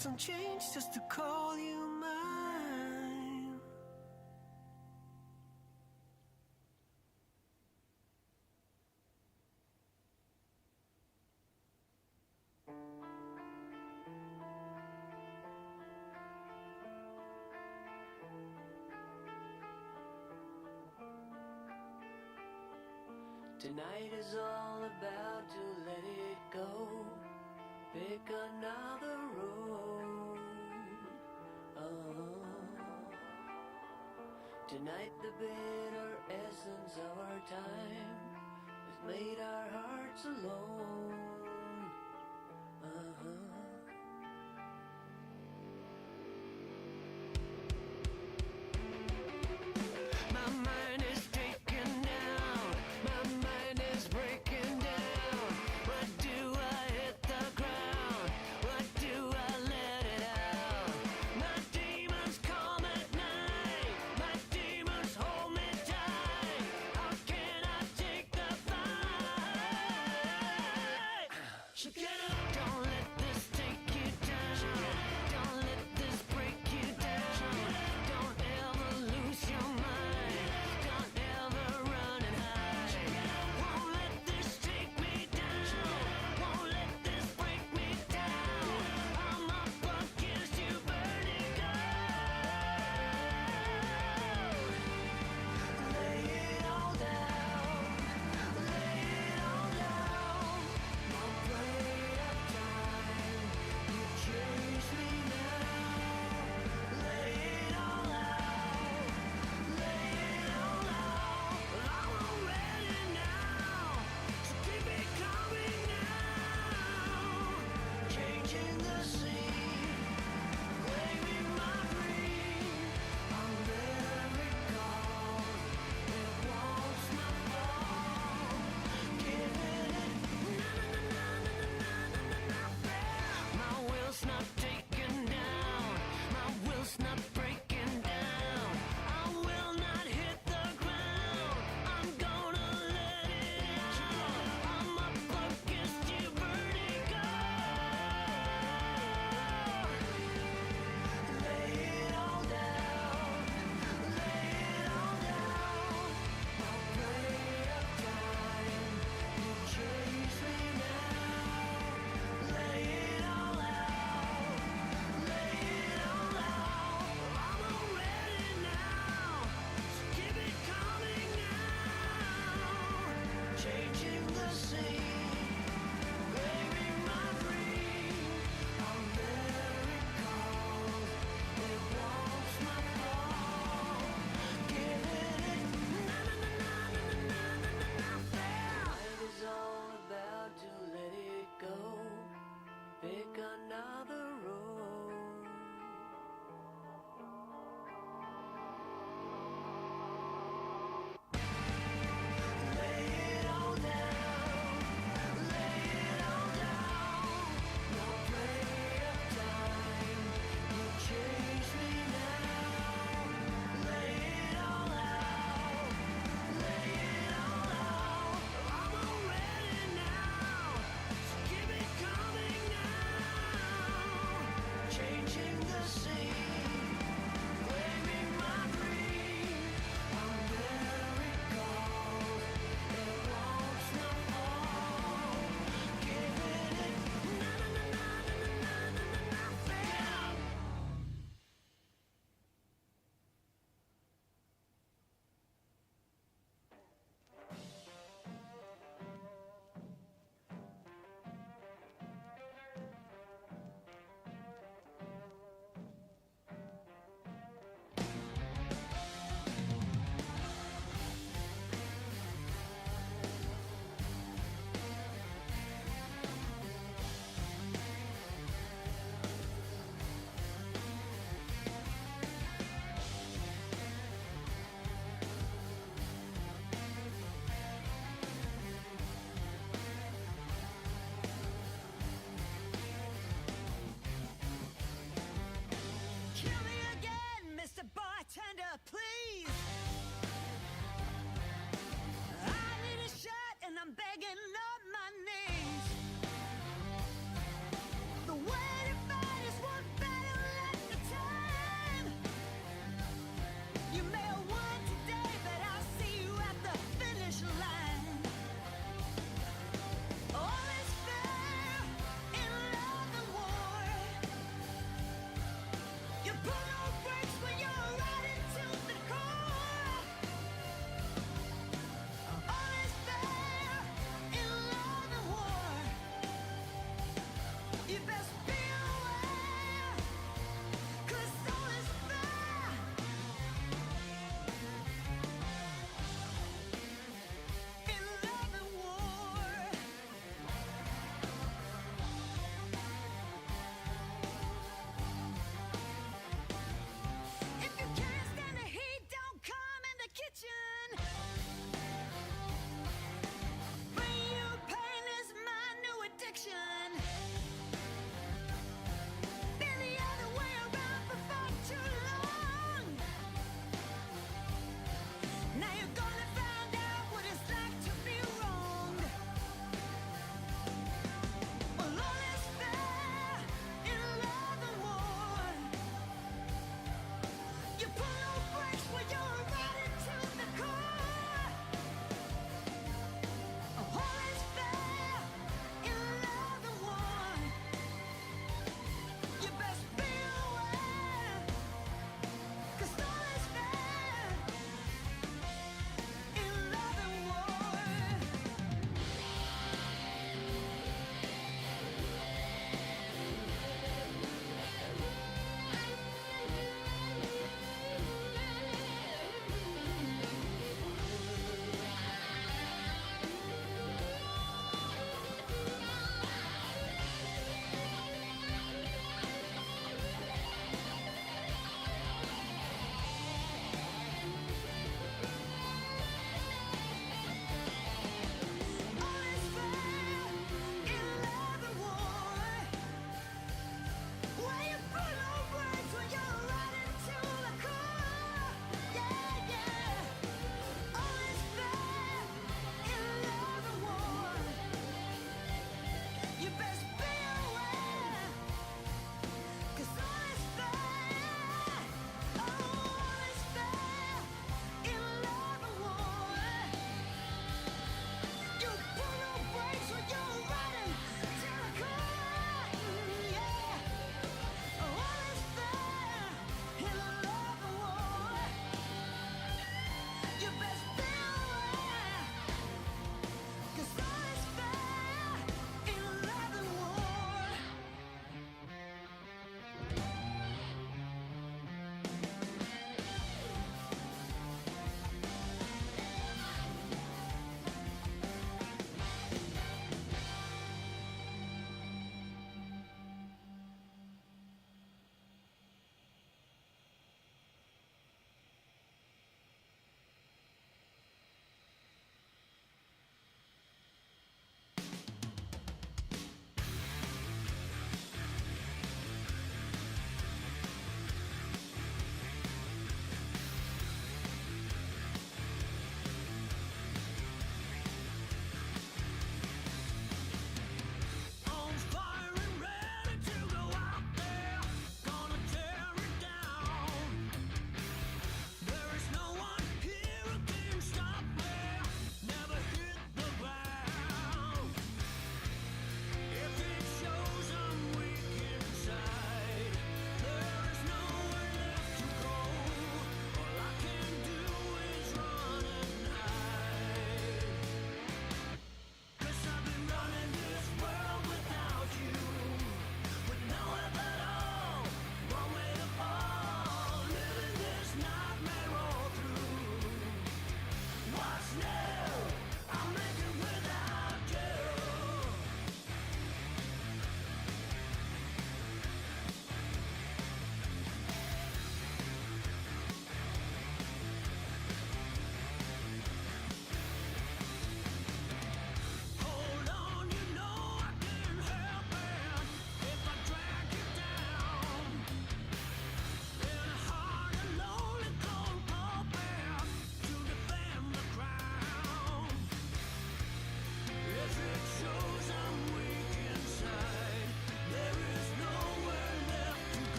some change just to call you mine. Tonight is all about to let it go. Pick another road. Tonight the bitter essence of our time has made our hearts alone. My mind is taken down. My mind is breaking down. What do I hit the ground? What do I let it out? My demons come at night. My demons hold me tight. How can I take the fight?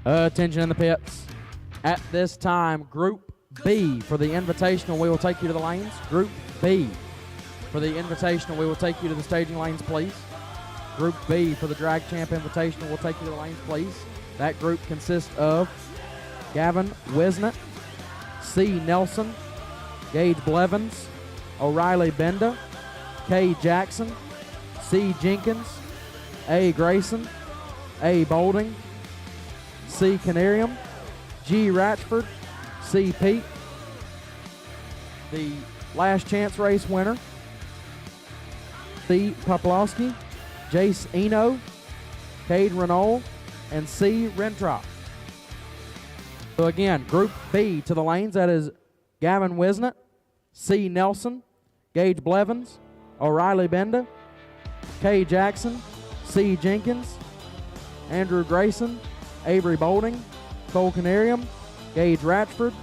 Attention in the pits. At this time, Group B for the Invitational, we will take you to the lanes. Group B for the Invitational, we will take you to the staging lanes, please. Group B for the Drag Champ Invitational, we'll take you to the lanes, please. That group consists of Gavin Wisnett, C. Nelson, Gage Blevins, O'Reilly Benda, K. Jackson, C. Jenkins, A. Grayson, A. Bolding, C. Canarium, G. Ratchford, C. Pete. The last chance race winner, C. Poplowski, Jace Eno, Cade Renault, and C. Rentrop. So again, Group B to the lanes, that is Gavin Wisnett, C. Nelson, Gage Blevins, O'Reilly Benda, K. Jackson, C. Jenkins, Andrew Grayson, Avery Bolding, Cole Canarium, Gage Ratchford,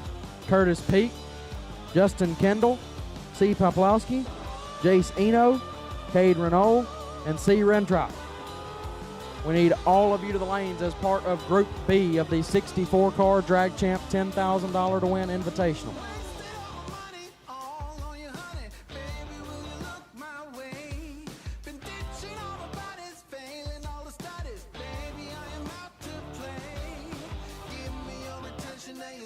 Curtis Peak, Justin Kendall, C. Poplowski, Jace Eno, Cade Renault, and C. Rentrop. We need all of you to the lanes as part of Group B of the 64-car Drag Champ $10,000 to win Invitational.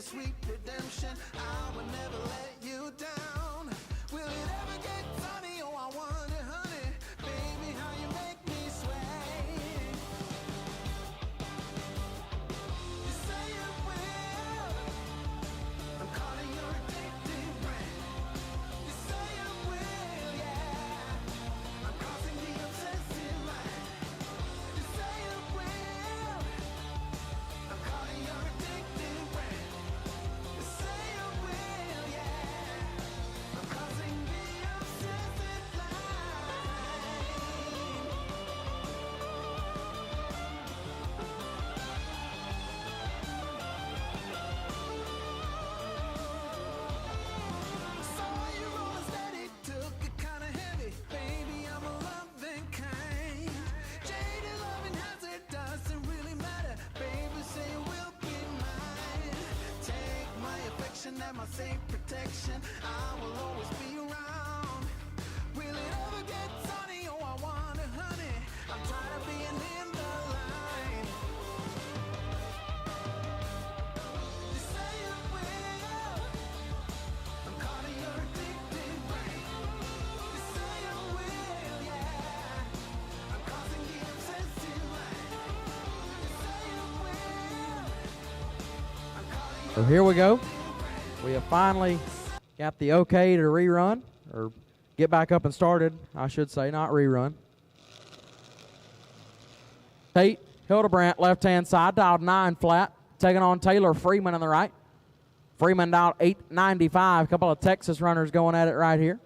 Sweet redemption, I will never let you down. Will it ever get sunny? Oh, I wonder, honey, baby, how you make me sway. You say it will. I'm calling your addictive brand. You say it will, yeah. I'm crossing the obsessive line. You say it will. I'm calling your addictive brand. You say it will, yeah. I'm crossing the obsessive line. Saw you rolling steady, took it kinda heavy. Baby, I'm a loving kind. Jaded loving hazard doesn't really matter. Baby, say you will be mine. Take my affection and my safe protection. I will always be around. Will it ever get sunny? Oh, I wonder, honey. I'm tired of being in the line. You say it will. I'm caught in your addictive brain. You say it will, yeah. I'm crossing the obsessive line. You say it will. I'm caught in So here we go. We have finally got the okay to rerun, or get back up and started, I should say, not rerun. Tate Hildebrandt, left-hand side, dialed 9 flat, taking on Taylor Freeman on the right. Freeman dialed 895, a couple of Texas runners going at it right here.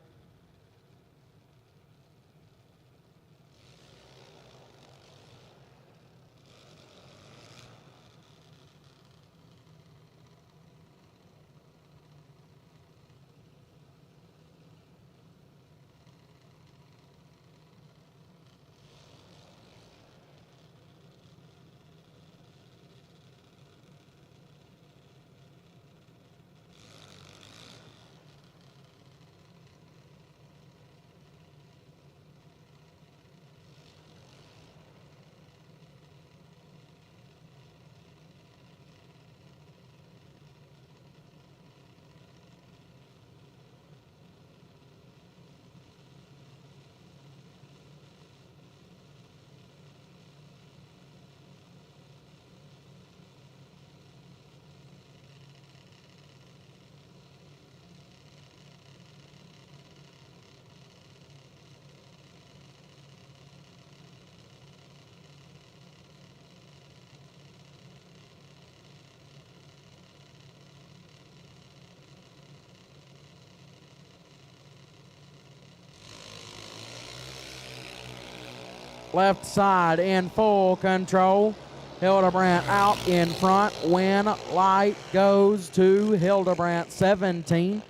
Left side in full control. Hildebrandt out in front. Win light goes to Hildebrandt. 17.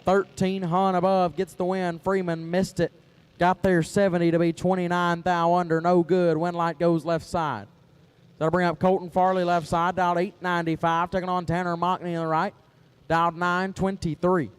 13 Hunt above gets the win. Freeman missed it. Got there 70 to be 29 thou under. No good. Win light goes left side. That'll bring up Colton Farley left side, dialed 895, taking on Tanner Mockney on the right, dialed 923.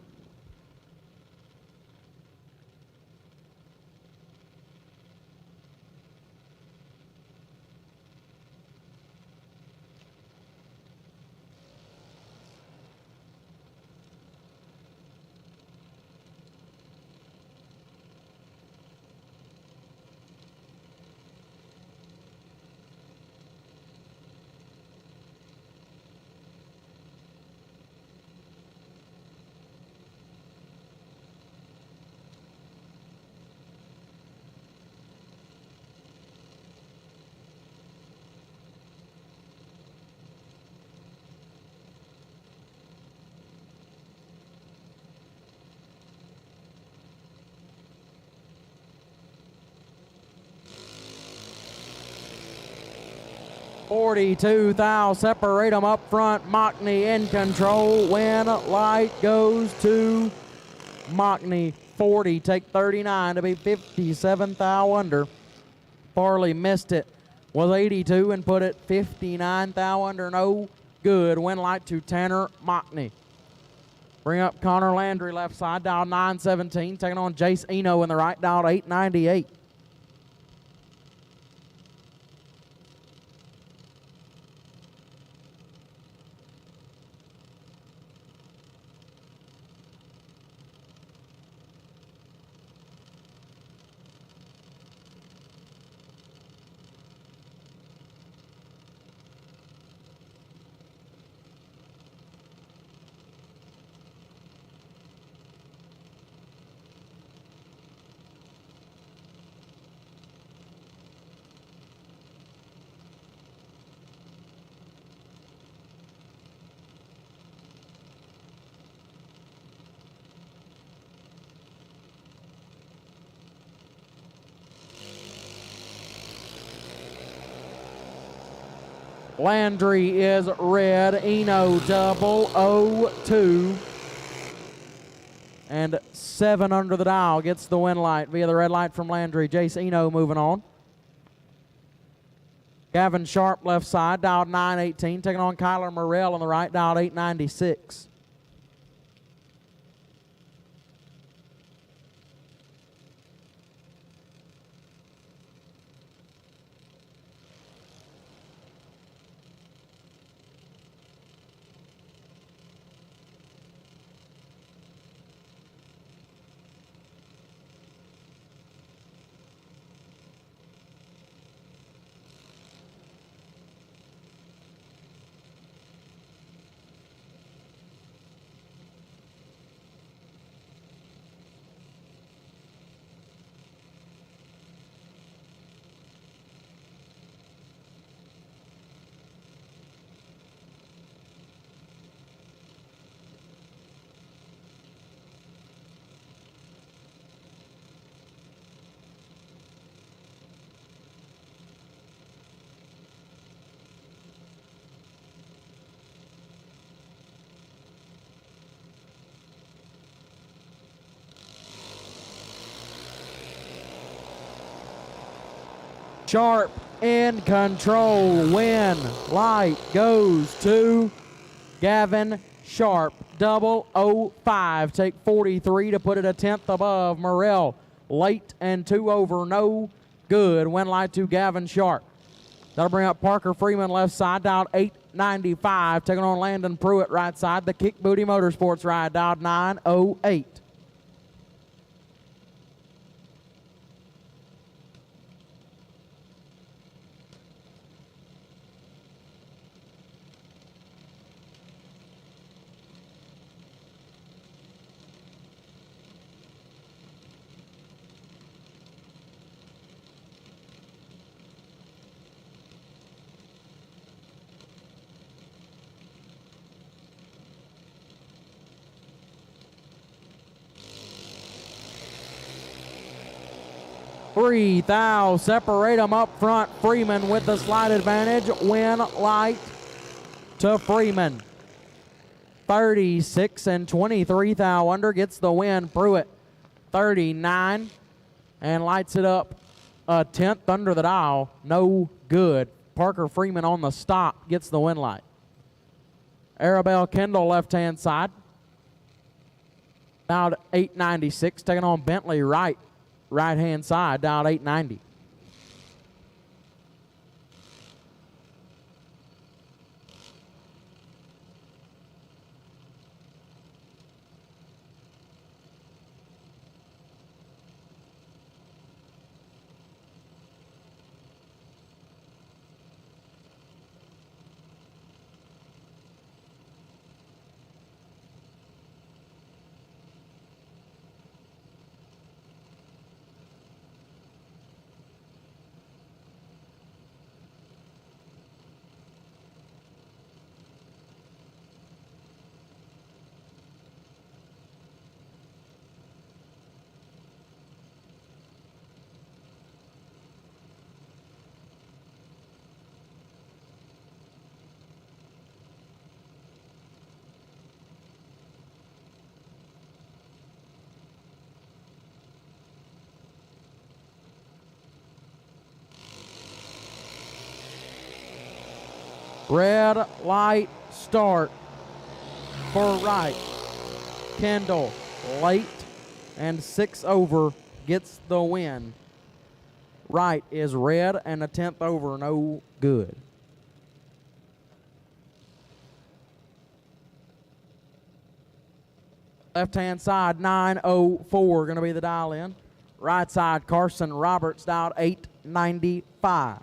$42,000 separate them up front. Mockney in control. Win light goes to Mockney. 40, take 39 to be 57,000 under. Farley missed it. Was 82 and put it 59,000 under. No good. Win light to Tanner Mockney. Bring up Connor Landry left side, dial 917. Taking on Jace Eno in the right, dial 898. Landry is red. Eno 002. And 7 under the dial gets the win light via the red light from Landry. Jace Eno moving on. Gavin Sharp left side, dialed 918. Taking on Kyler Morrell on the right, dialed 896. Sharp in control. Win light goes to Gavin Sharp. 005. Take 43 to put it a tenth above. Morrell late and 2 over. No good. Win light to Gavin Sharp. That'll bring up Parker Freeman left side, dialed 895. Taking on Landon Pruitt right side. The Kick Booty Motorsports ride, dialed 908. $3,000 separate them up front. Freeman with the slight advantage. Win light to Freeman. 36 and 23,000 under gets the win. Pruitt 39 and lights it up a tenth under the dial. No good. Parker Freeman on the stop gets the win light. Arabelle Kendall, left-hand side. Down to 896, taking on Bentley Wright, right-hand side, down to 890. Red light start for Wright. Kendall late and 6 over gets the win. Wright is red and a 10th over, no good. Left-hand side, 904 going to be the dial in. Right side, Carson Roberts down 895.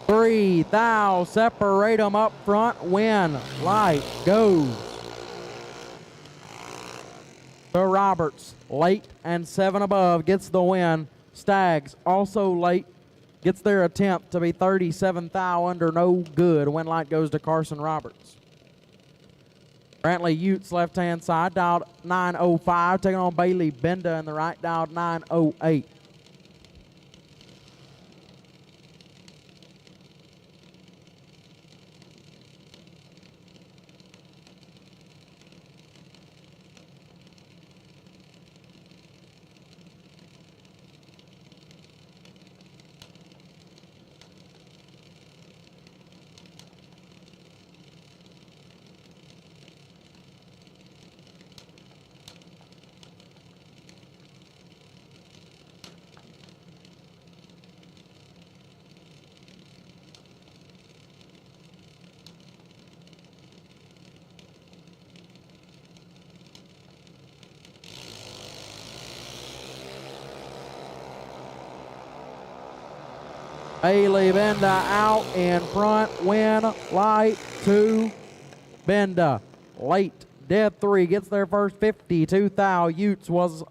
Three thou, separate them up front, win, light, goes. To Roberts, late and 7 above, gets the win. Staggs, also late, gets their attempt to be 37 thou under, no good. Win light goes to Carson Roberts. Brantley Utes, left-hand side, dialed 905, taking on Bailey Benda in the right, dialed 908. Bailey Benda out in front, win, light, 2, Benda, late, dead 3, gets their first 52 thou. Utes was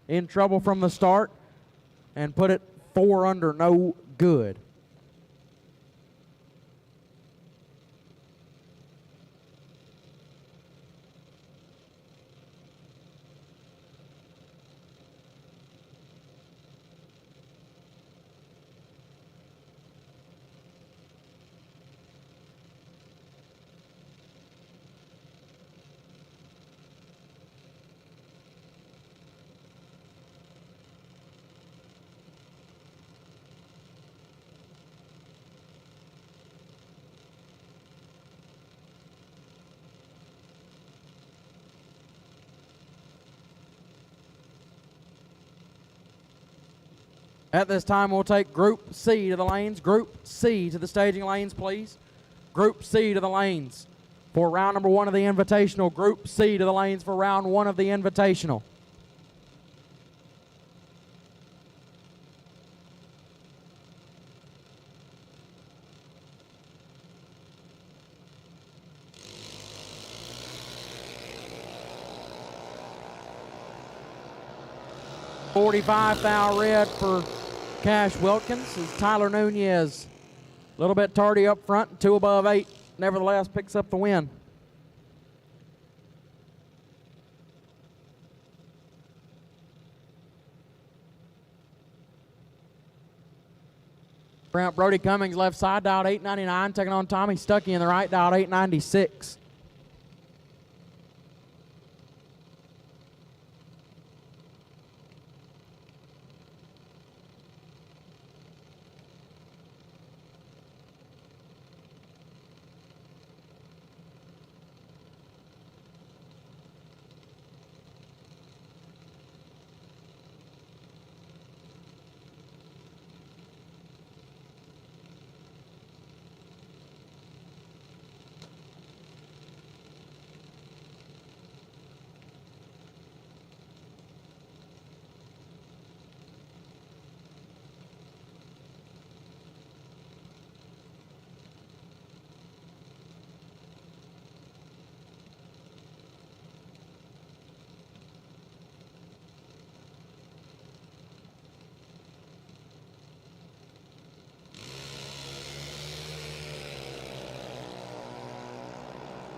in trouble from the start and put it 4 under, no good. At this time, we'll take Group C to the lanes. Group C to the staging lanes, please. Group C to the lanes. for round number 1 of the Invitational. Group C to the lanes for round 1 of the Invitational. $45,000 red for Cash Wilkins as Tyler Nunez. A little bit tardy up front, 2 above 8. Nevertheless, picks up the win. Brody Cummings left side, dialed 899, taking on Tommy Stuckey in the right, dialed 896.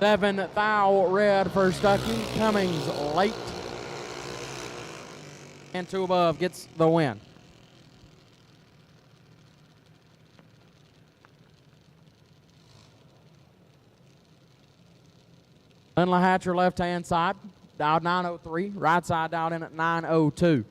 $7,000 red for Stuckey. Cummings late. And 2 above gets the win. Lindley Hatcher left hand side, dialed 903. Right side dialed in at 902.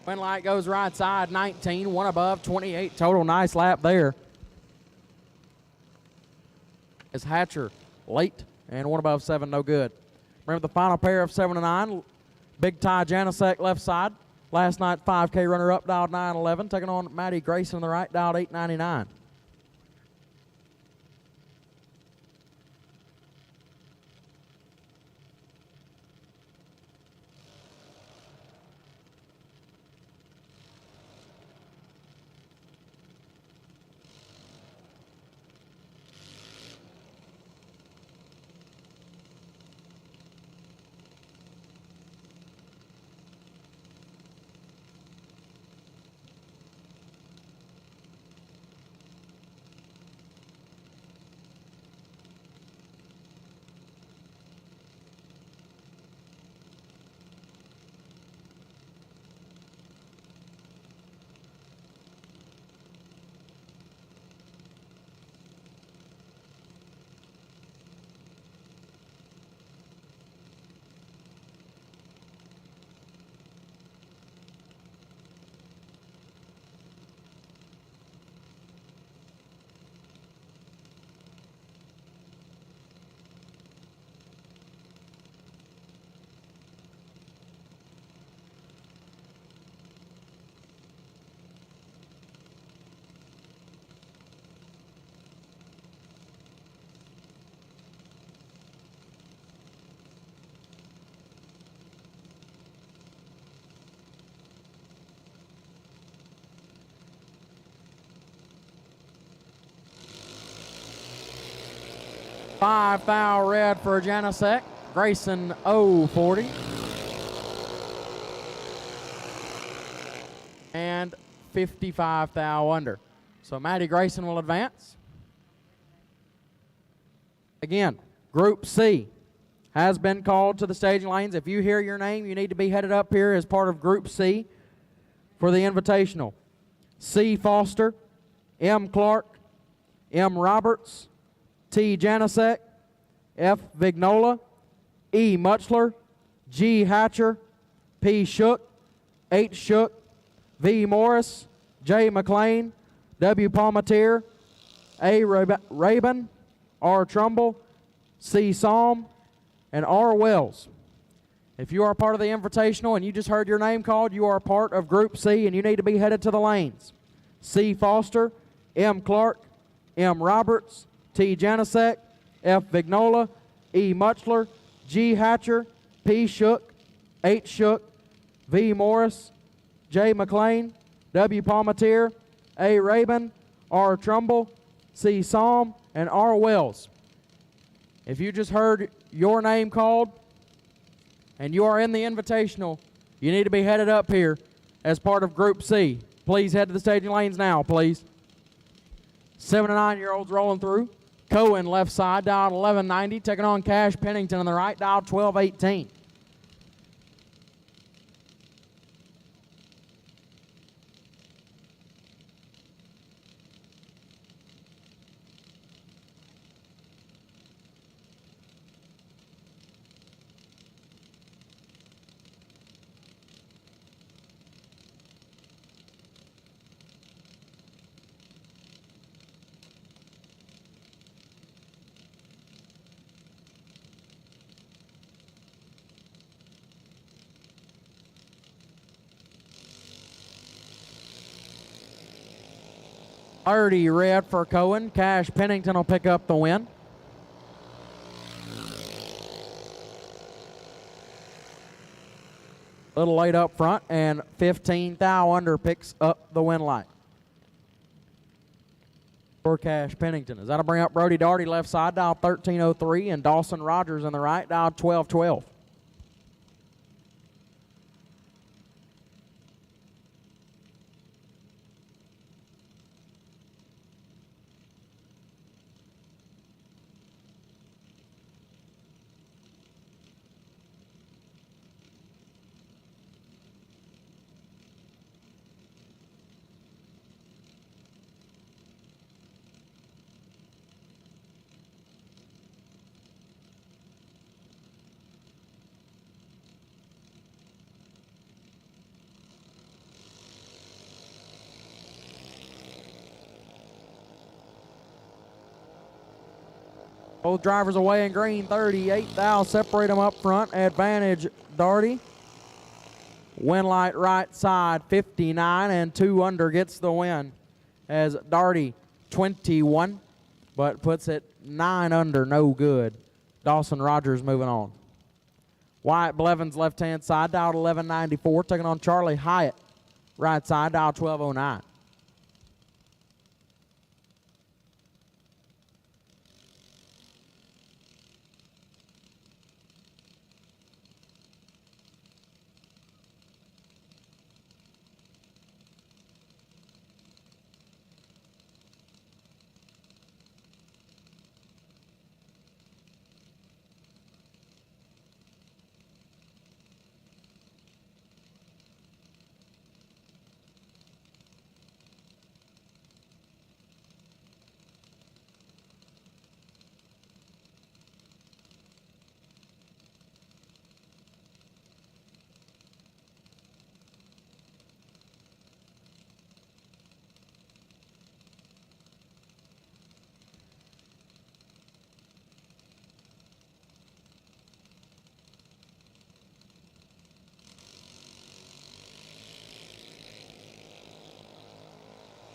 Win light goes right side, 19, 1 above, 28 total. Nice lap there. Is Hatcher late and 1 above 7, no good. Remember the final pair of 7 and 9. Big Ty Janicek left side. Last night 5K runner up, dialed 911, taking on Maddie Grayson on the right, dialed 899. 5 thou red for Janicek. Grayson 040. And 55 thou under. So Maddie Grayson will advance. Again, Group C has been called to the staging lanes. If you hear your name, you need to be headed up here as part of Group C for the Invitational. C. Foster, M. Clark, M. Roberts, T. Janicek, F. Vignola, E. Muchler, G. Hatcher, P. Shook, H. Shook, V. Morris, J. McLean, W. Palmatier, A. Rabin, R. Trumbull, C. Psalm, and R. Wells. If you are part of the Invitational and you just heard your name called, you are part of Group C and you need to be headed to the lanes. C. Foster, M. Clark, M. Roberts, T. Janicek, F. Vignola, E. Muchler, G. Hatcher, P. Shook, H. Shook, V. Morris, J. McLean, W. Palmatier, A. Rabin, R. Trumbull, C. Psalm, and R. Wells. If you just heard your name called and you are in the Invitational, you need to be headed up here as part of Group C. Please head to the staging lanes now, please. 7 to 9-year-olds rolling through. Cohen left side, dialed 1190, taking on Cash Pennington on the right, dialed 1218. $30 red for Cohen. Cash Pennington will pick up the win. Little late up front, and 15 thou under picks up the win light for Cash Pennington. As that'll bring up Brody Darty left side, dial 1303, and Dawson Rogers in the right, dial 1212. Both drivers away in green, 38 thou. Separate them up front. Advantage Darty. Win light right side, 59, and 2 under gets the win as Darty 21, but puts it 9 under, no good. Dawson Rogers moving on. Wyatt Blevins left-hand side, dialed 1194, taking on Charlie Hyatt. Right side, dialed 1209.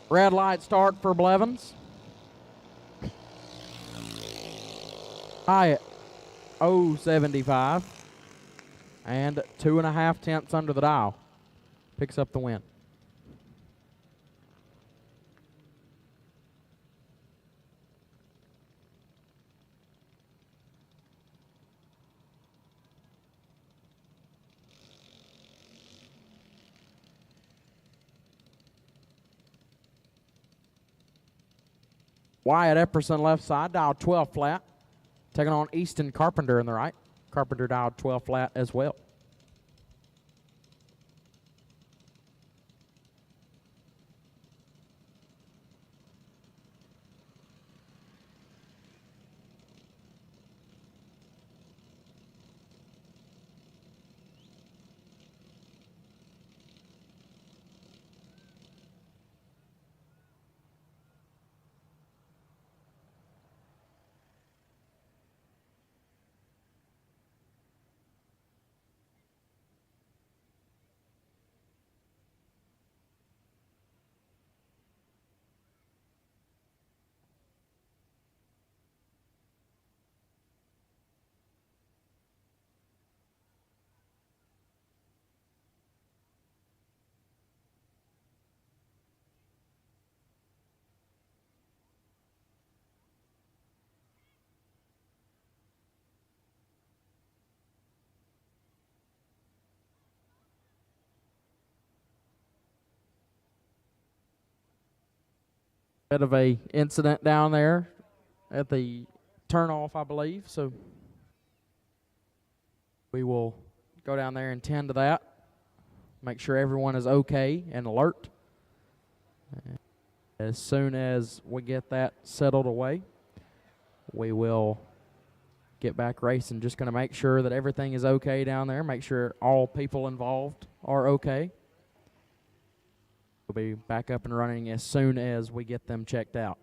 Red light start for Blevins. Hyatt 075 and 2.5 tenths under the dial. Picks up the win. Wyatt Epperson left side, dialed 12 flat. Taking on Easton Carpenter in the right. Carpenter dialed 12 flat as well. Bit of a incident down there at the turnoff, I believe. So we will go down there and tend to that. Make sure everyone is okay and alert. As soon as we get that settled away, we will get back racing. Just going to make sure that everything is okay down there. Make sure all people involved are okay. We'll be back up and running as soon as we get them checked out.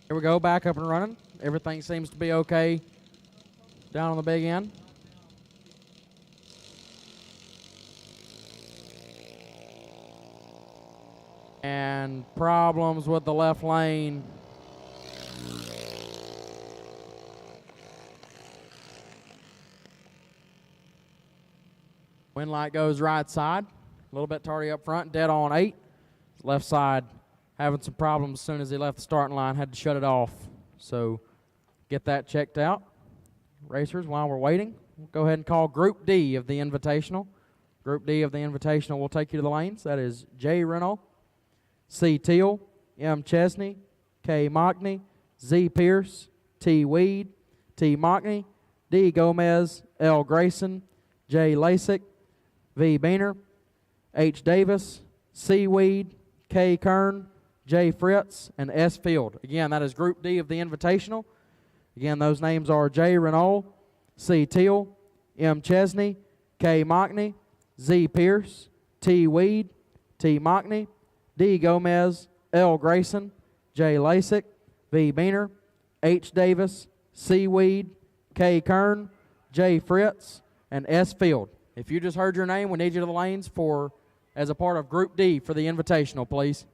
Here we go, back up and running. Everything seems to be okay down on the big end. And problems with the left lane. Wind light goes right side. A little bit tardy up front, dead on 8. Left side having some problems as soon as he left the starting line, had to shut it off. So get that checked out. Racers, while we're waiting, we'll go ahead and call Group D of the Invitational. Group D of the Invitational will take you to the lanes. That is J. Renault, C. Teal, M. Chesney, K. Mockney, Z. Pierce, T. Weed, T. Mockney, D. Gomez, L. Grayson, J. Lasik, V. Beaner, H. Davis, C. Weed, K. Kern, J. Fritz, and S. Field. Again, that is Group D of the Invitational. Again, those names are J. Renault, C. Teal, M. Chesney, K. Mockney, Z. Pierce, T. Weed, T. Mockney, D. Gomez, L. Grayson, J. Lasik, V. Beaner, H. Davis, C. Weed, K. Kern, J. Fritz, and S. Field. If you just heard your name, we need you to the lanes for as a part of Group D for the Invitational, please.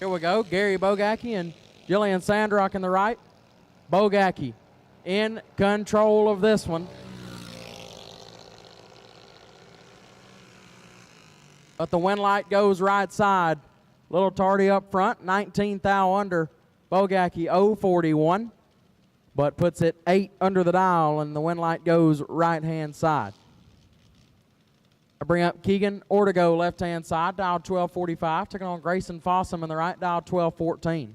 Here we go. Gary Bogacki and Jillian Sandrock in the right. Bogacki in control of this one. But the wind light goes right side. Little tardy up front, 19 thou under. Bogacki 041, but puts it 8 under the dial, and the wind light goes right-hand side. I bring up Keegan Ortego, left-hand side, dial 1245, taking on Grayson Fossum in the right, dial 1214.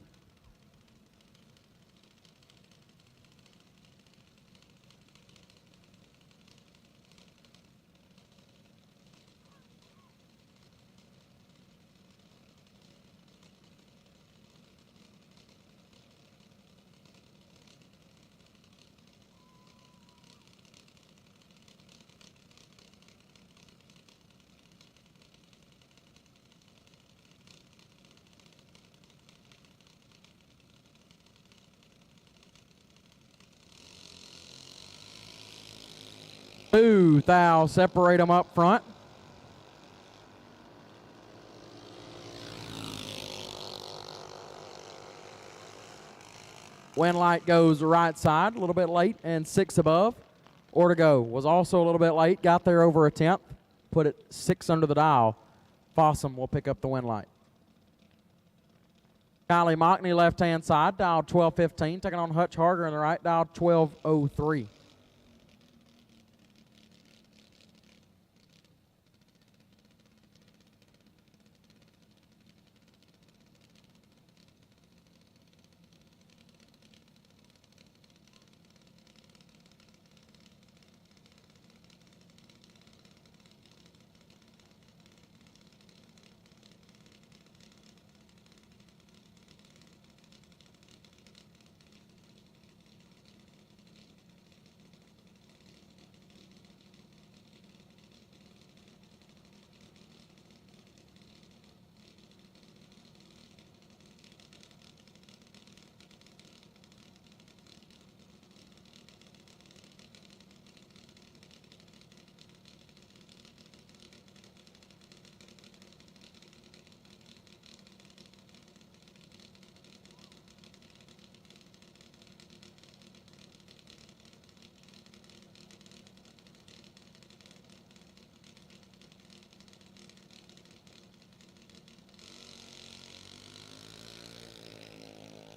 Two thou separate them up front. Wind light goes right side, a little bit late, and 6 above. Ortego was also a little bit late, got there over a 10th, put it 6 under the dial. Fossum will pick up the wind light. Kylie Mockney, left-hand side, dial 1215, taking on Hutch Harger in the right, dial 1203.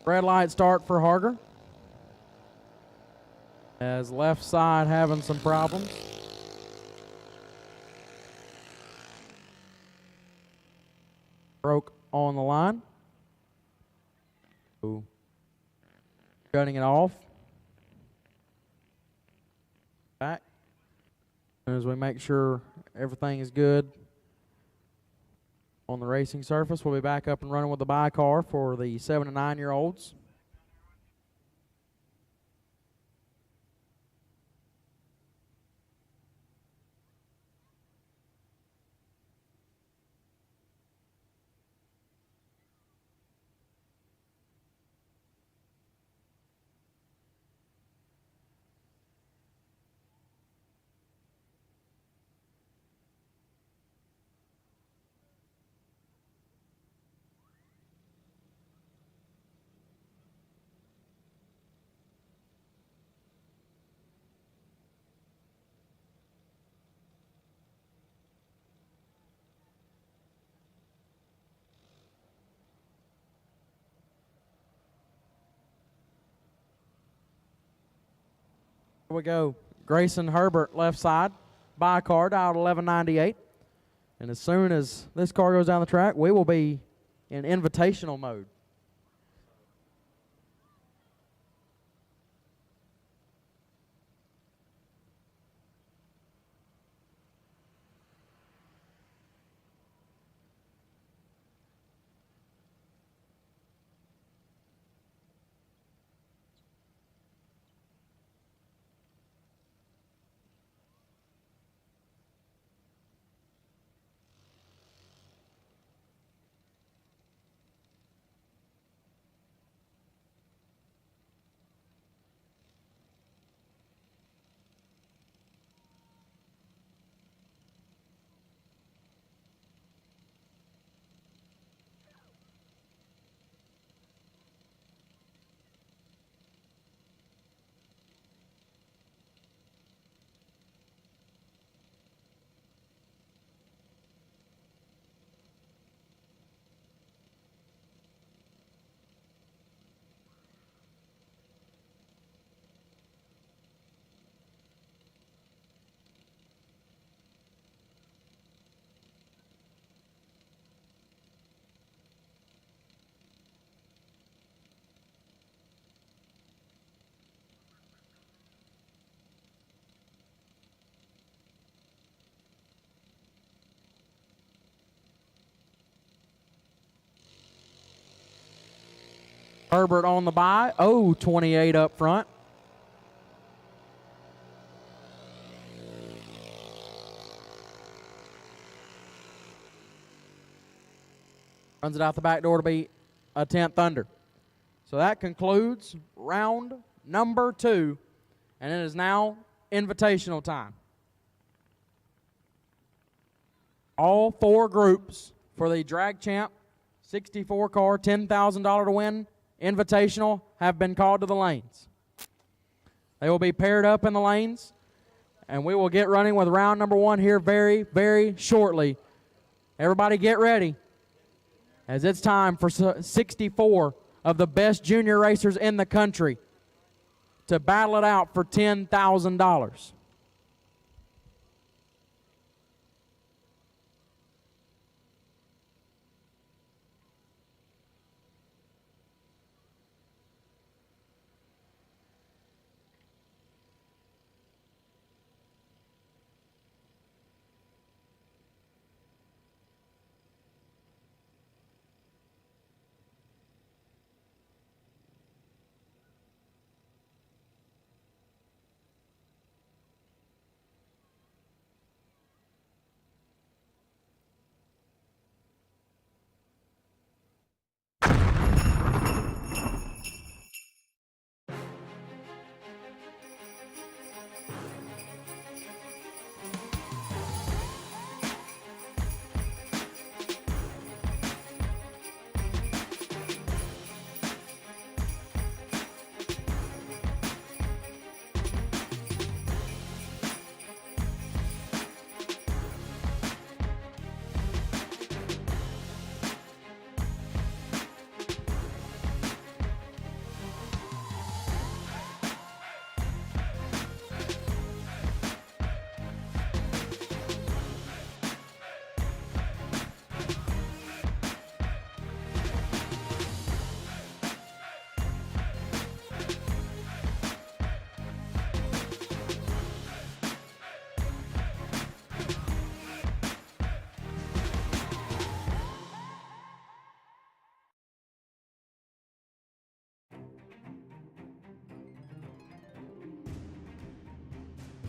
Red light start for Harger. As left side having some problems. Broke on the line. Ooh. Cutting it off. Back. As we make sure everything is good on the racing surface, we'll be back up and running with the bye car for the 7 and 9-year-olds. Here we go. Grayson Herbert, left side. By car, dialed 1198. And as soon as this car goes down the track, we will be in invitational mode. Herbert on the bye. 0-28 up front. Runs it out the back door to be a 10th under. So that concludes round number 2, and it is now invitational time. All 4 groups for the Drag Champ 64 car $10,000 to win invitational have been called to the lanes. They will be paired up in the lanes, and we will get running with round number 1 here very, very shortly. Everybody get ready, as it's time for 64 of the best junior racers in the country to battle it out for $10,000.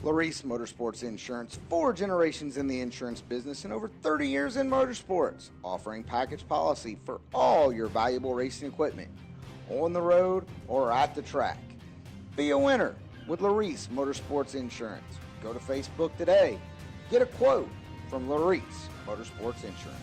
Larice Motorsports Insurance, 4 generations in the insurance business and over 30 years in motorsports, offering package policy for all your valuable racing equipment, on the road or at the track. Be a winner with Larice Motorsports Insurance. Go to Facebook today. Get a quote from Larice Motorsports Insurance.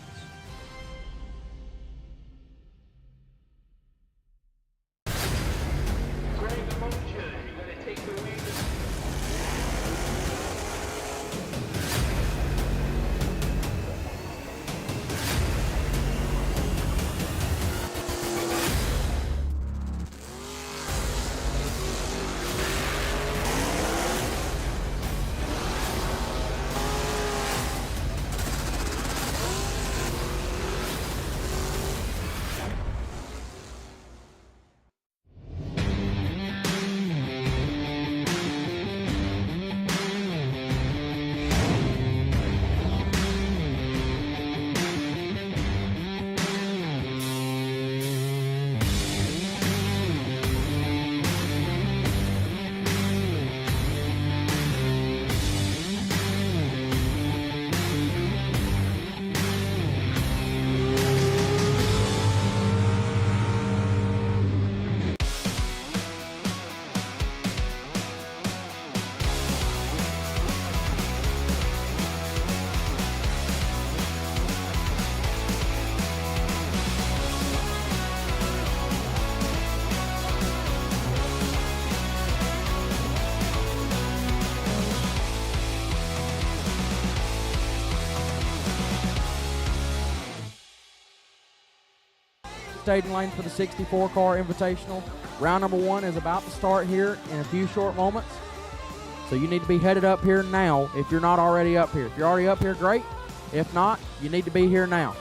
Staging lane for the 64 car invitational. Round number 1 is about to start here in a few short moments. So you need to be headed up here now if you're not already up here. If you're already up here, great. If not, you need to be here now.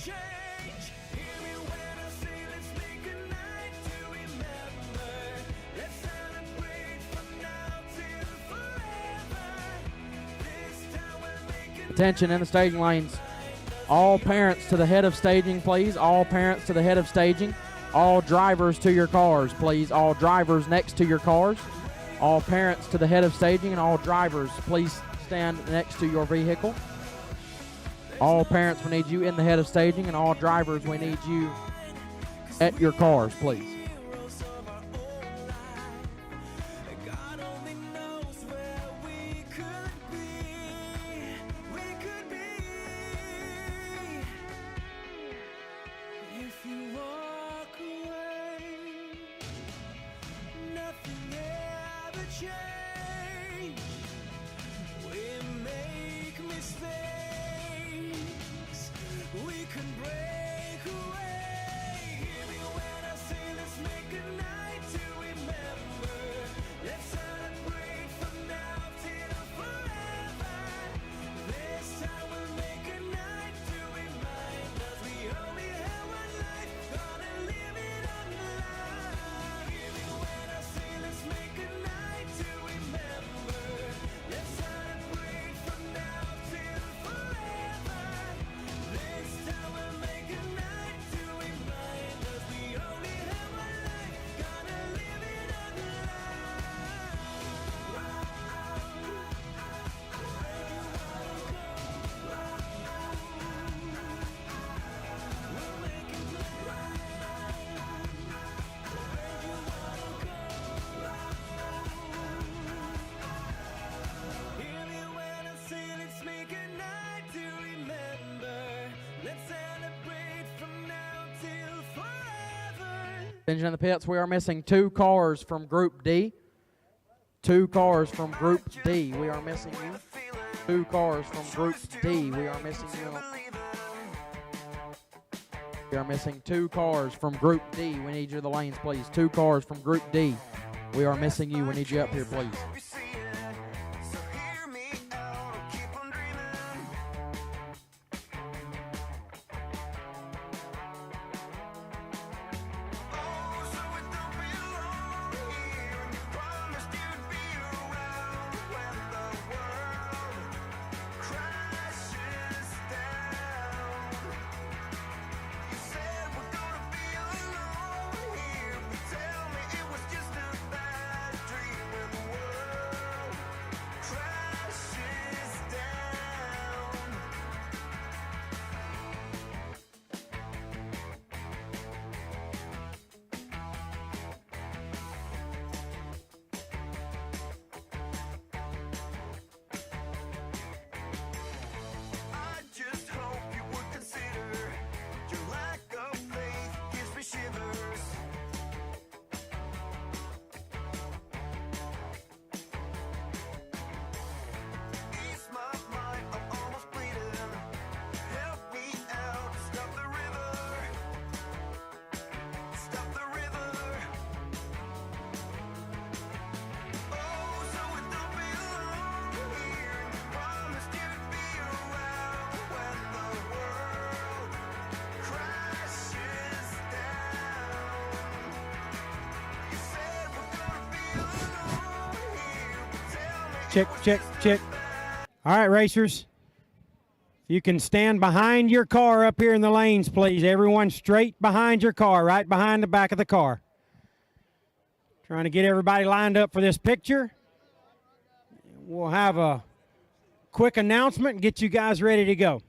change. Hear me when I say let's make a night to remember. Let's celebrate from now till forever. This time we're making Attention in the staging lanes. All parents to the head of staging, please. All parents to the head of staging. All drivers to your cars, please. All drivers next to your cars. All parents to the head of staging, and all drivers, please stand next to your vehicle. All parents, we need you in the head of staging, and all drivers, we need you at your cars, please. heroes of our own life. God only knows where we could be. We could be. If you walk away, nothing ever changed. We make mistakes. We can break away. Hear me when I say let's make a night to remember. Let's celebrate from now till forever. This time we'll make a night to remind us we only have one life. Gonna live it on the line. Hear me when I say let's make a night to remember. Let's celebrate from now till forever. This time we'll make a night to remind us we only have one life. Gonna live it on the Hear me when I say let's make a night to remember. Let's celebrate from now till forever. Attention in the pits, we are missing 2 cars from Group D. 2 cars from Group D. We are missing you. 2 cars from Group D. We are missing you. We are missing 2 cars from Group D. We need you in the lanes, please. 2 cars from Group D. We are missing you. We need you up here, please. We see it, so hear me out. I'll keep on dreaming. Oh, so it don't be alone here. And you promised you'd be around when the world crashes down. You said we're gonna be alone here, but tell me it was just a bad dream when the world crashes down. I just hope you would consider your lack of faith gives me shivers. Ease my mind, I'm almost bleeding. Help me out, stop the river. Stop the river. Oh, so it don't be alone here. You promised you'd be around when the world crashes down. You said we're gonna be alone here, but tell me Check, check, check. All right, racers. If you can stand behind your car up here in the lanes, please. Everyone straight behind your car, right behind the back of the car. Trying to get everybody lined up for this picture. We'll have a quick announcement and get you guys ready to go.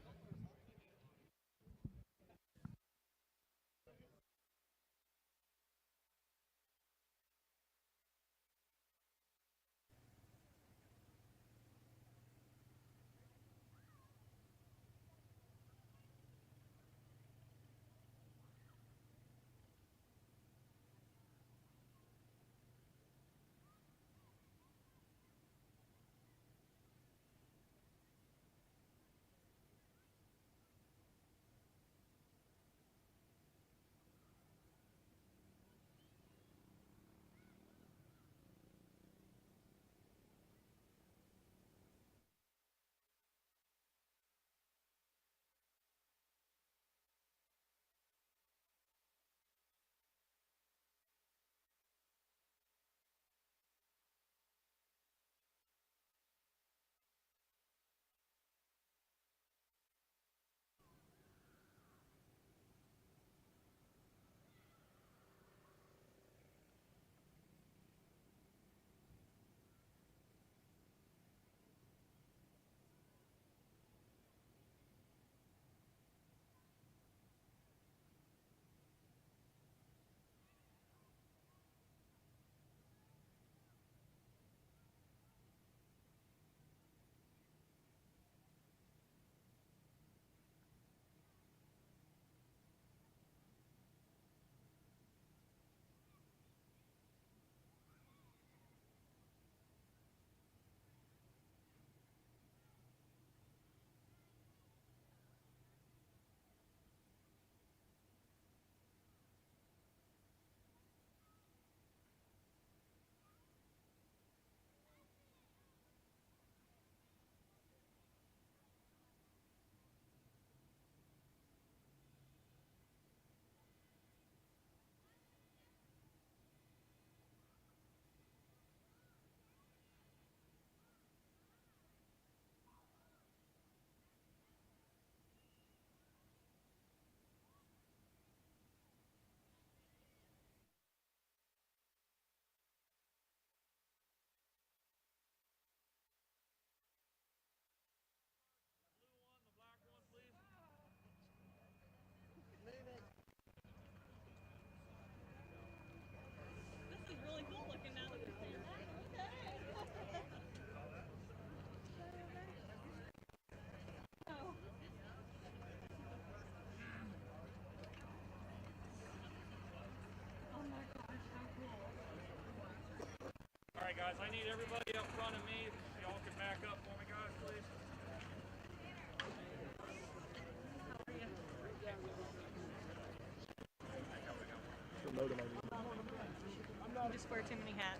guys, I need everybody up front of me. Y'all can back up for me, guys, please. You just wear too many hats.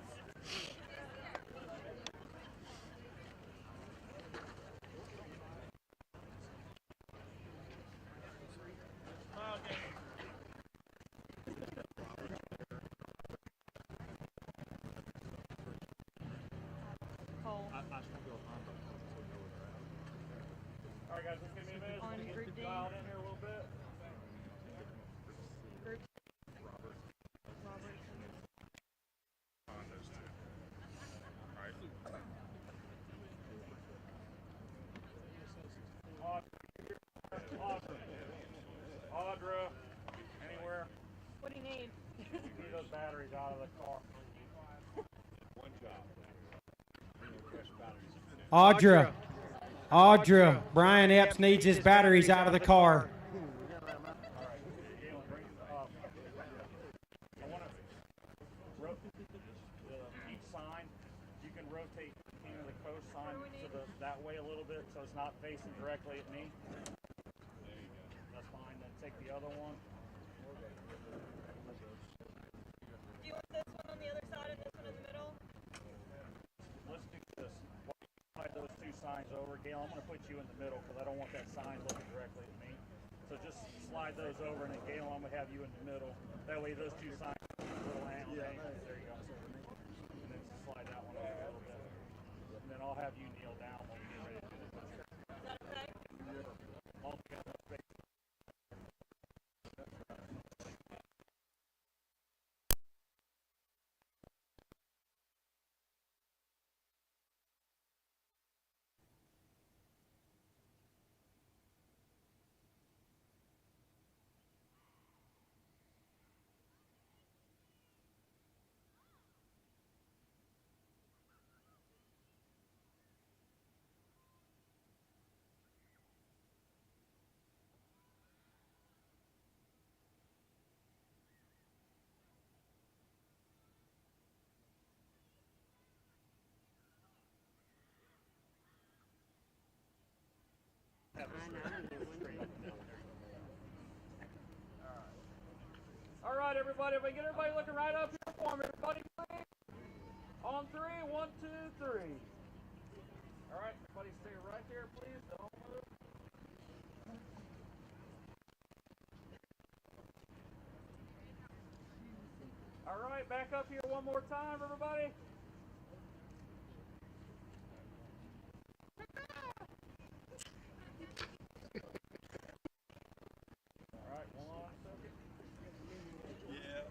Cole. All right, guys, just give me a minute. On Just group get D. dialed in here a little bit. Group. Audra, anywhere? What do you need? Get those batteries out of the car. One job. Audra, Brian Epps needs his batteries out of the car. I want to each sign. You can rotate the King of the Coast sign to that way a little bit, so it's not facing directly at me. That's fine. Then take the other one. Do you want this one on the other side and this one in the middle? Let's do this. Slide those two signs over, Gail. I'm going to put you in the middle because I don't want that sign looking directly at me. So just slide those over, and then Gail, I'm going to have you in the middle. That way, those two signs are a little angled. There you go. And then slide that one over a little bit. And then I'll have you kneel down when we get ready to do the picture. Is that okay? All together, space. All right, everybody. If I get everybody looking right up here for me, everybody, please. On three, 1, 2, 3. All right, everybody, stay right there, please. Don't move. All right, back up here one more time, everybody. All right, 1 second. Yeah.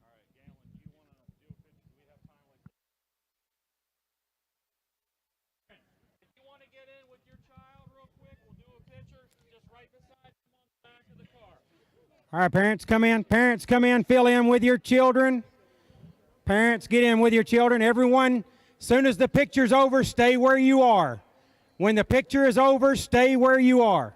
All right, Gaylon, do you want to do a picture? Do we have time like this? If you want to get in with your child real quick, we'll do a picture just right beside him on the back of the car. All right, parents, come in. Parents, come in. Fill in with your children. Parents, get in with your children. Everyone, as soon as the picture's over, stay where you are. When the picture is over, stay where you are.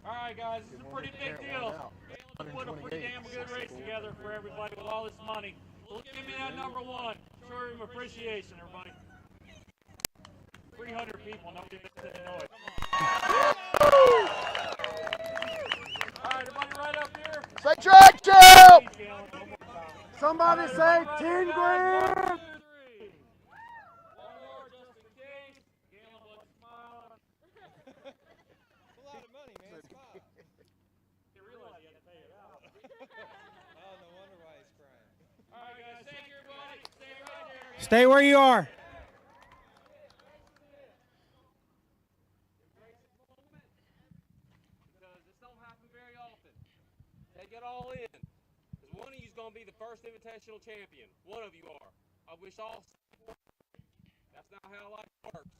All right, guys, this is a pretty big deal. Let's put a pretty damn good race together for everybody with all this money. So let's give me that number one. Show him appreciation, everybody. 300 people, nobody makes any noise. Come on. All right, everybody right up here. Say track champ! Somebody say 10 grand! One more just in case. Gaylon was smiling. It's a lot of money, man. Smile. He realized he had to pay it out. Oh, no wonder why he's crying. All right, guys, thank you, everybody. Stay right there. Stay where you are. Because this don't happen very often. Take it all in. Because one of you is going to be the first Invitational champion. One of you are. I wish all. That's not how life works.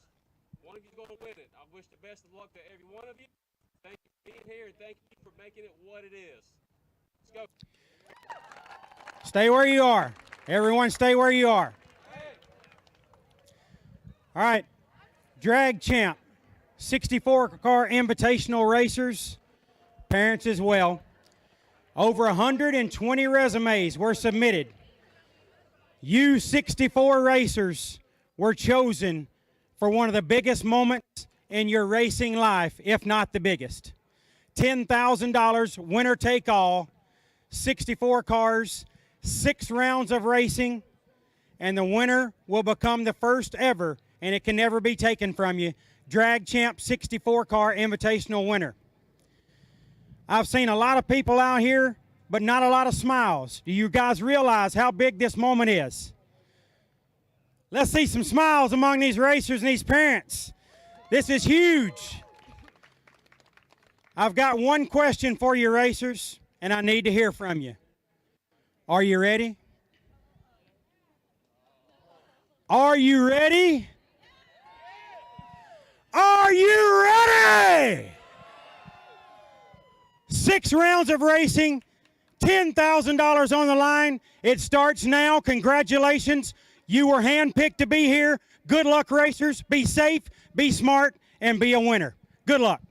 One of you is going to win it. I wish the best of luck to every one of you. Thank you for being here, and thank you for making it what it is. Let's go. Stay where you are. Everyone stay where you are. All right. Drag champ. 64-car invitational racers. Parents as well. Over 120 resumes were submitted. You 64 racers were chosen for one of the biggest moments in your racing life, if not the biggest. $10,000 winner take all, 64 cars, 6 rounds of racing, and the winner will become the first ever, and it can never be taken from you, Drag Champ 64 car invitational winner. I've seen a lot of people out here, but not a lot of smiles. Do you guys realize how big this moment is? Let's see some smiles among these racers and these parents. This is huge. I've got one question for you, racers, and I need to hear from you. Are you ready? Are you ready? Are you ready? 6 rounds of racing, $10,000 on the line. It starts now. Congratulations. You were handpicked to be here. Good luck, racers. Be safe, be smart, and be a winner. Good luck.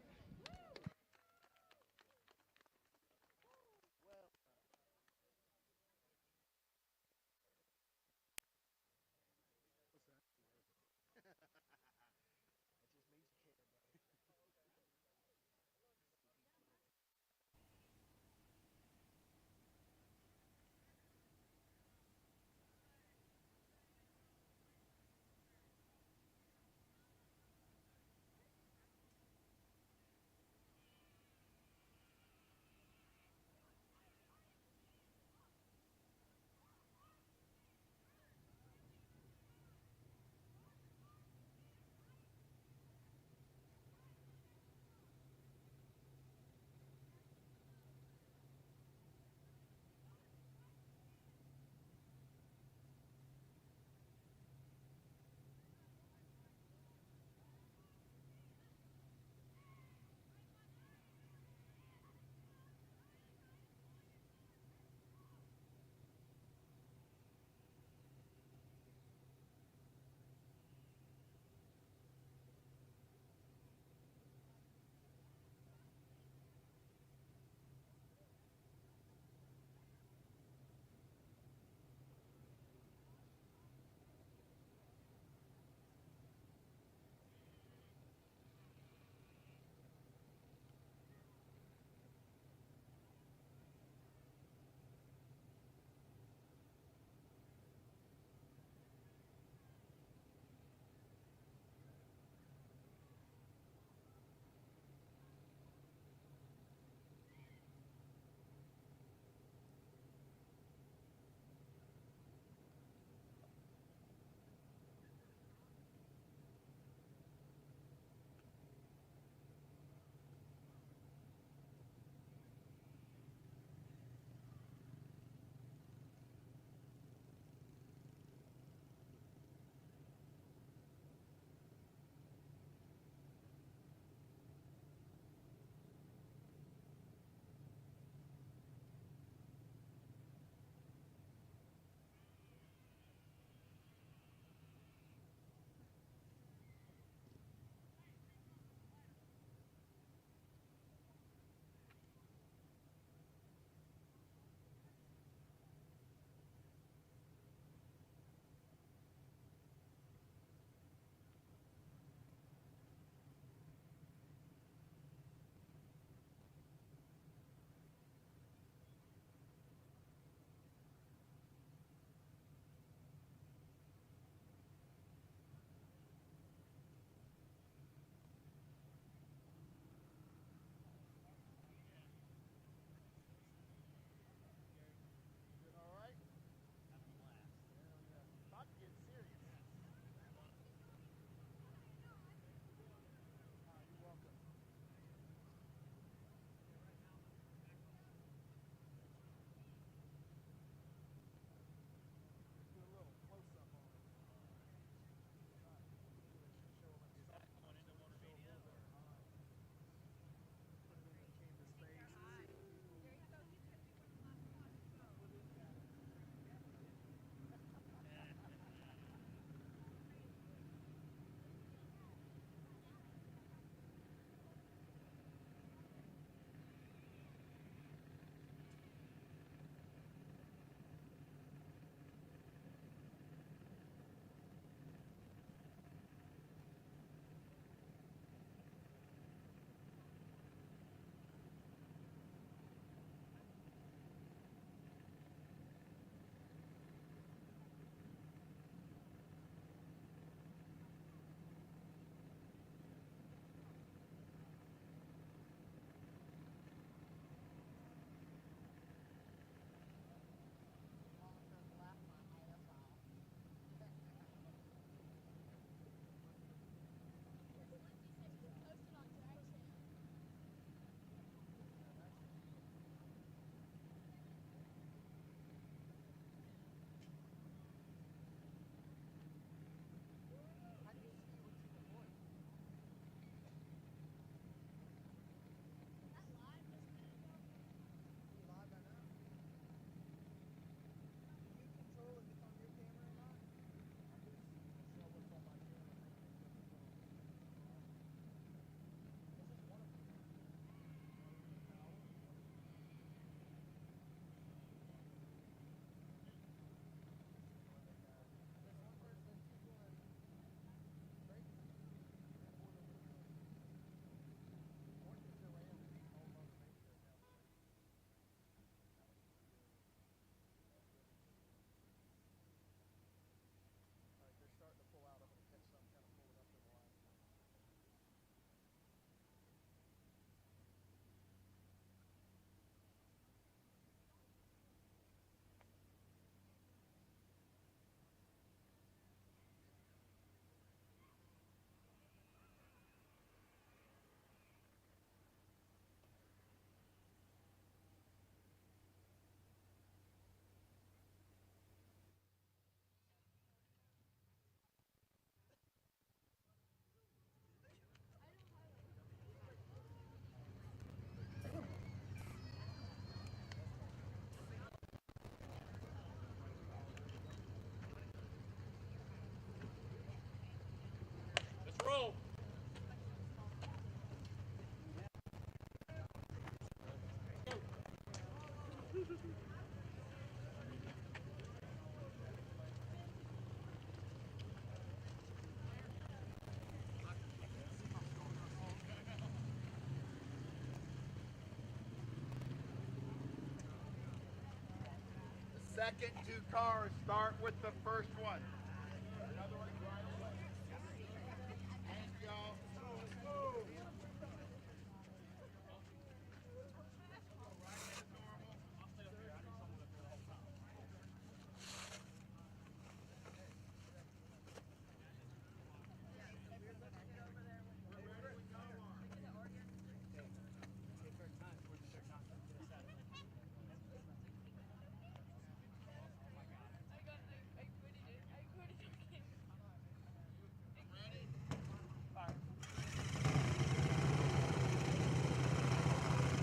second two cars start with the first one.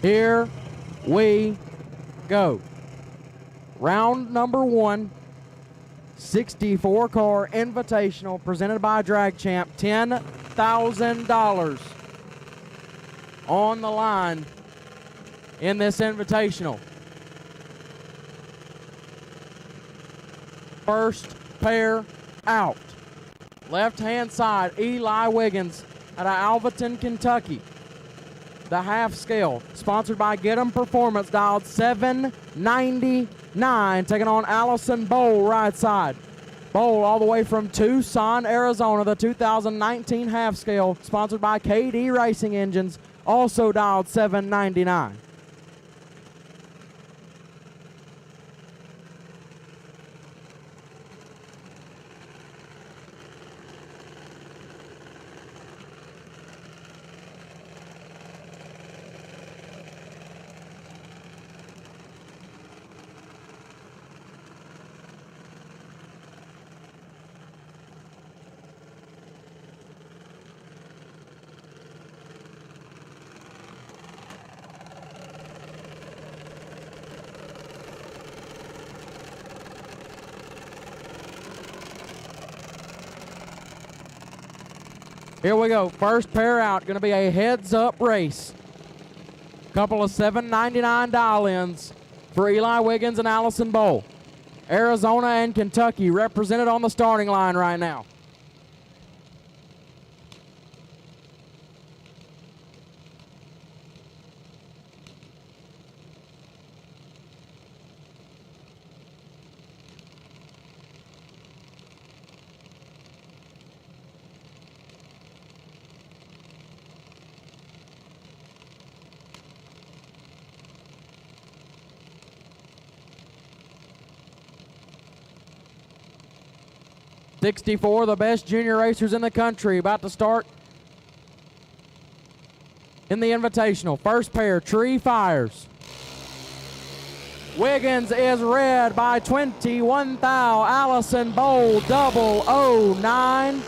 Here we go. Round number 1, 64-car Invitational presented by Drag Champ. $10,000 on the line in this Invitational. First pair out. Left-hand side, Eli Wiggins out of Alvaton, Kentucky. The half scale, sponsored by Get 'em Performance, dialed 799, taking on Allison Bowl right side. Bowl all the way from Tucson, Arizona, the 2019 half scale, sponsored by KD Racing Engines, also dialed 799. Here we go. First pair out. Going to be a heads-up race. Couple of $7.99 dial-ins for Eli Wiggins and Allison Bowl. Arizona and Kentucky represented on the starting line right now. '64, the best junior racers in the country, about to start in the Invitational. First pair, Tree Fires. Wiggins is red by 21 thou. Allison Bowl 009.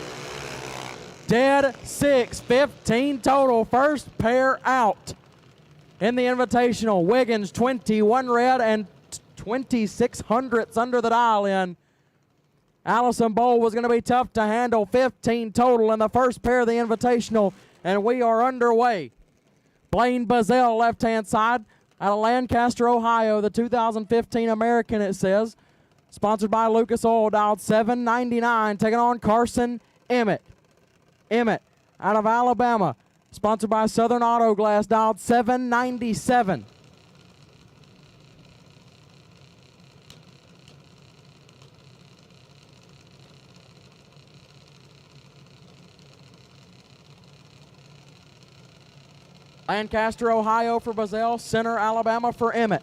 Dead 6, 15 total. First pair out in the Invitational. Wiggins 21 red and 26 hundredths under the dial-in. Allison Bowl was going to be tough to handle, 15 total in the first pair of the Invitational, and we are underway. Blaine Bazell, left-hand side, out of Lancaster, Ohio, the 2015 American, it says. Sponsored by Lucas Oil, dialed 799, taking on Carson Emmett. Emmett, out of Alabama, sponsored by Southern Auto Glass, dialed 797. Lancaster, Ohio for Bazell, Center, Alabama for Emmett.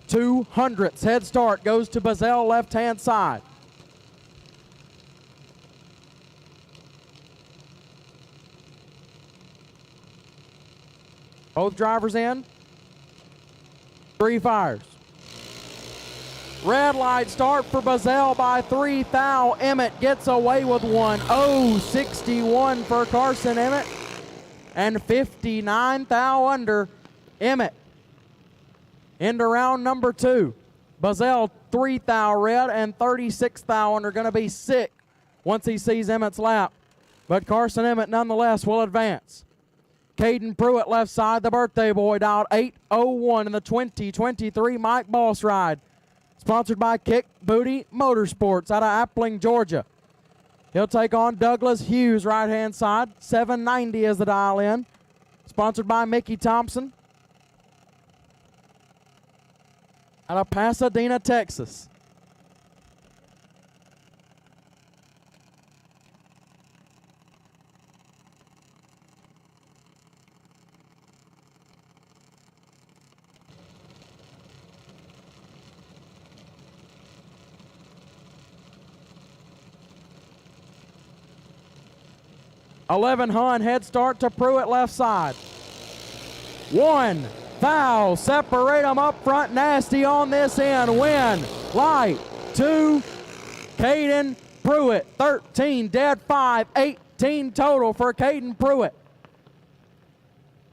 200ths head start goes to Bazell, left-hand side. Both drivers in. Three fires. Red light start for Bazell by 3 thou. Emmett gets away with one. 061 for Carson Emmett. And 59 thou under. Emmett into round number 2. Bazell 3 thou red and 36 thou under. Going to be sick once he sees Emmett's lap. But Carson Emmett nonetheless will advance. Caden Pruitt left side, the birthday boy, dialed 801 in the 2023 Mike Boss ride. Sponsored by Kick Booty Motorsports out of Appling, Georgia. He'll take on Douglas Hughes, right-hand side. 790 is the dial-in. Sponsored by Mickey Thompson out of Pasadena, Texas. 11 Hun, head start to Pruitt, left side. 1, foul, separate them up front, nasty on this end, win, light, 2, Caden Pruitt, 13, dead 5, 18 total for Caden Pruitt.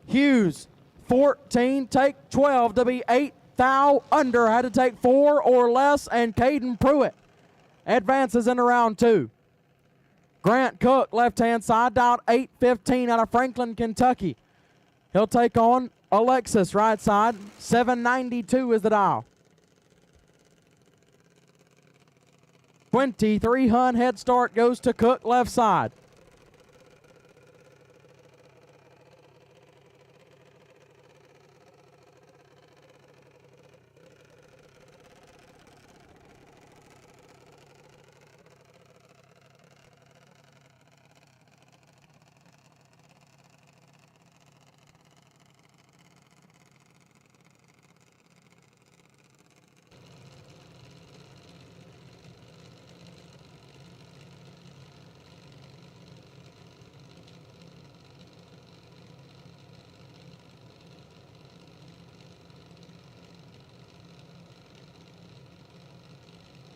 Hughes, 14, take 12 to be 8 thou under, had to take 4 or less, and Caden Pruitt advances into round 2. Grant Cook, left-hand side, dialed 8-15 out of Franklin, Kentucky. He'll take on Alexis, right side. 792 is the dial. 23 Hun, head start goes to Cook, left side.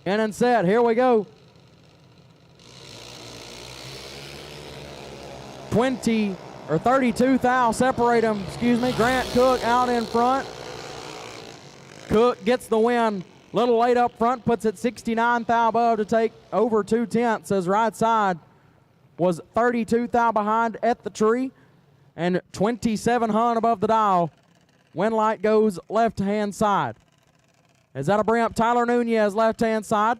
In and set, here we go. 20 or 32 thou separate them, Grant Cook out in front. Cook gets the win. Little late up front, puts it 69 thou above to take over 2/10. As right side was 32 thou behind at the tree and 27 Hun above the dial. Win light goes left-hand side. Is that a bring-up? Tyler Nunez, left-hand side.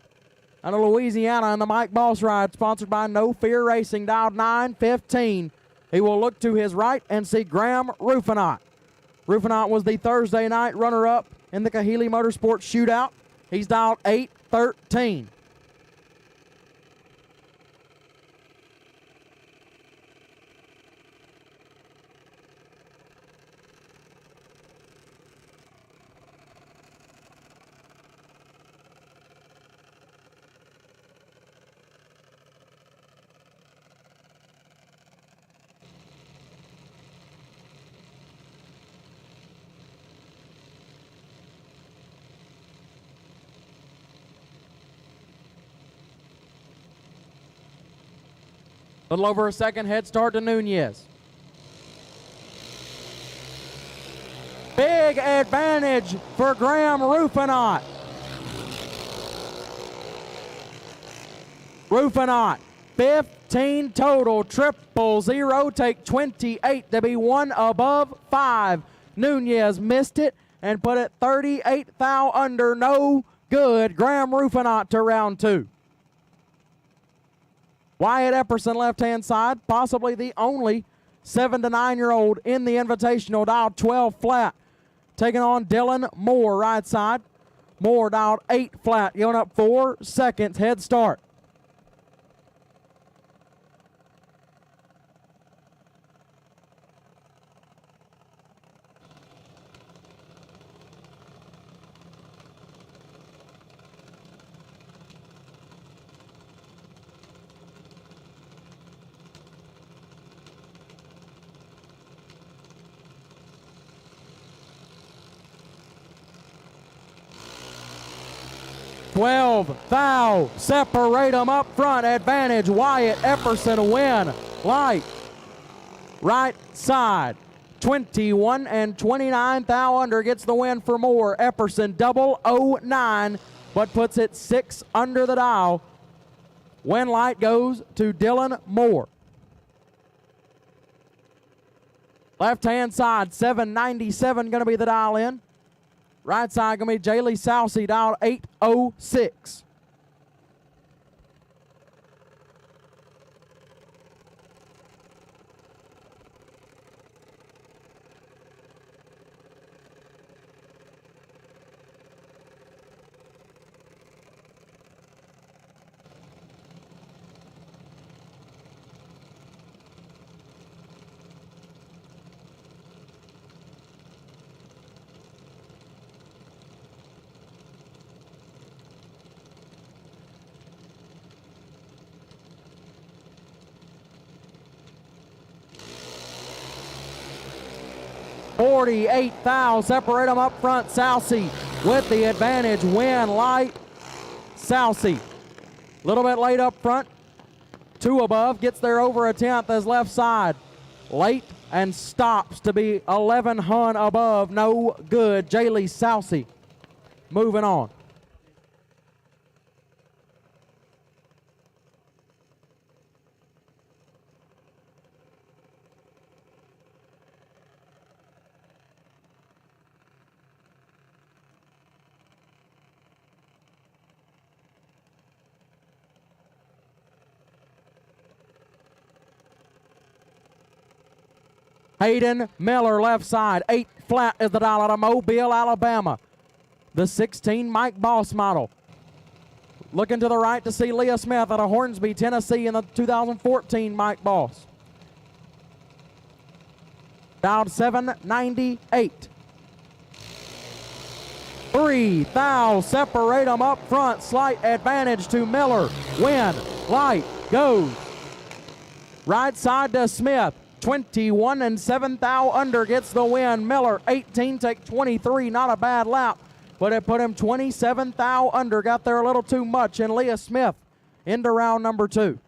Out of Louisiana in the Mike Boss ride, sponsored by No Fear Racing, dialed 9-15. He will look to his right and see Graham Rufinot. Rufinot was the Thursday night runner-up in the Kahili Motorsports Shootout. He's dialed 8-13. Little over a second head start to Nunez. Big advantage for Graham Rufinot. Rufinot, 15 total, 000, take 28 to be 1 above 5. Nunez missed it and put it 38 thou under, no good. Graham Rufinot to round 2. Wyatt Epperson, left-hand side, possibly the only 7 to 9-year-old in the Invitational, dialed 12 flat. Taking on Dylan Moore, right side. Moore dialed 8 flat, going up 4 seconds, head start. Thou separate them up front. Advantage Wyatt Epperson, win light right side. 21 and 29 thou under gets the win for Moore. Epperson 009 but puts it 6 under the dial. Win light goes to Dylan Moore. Left hand side 797 going to be the dial in. Right side going to be Jaylee Sousey, dialed 806. 48 thou. Separate them up front. Sousey with the advantage. Win light. Sousey. A little bit late up front. 2 above. Gets there over a tenth as left side. Late and stops to be 11 hun above. No good. Jaylee Sousey moving on. Hayden Miller left side. 8 flat is the dial out of Mobile, Alabama. The 16 Mike Boss model. Looking to the right to see Leah Smith out of Hornsby, Tennessee in the 2014 Mike Boss. Dialed 798. 3 thou. Separate them up front. Slight advantage to Miller. Win. Light goes. Right side to Smith. 21 and 7 thou under gets the win. Miller 18 take 23, not a bad lap, but it put him 27 thou under. Got there a little too much, and Leah Smith into round number 2.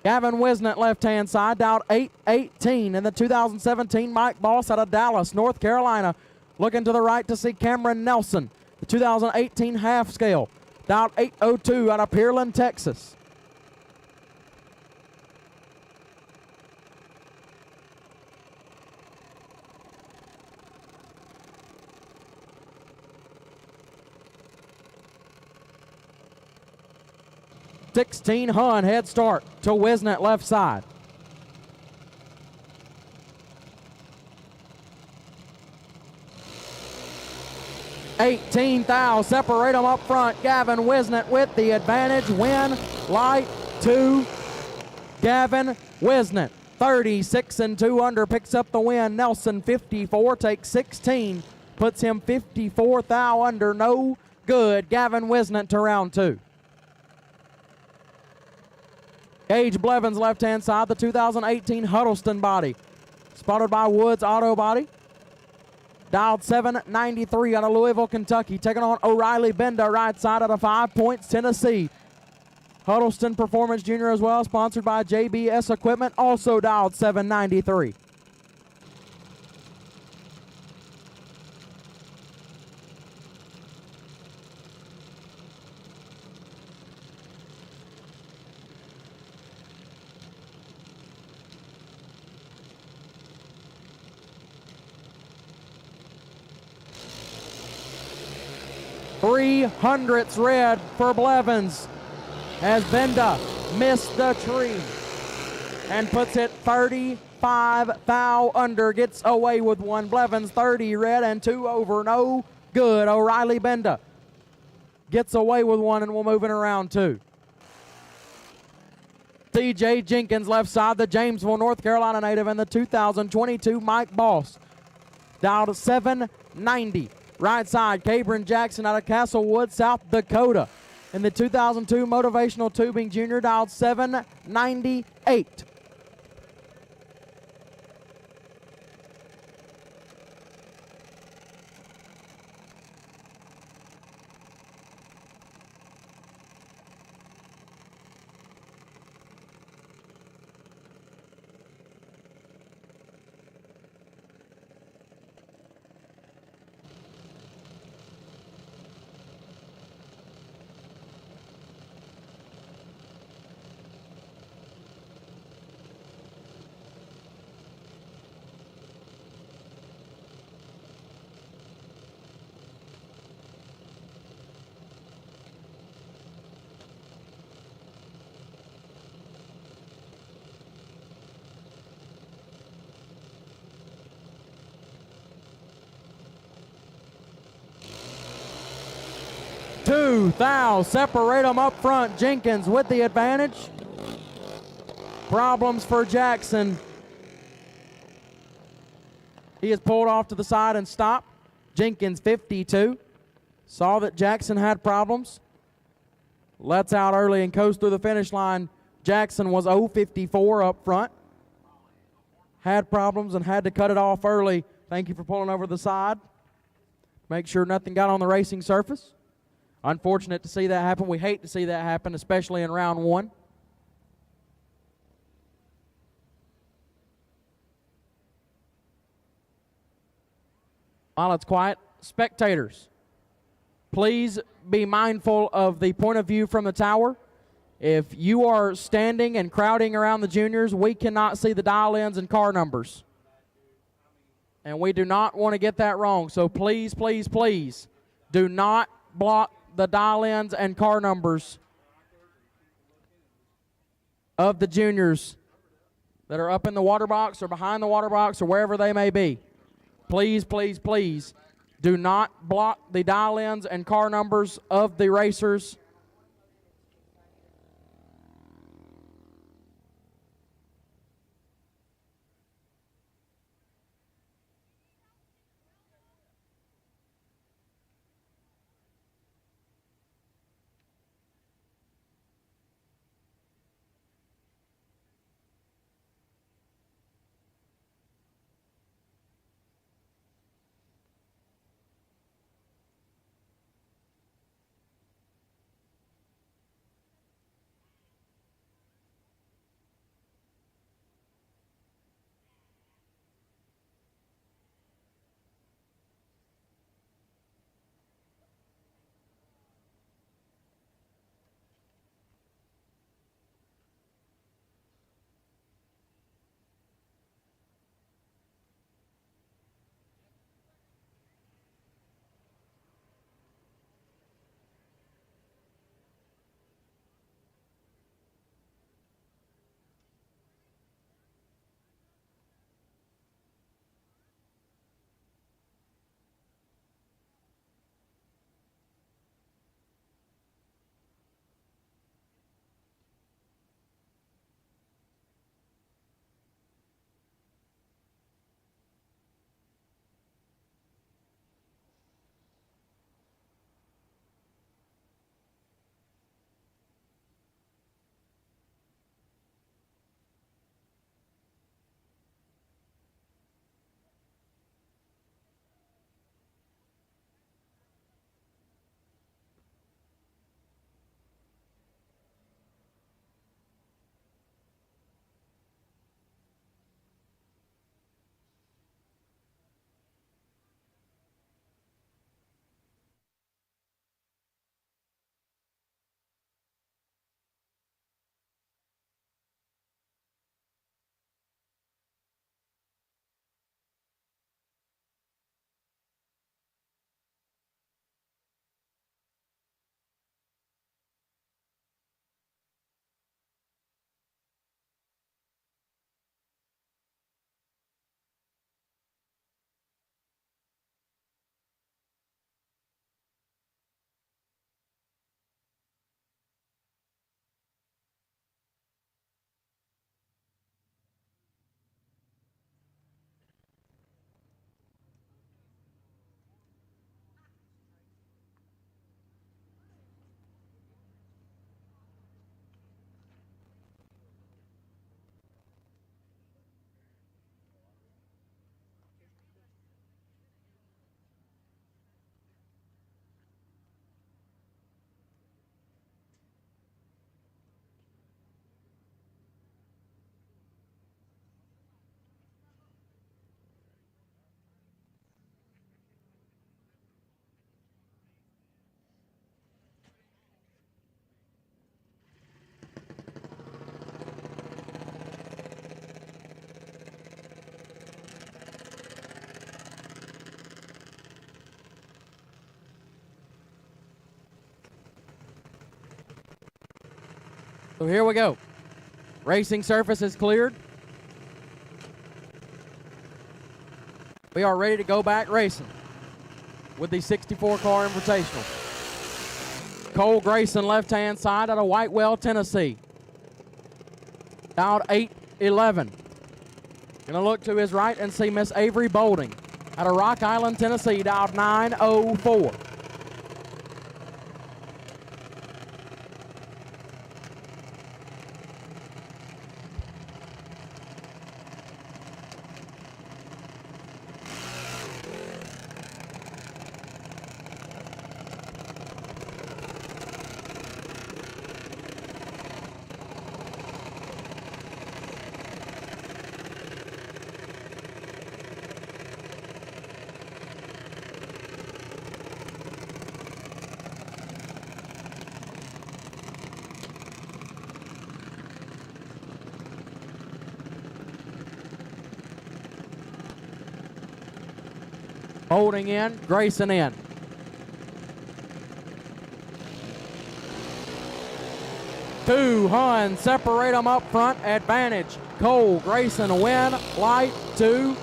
Gavin Wisnett left-hand side, dialed 818 in the 2017 Mike Boss out of Dallas, North Carolina. Looking to the right to see Cameron Nelson, the 2018 half scale. Dialed 802 out of Pearland, Texas. $16 hun head start to Wisnett left side. $18 thou. Separate them up front. Gavin Wisnett with the advantage. Win light 2. Gavin Wisnett 36 and 2 under picks up the win. Nelson 54 takes 16, puts him 54 thou under. No good. Gavin Wisnett to round 2. Gage Blevins left hand side, the 2018 Huddleston body, spotted by Woods Auto Body. Dialed 793 out of Louisville, Kentucky. Taking on O'Reilly Benda, right side out of 5 Points, Tennessee. Huddleston Performance Junior as well, sponsored by JBS Equipment, also dialed 793. Three hundredths red for Blevins as Benda missed the tree and puts it 35 thou under. Gets away with one. Blevins 30 red and 2 over. No good. O'Reilly Benda gets away with one, and we'll move in around 2. TJ Jenkins left side, the Jamesville, North Carolina native, and the 2022 Mike Boss. Dialed 790. Right side, Cabron Jackson out of Castlewood, South Dakota. In the 2002 Motivational Tubing Junior, dialed 798. Two thou. Separate them up front. Jenkins with the advantage. Problems for Jackson. He is pulled off to the side and stopped. Jenkins 52. Saw that Jackson had problems. Lets out early and coast through the finish line. Jackson was 054 up front. Had problems and had to cut it off early. Thank you for pulling over the side. Make sure nothing got on the racing surface. Unfortunate to see that happen. We hate to see that happen, especially in round one. While it's quiet, spectators, please be mindful of the point of view from the tower. If you are standing and crowding around the juniors, we cannot see the dial-ins and car numbers. And we do not want to get that wrong. So please, please, please, do not block the dial-ins and car numbers of the juniors that are up in the water box or behind the water box or wherever they may be. Please, please, please, do not block the dial-ins and car numbers of the racers. So here we go. Racing surface is cleared. We are ready to go back racing with the 64-car Invitational. Cole Grayson, left-hand side out of Whitewell, Tennessee. Out 811. Gonna look to his right and see Miss Avery Bolding out of Rock Island, Tennessee, dialed 904. Holding in, Grayson in. Two Hun separate them up front, advantage. Cole Grayson win, light 2.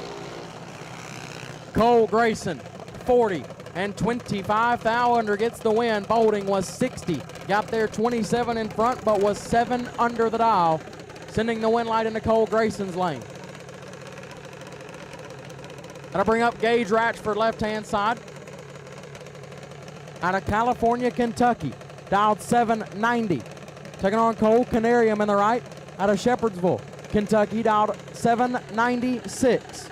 Cole Grayson, 40 and 25. Thou under gets the win. Bolding was 60. Got there 27 in front, but was 7 under the dial, sending the win light into Cole Grayson's lane. That'll bring up Gage Ratchford, left-hand side. Out of California, Kentucky, dialed 790. Taking on Cole Canarium in the right. Out of Shepherdsville, Kentucky, dialed 796.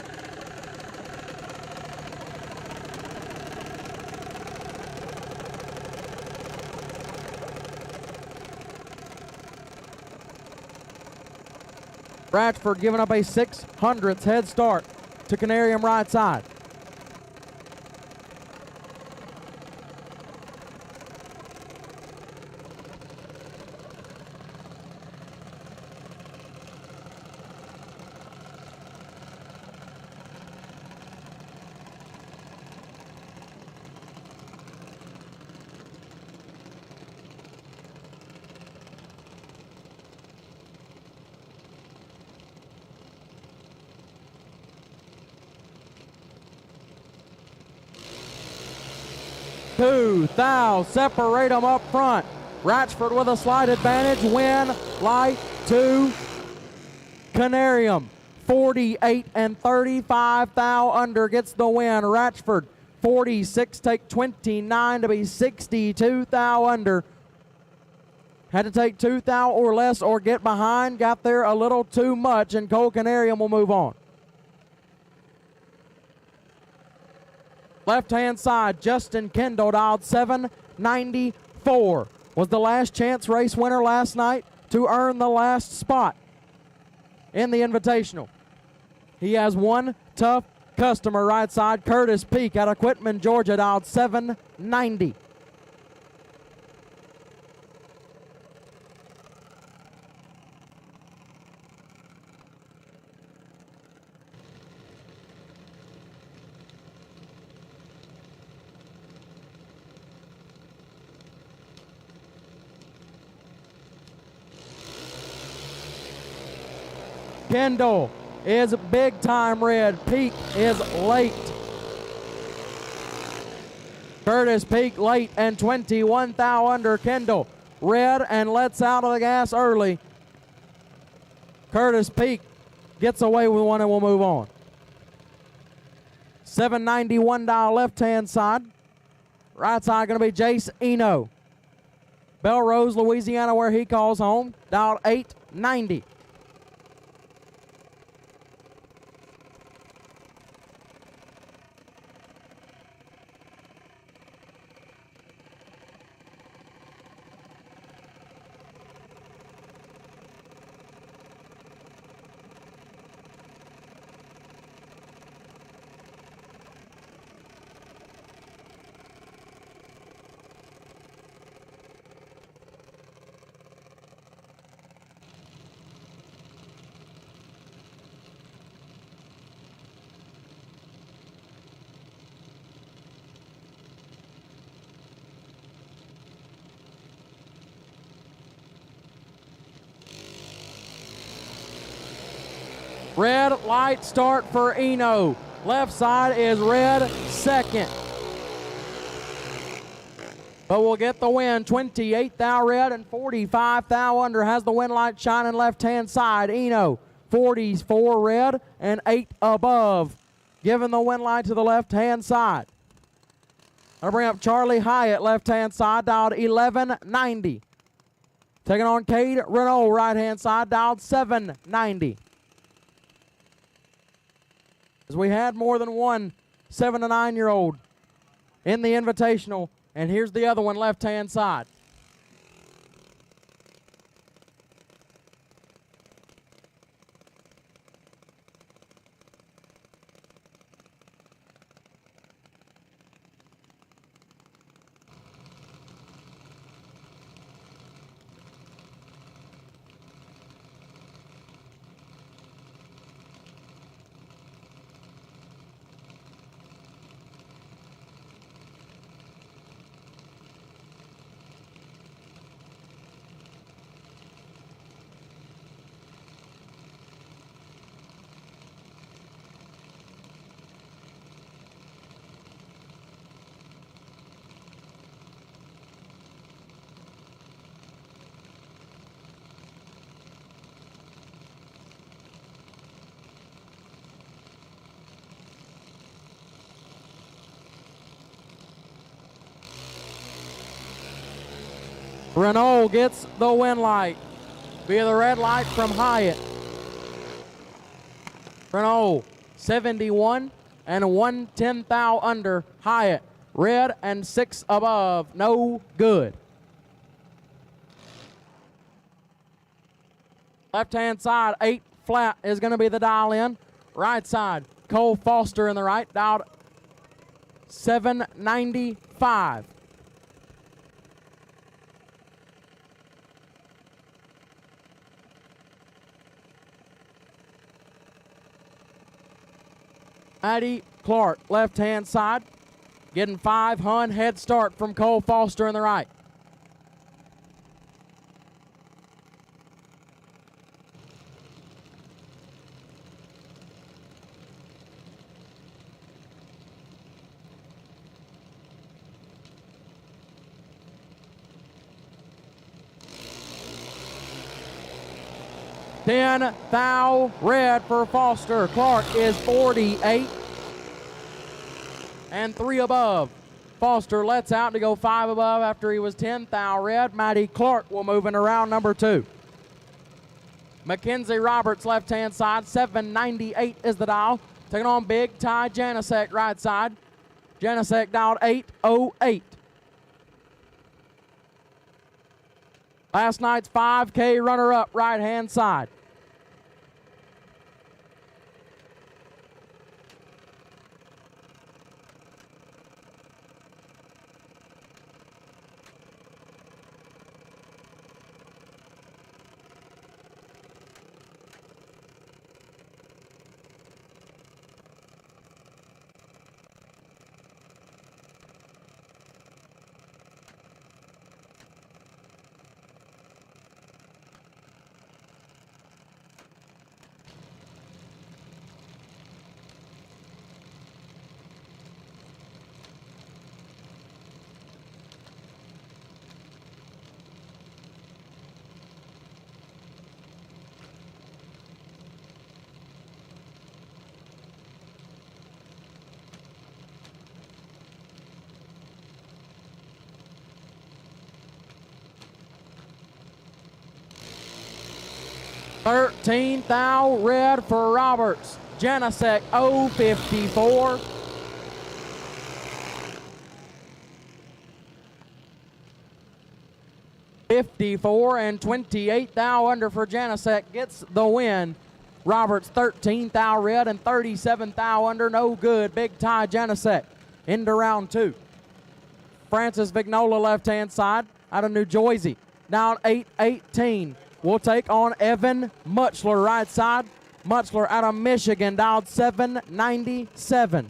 Ratchford giving up a 600th head start to Canarium right side. Two, Thou separate them up front. Ratchford with a slight advantage, win, light 2. Canarium, 48 and 35. Thou under gets the win. Ratchford, 46, take 29 to be 62. Thou under. Had to take 2 thou or less or get behind. Got there a little too much, and Cole Canarium will move on. Left-hand side, Justin Kendall dialed 794. Was the last chance race winner last night to earn the last spot in the Invitational. He has one tough customer right side, Curtis Peak out of Quitman, Georgia, dialed 790. Kendall is big time red. Peak is late. Curtis Peak late and 21 thou under. Kendall red and lets out of the gas early. Curtis Peak gets away with one and will move on. 791 dial left hand side. Right side going to be Jace Eno. Belrose, Louisiana, where he calls home. Dial 890. Red light start for Eno. Left side is red second. But we'll get the win. 28 thou red and 45 thou under. Has the win light shining left hand side. Eno 44 red and 8 above. Giving the win light to the left hand side. I'll bring up Charlie Hyatt left hand side, dialed 1190. Taking on Cade Renault right hand side, dialed 790. As we had more than one 7 to 9 year old in the Invitational, and here's the other one left hand side. Renault gets the win light via the red light from Hyatt. Renault 71 and 1/10 thou under. Hyatt red and 6 above. No good. Left-hand side, 8 flat is going to be the dial in. Right side, Cole Foster in the right, dialed 795. Maddie Clark, left-hand side, getting 5 Hun head start from Cole Foster in the right. Ten thou red for Foster. Clark is 48 and 3 above. Foster lets out to go 5 above after he was 10 thou red. Maddie Clark will move into round number 2. Mackenzie Roberts left-hand side, 798 is the dial. Taking on Big Ty Janicek right side. Janicek dialed 808. Last night's 5K runner-up right-hand side. $13 thou red for Roberts. Janicek 054. $54 and 28 thou under for Janicek gets the win. Roberts 13 thou red and 37 thou under. No good. Big Ty Janicek into round 2. Francis Vignola left-hand side out of New Jersey. Down 8-18. We'll take on Evan Mutchler right side. Mutchler out of Michigan, dialed 797.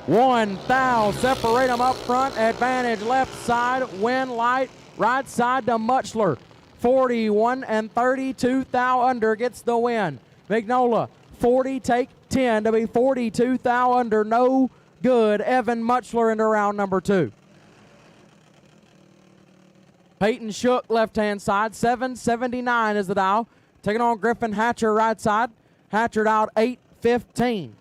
One thou, separate them up front, advantage left side, win light, right side to Mutchler. 41 and 32 thou under gets the win. Vignola, 40, take 10 to be 42 thou under, no good. Evan Mutchler into round number 2. Peyton Shook, left-hand side, 779 is the dial. Taking on Griffin Hatcher, right side. Hatcher out 815.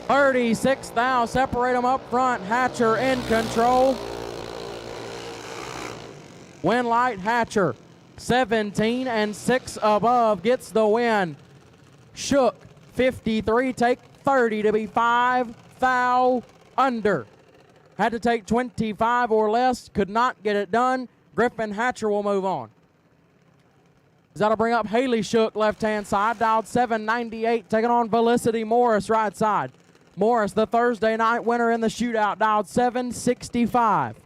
36 thou. Separate them up front. Hatcher in control. Winlight Hatcher, 17 and 6 above, gets the win. Shook, 53, take 30 to be 5 thou under. Had to take 25 or less, could not get it done. Griffin Hatcher will move on. That'll bring up Haley Shook, left-hand side, dialed 798, taking on Felicity Morris, right side. Morris, the Thursday night winner in the shootout, dialed 765.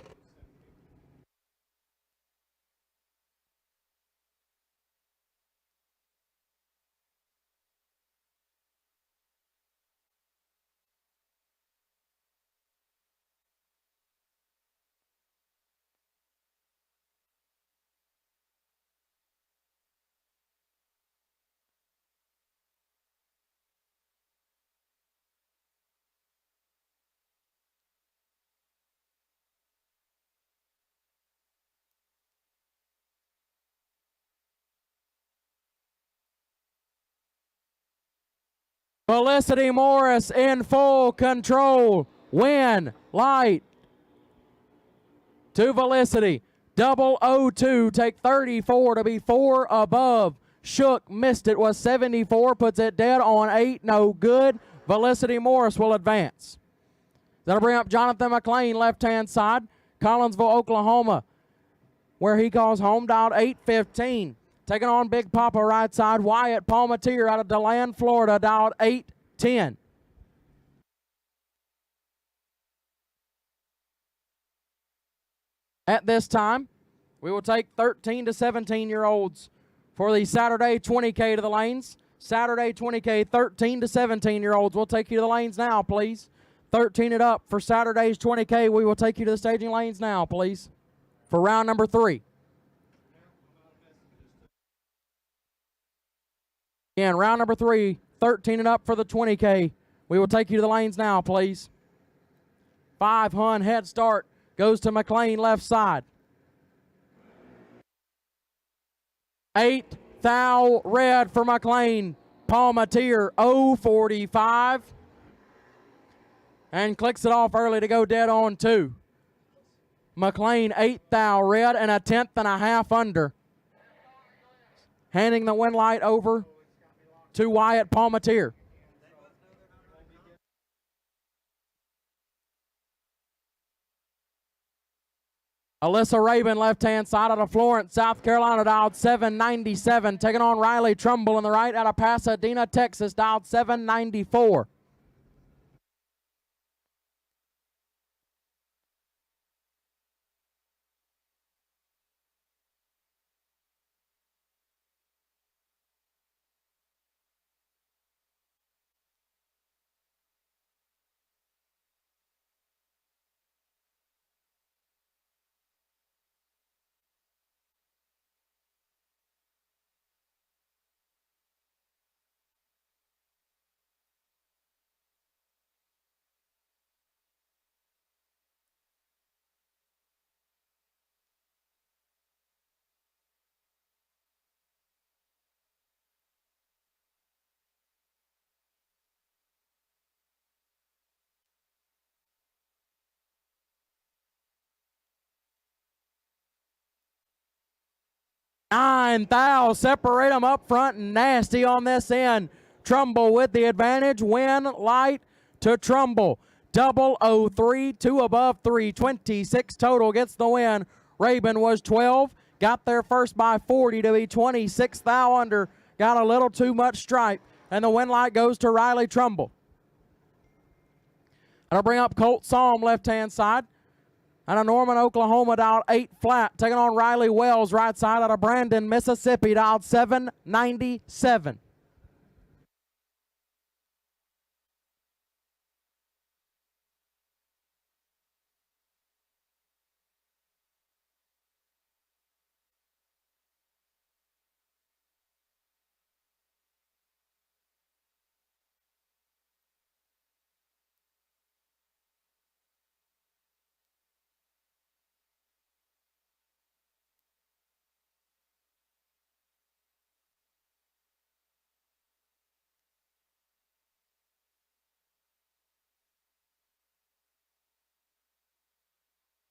Felicity Morris in full control. Win, light to Felicity. 002, take 34 to be 4 above. Shook, missed it, was 74, puts it dead on 8, no good. Felicity Morris will advance. That'll bring up Jonathan McLean, left-hand side, Collinsville, Oklahoma, where he calls home, dialed 815. Taking on Big Papa, right side, Wyatt Palmatier out of DeLand, Florida, dialed 810. At this time, we will take 13 to 17-year-olds for the Saturday 20K to the lanes. Saturday 20K, 13 to 17-year-olds. We'll take you to the lanes now, please. 13 it up for Saturday's 20K. We will take you to the staging lanes now, please, for round number 3. Again, round number 3, 13 and up for the 20K. We will take you to the lanes now, please. 5 Hun head start goes to McLean, left side. 8 thou red for McLean. Palmatier 045. And clicks it off early to go dead on 2. McLean 8 thou red and a 10th and a half under. Handing the win light over to Wyatt Palmatier. Alyssa Rabin, left-hand side out of Florence, South Carolina, dialed 797. Taking on Riley Trumbull on the right out of Pasadena, Texas, dialed 794. Nine thou, separate them up front, nasty on this end. Trumbull with the advantage, win light to Trumbull. 003, 2 above 3, 26 total, gets the win. Rabin was 12, got there first by 40 to be 26 thou under. Got a little too much stripe, and the win light goes to Riley Trumbull. That'll bring up Colt Psalm, left-hand side. Out of Norman, Oklahoma, dialed 8 flat. Taking on Riley Wells, right side out of Brandon, Mississippi, dialed 797.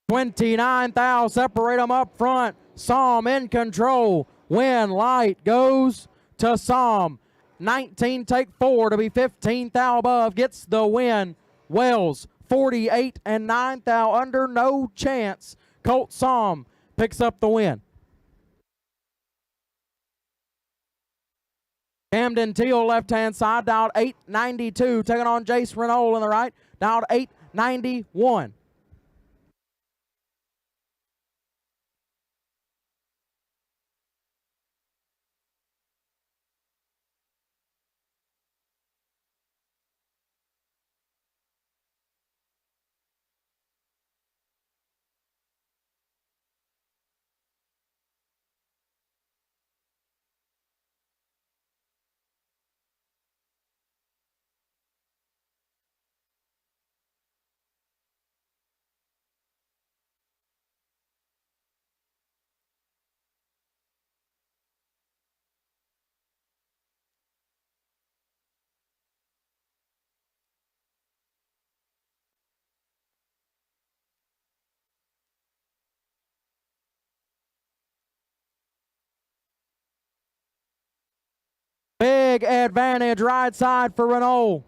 29 thou, separate them up front. Psalm in control. Win light goes to Psalm. 19 take 4 to be 15 thou above, gets the win. Wells 48 and 9 thou under, no chance. Colt Psalm picks up the win. Camden Teal left hand side, dialed 892, taking on Jace Renault in the right, dialed 891. Big advantage right side for Renault.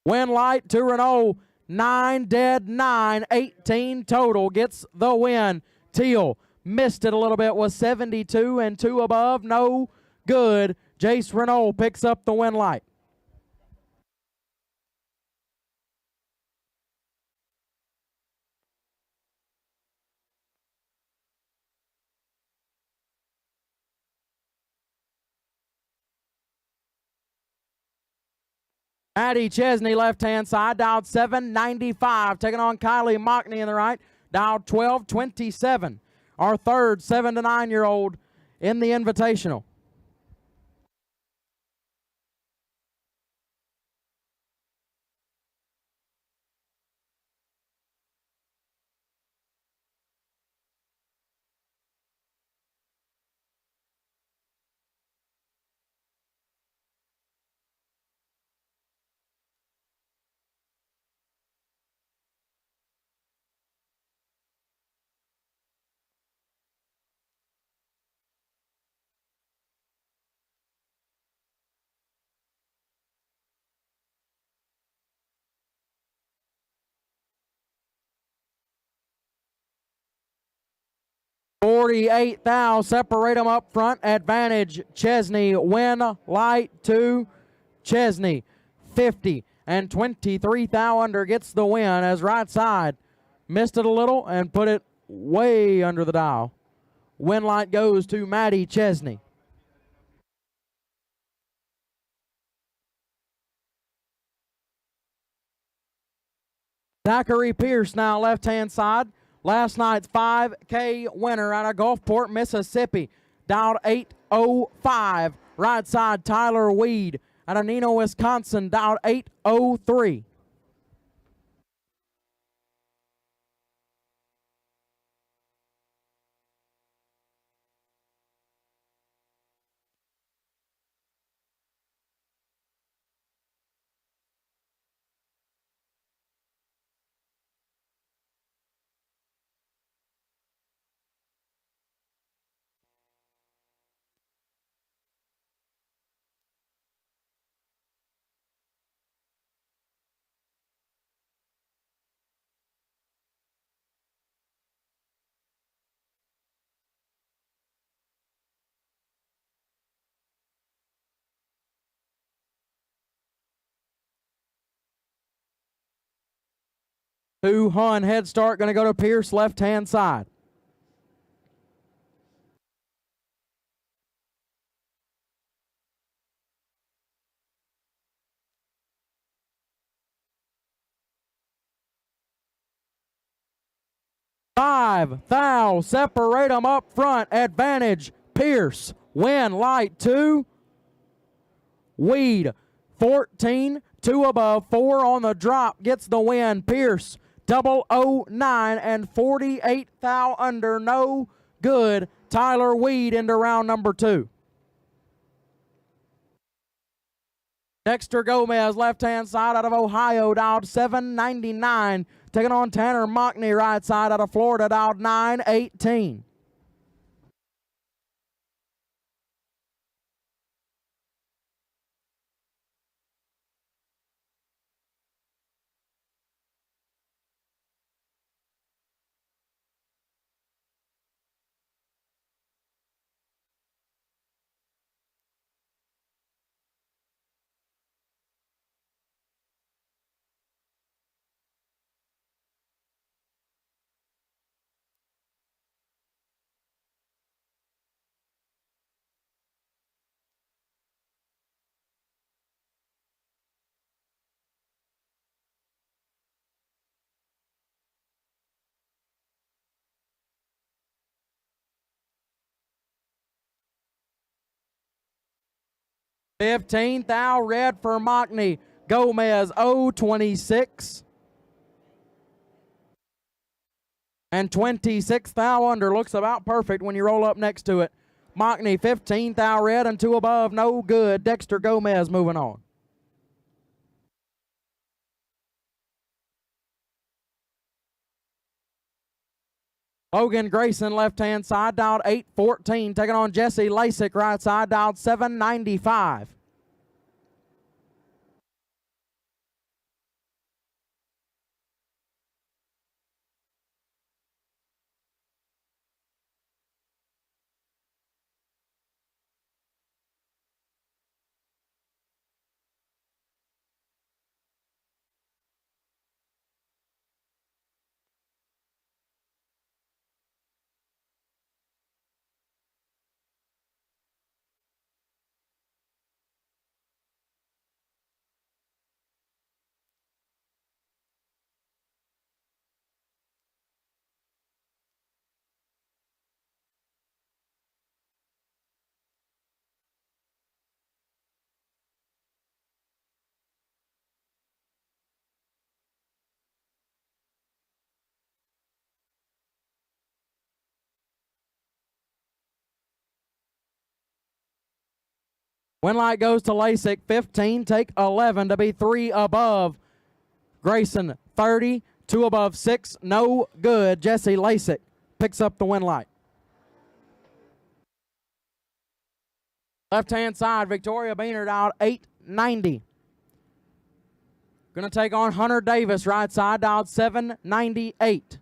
Win light to Renault. 9 dead, 9, 18 total. Gets the win. Teal missed it a little bit, was 72 and 2 above. No good. Jace Renault picks up the win light. Maddie Chesney, left-hand side, dialed 795, taking on Kylie Mockney in the right, dialed 1227. Our third 7 to 9-year-old in the Invitational. $48 thou, separate them up front. Advantage Chesney, win light to Chesney. 50 and 23 thou under, gets the win as right side missed it a little and put it way under the dial. Win light goes to Maddie Chesney. Zachary Pierce now left-hand side. Last night's 5K winner out of Gulfport, Mississippi. Dialed 805. Right side, Tyler Weed out of Neenah, Wisconsin. Dialed 803. Two Hun head start, going to go to Pierce, left-hand side. Five thou, separate them up front. Advantage Pierce, win light two. Weed 14, 2 above, 4 on the drop, gets the win. Pierce 009 and 48 thou under, no good. Tyler Weed into round number 2. Dexter Gomez, left-hand side out of Ohio, dialed 799. Taking on Tanner Mockney, right side out of Florida, dialed 918. $15 thou red for Mockney. Gomez 026. And 26 thou under. Looks about perfect when you roll up next to it. Mockney 15 thou red and 2 above. No good. Dexter Gomez moving on. Logan Grayson, left-hand side, dialed 814. Taking on Jesse Lasik, right side, dialed 795. Win light goes to Lasik, 15, take 11 to be 3 above. Grayson, 30, 2 above 6, no good. Jesse Lasik picks up the win light. Left-hand side, Victoria Beanert out 890. Going to take on Hunter Davis, right side, dialed 798.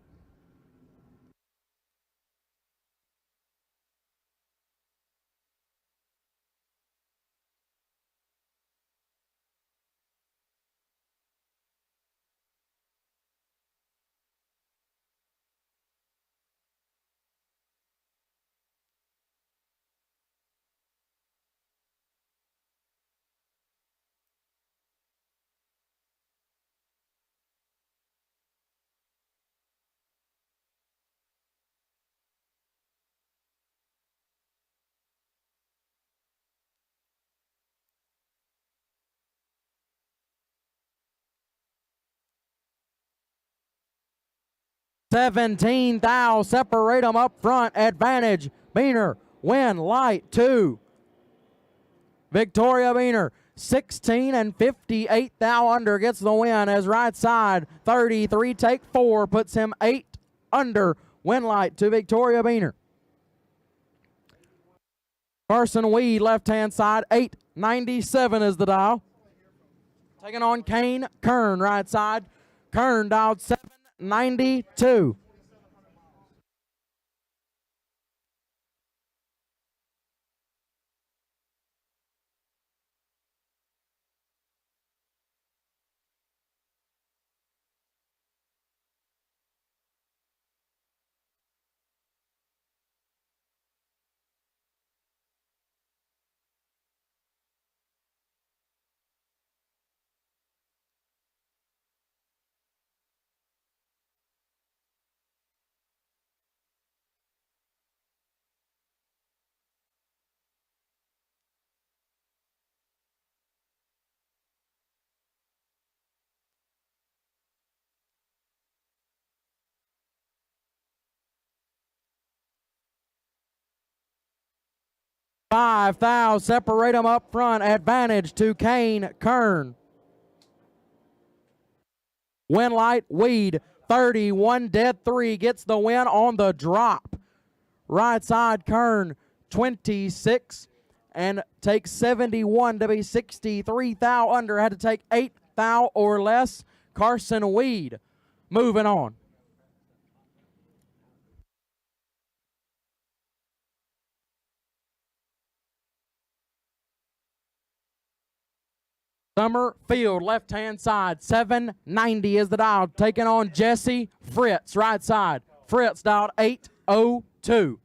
$17,000, separate them up front, advantage. Beaner, win, light, 2. Victoria Beaner, 16 and 58 thou under, gets the win as right side, 33, take 4, puts him 8 under. Win light to Victoria Beaner. Carson Weed, left-hand side, 897 is the dial. Taking on Kane Kern, right side. Kern dialed 792. 5 thou, separate them up front. Advantage to Kane Kern. Winlight Weed, 31 dead 3, gets the win on the drop. Right side Kern, 26, and takes 71 to be 63 thou under. Had to take 8 thou or less. Carson Weed moving on. Summerfield, left-hand side, 790 is the dial, taking on Jesse Fritz, right side. Fritz dialed 802.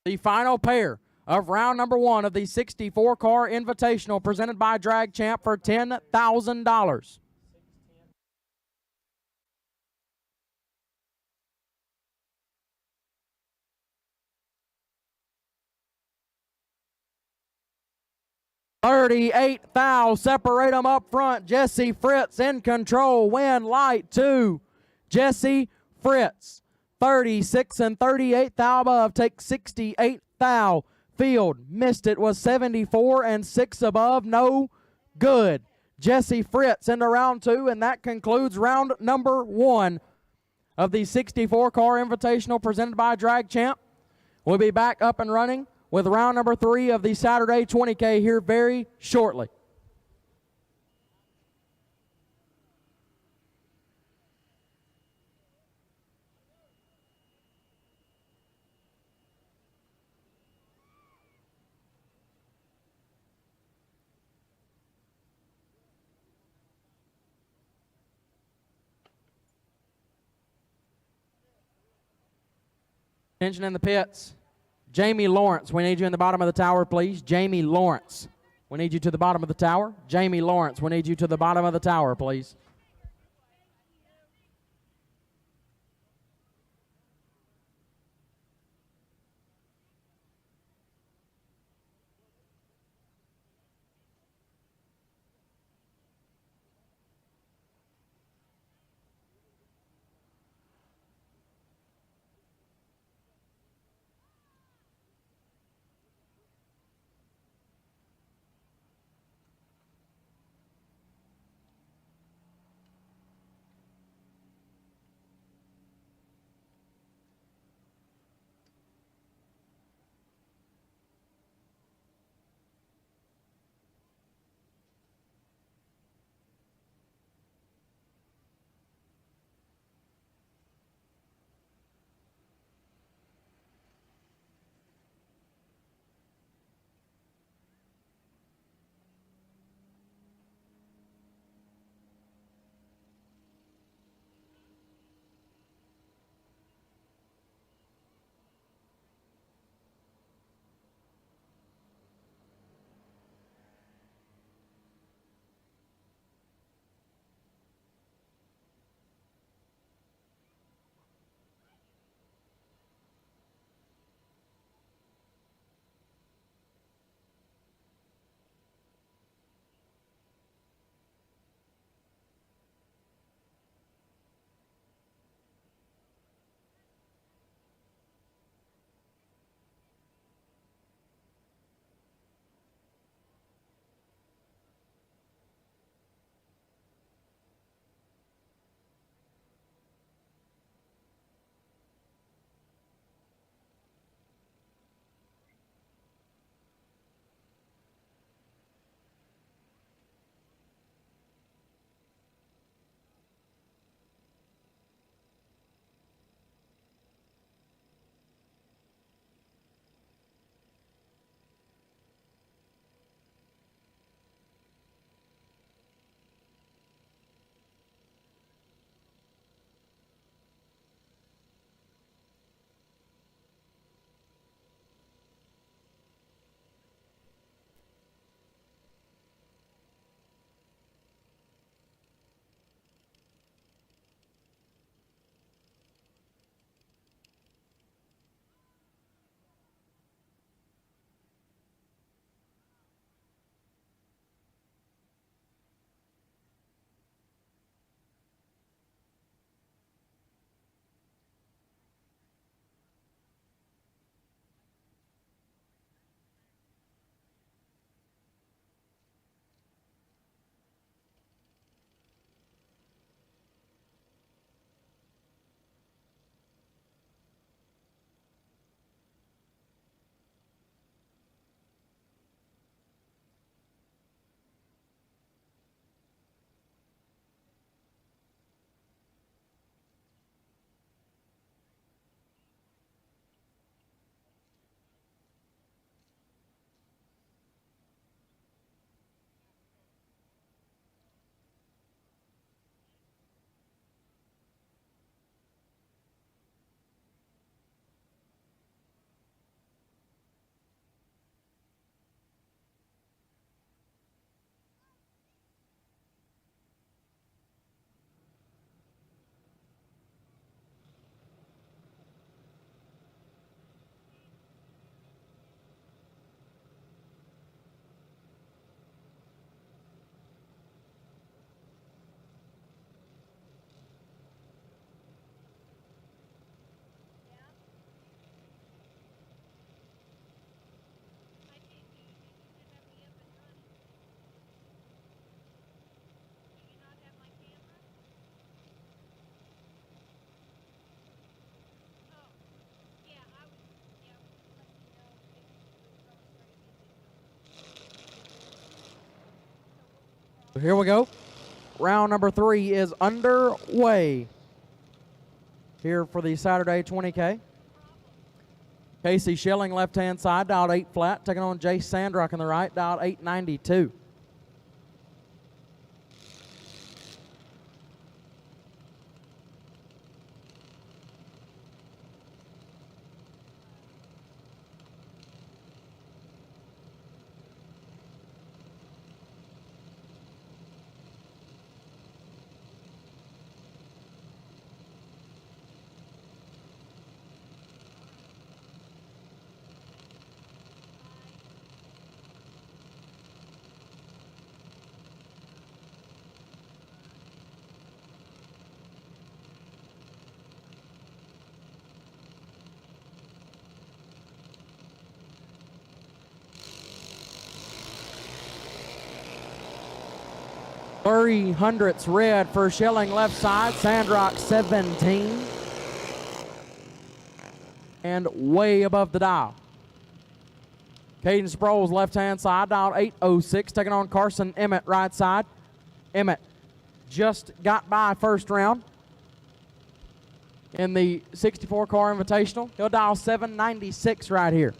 The final pair of round number 1 of the 64-car Invitational presented by Drag Champ for $10,000. $38 thou, separate them up front. Jesse Fritz in control. Win light 2. Jesse Fritz. 36 and 38 thou above. Take 68 thou. Field missed it, was 74 and 6 above. No good. Jesse Fritz into round 2, and that concludes round number 1 of the 64-car Invitational presented by Drag Champ. We'll be back up and running with round number 3 of the Saturday 20K here very shortly. Attention in the pits. Jamie Lawrence, we need you in the bottom of the tower, please. Jamie Lawrence, we need you to the bottom of the tower. Jamie Lawrence, we need you to the bottom of the tower, please. Here we go. Round number 3 is underway here for the Saturday 20K. Casey Schilling, left-hand side, dialed 8 flat, taking on Jay Sandrock on the right, dialed 892. Three hundredths red for Schilling, left side. Sandrock 17. And way above the dial. Caden Sproles, left-hand side, dialed 806, taking on Carson Emmett, right side. Emmett just got by first round in the 64-car Invitational. He'll dial 796 right here.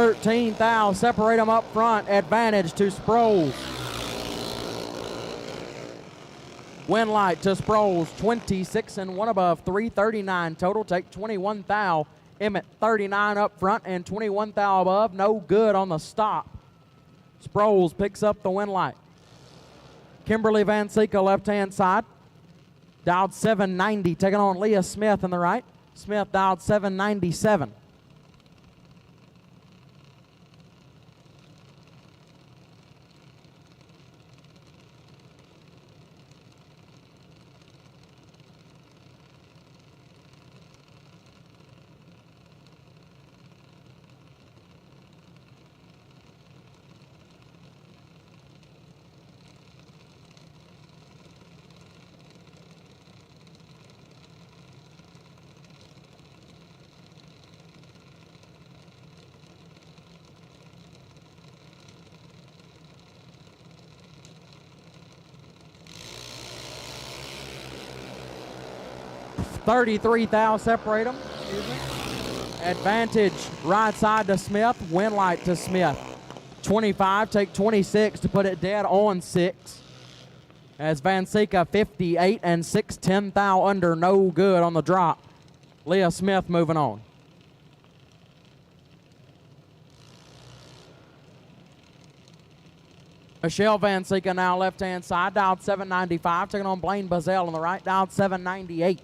$13 thou, separate them up front, advantage to Sproles. Winlight to Sproles, 26 and 1 above, 339 total, take 21 thou. Emmett 39 up front and 21 thou above, no good on the stop. Sproles picks up the Winlight. Kimberly Van Sika, left-hand side, dialed 790, taking on Leah Smith on the right. Smith dialed 797. $33 thou, separate them. Advantage right side to Smith, Winlight to Smith. 25, take 26 to put it dead on 6. As Van Sika 58 and 610 thou under, no good on the drop. Leah Smith moving on. Michelle Van Sika now left-hand side, dialed 795, taking on Blaine Bazell on the right, dialed 798.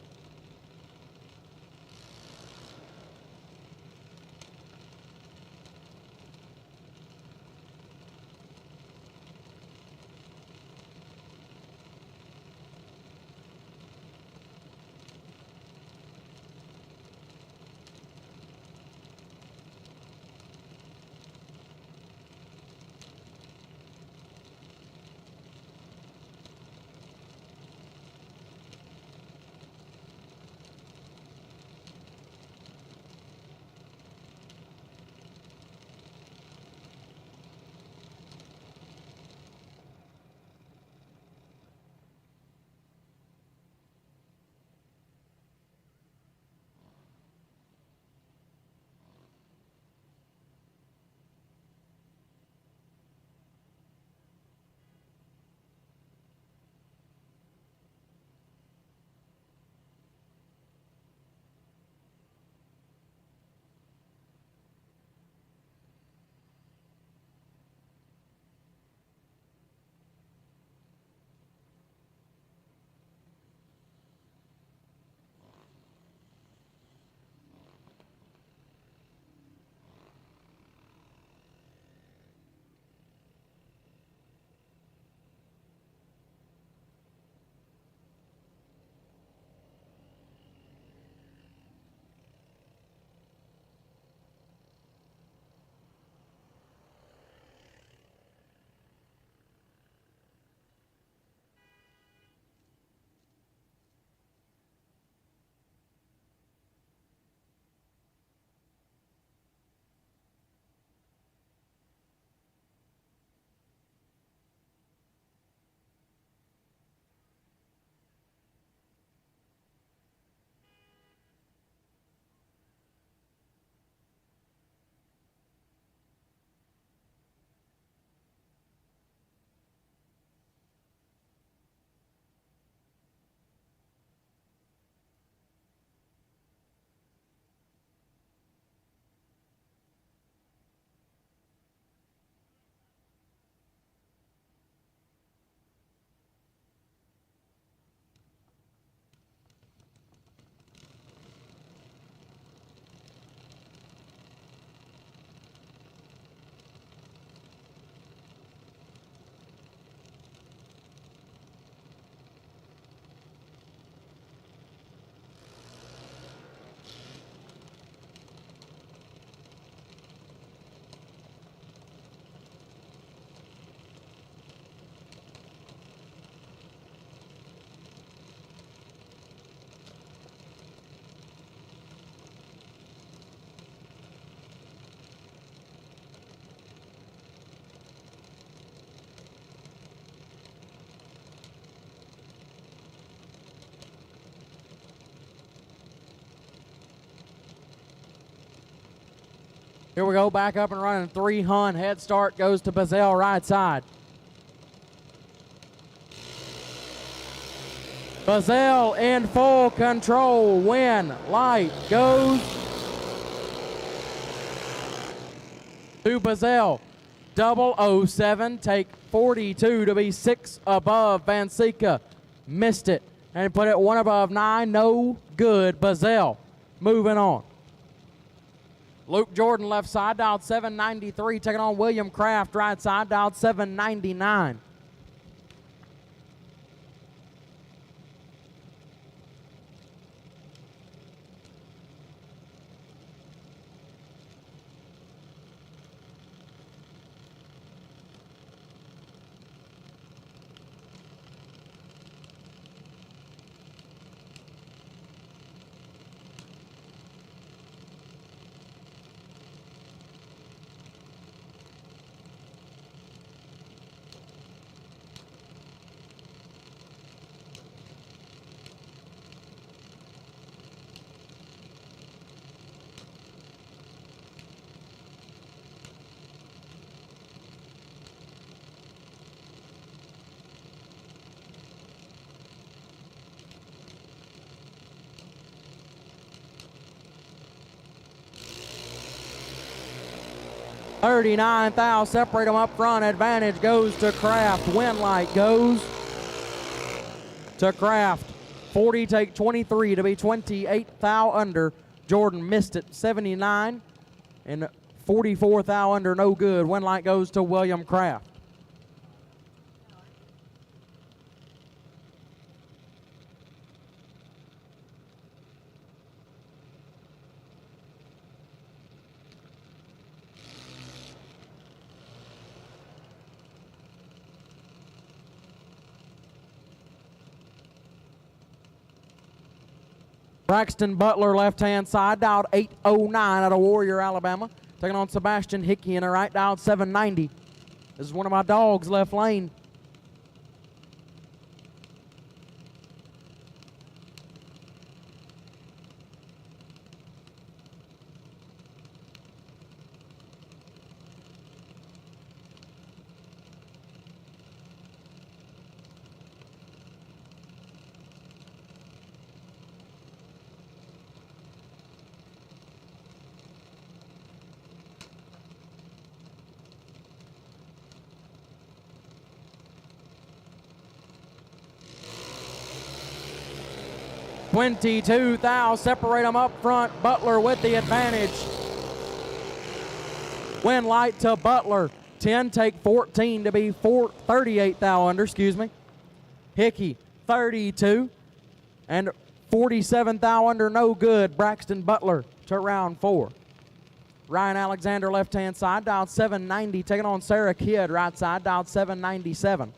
Here we go, back up and running. 3 Hun, head start goes to Bazell, right side. Bazell in full control. Win light goes to Bazell. 007, take 42 to be 6 above. Van Sika missed it and put it 1 above 9. No good. Bazell moving on. Luke Jordan left side, dialed 793, taking on William Kraft right side, dialed 799. $39,000, separate them up front. Advantage goes to Kraft. Win light goes to Kraft. 40, take 23 to be 28,000 under. Jordan missed it, 79. And 44,000 under, no good. Win light goes to William Kraft. Braxton Butler, left-hand side, dialed 809 out of Warrior, Alabama. Taking on Sebastian Hickey in the right, dialed 790. This is one of my dogs, left lane. $22,000, separate them up front. Butler with the advantage. Win light to Butler. 10, take 14 to be 38,000 under, excuse me. Hickey, 32. And 47,000 under, no good. Braxton Butler to round 4. Ryan Alexander, left-hand side, dialed 790. Taking on Sarah Kidd, right side, dialed 797.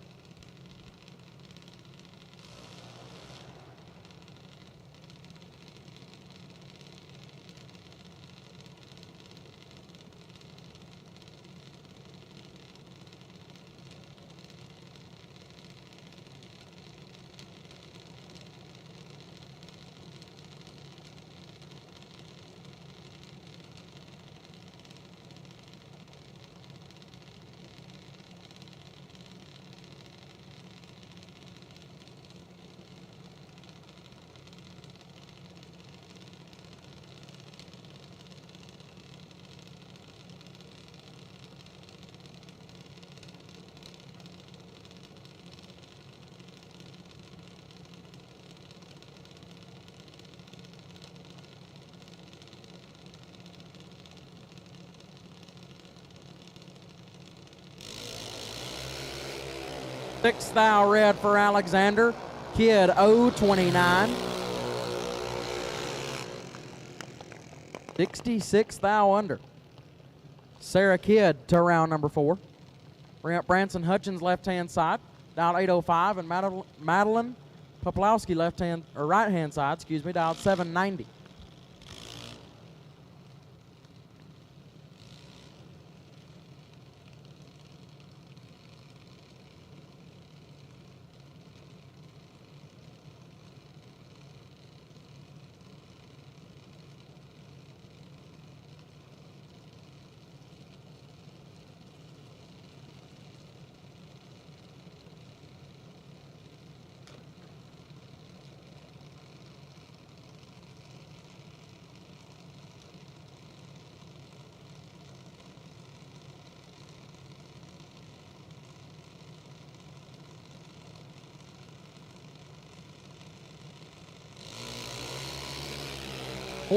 $6,000 red for Alexander. Kidd 029. 66,000 under. Sarah Kidd to round number 4. Bring up Branson Hutchins, left-hand side, dialed 805, and Madeline Poplowski, left-hand or right-hand side, excuse me, dialed 790.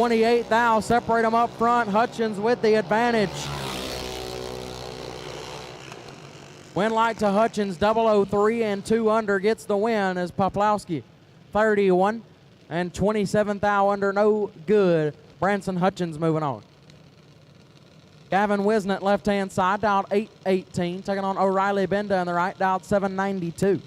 28 thou. Separate them up front. Hutchins with the advantage. Win light to Hutchins, 003 and 2 under gets the win as Poplowski 31 and 27 thou under, no good. Branson Hutchins moving on. Gavin Wisnett left hand side, dialed 818, taking on O'Reilly Benda on the right, dialed 792.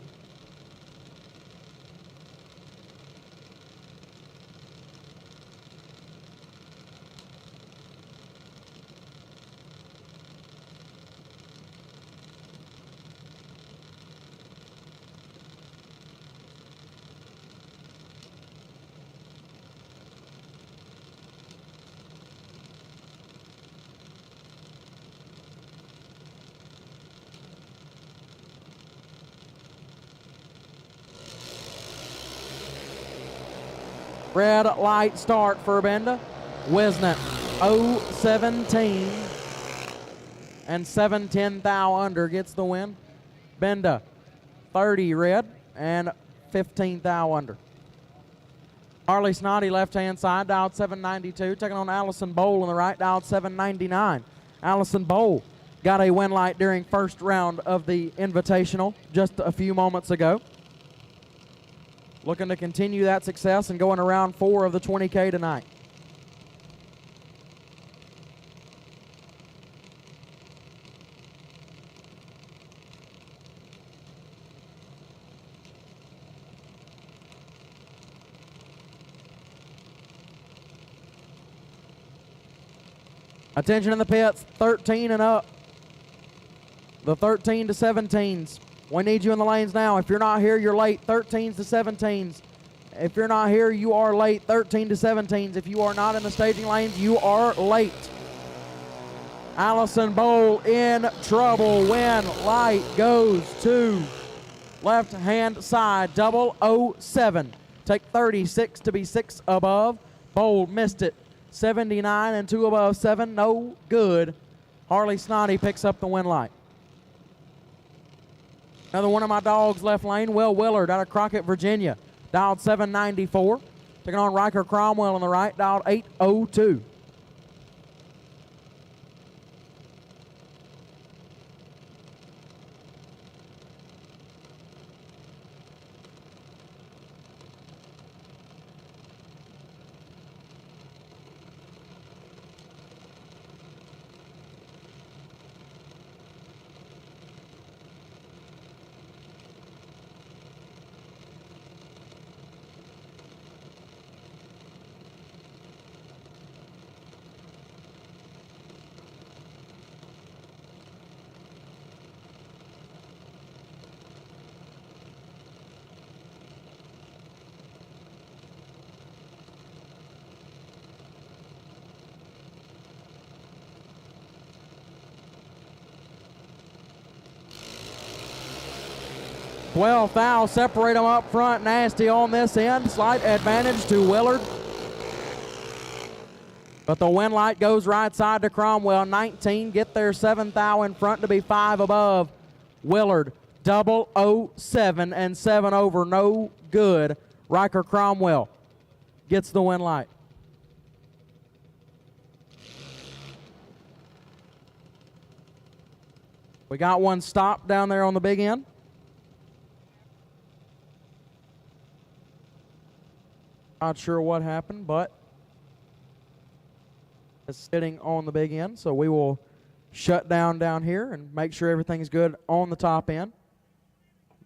Red light start for Benda. Wisnett 0-17 and 7-10 thou under gets the win. Benda 30 red and 15 thou under. Harley Snoddy left hand side, dialed 792, taking on Allison Bowl on the right, dialed 799. Allison Bowl got a win light during first round of the Invitational just a few moments ago. Looking to continue that success and going around 4 of the 20K tonight. Attention in the pits, 13 and up. The 13 to 17s. We need you in the lanes now. If you're not here, you're late. 13s to 17s. If you're not here, you are late. 13 to 17s. If you are not in the staging lanes, you are late. Allison Bowl in trouble. Win light goes to left hand side. 007. Take 36 to be 6 above. Bowl missed it. 79 and 2 above 7. No good. Harley Snoddy picks up the win light. Another one of my dogs left lane, Will Willard out of Crockett, Virginia. Dialed 794. Taking on Riker Cromwell on the right, dialed 802. 12 thou, separate them up front. Nasty on this end. Slight advantage to Willard. But the win light goes right side to Cromwell. 19, get their 7 thou in front to be 5 above. Willard, 007 and 7 over. No good. Riker Cromwell gets the win light. We got one stop down there on the big end. Not sure what happened, but it's sitting on the big end, so we will shut down here and make sure everything's good on the top end.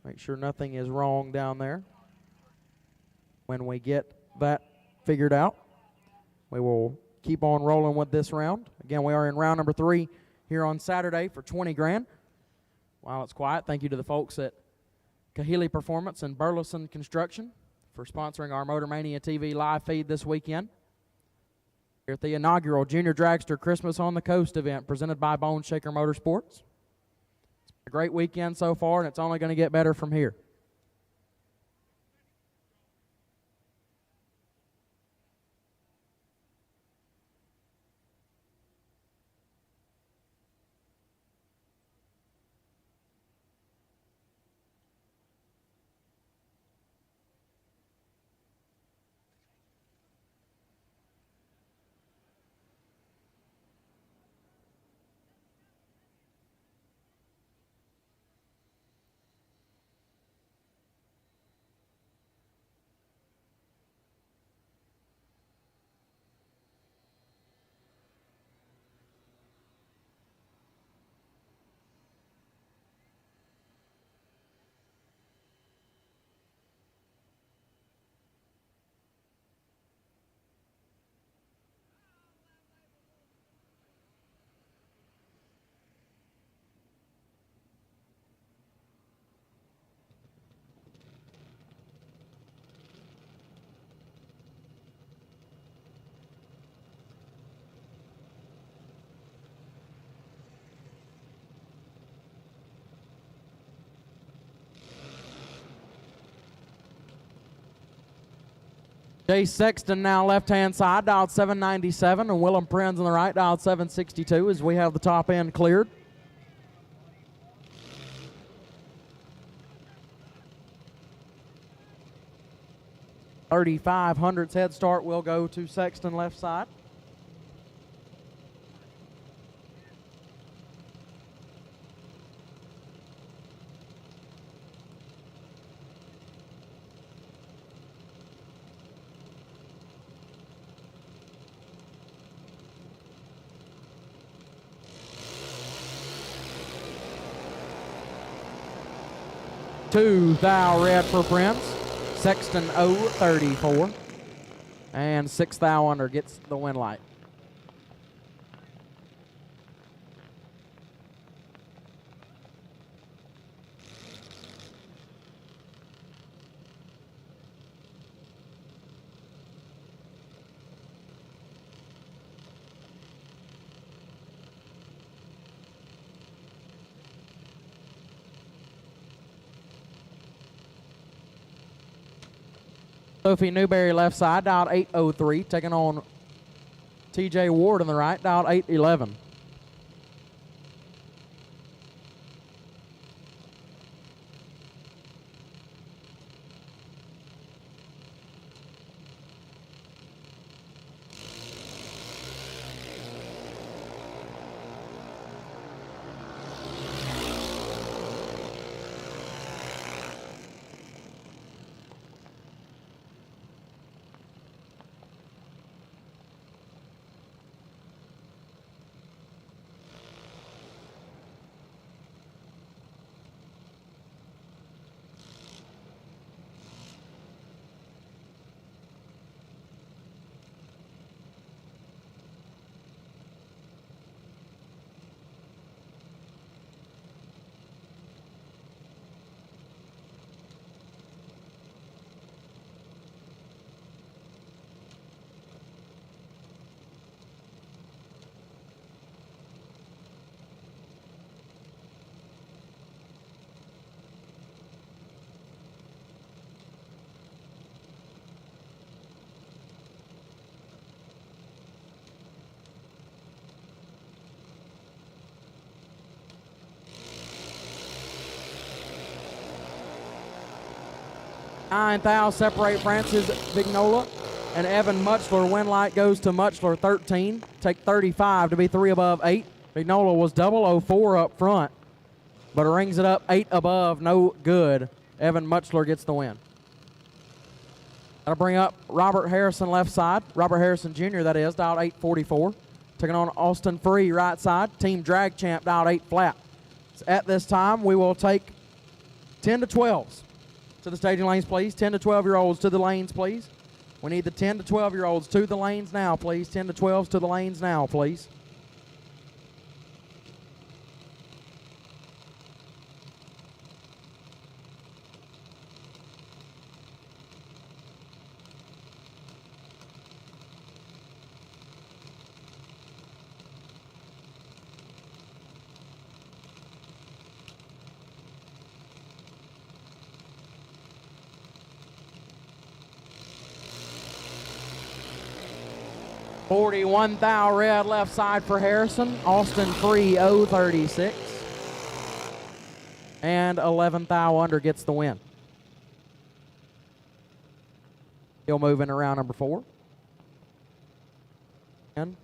Make sure nothing is wrong down there. When we get that figured out, we will keep on rolling with this round. Again, we are in round number 3 here on Saturday for 20 grand. While it's quiet, thank you to the folks at Kahili Performance and Burleson Construction for sponsoring our Motor Mania TV live feed this weekend. Here at the inaugural Junior Dragster Christmas on the Coast event presented by Bone Shaker Motorsports. It's been a great weekend so far, and it's only going to get better from here. Jay Sexton now left-hand side, dialed 797, and Willem Prinz on the right, dialed 762 as we have the top end cleared. $3,500's head start will go to Sexton left side. $2,000 red for Prince. Sexton 034. And $6,000 under gets the win light. Sophie Newberry left side, dialed 803, taking on TJ Ward on the right, dialed 811. $9,000 separate Francis Vignola and Evan Muchler. Win light goes to Muchler 13. Take 35 to be 3 above 8. Vignola was 004 up front, but rings it up 8 above, no good. Evan Muchler gets the win. That'll bring up Robert Harrison left side. Robert Harrison Jr., that is, dialed 844. Taking on Austin Free right side. Team drag champ dialed 8 flat. So at this time, we will take 10 to 12s. To the staging lanes, please. 10 to 12-year-olds to the lanes, please. We need the 10 to 12-year-olds to the lanes now, please. 10 to 12s to the lanes now, please. $41,000 red left side for Harrison. Austin Free 036. And $11,000 under gets the win. He'll move into round number 4. And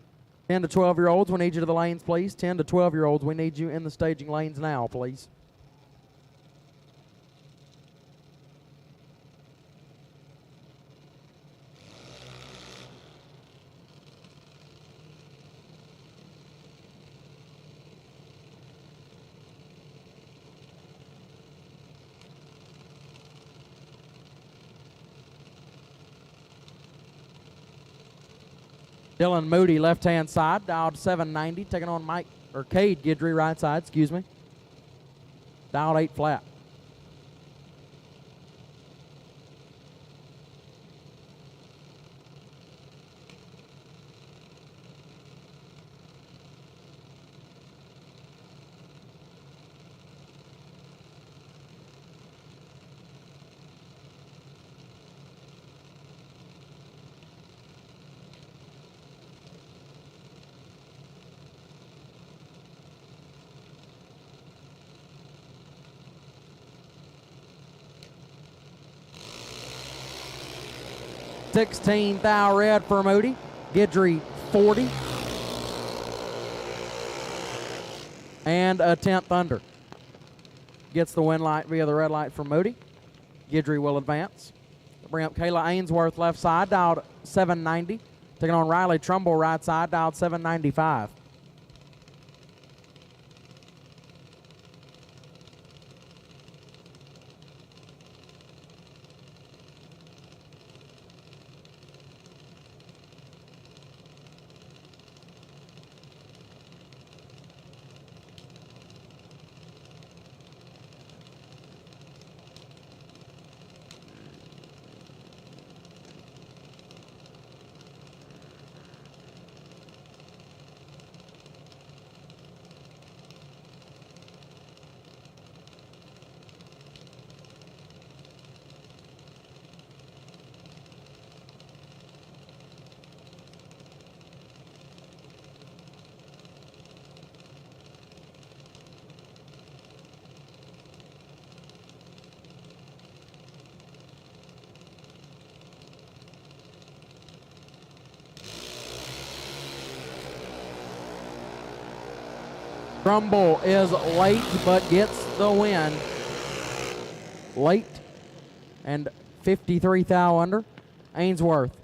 10 to 12-year-olds, we need you to the lanes, please. 10 to 12-year-olds, we need you in the staging lanes now, please. Dylan Moody, left-hand side, dialed 790, taking on Cade Guidry, right side, excuse me. Dialed 8 flat. 16 thou red for Moody. Guidry 40. And a 10th under. Gets the win light via the red light from Moody. Guidry will advance. Bring up Kayla Ainsworth left side, dialed 790. Taking on Riley Trumbull right side, dialed 795. Trumbull is late but gets the win. Late and 53 thou under. Ainsworth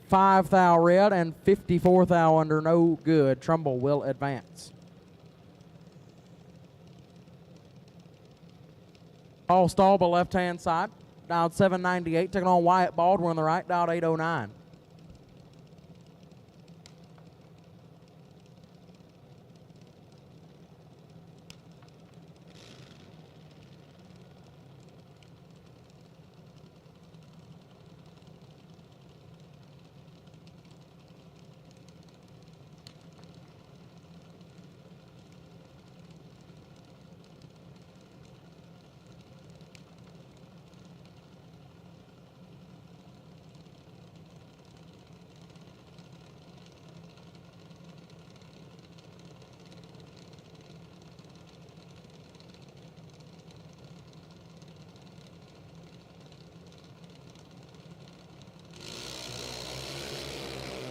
5 thou red and 54 thou under, no good. Trumbull will advance. Paul Stahlba left hand side, dialed 798, taking on Wyatt Baldwin on the right, dialed 809.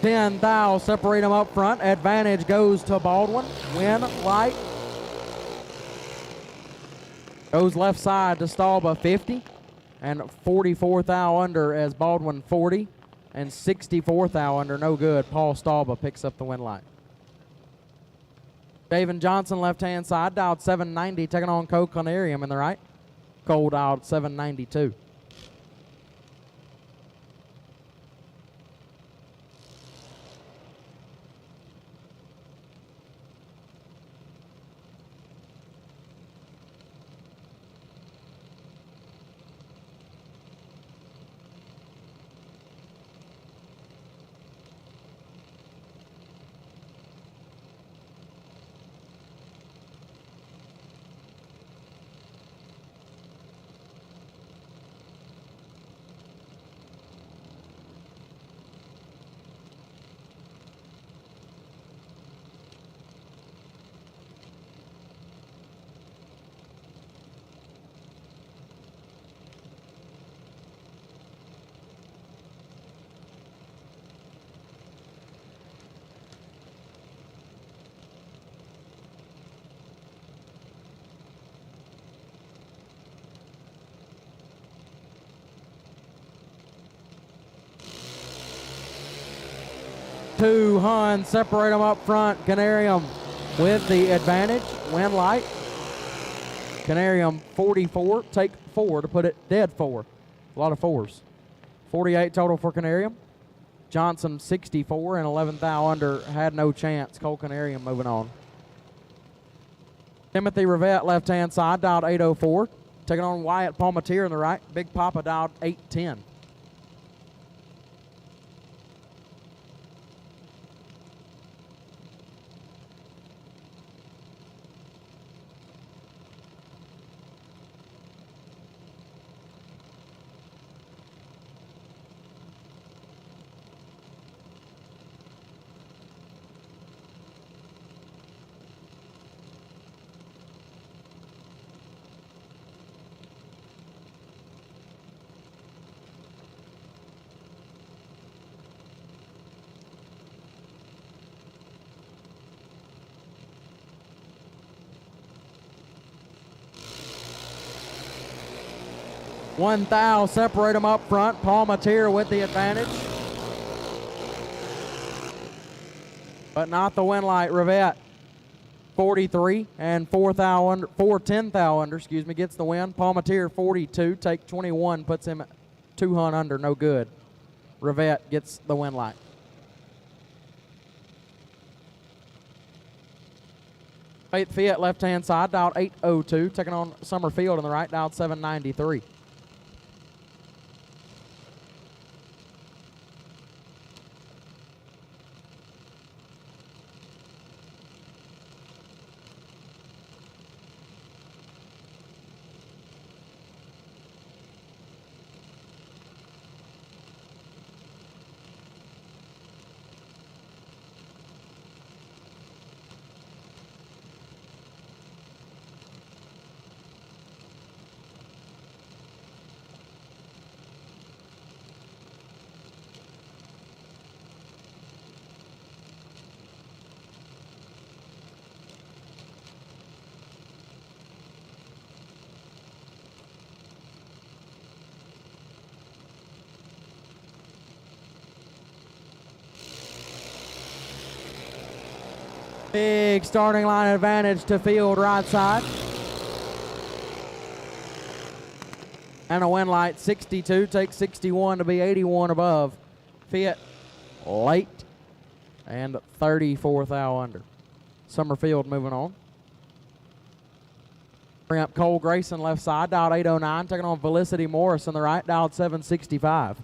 Then thou separate them up front. Advantage goes to Baldwin. Win light. Goes left side to Stahlba 50. And 44 thou under as Baldwin 40. And 64 thou under, no good. Paul Stahlba picks up the win light. David Johnson left hand side, dialed 790, taking on Cole Conarium in the right. Cole dialed 792. Two Hun separate them up front. Canarium with the advantage. Win light. Canarium 44. Take 4 to put it dead 4. A lot of 4s. 48 total for Canarium. Johnson 64 and 11 thou under. Had no chance. Cole Canarium moving on. Timothy Rivette left hand side, dialed 804. Taking on Wyatt Palmatier in the right. Big Papa dialed 810. One thou separate them up front. Palmatier with the advantage. But not the win light. Rivette 43 and 410 thou under, gets the win. Palmatier 42, take 21, puts him 200 under, no good. Rivette gets the win light. Faith Fiat left-hand side, dialed 802, taking on Summerfield on the right, dialed 793. Big starting line advantage to field right side. And a win light, 62, takes 61 to be 81 above. Fiat late and 34 thou under. Summerfield moving on. Bring up Cole Grayson left side, dialed 809, taking on Felicity Morris on the right, dialed 765.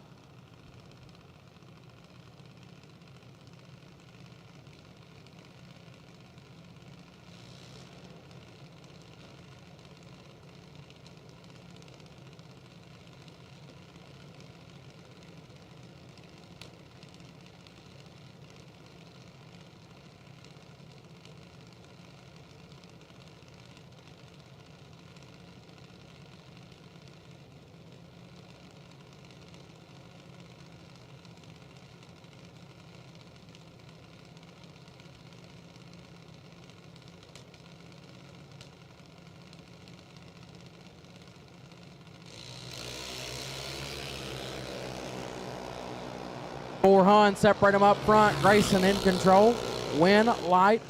Four Hun separate them up front. Grayson in control. Win light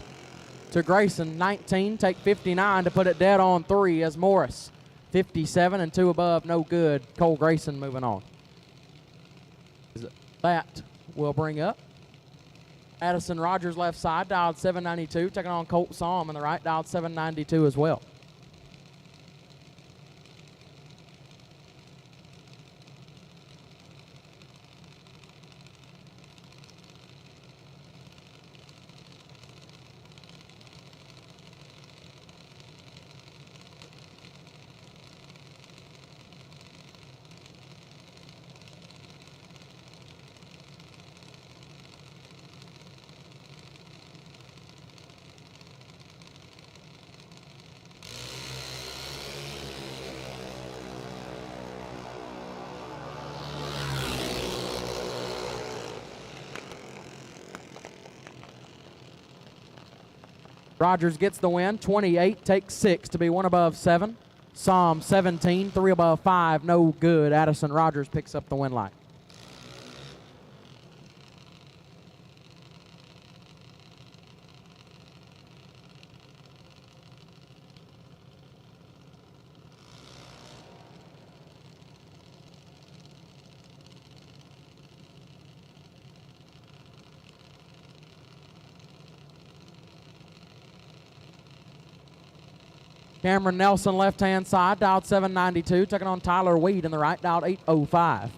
to Grayson, 19. Take 59 to put it dead on 3 as Morris. 57 and 2 above, no good. Cole Grayson moving on. That will bring up Addison Rogers left side, dialed 792. Taking on Colt Psalm on the right, dialed 792 as well. Rogers gets the win, 28, takes 6 to be 1 above 7. Psalm 17, 3 above 5, no good. Addison Rogers picks up the win light. Cameron Nelson left-hand side, dialed 792, taking on Tyler Weed in the right, dialed 805.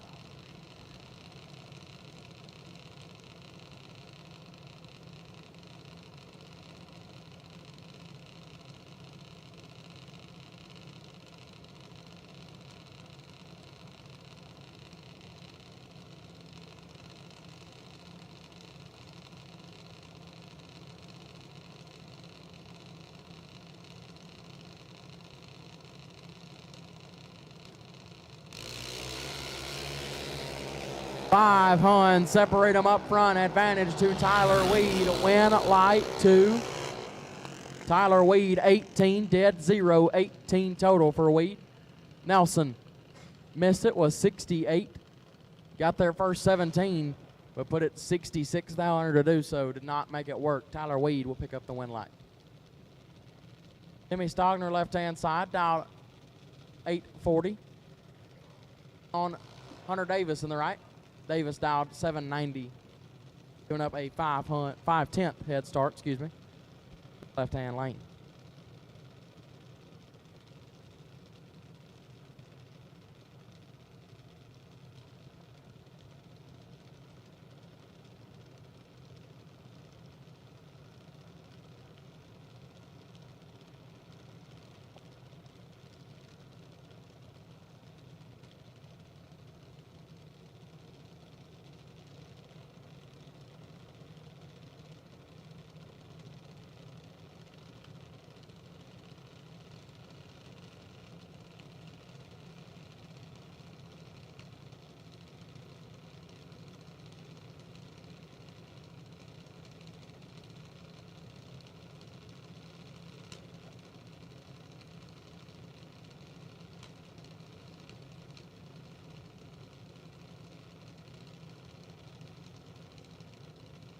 Five Hun separate them up front. Advantage to Tyler Weed. Win light to Tyler Weed, 18. Dead 0, 18 total for Weed. Nelson missed it, was 68. Got their first 17, but put it 66 thou under to do so. Did not make it work. Tyler Weed will pick up the win light. Timmy Stogner, left-hand side, dialed 840. On Hunter Davis in the right. Davis dialed 790. Giving up a 5/10 head start, left-hand lane.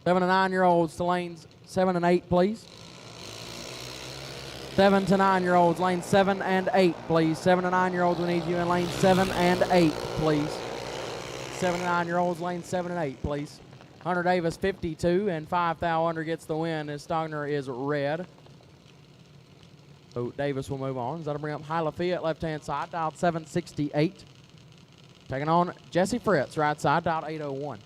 Seven and 9-year-olds to lanes 7 and 8, please. 7 to 9-year-olds, lanes 7 and 8, please. 7 to 9-year-olds, we need you in lanes 7 and 8, please. 7 to 9-year-olds, lanes 7 and 8, please. Hunter Davis 52 and 5 thou under gets the win as Stogner is red. So Davis will move on. That'll bring up Hyla Fiat, left-hand side, dialed 768. Taking on Jesse Fritz, right side, dialed 801.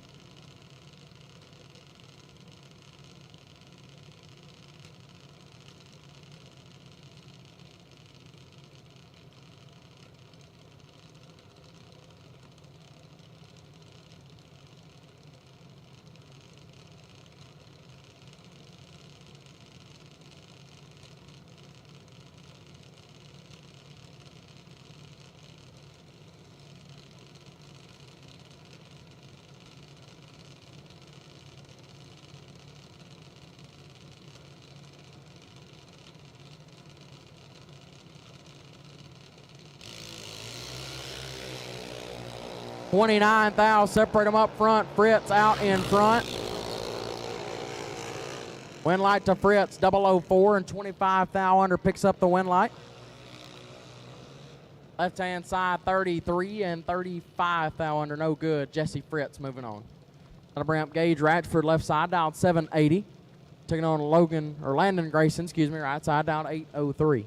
$29 thou, separate them up front. Fritz out in front. Win light to Fritz, 004 and 25 thou under picks up the win light. Left-hand side, 33 and 35 thou under, no good. Jesse Fritz moving on. That'll bring up Gage Ratchford, left side, dialed 780. Taking on Landon Grayson, right side, dialed 803.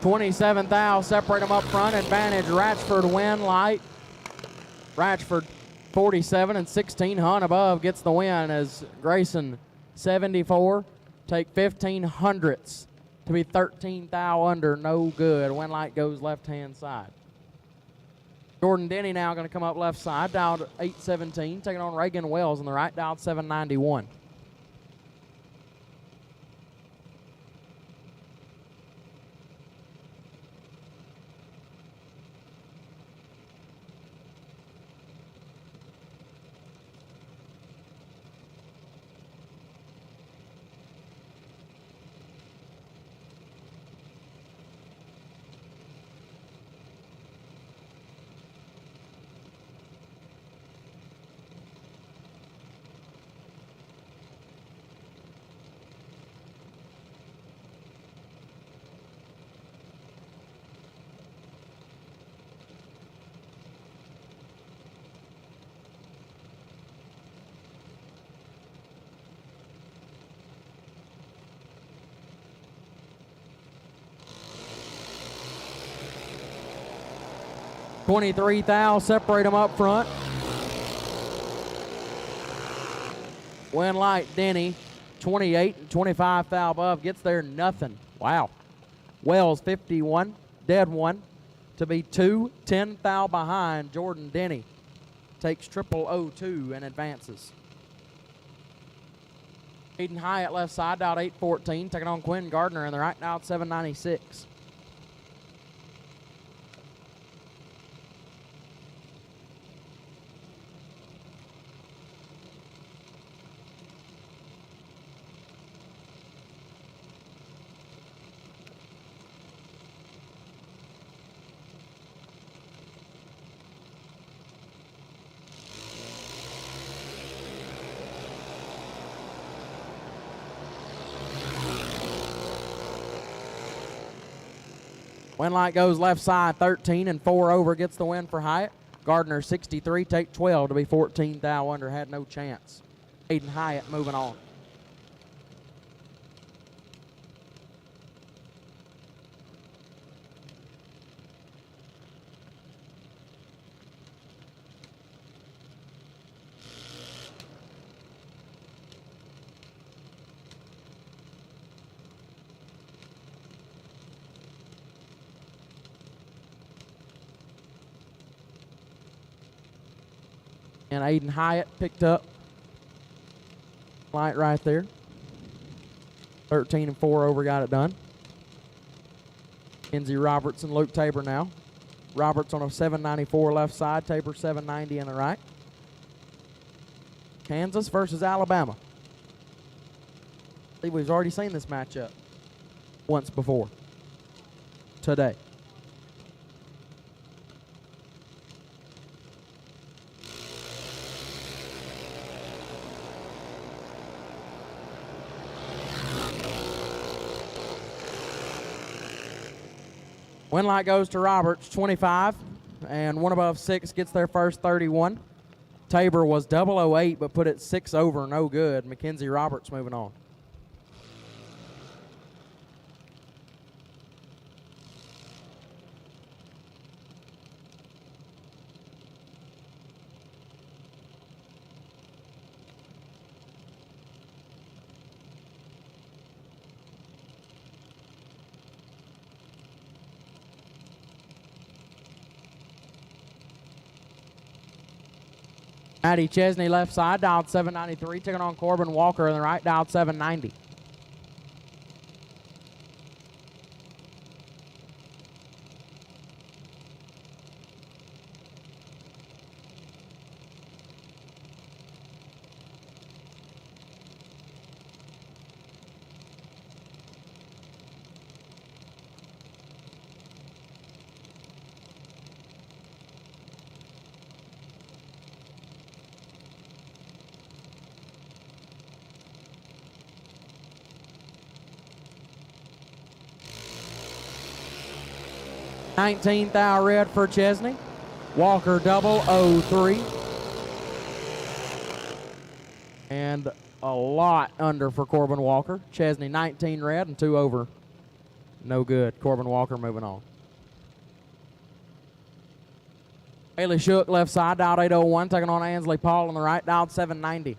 $27 thou, separate them up front. Advantage Ratchford win light. Ratchford 47 and 16. Hunt above gets the win as Grayson 74. Take 15 hundredths to be 13 thou under, no good. Win light goes left-hand side. Jordan Denny now going to come up left side, dialed 817. Taking on Reagan Wells on the right, dialed 791. 23 thou, separate them up front. Win light Denny, 28 and 25 thou above, gets there nothing. Wow. Wells 51, dead 1 to be 2, 10 thou behind. Jordan Denny takes 0002 and advances. Aiden Hyatt left side, out 814, taking on Quinn Gardner in the right, out 796. Winlight goes left side, 13 and 4 over, gets the win for Hyatt. Gardner 63, take 12 to be 14 thou under, had no chance. Aiden Hyatt moving on. And Aiden Hyatt picked up light right there. 13 and 4 over, got it done. Kenzie Roberts and Luke Tabor now. Roberts on a 794 left side, Tabor 790 in the right. Kansas versus Alabama. I believe we've already seen this matchup once before today. Winlight goes to Roberts, 25, and one above 6 gets their first 31. Tabor was 008, but put it 6 over, no good. Mackenzie Roberts moving on. Maddie Chesney left side, dialed 793, taking on Corbin Walker in the right, dialed 790. $19 thou red for Chesney. Walker 003. And a lot under for Corbin Walker. Chesney 19 red and 2 over. No good. Corbin Walker moving on. Haley Shook left side, dialed 801, taking on Ansley Paul on the right, dialed 790.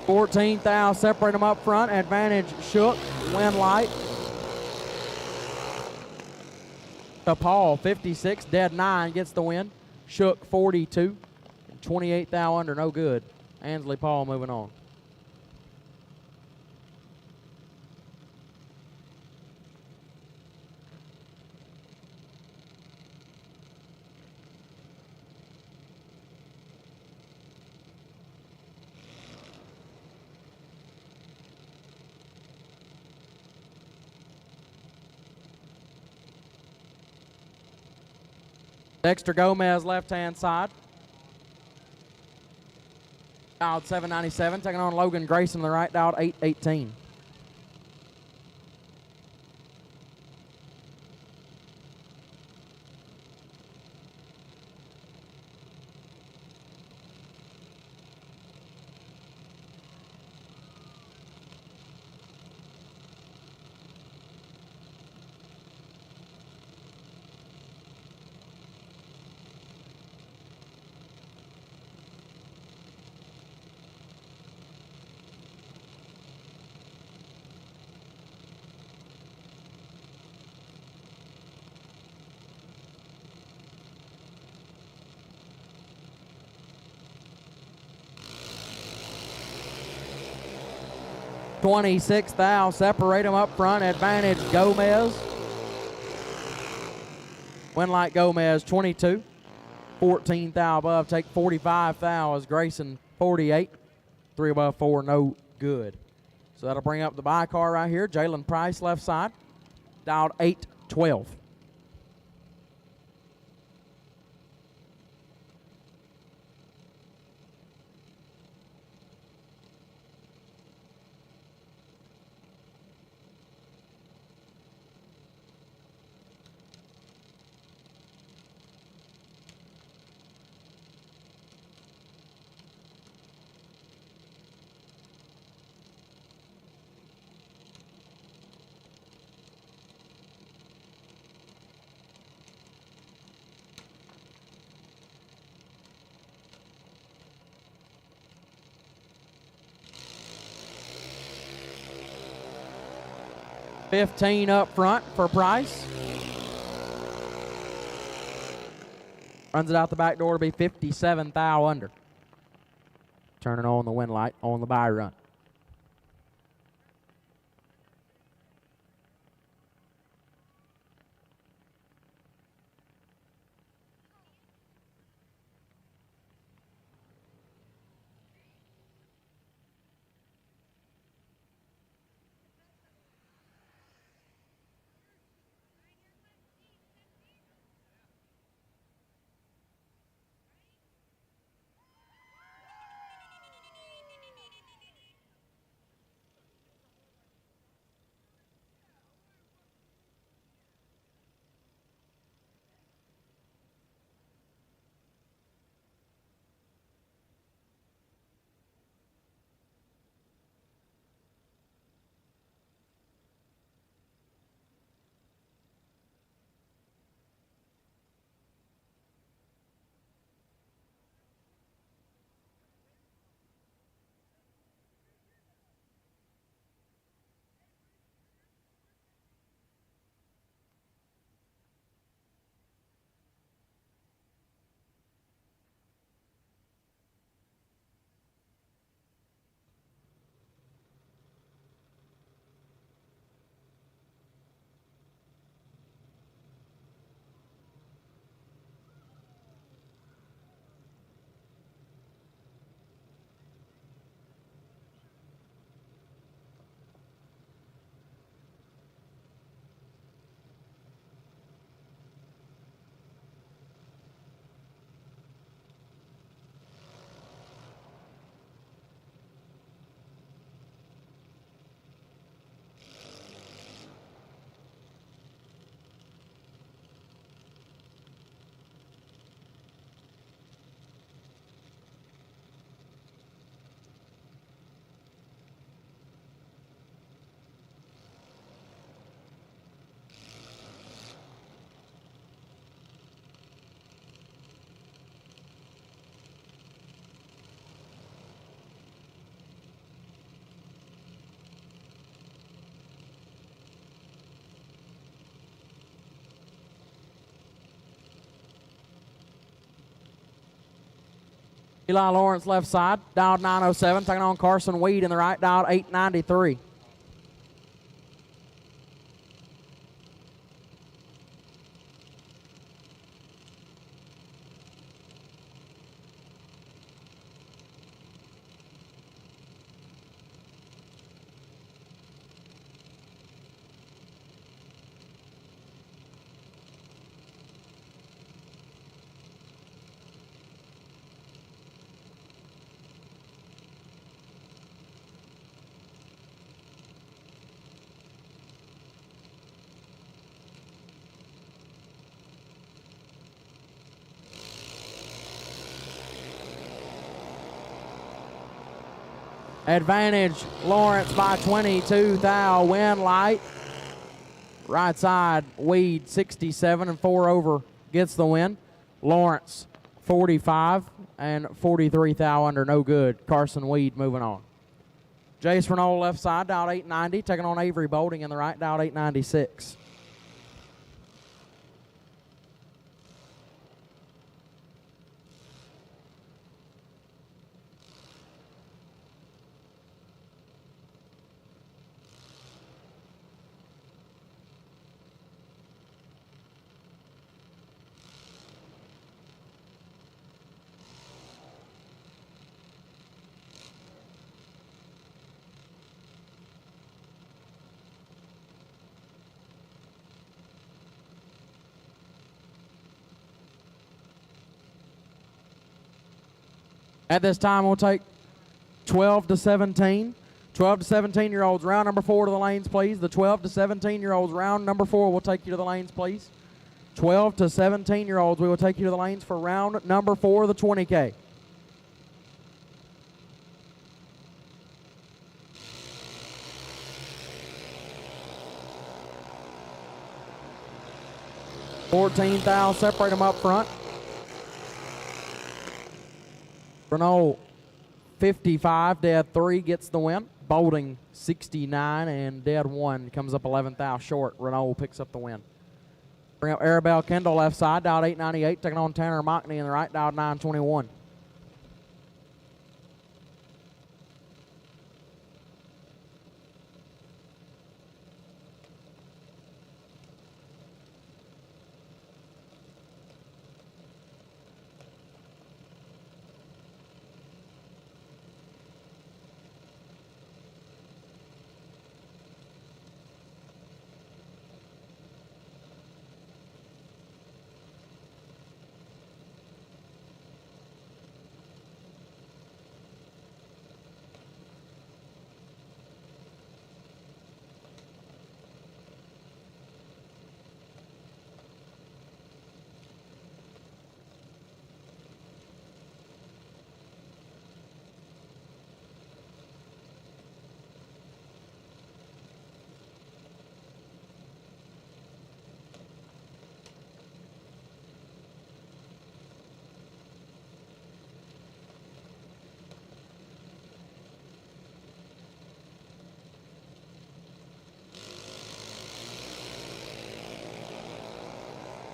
$14 thou, separate them up front. Advantage Shook, win light. To Paul, 56, dead 9, gets the win. Shook 42, 28 thou under, no good. Ansley Paul moving on. Dexter Gomez, left-hand side. Dialed 797, taking on Logan Grayson on the right, dialed 818. $26 thou, separate them up front, advantage Gomez. Winlight Gomez 22, 14 thou above, take 45 thou as Grayson 48, 3 above 4, no good. So that'll bring up the bye car right here, Jalen Price left side, dialed 812. $15 up front for Price. Runs it out the back door to be 57 thou under. Turning on the wind light on the bye run. Eli Lawrence left side, dialed 907, taking on Carson Weed in the right, dialed 893. Advantage Lawrence by 22 thou. Win light. Right side Weed 67 and 4 over gets the win. Lawrence 45 and 43 thou under, no good. Carson Weed moving on. Jace Renault left side, dialed 890, taking on Avery Bolding in the right, dialed 896. At this time, we'll take 12 to 17. 12 to 17-year-olds, round number 4 to the lanes, please. The 12 to 17-year-olds, round number 4 will take you to the lanes, please. 12 to 17-year-olds, we will take you to the lanes for round number 4 of the 20K. $14,000, separate them up front. Renault 55, dead 3 gets the win. Bolding 69 and dead 1 comes up 11,000 short. Renault picks up the win. Bring up Arabelle Kendall left side, dialed 898, taking on Tanner Mockney in the right, dialed 921.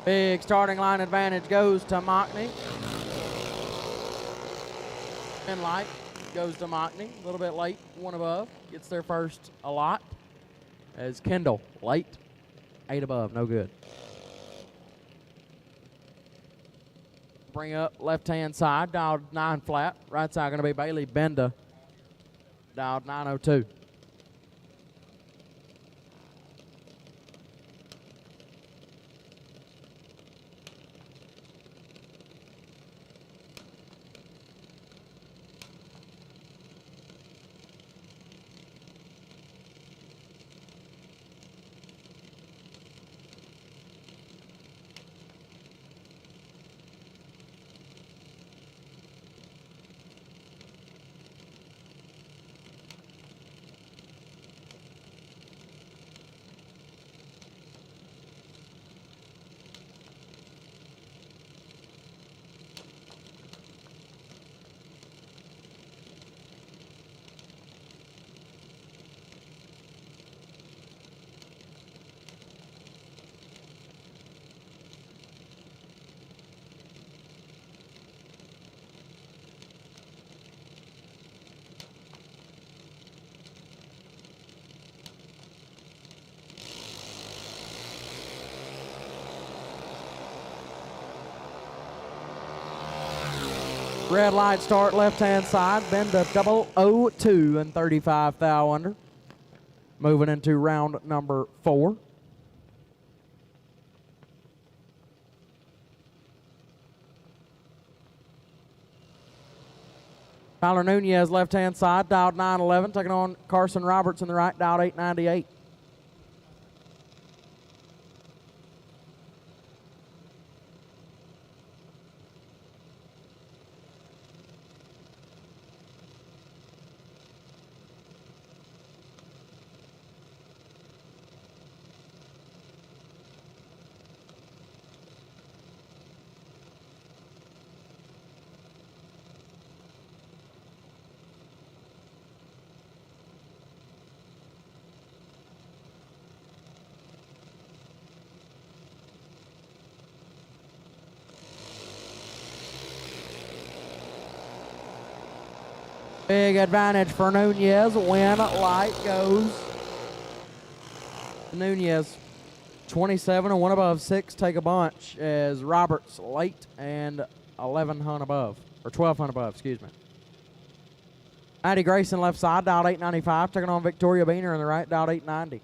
Big starting line advantage goes to Mockney. And light goes to Mockney. A little bit late, one above. Gets there first a lot. As Kendall, late, 8 above, no good. Bring up left-hand side, dialed 9 flat. Right side going to be Bailey Benda, dialed 902. Red light start left-hand side, bend to 002 and 35 thou under. Moving into round number 4. Tyler Nunez left-hand side, dialed 911, taking on Carson Roberts in the right, dialed 898. Big advantage for Nunez. Win light goes to Nunez. 27 and 1 above. 6 take a bunch as Roberts late and 11 hunt above. Or 12 hunt above, excuse me. Maddie Grayson left side, dialed 895. Taking on Victoria Beaner in the right, dialed 890.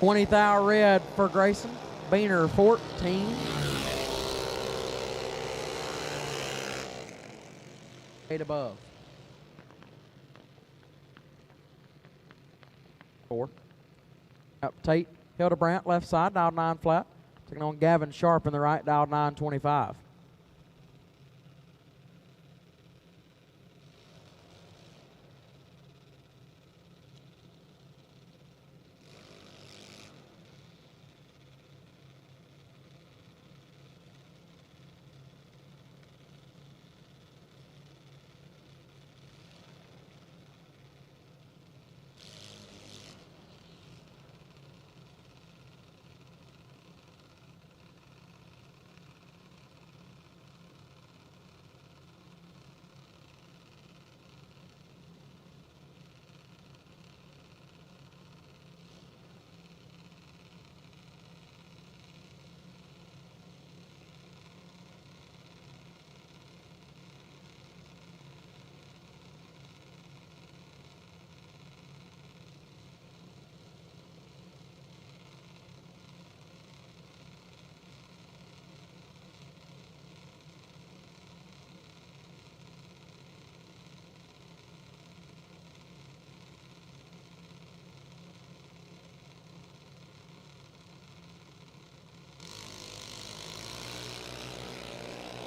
$20,000 red for Grayson. Beaner 14. 8 above. 4. Up Tate. Hildebrandt left side, dialed 9 flat. Taking on Gavin Sharp in the right, dialed 925.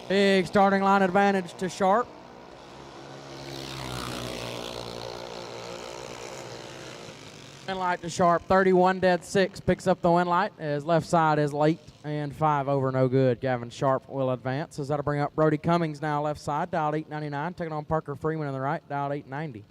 Big starting line advantage to Sharp. Win light to Sharp, 31 dead 6. Picks up the win light as left side is late and 5 over, no good. Gavin Sharp will advance. As that'll bring up Brody Cummings now left side, dialed 899. Taking on Parker Freeman on the right, dialed 890.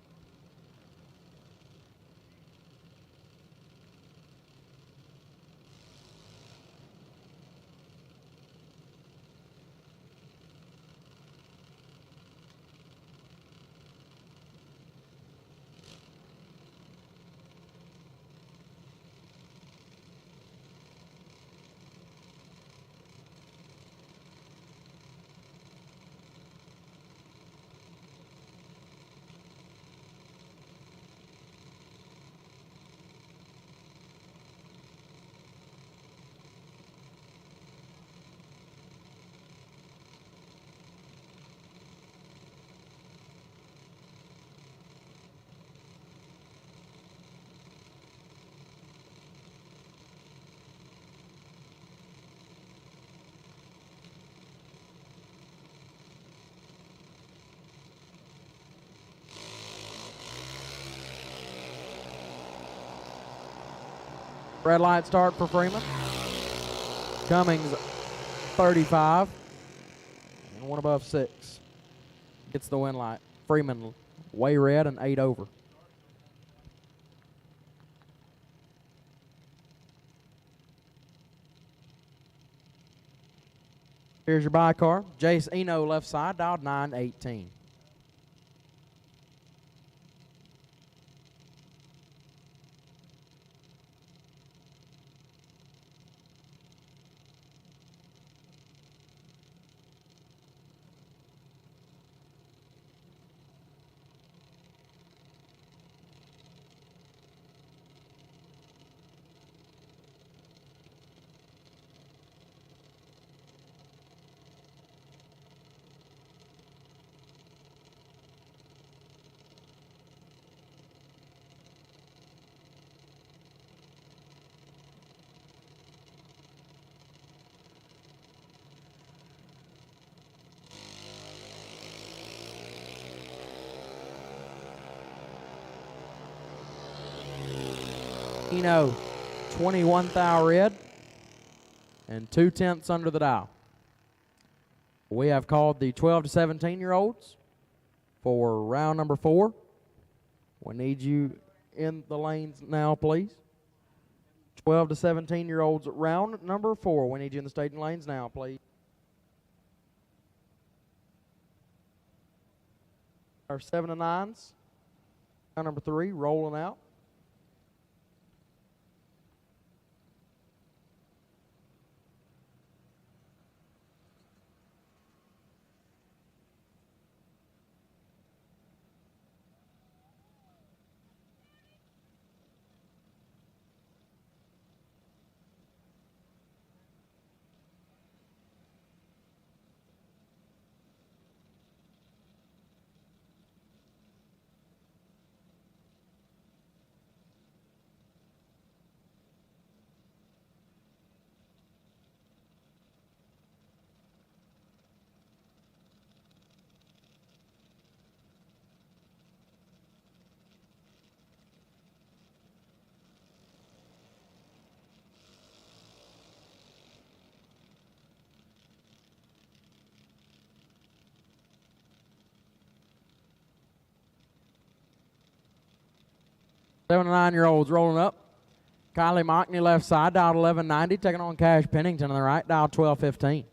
Red light start for Freeman. Cummings 35 and 1 above 6. Gets the win light. Freeman way red and 8 over. Here's your buy car. Jace Eno left side, dialed 918. Eno, 21 thou red, and 2/10 under the dial. We have called the 12 to 17-year-olds for round number 4. We need you in the lanes now, please. 12 to 17-year-olds, round number 4. We need you in the staging lanes now, please. Our 7 to 9s, round number 3, rolling out. Seven to 9-year-olds rolling up. Kylie Mockney left side, dialed 1190, taking on Cash Pennington on the right, dialed 1215.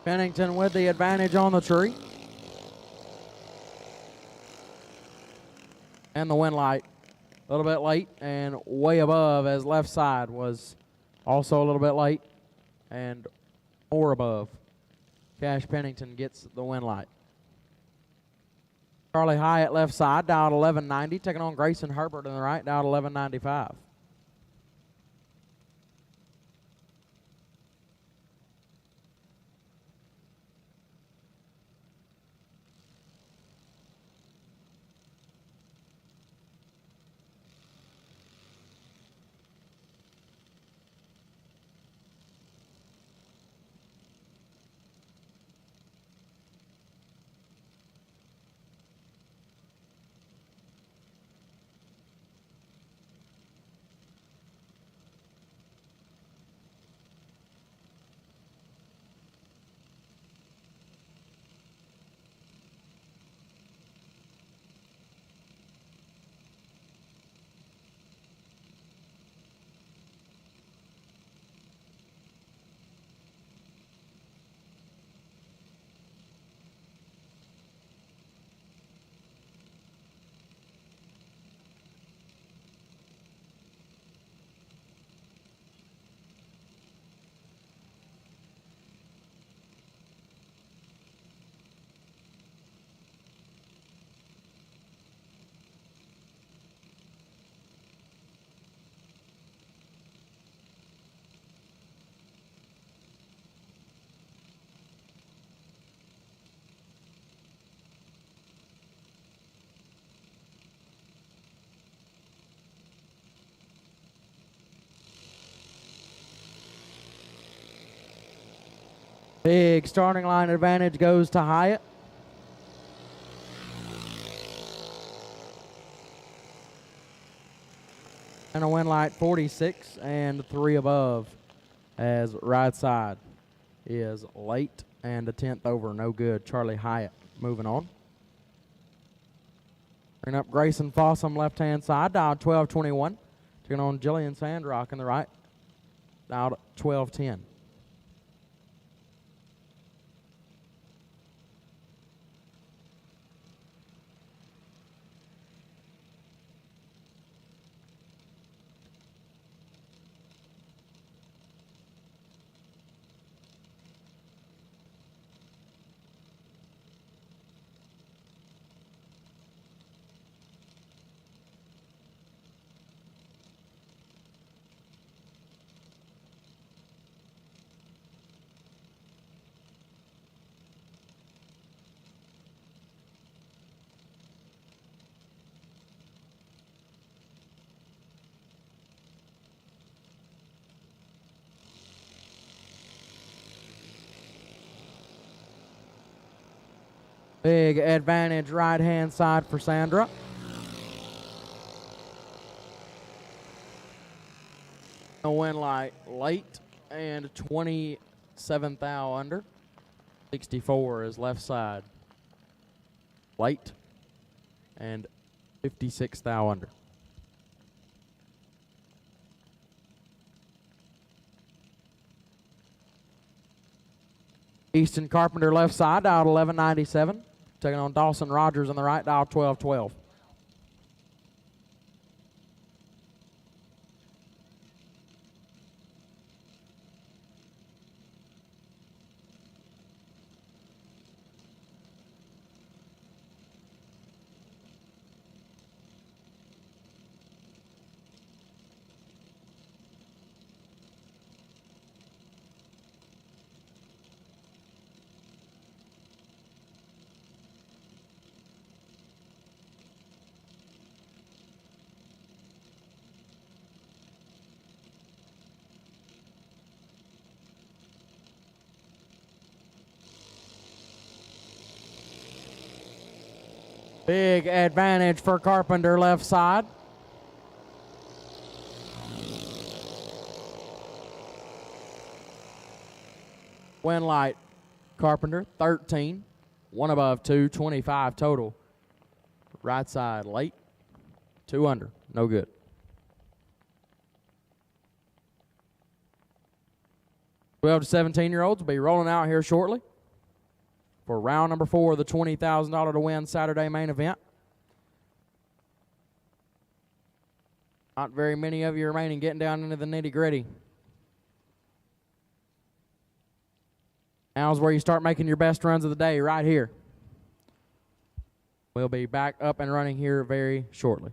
Pennington with the advantage on the tree. And the wind light a little bit late and way above, as left side was also a little bit late and more above. Cash Pennington gets the wind light. Charlie Hyatt left side, dialed 1190, taking on Grayson Herbert on the right, dialed 1195. Big starting line advantage goes to Hyatt. And a win light 46 and 3 above as right side is late and a 10th over, no good. Charlie Hyatt moving on. Bring up Grayson Fossum left-hand side, dialed 1221. Taking on Jillian Sandrock in the right, dialed 1210. Big advantage right-hand side for Sandra. A win light late and 27th thou under. 64 is left side. Late and 56th thou under. Easton Carpenter left side, dialed 1197. Taking on Dawson Rogers on the right, dial 1212. Big advantage for Carpenter left side. Win light, Carpenter, 13. 1 above 2, 25 total. Right side late, 2 under, no good. Twelve to 17-year-olds will be rolling out here shortly for round number 4 of the $20,000 to win Saturday main event. Not very many of you remaining, getting down into the nitty-gritty. Now's where you start making your best runs of the day, right here. We'll be back up and running here very shortly.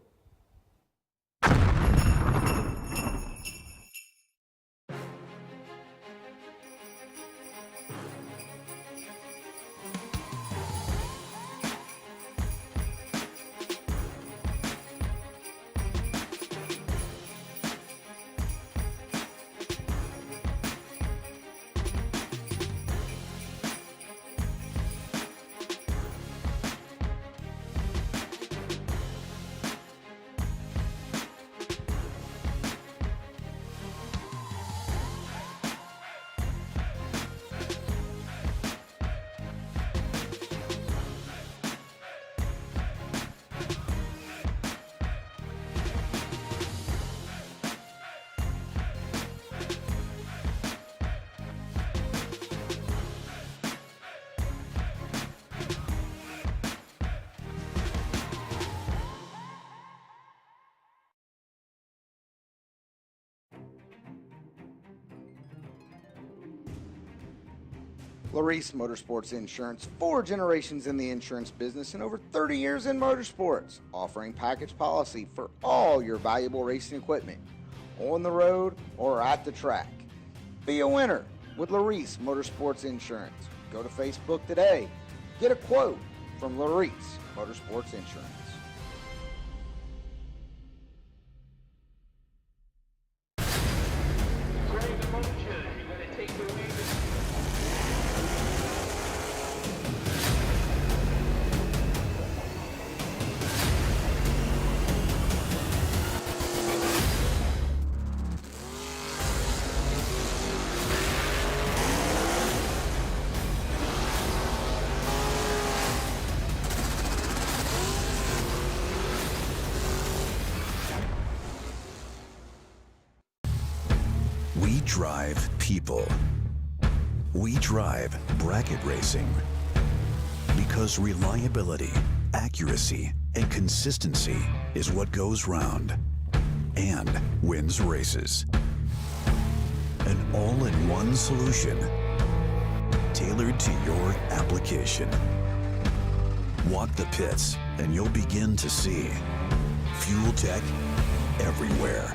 Larice Motorsports Insurance, 4 generations in the insurance business and over 30 years in motorsports, offering package policy for all your valuable racing equipment, on the road or at the track. Be a winner with Larice Motorsports Insurance. Go to Facebook today. Get a quote from Larice Motorsports Insurance. drive people. We drive bracket racing because reliability, accuracy, and consistency is what goes round and wins races. An all-in-one solution tailored to your application. Walk the pits and you'll begin to see fuel tech everywhere.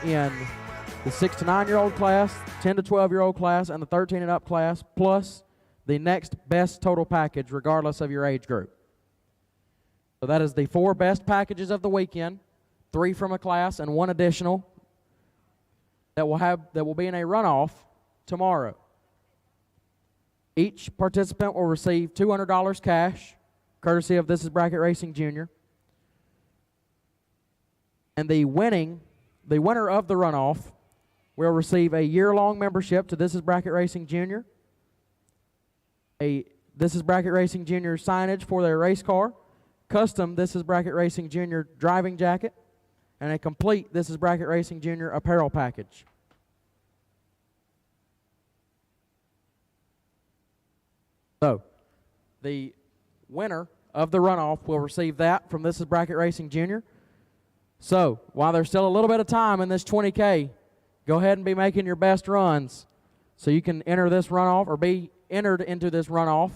In the 6 to 9-year-old class, 10 to 12-year-old class, and the 13 and up class, plus the next best total package regardless of your age group. So that is the 4 best packages of the weekend, 3 from a class and 1 additional that will be in a runoff tomorrow. Each participant will receive $200 cash, courtesy of This Is Bracket Racing Junior. And the winner of the runoff will receive a year-long membership to This Is Bracket Racing Junior, a This Is Bracket Racing Junior signage for their race car, custom This Is Bracket Racing Junior driving jacket, and a complete This Is Bracket Racing Junior apparel package. So, the winner of the runoff will receive that from This Is Bracket Racing Junior. So, while there's still a little bit of time in this 20K, go ahead and be making your best runs so you can enter this runoff or be entered into this runoff.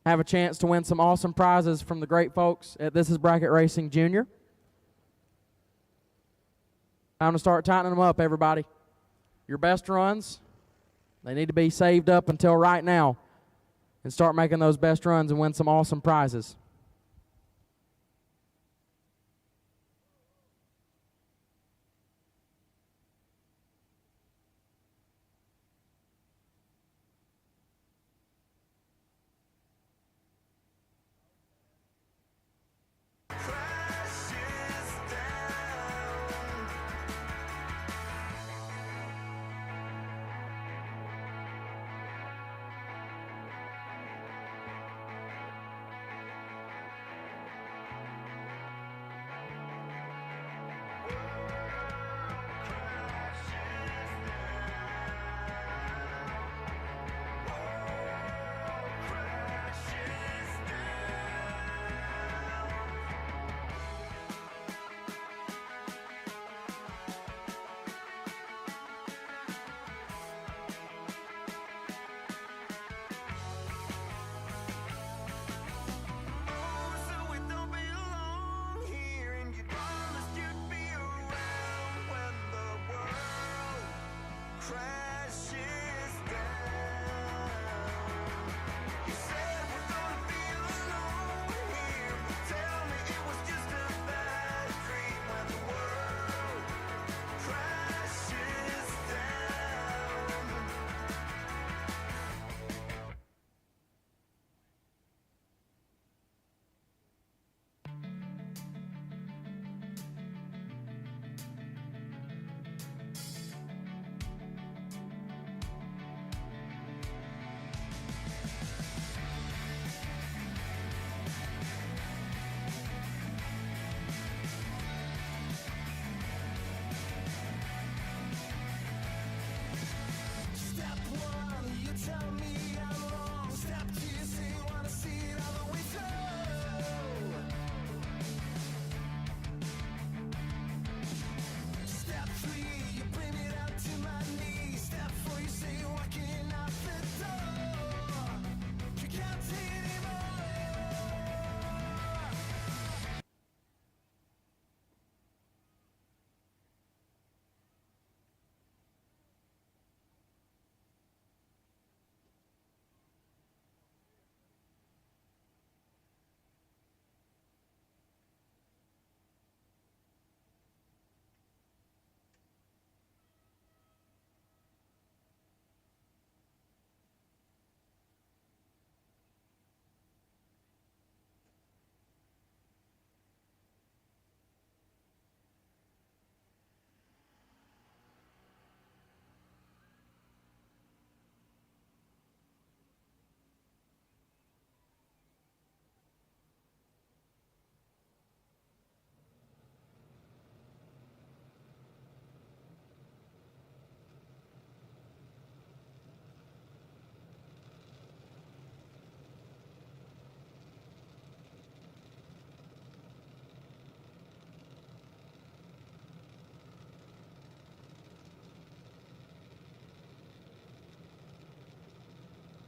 Have a chance to win some awesome prizes from the great folks at This Is Bracket Racing Junior. Time to start tightening them up, everybody. Your best runs, they need to be saved up until right now and start making those best runs and win some awesome prizes.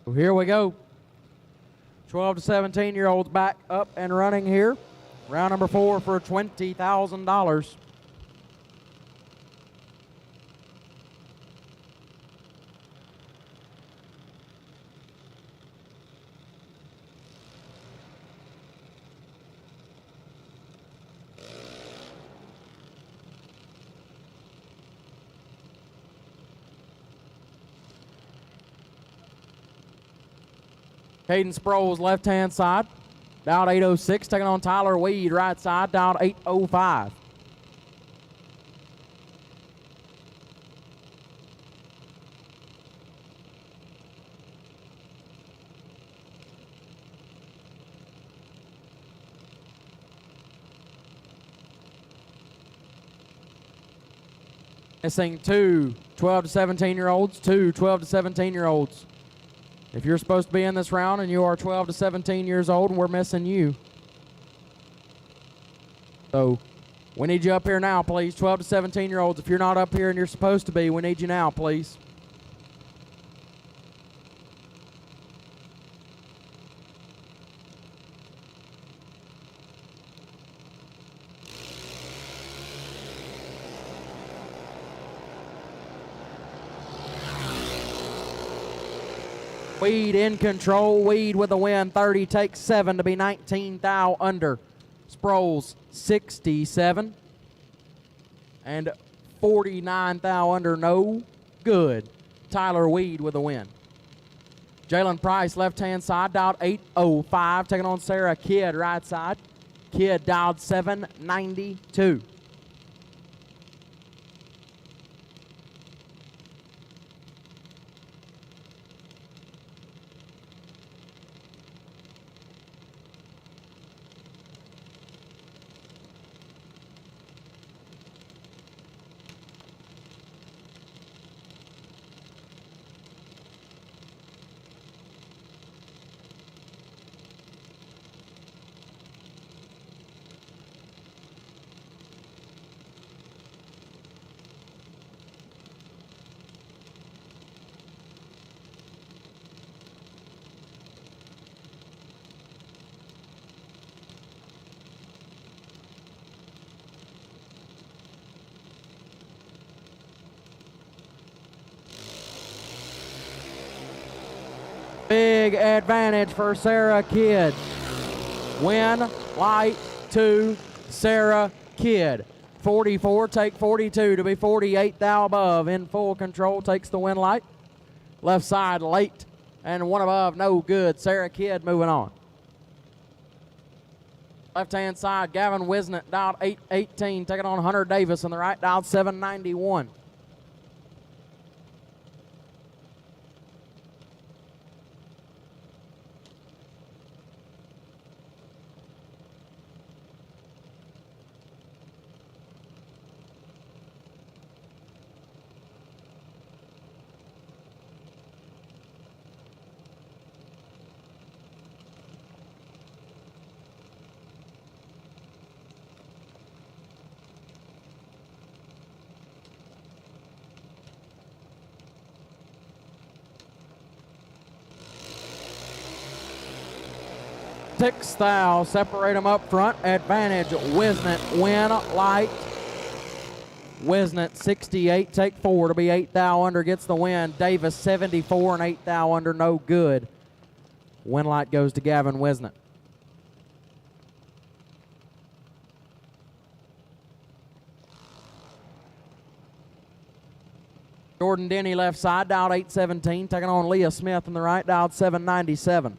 So here we go. 12 to 17-year-olds back up and running here. Round number 4 for $20,000. Caden Sproles, left-hand side, down 806, taking on Tyler Weed, right side, down 805. Missing 2 12 to 17-year-olds, 2 12 to 17-year-olds. If you're supposed to be in this round and you are 12 to 17 years old, we're missing you. So we need you up here now, please. 12 to 17-year-olds, if you're not up here and you're supposed to be, we need you now, please. Weed in control. Weed with a win. 30 takes 7 to be 19 thou under. Sproles 67. And 49 thou under. No good. Tyler Weed with a win. Jalen Price, left-hand side, dialed 805. Taking on Sarah Kidd, right side. Kidd dialed 792. Big advantage for Sarah Kidd. Win light to Sarah Kidd. 44 take 42 to be 48 thou above. In full control takes the win light. Left side late and one above, no good. Sarah Kidd moving on. Left-hand side, Gavin Wisnett dialed 818, taking on Hunter Davis on the right, dialed 791. Six thou, separate them up front. Advantage, Wisnett, win light. Wisnett 68, take 4 to be 8 thou under, gets the win. Davis 74 and 8 thou under, no good. Win light goes to Gavin Wisnett. Jordan Denny left side, dialed 817, taking on Leah Smith on the right, dialed 797.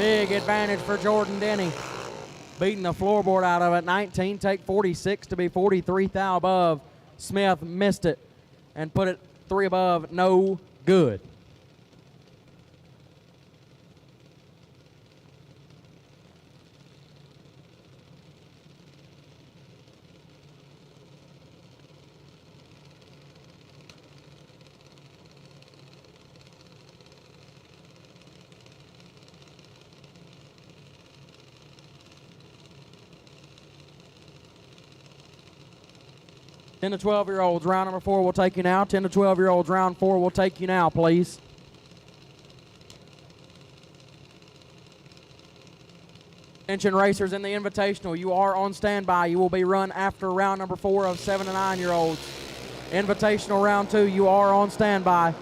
Big advantage for Jordan Denny. Beating the floorboard out of it. 19, take 46 to be 43 thou above. Smith missed it and put it 3 above, no good. Ten to 12-year-olds, round number 4 will take you now. 10 to 12-year-olds, round 4 will take you now, please. Attention racers in the Invitational, you are on standby. You will be run after round number 4 of 7 to 9-year-olds. Invitational round 2, you are on standby.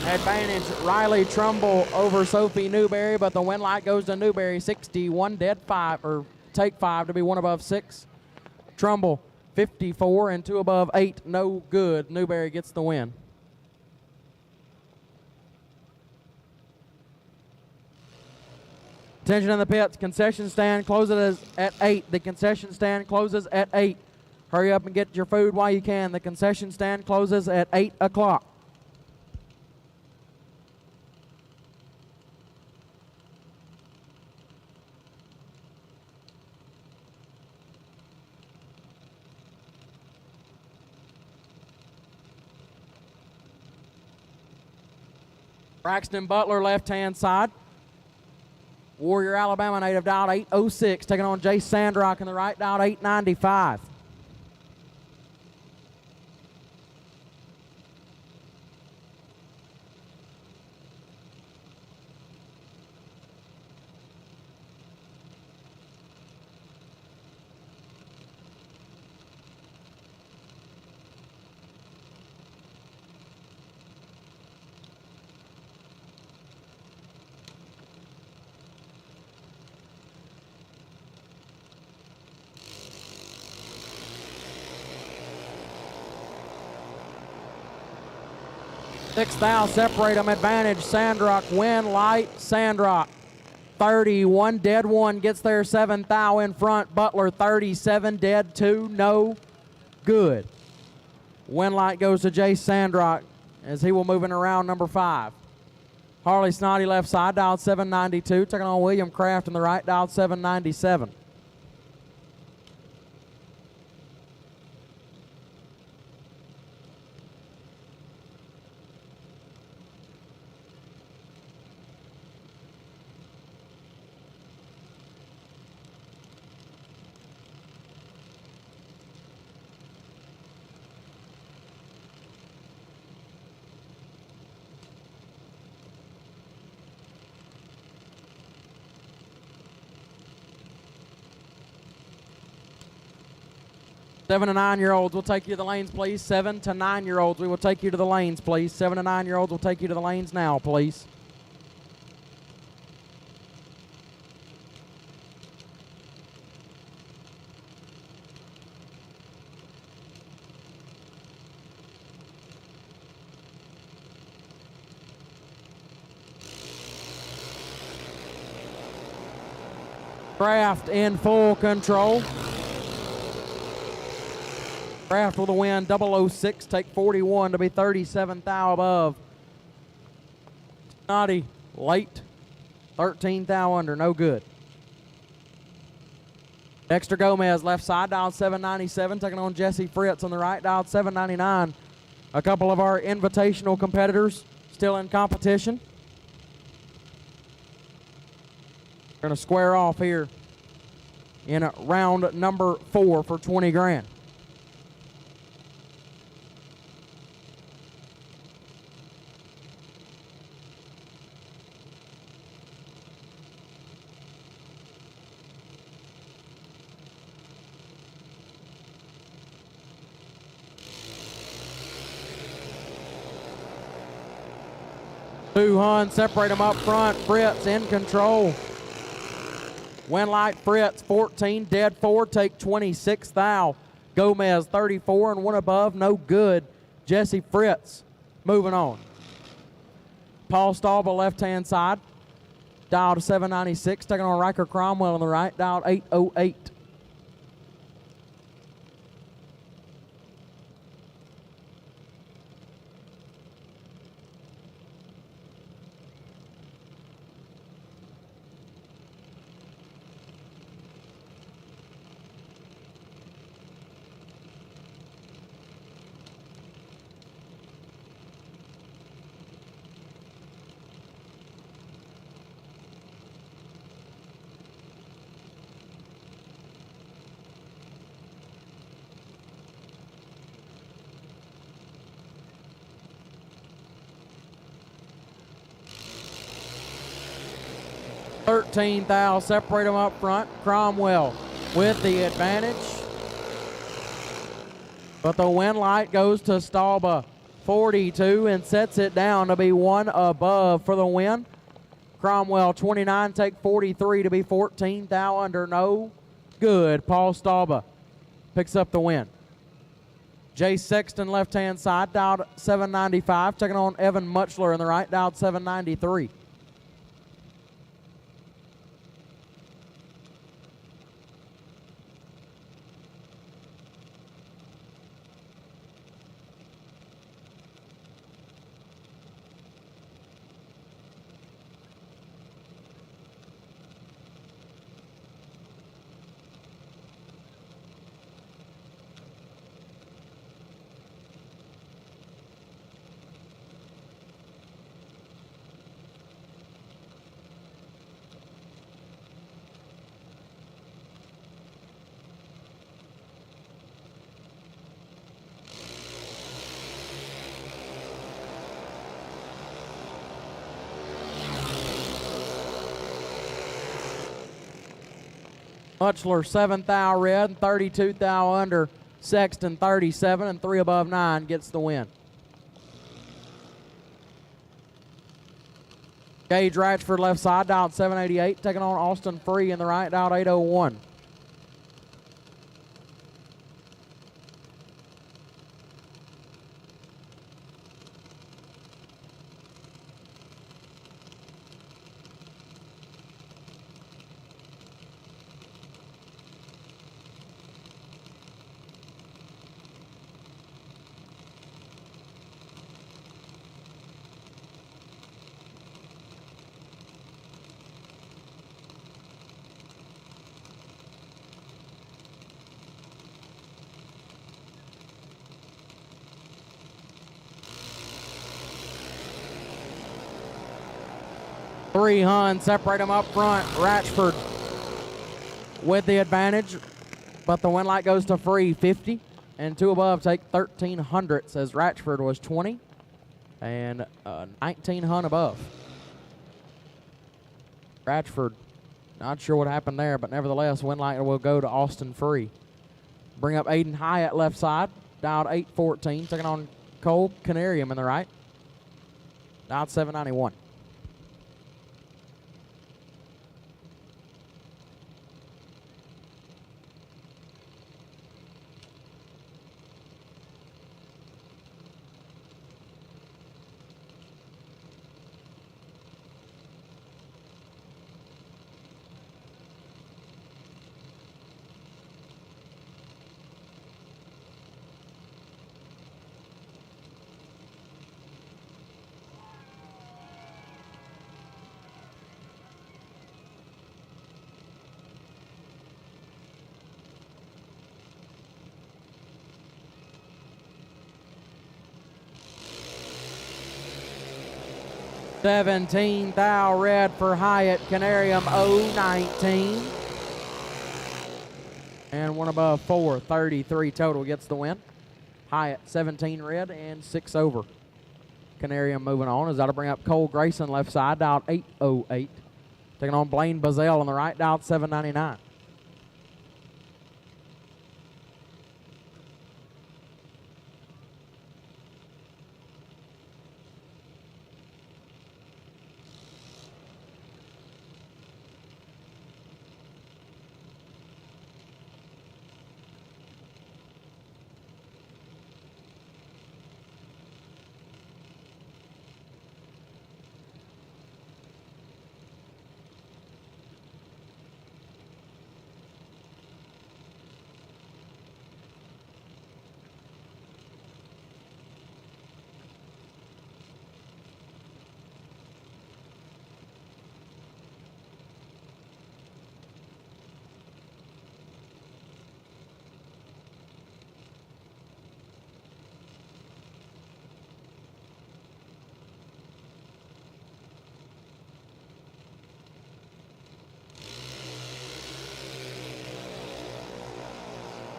Advantage Riley Trumbull over Sophie Newberry, but the win light goes to Newberry. 61 dead 5, or take 5 to be 1 above 6. Trumbull 54 and 2 above 8, no good. Newberry gets the win. Attention in the pits, concession stand closes at 8. The concession stand closes at 8. Hurry up and get your food while you can. The concession stand closes at 8 o'clock. Braxton Butler, left-hand side. Warrior, Alabama native, dialed 806, taking on Jay Sandrock in the right, dialed 895. Sixth thou, separate them, advantage. Sandrock, win light, Sandrock. 31, dead 1, gets there, 7th thou in front. Butler, 37, dead 2, no good. Win light goes to Jay Sandrock as he will move in around number 5. Harley Snoddy, left side, dialed 792, taking on William Kraft in the right, dialed 797. Seven to 9-year-olds will take you to the lanes, please. 7 to 9-year-olds, we will take you to the lanes, please. 7 to 9-year-olds will take you to the lanes now, please. Kraft in full control. Kraft with a win, 006, take 41 to be 37 thou above. Snoddy, late, 13 thou under, no good. Dexter Gomez, left side, dialed 797, taking on Jesse Fritz on the right, dialed 799. A couple of our invitational competitors still in competition. Going to square off here in round number 4 for 20 grand. Hun, separate them up front. Fritz in control. Win light Fritz, 14, dead 4, take 26 thou. Gomez, 34 and 1 above, no good. Jesse Fritz moving on. Paul Staubel, left-hand side. dialed 796. Taking on Riker Cromwell on the right, dialed 808. Thou separate them up front. Cromwell with the advantage. But the win light goes to Stauba, 42, and sets it down to be one above for the win. Cromwell, 29, take 43 to be 14. Thou under. No good. Paul Stauba picks up the win. Jay Sexton, left-hand side, dialed 795. Taking on Evan Muchler in the right, dialed 793. Muchler 7 thou red and 32 thou under. Sexton 37 and 3 above 9 gets the win. Gage Ratchford left side, dialed 788, taking on Austin Free in the right, dialed 801. Three Hun separate them up front. Ratchford with the advantage, but the win light goes to Free, 50. And 2 above take 1,300, says Ratchford was 20. And 19 Hun above. Ratchford, not sure what happened there, but nevertheless, win light will go to Austin Free. Bring up Aiden Hyatt left side, dialed 814, taking on Cole Canarium in the right, dialed 791. $17 thou red for Hyatt. Canarium 019. And 1 above 4, 33 total gets the win. Hyatt 17 red and 6 over. Canarium moving on as that'll bring up Cole Grayson left side, dialed 808. Taking on Blaine Bazell on the right, dialed 799.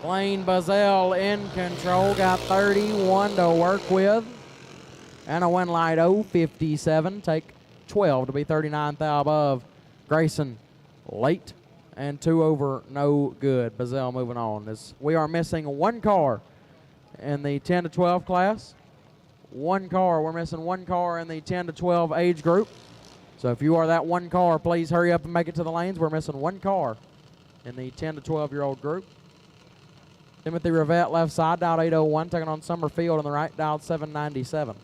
Blaine Buzzell in control, got 31 to work with. And a win light 057, take 12 to be 39 thou above. Grayson late and 2 over, no good. Buzzell moving on. As we are missing one car in the 10 to 12 class. One car, we're missing one car in the 10 to 12 age group. So if you are that one car, please hurry up and make it to the lanes. We're missing one car in the 10 to 12-year-old group. Timothy Rivette left side, dialed 801, taking on Summerfield on the right, dialed 797.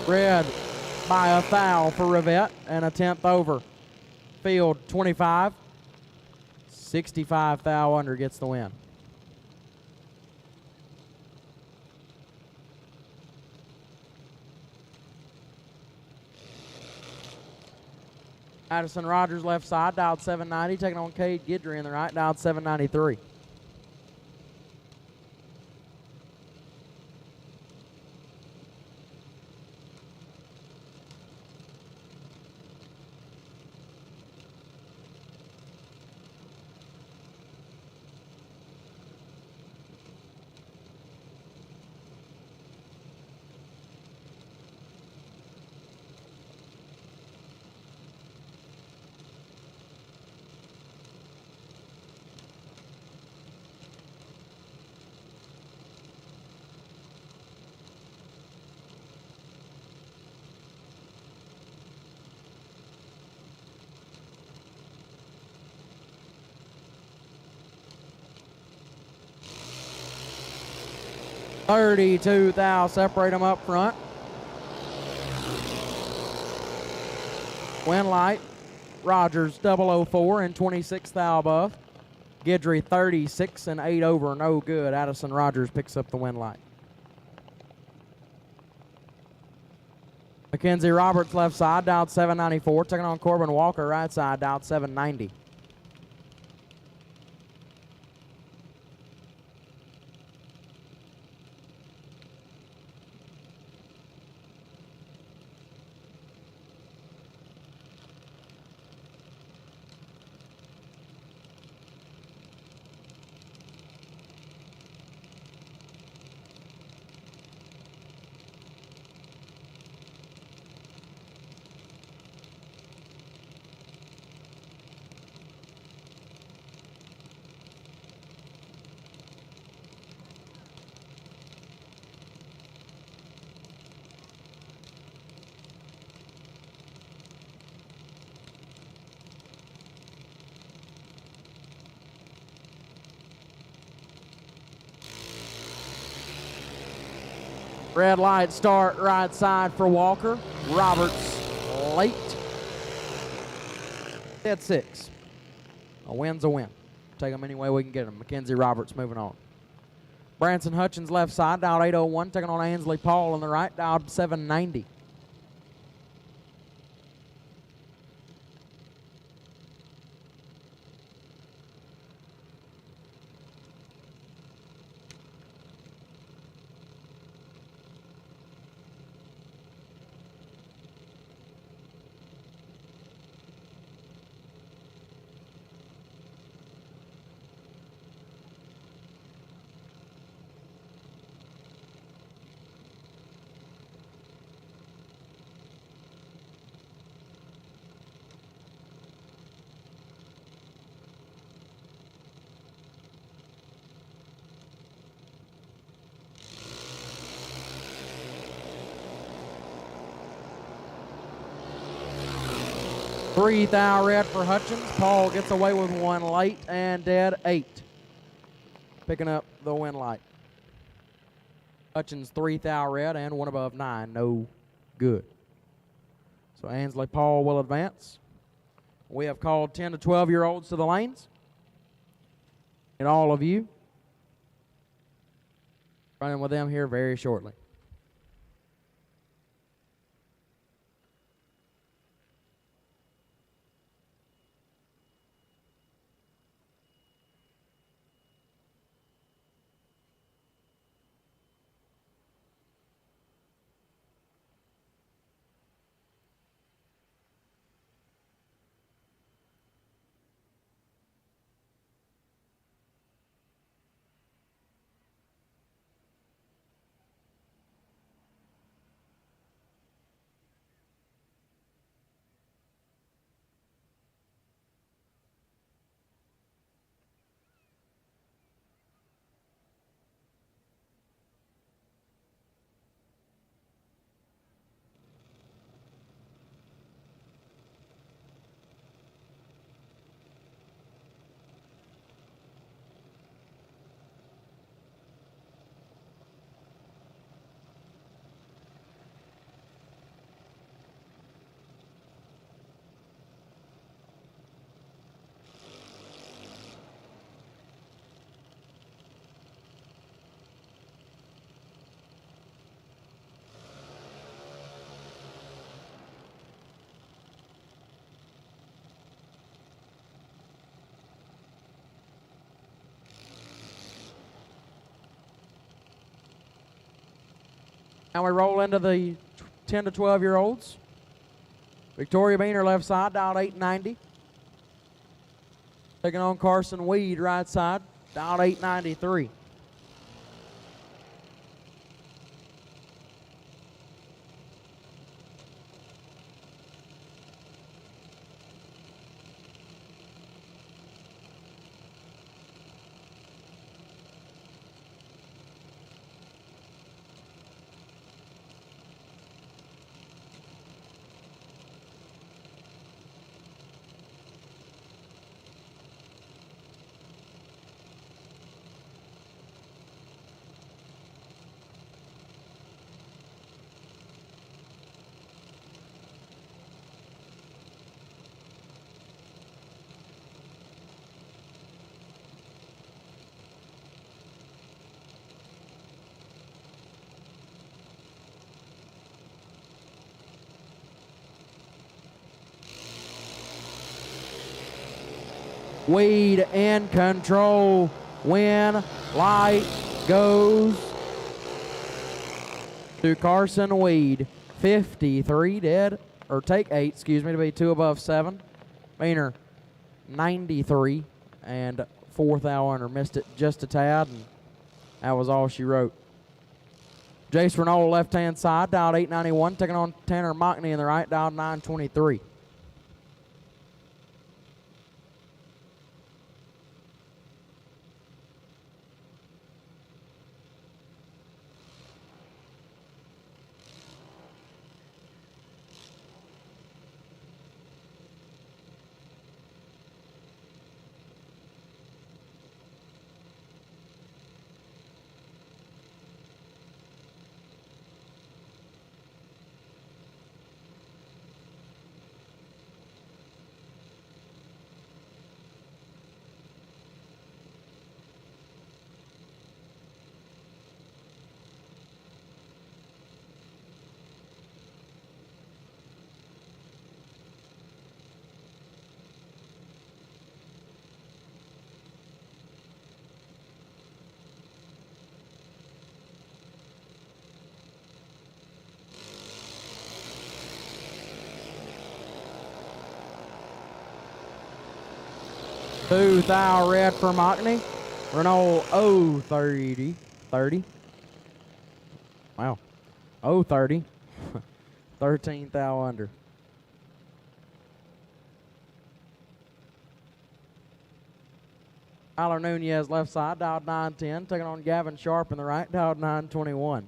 Red by a foul for Rivette and a 10th over. Field 25. 65 thou under gets the win. Addison Rogers left side, dialed 790, taking on Cade Guidry in the right, dialed 793. $32 thou separate them up front. Win light, Rogers 004 and 26 thou above. Guidry 36 and 8 over, no good. Addison Rogers picks up the win light. Mackenzie Roberts left side, dialed 794, taking on Corbin Walker right side, dialed 790. Red light start right side for Walker. Roberts late. Dead 6. A win's a win. Take them any way we can get them. Mackenzie Roberts moving on. Branson Hutchins left side, dialed 801, taking on Ainsley Paul on the right, dialed 790. 3 thou red for Hutchins. Paul gets away with one late and dead 8. Picking up the win light. Hutchins 3 thou red and one above 9. No good. So Ansley Paul will advance. We have called 10 to 12-year-olds to the lanes. And all of you running with them here very shortly. Now we roll into the 10 to 12-year-olds. Victoria Beaner left side, dialed 890. Taking on Carson Weed right side, dialed 893. Weed in control. Win light goes to Carson Weed. 53 dead, or take 8, excuse me, to be 2 above 7. Beaner 93 and 4th hour under. Missed it just a tad, and that was all she wrote. Jace Renault left-hand side, dialed 891, taking on Tanner Mockney in the right, dialed 923. Two thou red for Mockney. Renault 030. 30. Wow. 030. 13 thou under. Tyler Nunez left side, dialed 910. Taking on Gavin Sharp in the right, dialed 921.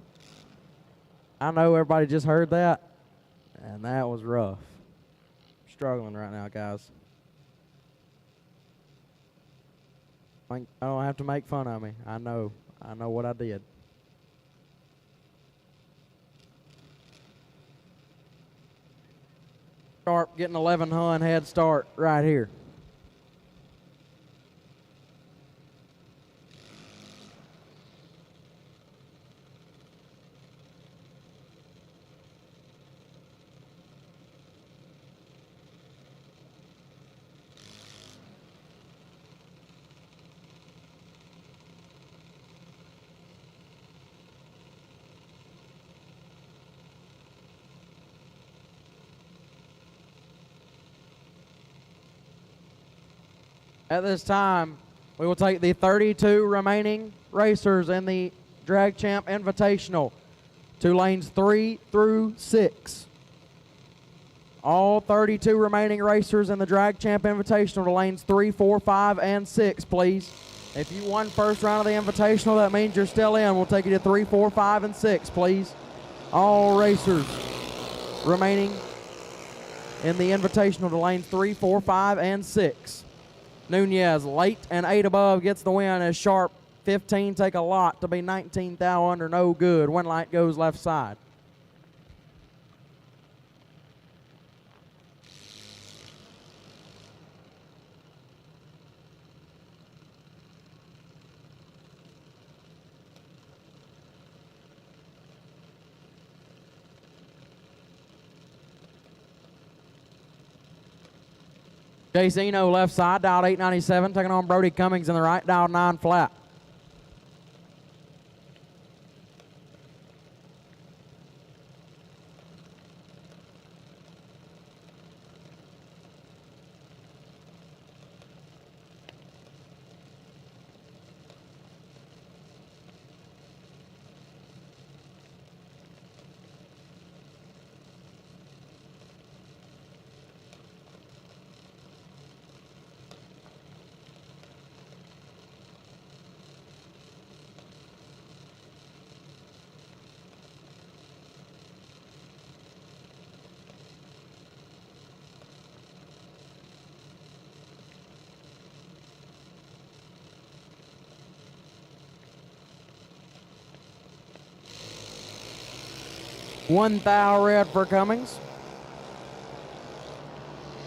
I know everybody just heard that, and that was rough. struggling right now, guys. I don't have to make fun of me. I know what I did. Sharp getting 1100 head start right here. At this time, we will take the 32 remaining racers in the Drag Champ Invitational to lanes 3 through 6. All 32 remaining racers in the Drag Champ Invitational to lanes 3, 4, 5, and 6, please. If you won first round of the Invitational, that means you're still in. We'll take you to 3, 4, 5, and 6, please. All racers remaining in the Invitational to lanes 3, 4, 5, and 6. Nunez, late and 8 above, gets the win as Sharp 15 take a lot to be 19 thou under, no good. Win light goes left side. Chase Eno left side, dialed 897, taking on Brody Cummings in the right, dialed 9 flat. One thou red for Cummings.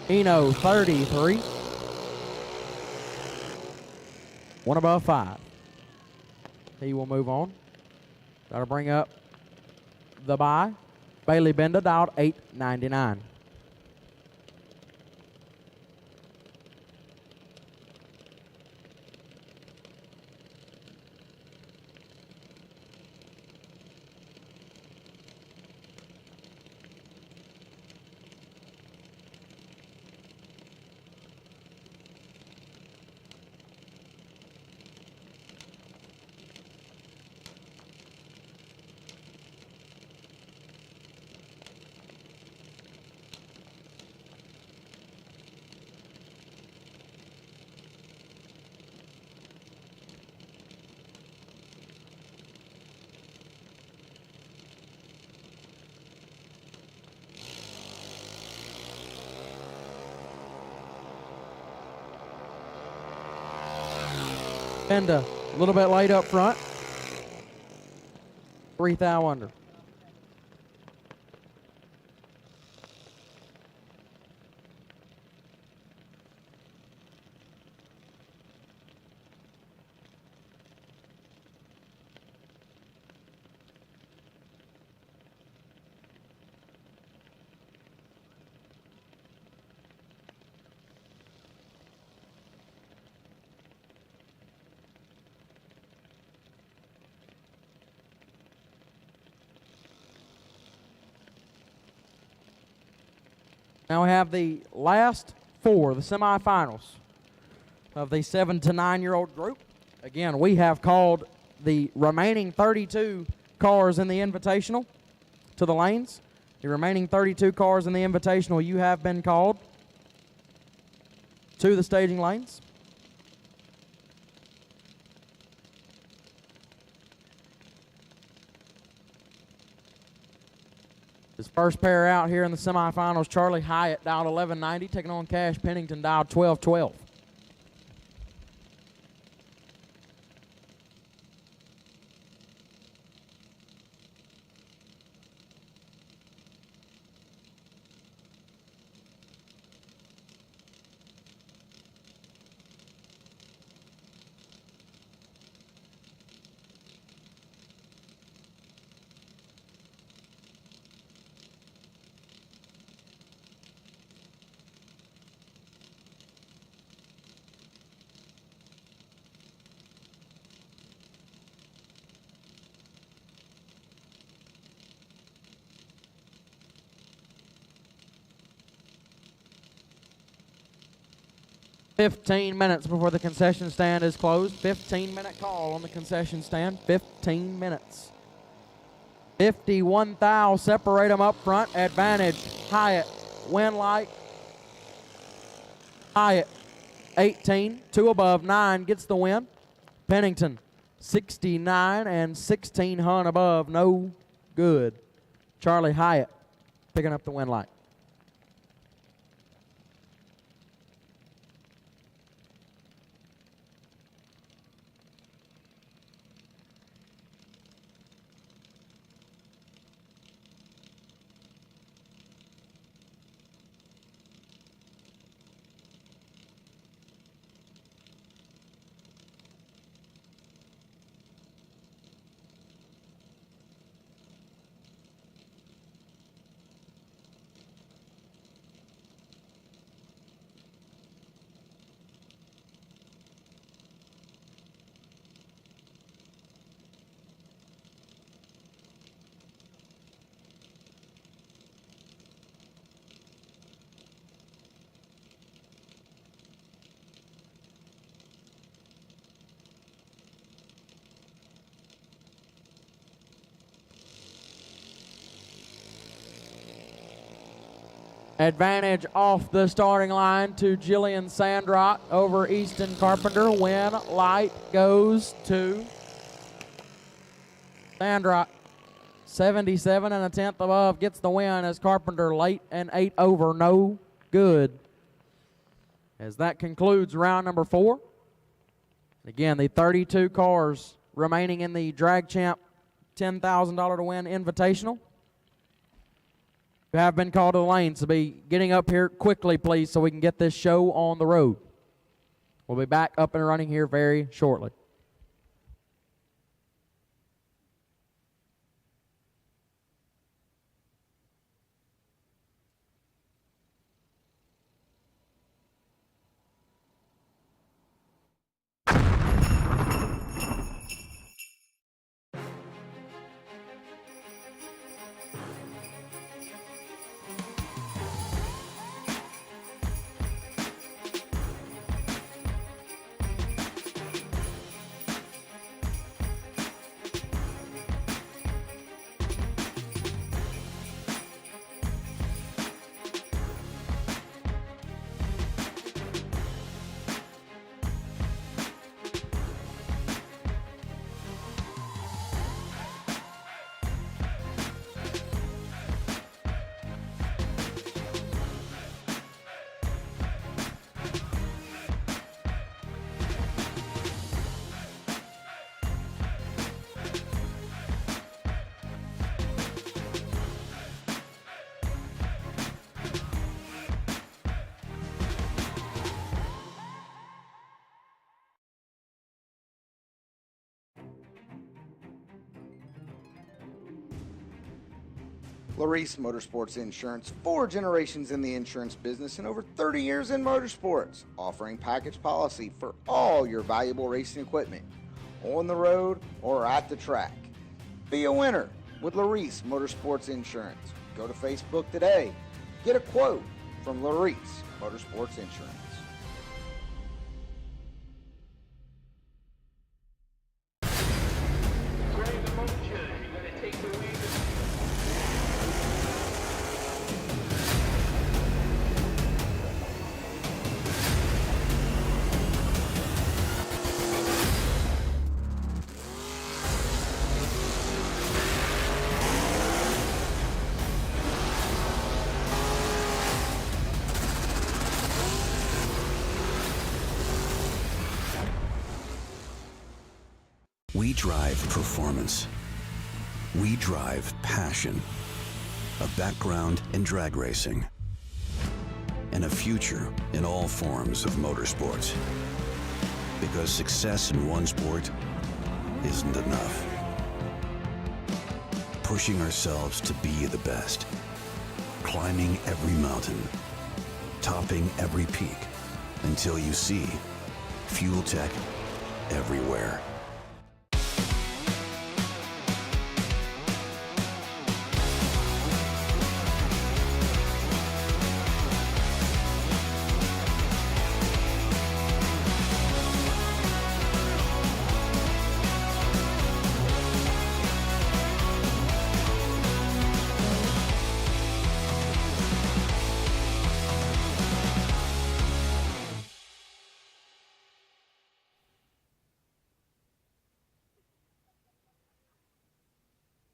Eno 33. One above 5. He will move on. Got to bring up the bye. Bailey Benda dialed 899. Benda, a little bit late up front. 3 thou under. Now we have the last 4, the semifinals of the 7 to 9-year-old group. Again, we have called the remaining 32 cars in the Invitational to the lanes. The remaining 32 cars in the Invitational, you have been called to the staging lanes. As This first pair out here in the semifinals, Charlie Hyatt dialed 1190, taking on Cash Pennington dialed 1212. Minutes before the concession stand is closed. 15-minute call on the concession stand. 15 minutes. 51 thou separate them up front. Advantage Hyatt. Win light. Hyatt 18. 2 above 9 gets the win. Pennington 69 and 16 Hunt above. No good. Charlie Hyatt picking up the win light. Advantage off the starting line to Jillian Sandrott over Easton Carpenter. Win light goes to Sandrott. 77 and a tenth above gets the win as Carpenter late and 8 over. No good. As that concludes round number 4. Again, the 32 cars remaining in the Drag Champ $10,000 to win Invitational who have been called to the lanes to be getting up here quickly, please, so we can get this show on the road. We'll be back up and running here very shortly. Larice Motorsports Insurance, 4 generations in the insurance business and over 30 years in motorsports, offering package policy for all your valuable racing equipment, on the road or at the track. Be a winner with Larice Motorsports Insurance. Go to Facebook today. Get a quote from Larice Motorsports Insurance. drive performance. We drive passion, a background in drag racing, and a future in all forms of motorsports. Because success in one sport isn't enough. Pushing ourselves to be the best, climbing every mountain, topping every peak, until you see Fuel Tech everywhere.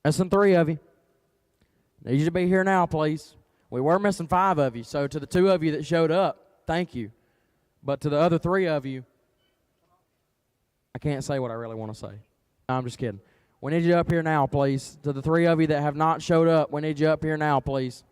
Missing 3 of you. Need you to be here now, please. We were missing 5 of you, so to the 2 of you that showed up, thank you. But to the other 3 of you, I can't say what I really want to say. No, I'm just kidding. We need you up here now, please. To the 3 of you that have not showed up, we need you up here now, please.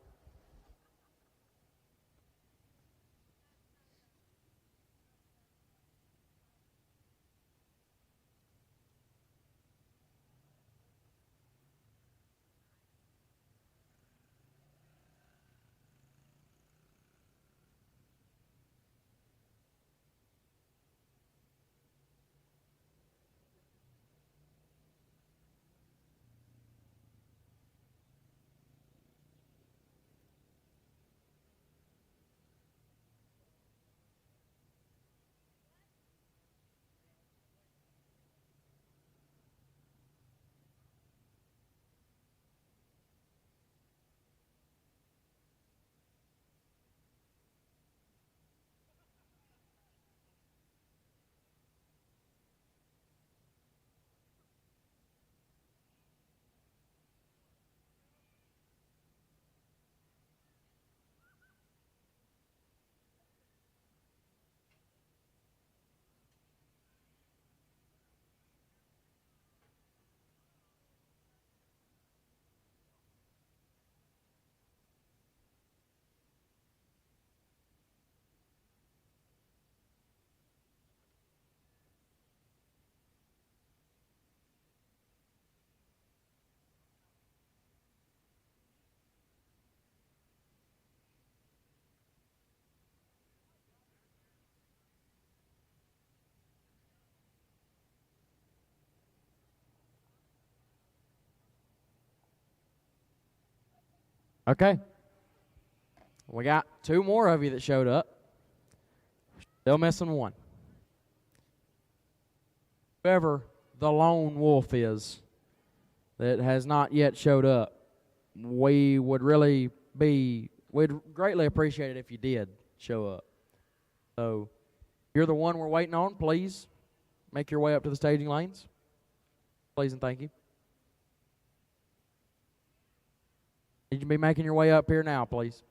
Okay. We got 2 more of you that showed up. Still missing 1. Whoever the lone wolf is that has not yet showed up, we'd greatly appreciate it if you did show up. So, if you're the one we're waiting on, please make your way up to the staging lanes. Please and thank you. You can be making your way up here now, please.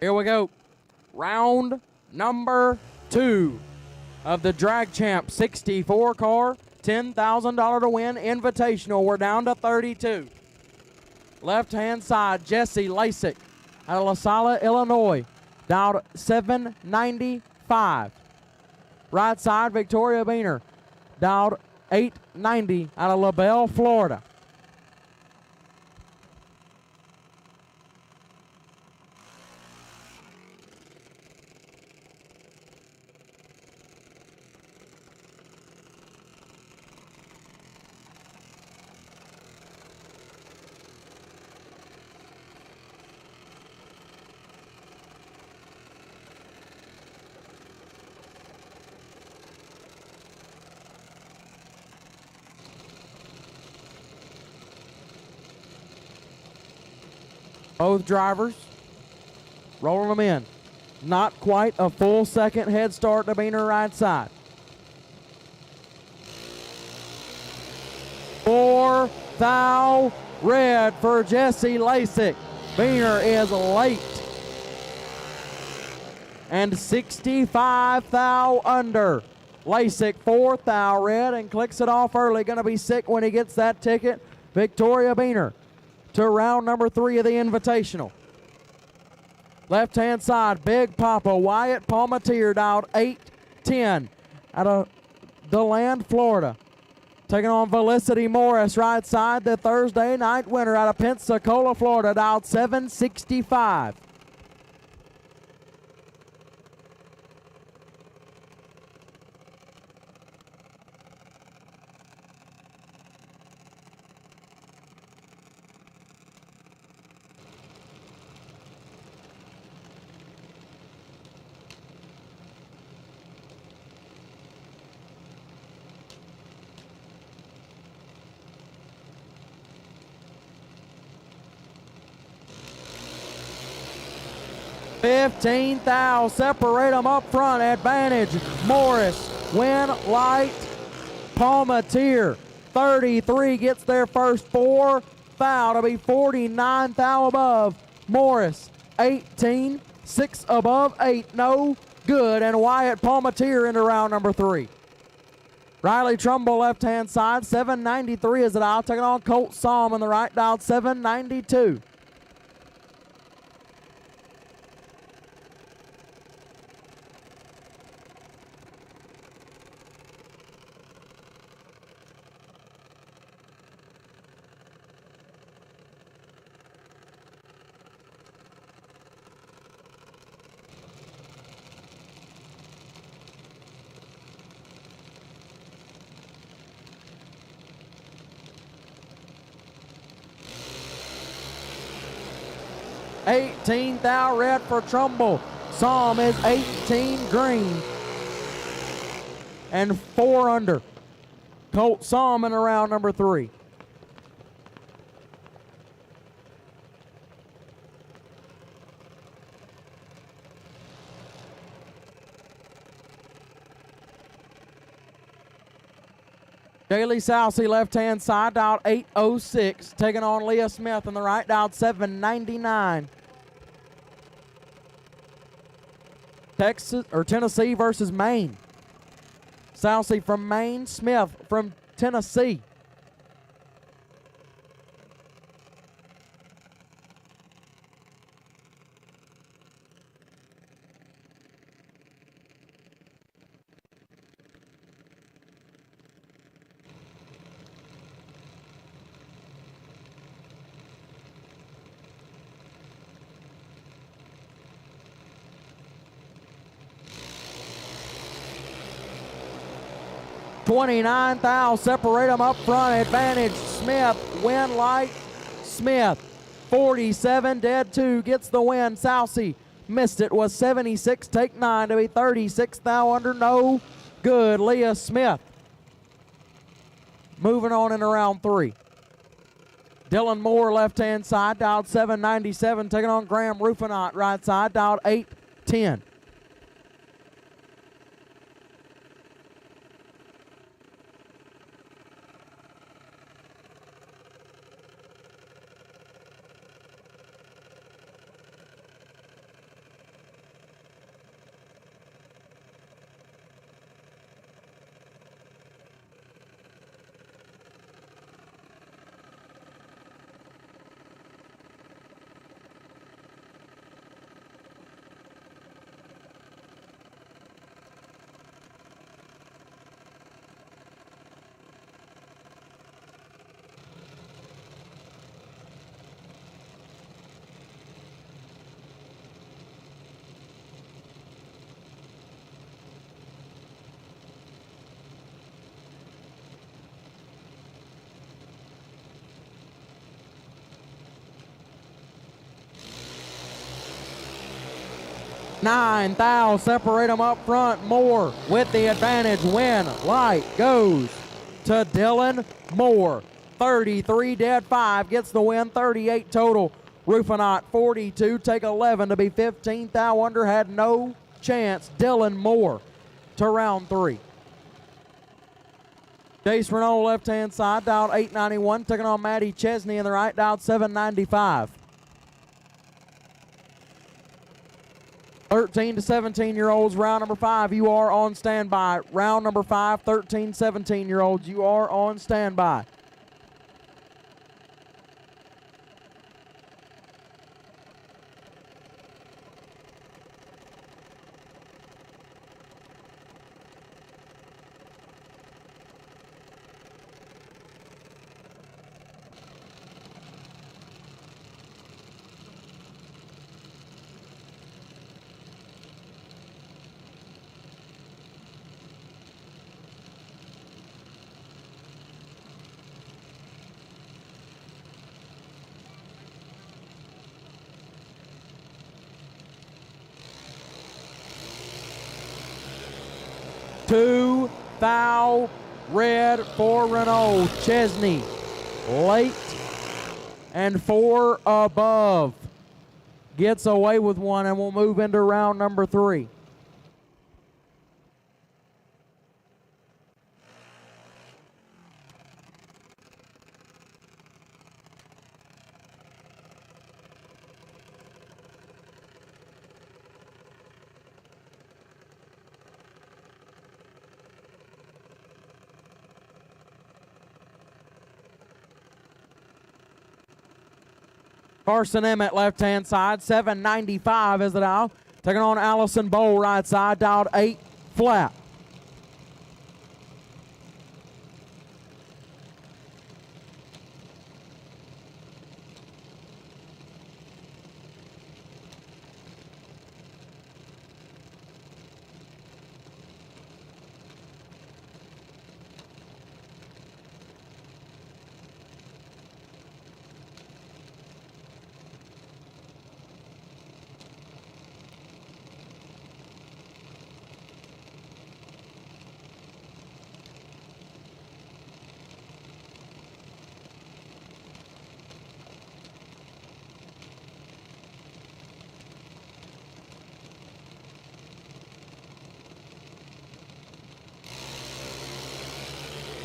Here we go. Round number 2 of the Drag Champ 64 car, $10,000 to win Invitational. We're down to 32. Left-hand side, Jesse Lasik out of La Salle, Illinois, dialed 795. Right side, Victoria Beaner, dialed 890 out of LaBelle, Florida. Both drivers rolling them in. Not quite a full second head start to Beaner right side. 4 thou red for Jesse Lasik. Beaner is late. And 65 thou under. Lasik 4 thou red and clicks it off early. Going to be sick when he gets that ticket. Victoria Beaner to round number 3 of the Invitational. Left-hand side, Big Papa, Wyatt Palmatier, dialed 810 out of DeLand, Florida. Taking on Felicity Morris, right side, the Thursday night winner out of Pensacola, Florida, dialed 765. $15 thou, separate them up front, advantage, Morris, win, light, Palmatier, 33 gets their first 4 thou to be 49 thou above, Morris, 18, 6 above, 8, no good, and Wyatt Palmatier into round number 3. Riley Trumbull, left-hand side, 793 is the dial, taking on Colt Psalm on the right dial, 792. $18 thou red for Trumbull. Psalm is 18 green. And 4 under. Colt Psalm in round number 3. Kaylee Sousey, left-hand side, dialed 806, taking on Leah Smith on the right, dialed 799. Tennessee versus Maine. Sousey from Maine, Smith from Tennessee. $29 thou, separate them up front, advantage, Smith, win light, Smith, 47, dead 2, gets the win, Sousey, missed it, was 76, take 9 to be 36 thou under, no good, Leah Smith, moving on into round 3. Dylan Moore, left-hand side, dialed 797, taking on Graham Rufinot, right side, dialed 810. 9 thou, separate them up front. Moore with the advantage. Win light goes to Dylan Moore. 33 dead 5 gets the win. 38 total. Rufinaut 42, take 11 to be 15th. Thou under had no chance. Dylan Moore to round 3. Chase Renault left-hand side, dialed 891, taking on Maddie Chesney in the right, dialed 795. 13 to 17-year-olds, round number 5, you are on standby. Round number 5, 13, 17-year-olds, you are on standby. Two thou red for Renault. Chesney late and 4 above. Gets away with one and will move into round number 3. Carson Emmett, left-hand side, 795 is the dial. Taking on Allison Bowl, right side, dialed 8 flat.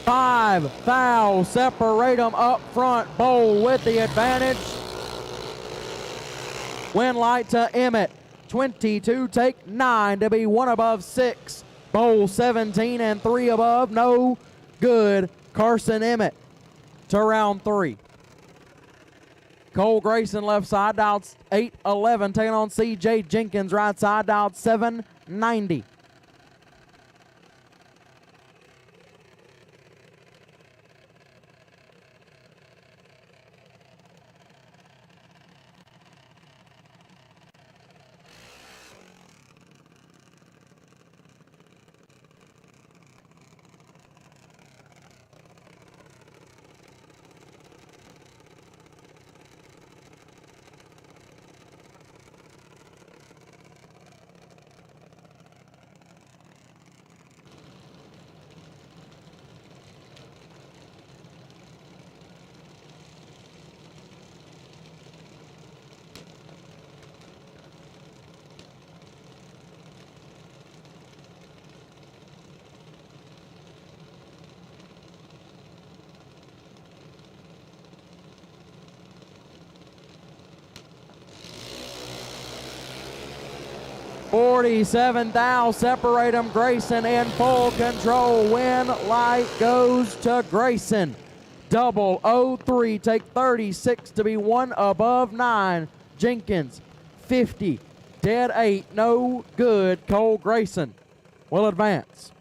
Five foul, separate them up front. Bowl with the advantage. Win light to Emmett. 22, take 9 to be 1 above 6. Bowl 17 and 3 above, no good. Carson Emmett to round 3. Cole Grayson left side, dialed 811, taking on CJ Jenkins right side, dialed 790. $47 thou, separate them. Grayson in full control. Win light goes to Grayson. Double 03, take 36 to be 1 above 9. Jenkins 50, dead 8, no good. Cole Grayson will advance.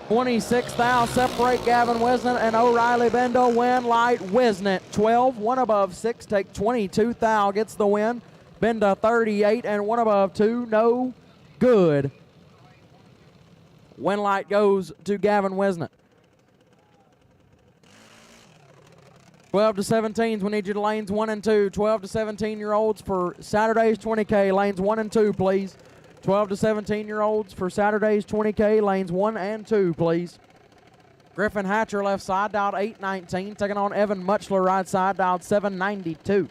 26 thou separate Gavin Wisnett and O'Reilly Bendel. Win light Wisnett 12, one above 6 take 22 thou gets the win. Benda 38 and one above 2, no good. Win light goes to Gavin Wisnett. 12 to 17s, we need you to lanes 1 and 2. 12 to 17-year-olds for Saturday's 20K, lanes 1 and 2, please. 12 to 17-year-olds for Saturday's 20K, lanes 1 and 2, please. Griffin Hatcher left side, dialed 819, taking on Evan Muchler right side, dialed 792.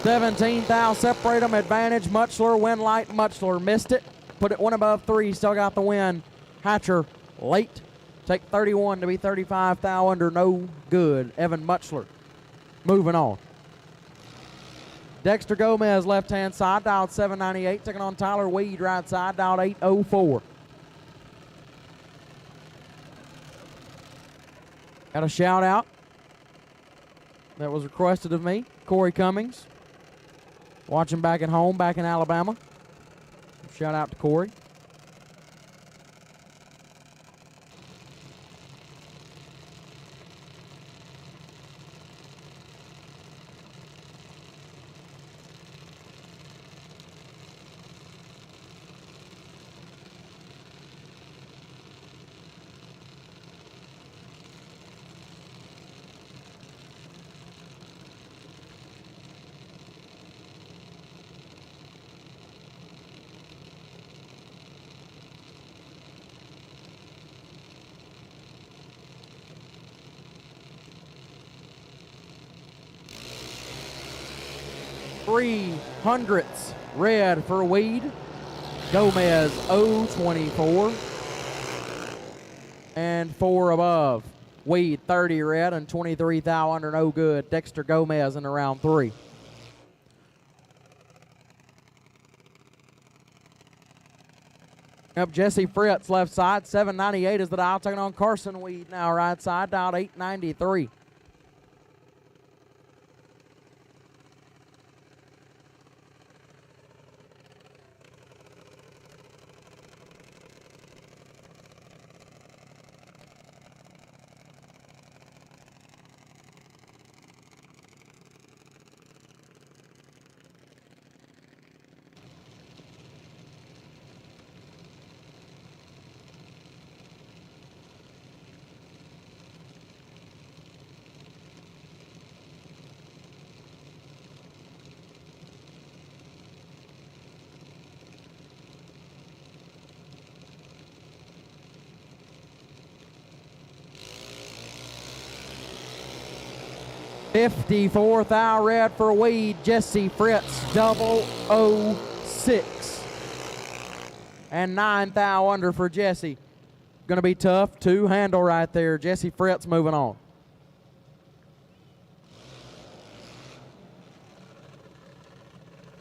$17 thou separate them, advantage Muchler, win light Muchler, missed it, put it one above 3, still got the win. Hatcher late, take 31 to be 35 thou under, no good. Evan Muchler moving on. Dexter Gomez left hand side, dialed 798, taking on Tyler Weed right side, dialed 804. Got a shout out that was requested of me, Corey Cummings. Watching back at home, back in Alabama. Shout out to Corey. Three hundredths red for Weed. Gomez 024 and 4 above. Weed 30 red and 23 thou under, no good. Dexter Gomez in the round 3. Up Jesse Fritz left side, 798 is the dial, taking on Carson Weed now right side, dialed 893. $54 thou red for Weed. Jesse Fritz 006 and 9 thou under for Jesse. Gonna be tough to handle right there. Jesse Fritz moving on.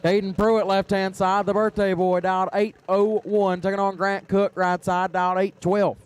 Caden Pruitt left hand side, the birthday boy, dialed 801, taking on Grant Cook right side, dialed 812.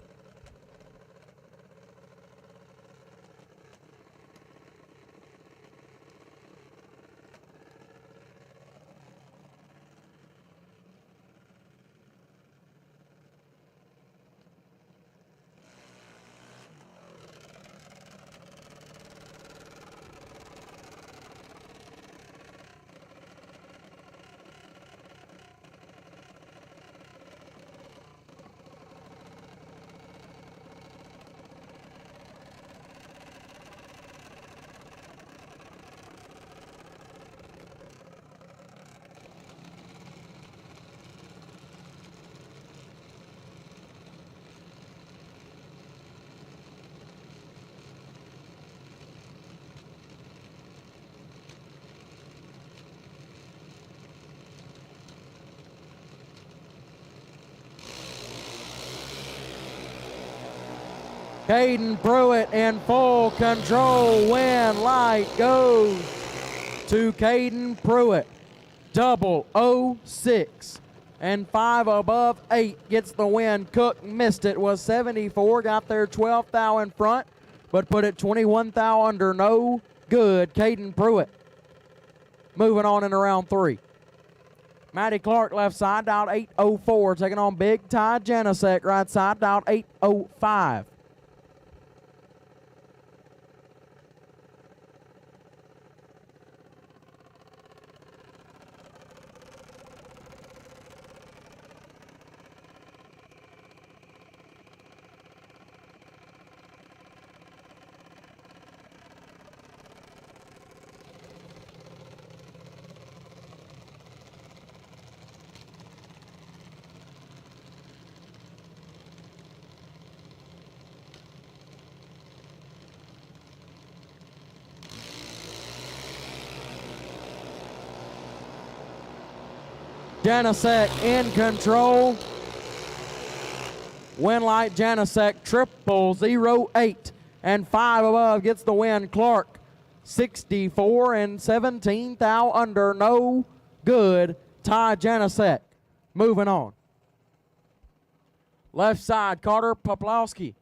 Caden Pruitt in full control. Win light goes to Caden Pruitt. 006 and 5 above 8 gets the win. Cook missed it, was 74, got their 12th thou in front, but put it 21 thou under. No good. Caden Pruitt moving on into round 3. Matty Clark left side, dialed 804, taking on Big Ty Janicek right side, dialed 805. Janicek in control. Winlight Janicek 0008 and 5 above gets the win. Clark 64 and 17 thou under. No good. Ty Janicek moving on. Left side, Carter Poplowski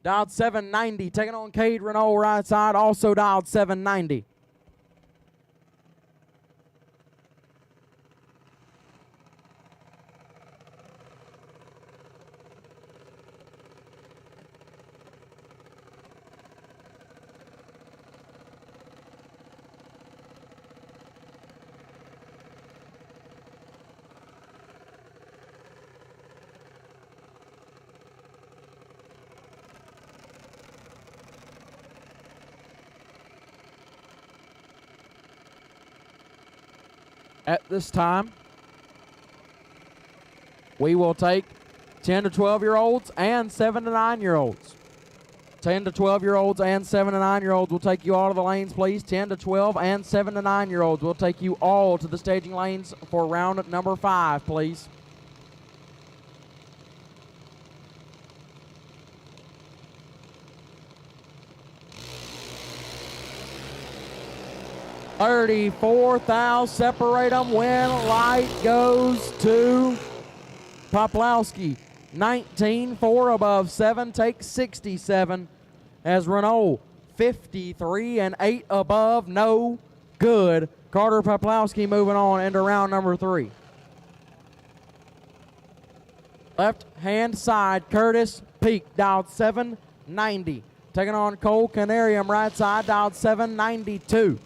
dialed 790, taking on Cade Renault right side, also dialed 790. At this time, we will take 10 to 12-year-olds and 7 to 9-year-olds. 10 to 12-year-olds and 7 to 9-year-olds will take you all to the lanes, please. 10 to 12 and 7 to 9-year-olds will take you all to the staging lanes for round number 5, please. $34,000, separate them. Win light goes to Poplowski. 19, 4 above 7, takes 67. As Renault, 53 and 8 above, no good. Carter Poplowski moving on into round number 3. Left hand side, Curtis Peak, dialed 790. Taking on Cole Canarium, right side, dialed 792.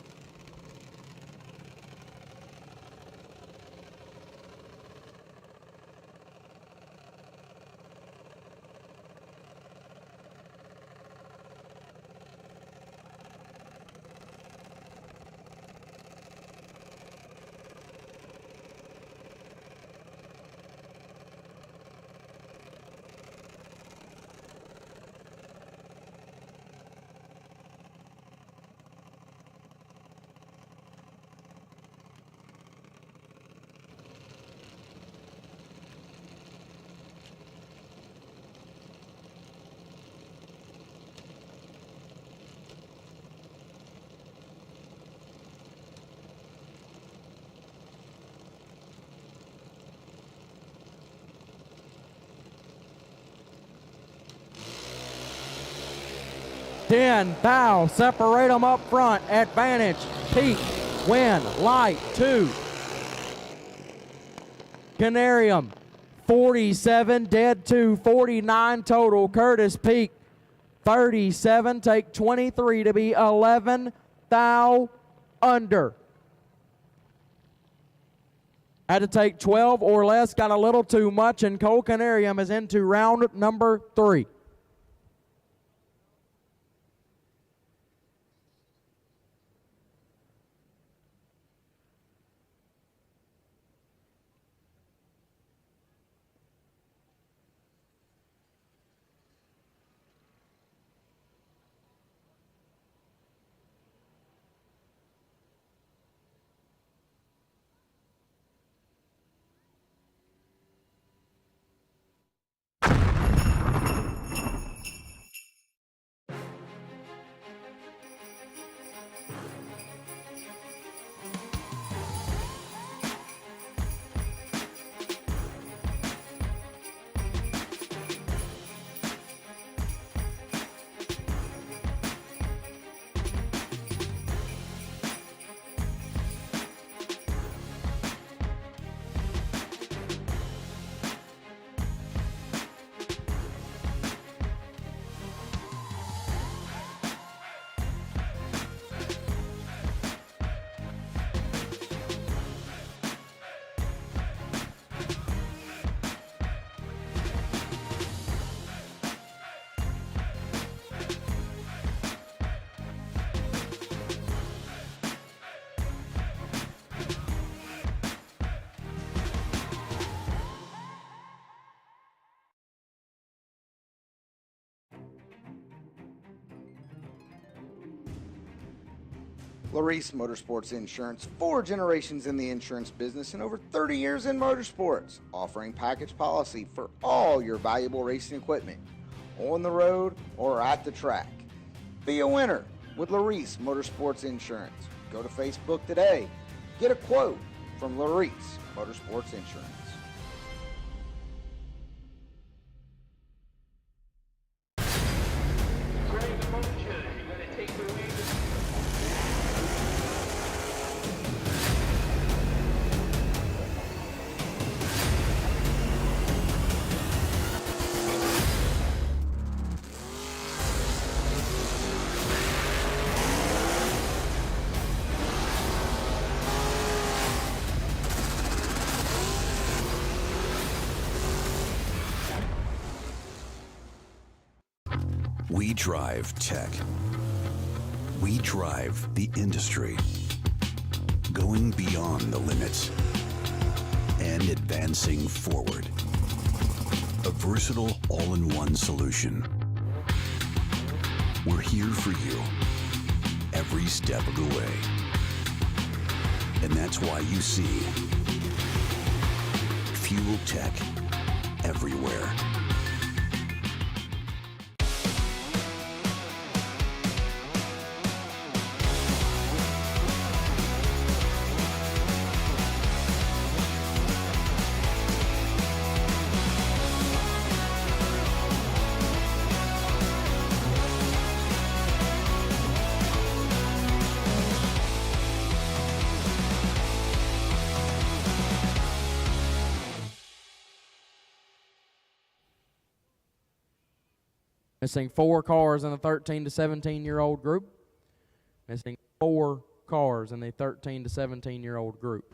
Thou, separate them up front. Advantage, Peak, win, light, 2. Canarium, 47, dead 2, 49 total. Curtis Peak, 37, take 23 to be 11 thou under. Had to take 12 or less, got a little too much, and Cole Canarium is into round number 3. Larice Motorsports Insurance, 4 generations in the insurance business and over 30 years in motorsports, offering package policy for all your valuable racing equipment, on the road or at the track. Be a winner with Larice Motorsports Insurance. Go to Facebook today. Get a quote from Larice Motorsports Insurance. We drive tech. We drive the industry. Going beyond the limits and advancing forward. A versatile all-in-one solution. We're here for you every step of the way. And that's why you see Fuel Tech everywhere. Missing 4 cars in the 13 to 17-year-old group. Missing 4 cars in the 13 to 17-year-old group.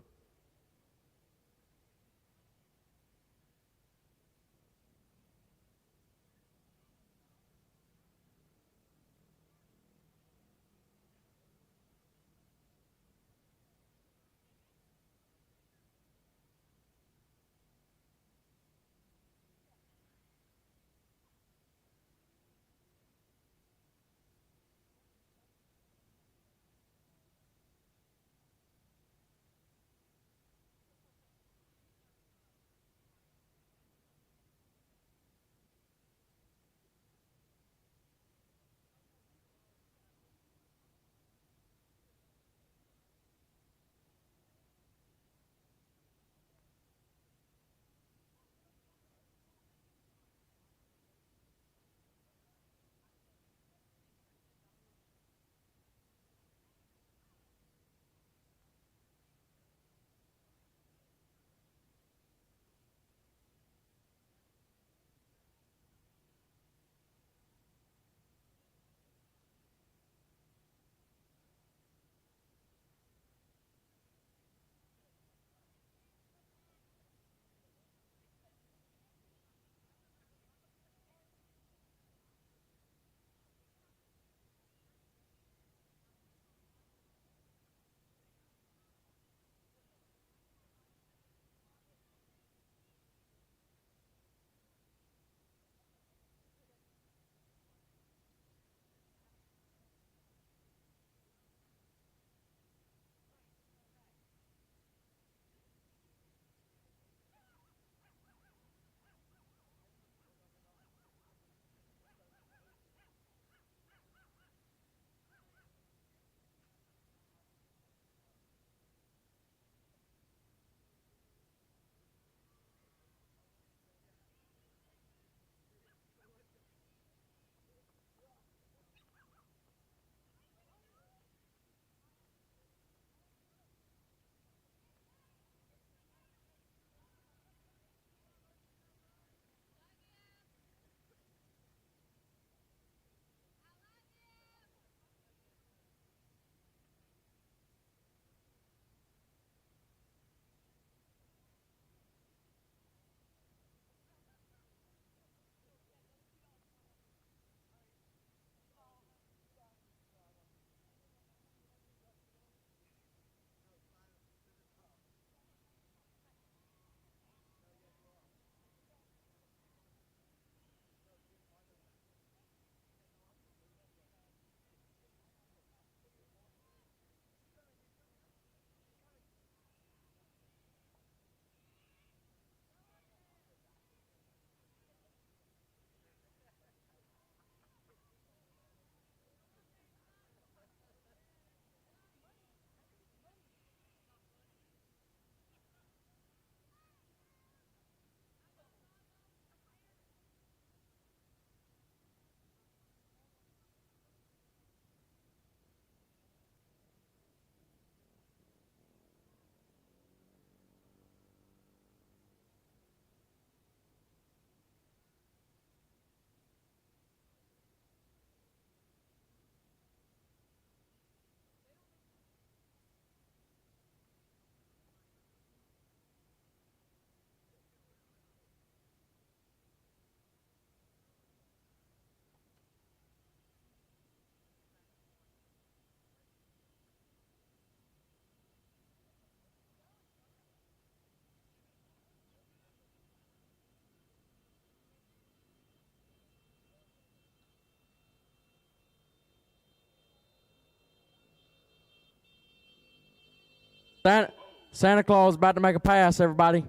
Santa Claus is about to make a pass, everybody.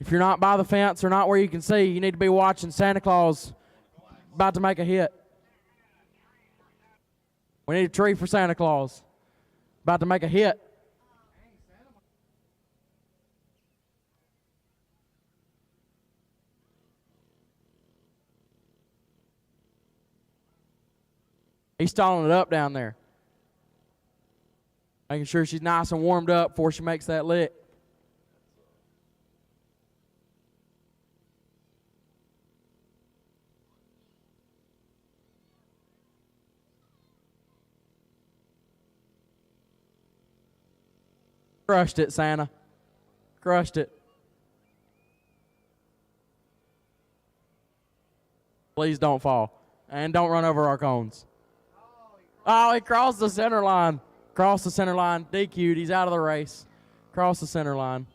If you're not by the fence or not where you can see, you need to be watching. Santa Claus about to make a hit. We need a tree for Santa Claus. About to make a hit. He's stalling it up down there. Making sure she's nice and warmed up before she makes that lick. Crushed it, Santa. Crushed it. Please don't fall. And don't run over our cones. Oh, he crossed the center line. Crossed the center line. DQ'd. He's out of the race. Crossed the center line.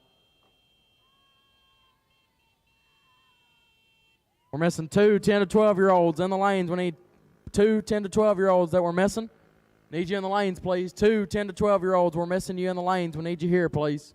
We're missing two 10 to 12-year-olds in the lanes. We need two 10 to 12-year-olds that we're missing. Need you in the lanes, please. Two 10 to 12-year-olds. We're missing you in the lanes. We need you here, please.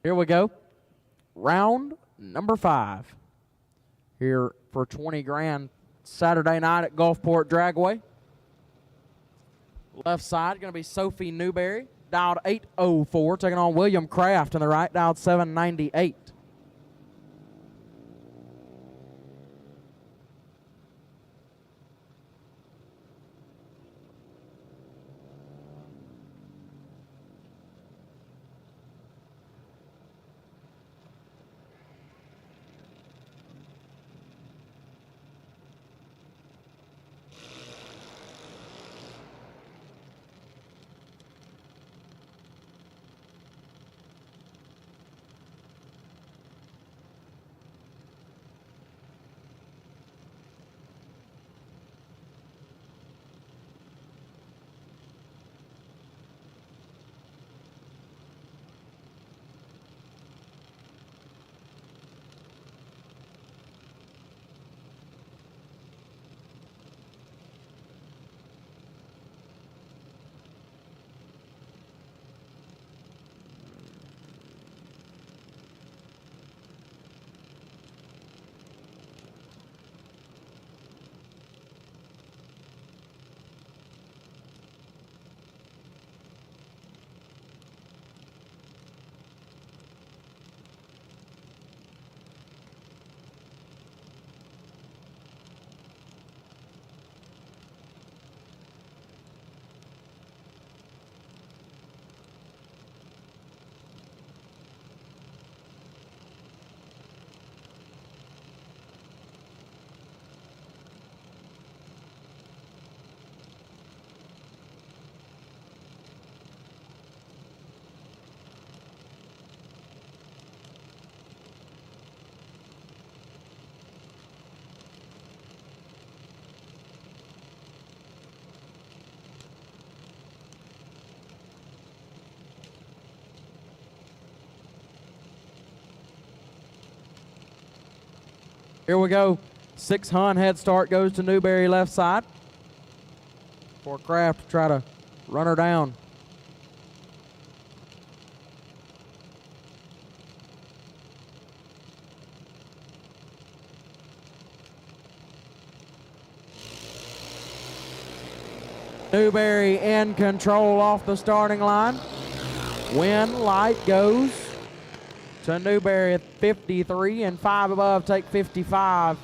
Here we go. Round number 5. Here for 20 grand Saturday night at Gulfport Dragway. Left side going to be Sophie Newberry, dialed 804, taking on William Kraft on the right, dialed 798. Here we go. 6 Hun head start goes to Newberry left side. For Kraft to try to run her down. Newberry in control off the starting line. Win light goes to Newberry at 53, and 5 above take 55.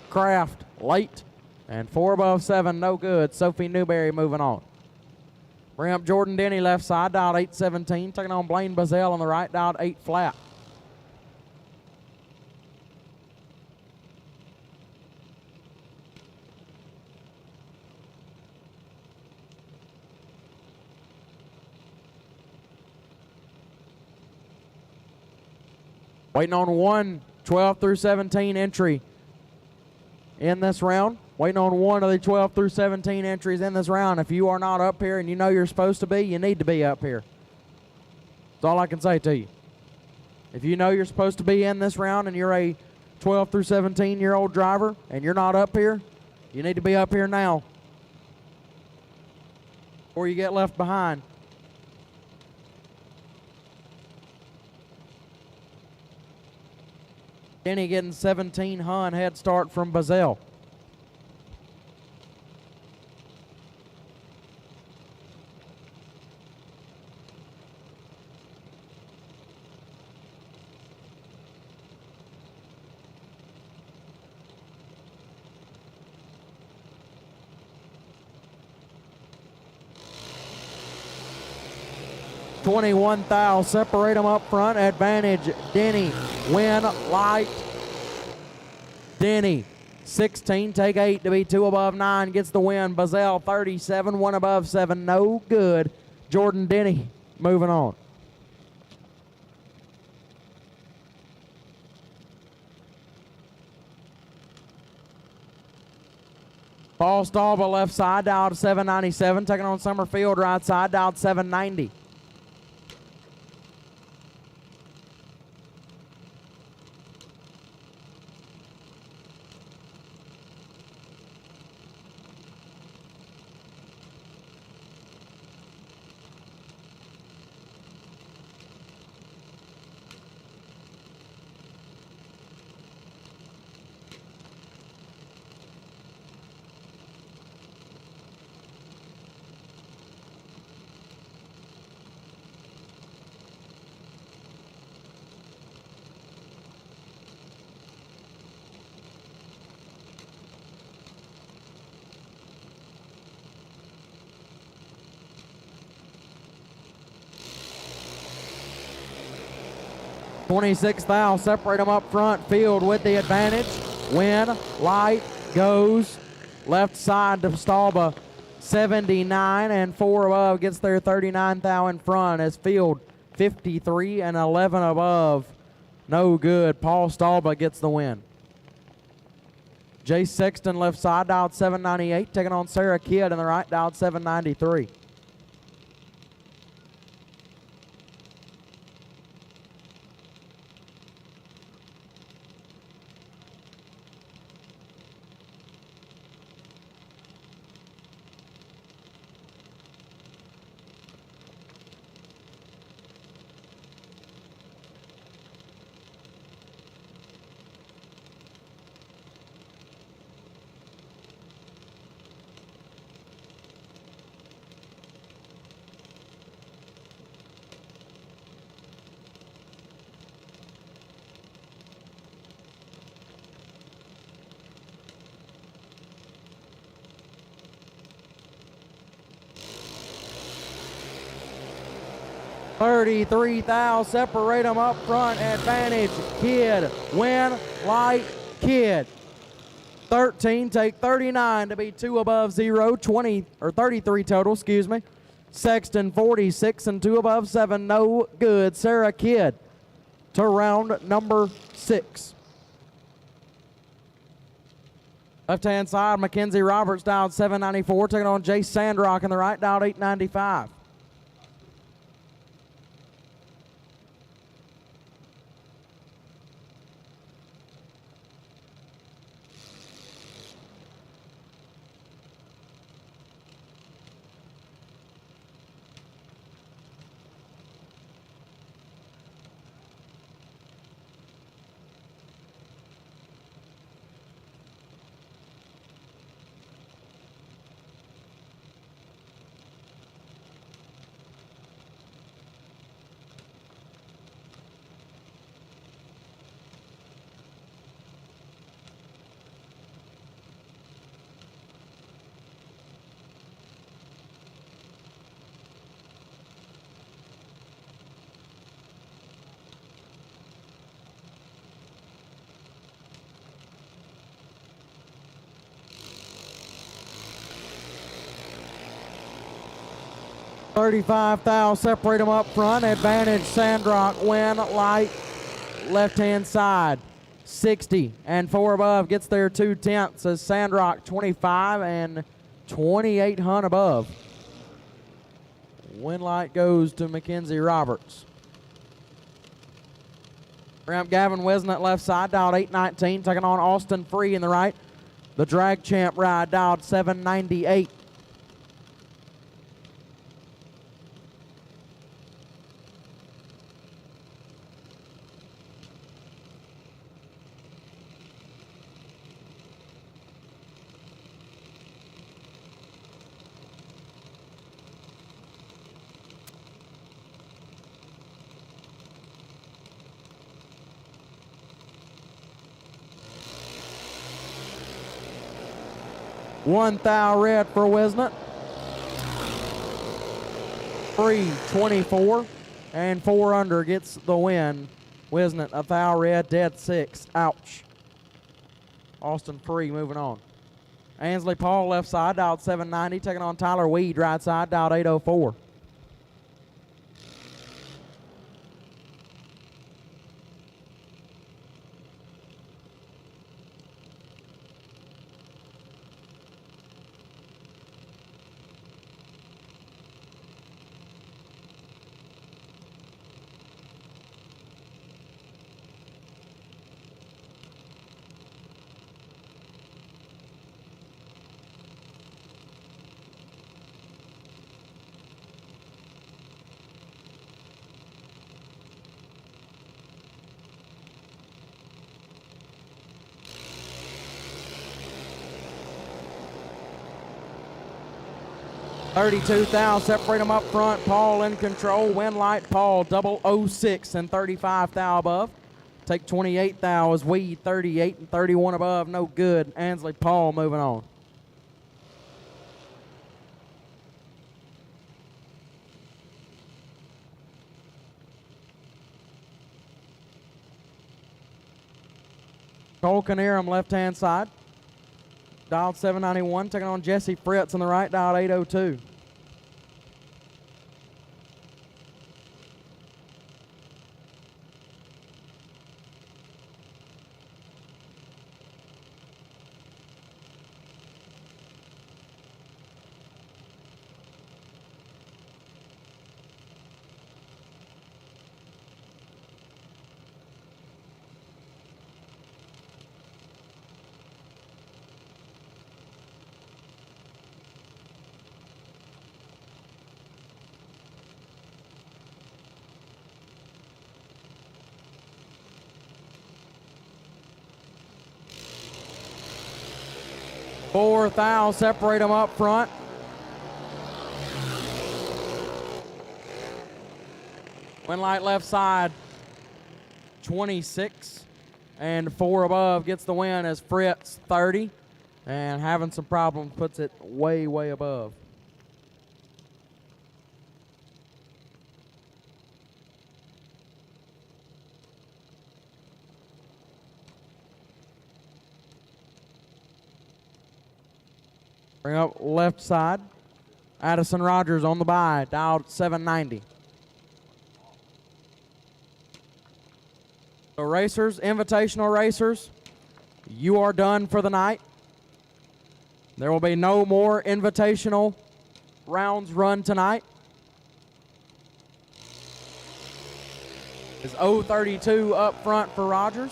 Kraft late, and 4 above 7 no good. Sophie Newberry moving on. Bring up Jordan Denny left side, dialed 817, taking on Blaine Bazell on the right, dialed 8 flat. Waiting on 1 12 through 17 entry in this round. Waiting on 1 of the 12 through 17 entries in this round. If you are not up here and you know you're supposed to be, you need to be up here. That's all I can say to you. If you know you're supposed to be in this round and you're a 12 through 17-year-old driver and you're not up here, you need to be up here now or you get left behind. Denny getting 17 Hun head start from Bazell. $21,000 separate them up front. Advantage Denny. Win light. Denny 16, take 8 to be 2 above 9, gets the win. Bazell 37, 1 above 7, no good. Jordan Denny moving on. Paul Stauber left side, dialed 797, taking on Summerfield right side, dialed 790. $26,000 separate them up front. Field with the advantage. Win light goes left side to Stauber. 79 and 4 above gets their 39,000 in front as Field 53 and 11 above. No good. Paul Stauber gets the win. Jay Sexton left side, dialed 798, taking on Sarah Kidd in the right, dialed 793. $33,000 separate them up front. Advantage Kidd. Win light Kidd. 13 take 39 to be 2 above 0. 20 or 33 total, excuse me. Sexton 46 and 2 above 7, no good. Sarah Kidd to round number 6. Left-hand side, Mackenzie Roberts dialed 794, taking on Jace Sandrock in the right, dialed 895. 35 thou separate them up front. Advantage Sandrock, win light, left-hand side. 60 and 4 above gets there 2/10 as Sandrock 25 and 28 Hunt above. Win light goes to Mackenzie Roberts. Ramp Gavin Wisnett left side, dialed 819, taking on Austin Free in the right. The drag champ ride, dialed 798. One thou red for Wisnett. Free 24 and 4 under gets the win. Wisnett a thou red, dead 6. Ouch. Austin Free moving on. Ansley Paul left side, dialed 790, taking on Tyler Weed right side, dialed 804. $32 thou separate them up front. Paul in control. Win light Paul 006 and 35 thou above. Take 28 thou as Weed 38 and 31 above. No good. Ansley Paul moving on. Cole Canerum left hand side. Dialed 791, taking on Jesse Fritz on the right, dialed 802. Four thou separate them up front. Win light left side 26 and 4 above gets the win as Fritz 30 and having some problems puts it way above. Bring up left side. Addison Rogers on the bye, dialed 790. So racers, invitational racers, you are done for the night. There will be no more invitational rounds run tonight. Is 032 up front for Rogers.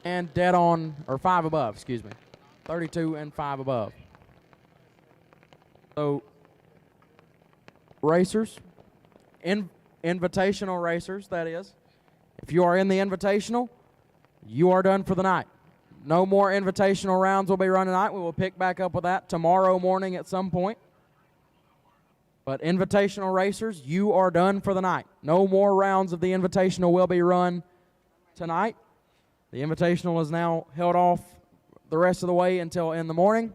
And dead on, or 5 above, excuse me. 32 and 5 above. So, racers, invitational racers, that is. If you are in the invitational, you are done for the night. No more invitational rounds will be run tonight. We will pick back up with that tomorrow morning at some point. But invitational racers, you are done for the night. No more rounds of the invitational will be run tonight. The invitational is now held off the rest of the way until in the morning.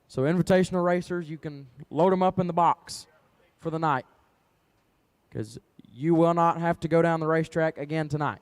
So invitational racers, you can load them up in the box for the night because you will not have to go down the racetrack again tonight.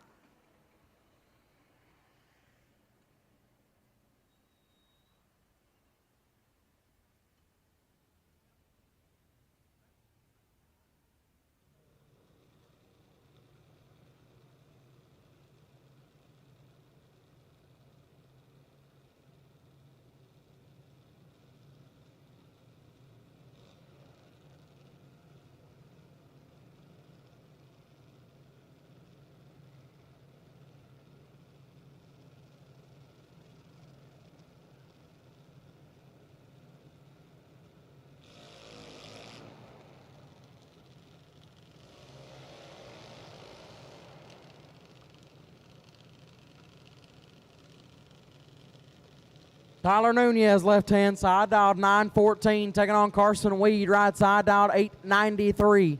Tyler Nunez, left-hand side, dialed 914, taking on Carson Weed, right side, dialed 893.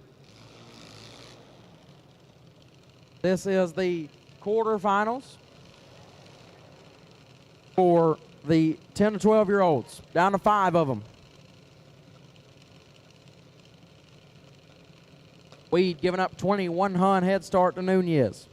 This is the quarterfinals for the 10 to 12-year-olds, down to 5 of them. Weed giving up 21 hun head start to Nunez.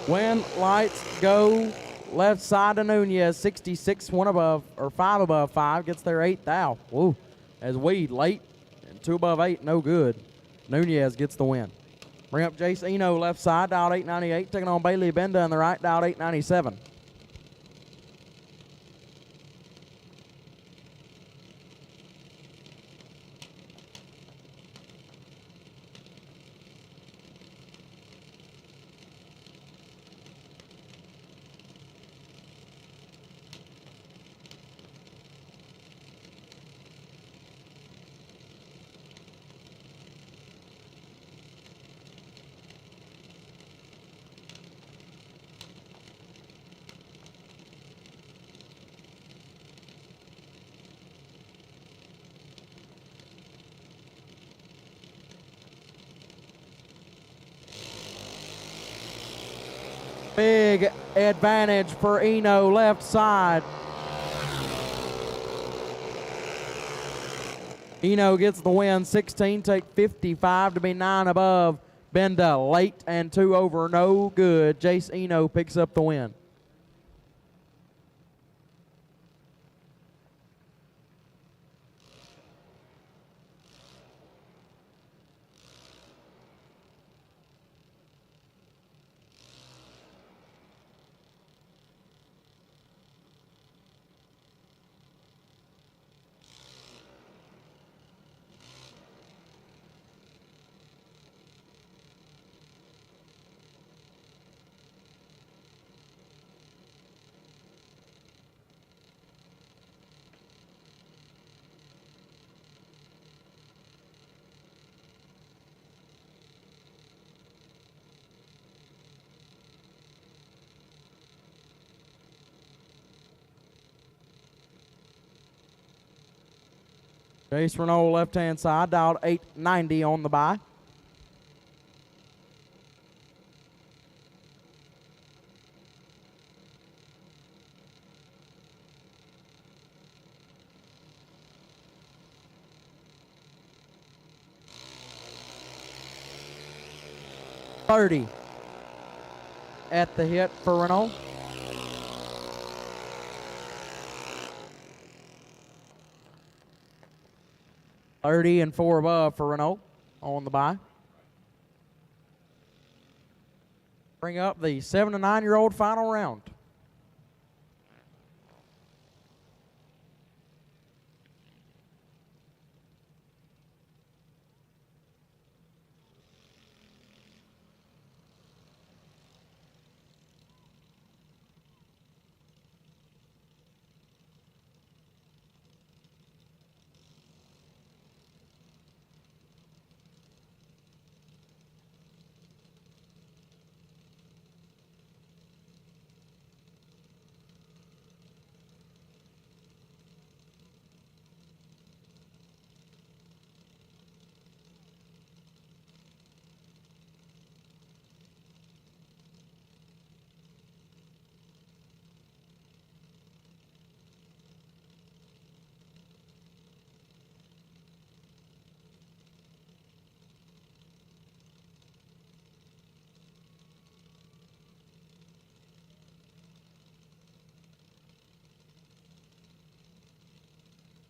When lights go, left side to Nunez, 66, 1 above, or 5 above 5, gets their 8th thou. Woo. As Weed late, and 2 above 8, no good. Nunez gets the win. Bring up Jace Eno, left side, dialed 898, taking on Bailey Benda on the right, dialed 897. Big advantage for Eno, left side. Eno gets the win, 16, take 55 to be 9 above. Benda late and 2 over, no good. Jace Eno picks up the win. Jace Renault, left-hand side, dialed 890 on the bye. $30 at the hit for Renault. $30 and 4 above for Renault on the bye. Bring up the 7 to 9-year-old final round.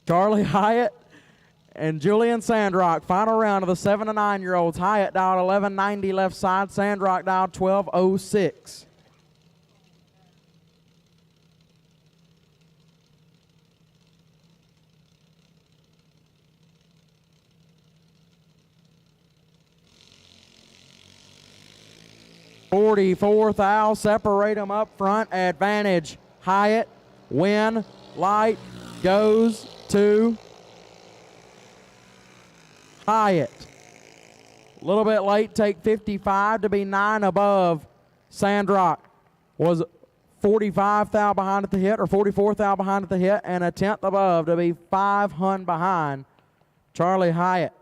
Charlie Hyatt and Julian Sandrock. Final round of the 7 to 9-year-olds. Hyatt dialed 1190 left side. Sandrock dialed 1206. $44,000. Separate them up front. Advantage. Hyatt. Win. Light goes to Hyatt. A little bit late. Take 55 to be 9 above. Sandrock was 45 thou behind at the hit, or 44 thou behind at the hit, and a 10th above to be 5 hun behind. Charlie Hyatt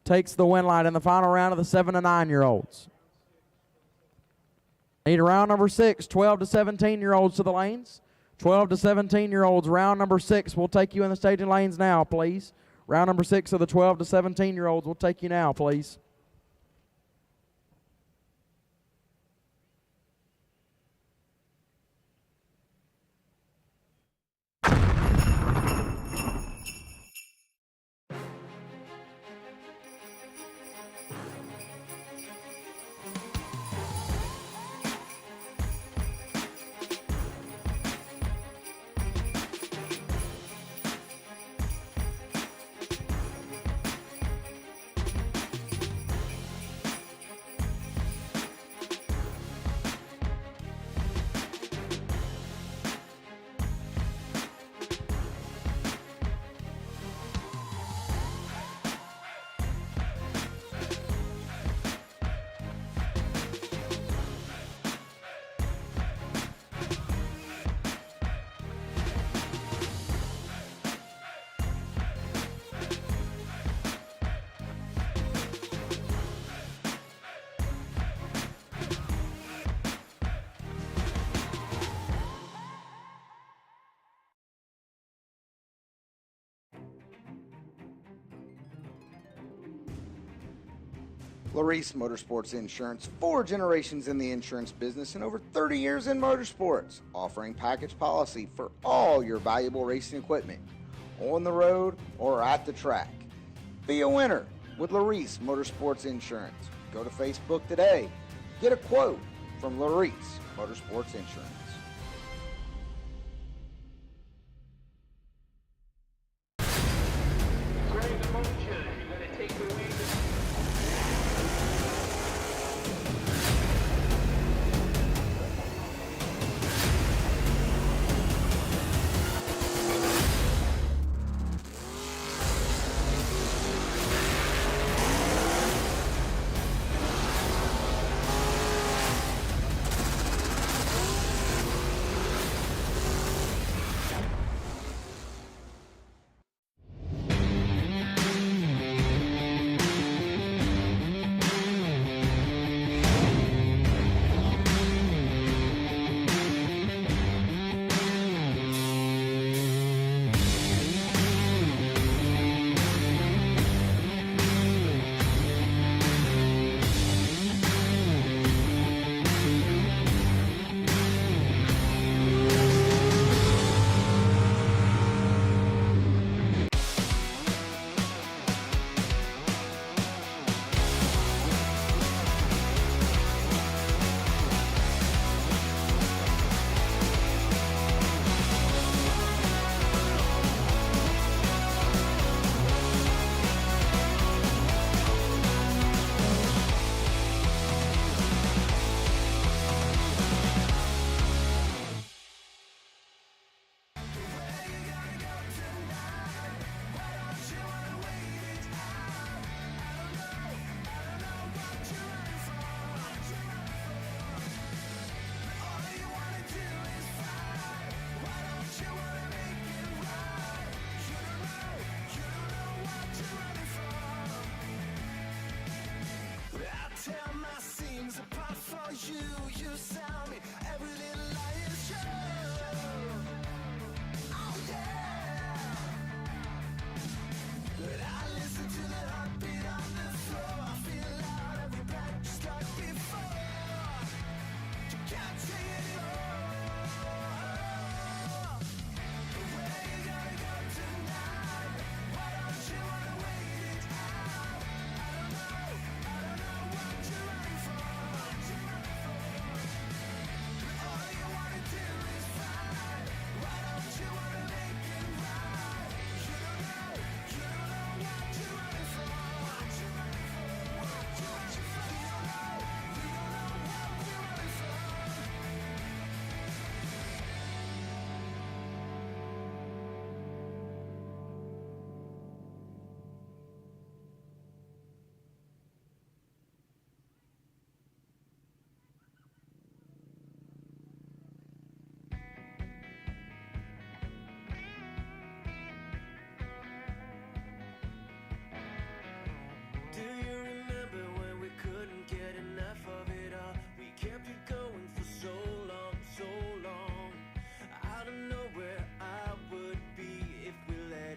takes the win light in the final round of the 7 to 9-year-olds. Need round number 6, 12 to 17-year-olds to the lanes. 12 to 17-year-olds, round number 6. We'll take you in the staging lanes now, please. Round number 6 of the 12 to 17-year-olds. We'll take you now, please. Larice Motorsports Insurance, 4 generations in the insurance business and over 30 years in motorsports, offering package policy for all your valuable racing equipment, on the road or at the track. Be a winner with Larice Motorsports Insurance. Go to Facebook today. Get a quote from Larice Motorsports Insurance.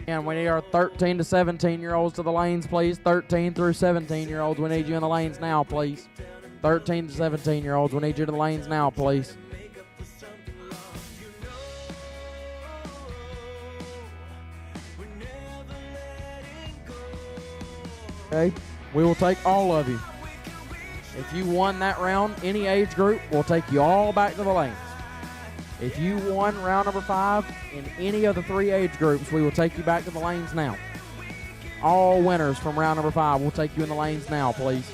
And we need our 13 to 17-year-olds to the lanes, please. 13 through 17-year-olds, we need you in the lanes now, please. 13 to 17-year-olds, we need you to the lanes now, please. Okay, we will take all of you. If you won that round, any age group, we'll take you all back to the lanes. If you won round number 5 in any of the 3 age groups, we will take you back to the lanes now. All winners from round number 5, we'll take you in the lanes now, please.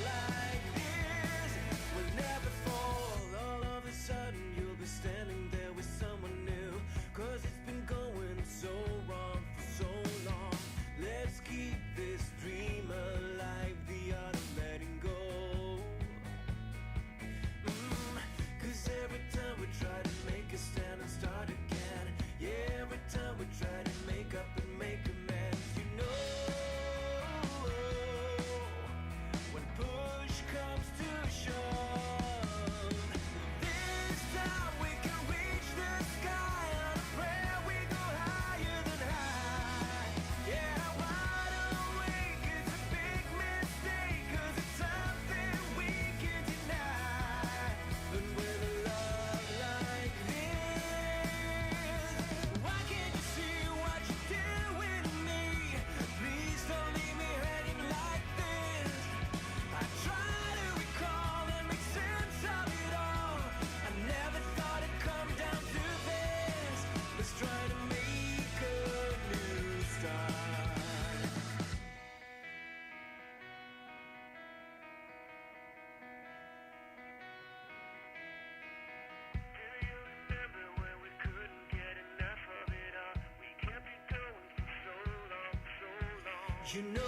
You know,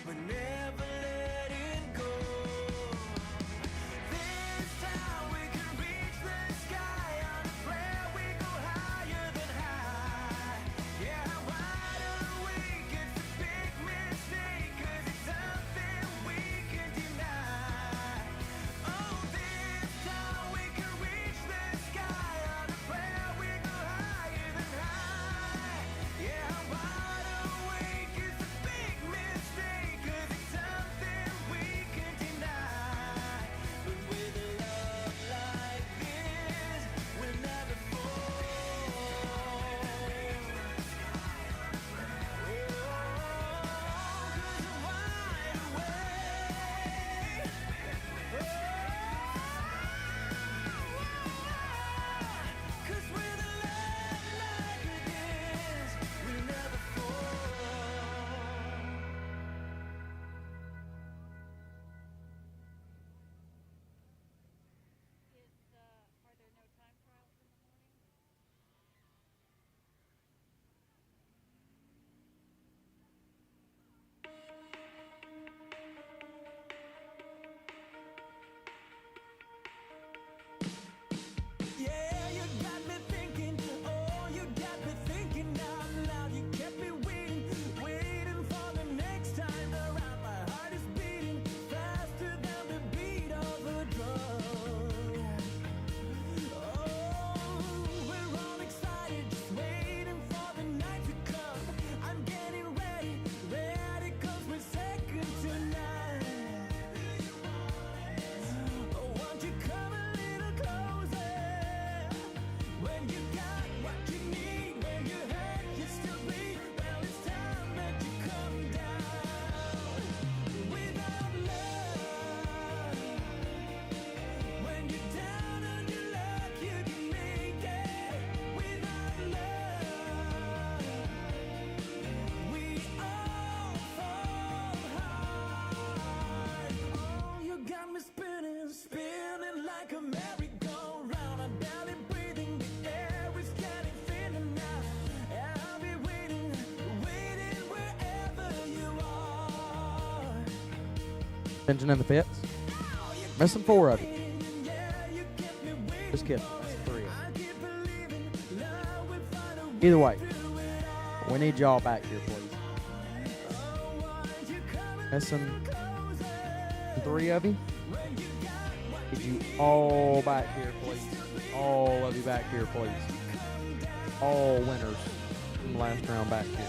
we're never letting go. This time we can reach the sky. On a prayer we go higher than high. Yeah, wide awake, it's a big mistake, 'cause it's something we can deny. Oh, this time we can reach the sky. On a prayer we go higher than high. Yeah, I'm wide awake, it's a big mistake, 'cause it's something we can deny. But with a love like this, we'll never fall. Cause with a love like this, we'll never fall. Yeah, you got me thinking, oh, you got me thinking out loud. You kept me waiting for the next time around. My heart is beating faster than the beat of a drum. Oh, we're all excited, just waiting for the night to come. I'm getting ready, 'cause we're second tonight. Oh, won't you come a little closer? When you got what you need, when you hurt, you still bleed. Well, it's time that you come down. Without love, when you're down on your luck, you can make it. Without love, we all fall hard. Oh, you got me spinning like a merry-go-round. I'm barely breathing, the air is getting thinner now. I'll be waiting wherever you are. Attention in the pits. Missing 4 of you. Just kidding. That's 3 of you. Either way, we need y'all back here, please. Missing 3 of you. Need you all back here, please. All of you back here, please. all winners from the last round back here.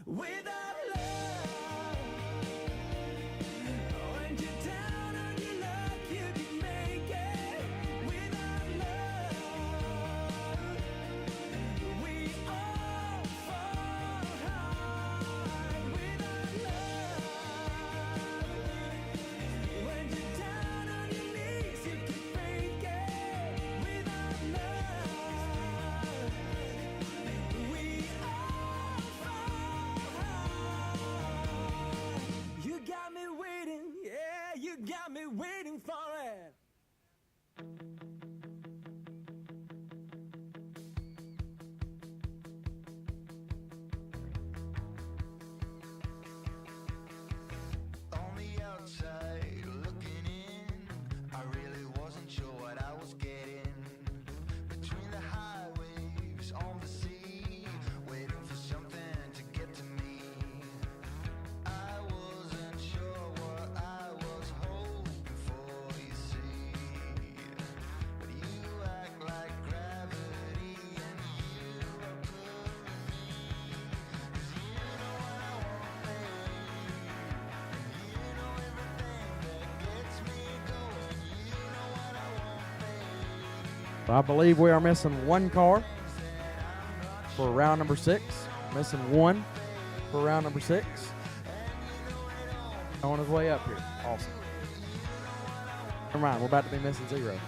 Without love, when you're down on your luck, you can make it. Without love, we all fall hard. Without love, when you're down on your knees, you can fake it. Without love, we all you got me waiting, yeah, you got me waiting for it. On the outside, looking in, I really wasn't sure what I was getting. Between the high waves on the sea, waiting for something to get to me. I wasn't sure what I was hoping for, you see. But you act like gravity and you are pulling me. 'Cause you know what I want, babe. You know everything that gets me going. You know what I want, babe. So I believe we are missing one car for round number 6. Missing one for round number 6. On his way up here. Awesome. Never mind, we're about to be missing 0.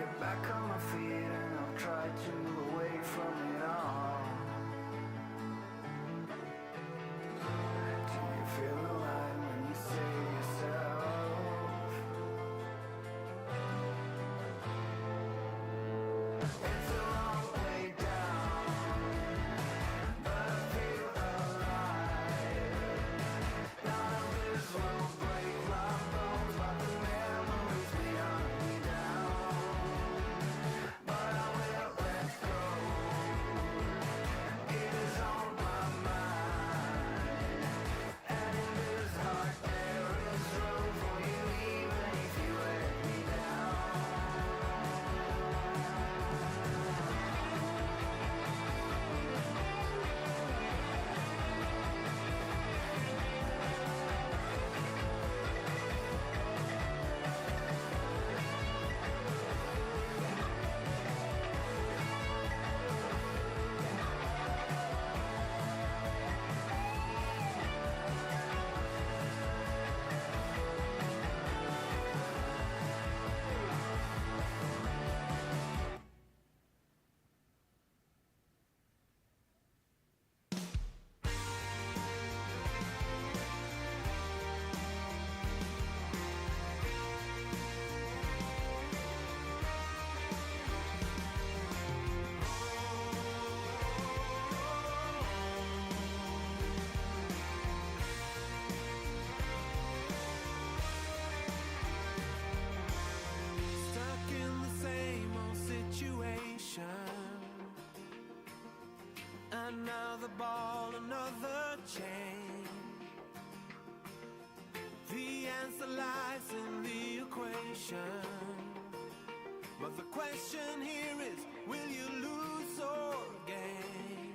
get back on my feet and I've tried to move away from it all. Do you feel alive when you save yourself? It's a long way down, but I feel alive. None of this will break my bones, but the memories beyond me down. But I will let go. It is on my mind, and in this heart there is room for you, even if you let me down. Stuck in the same old situation. Another ball, another chain. The answer lies in the equation. But the question here is, will you lose or gain?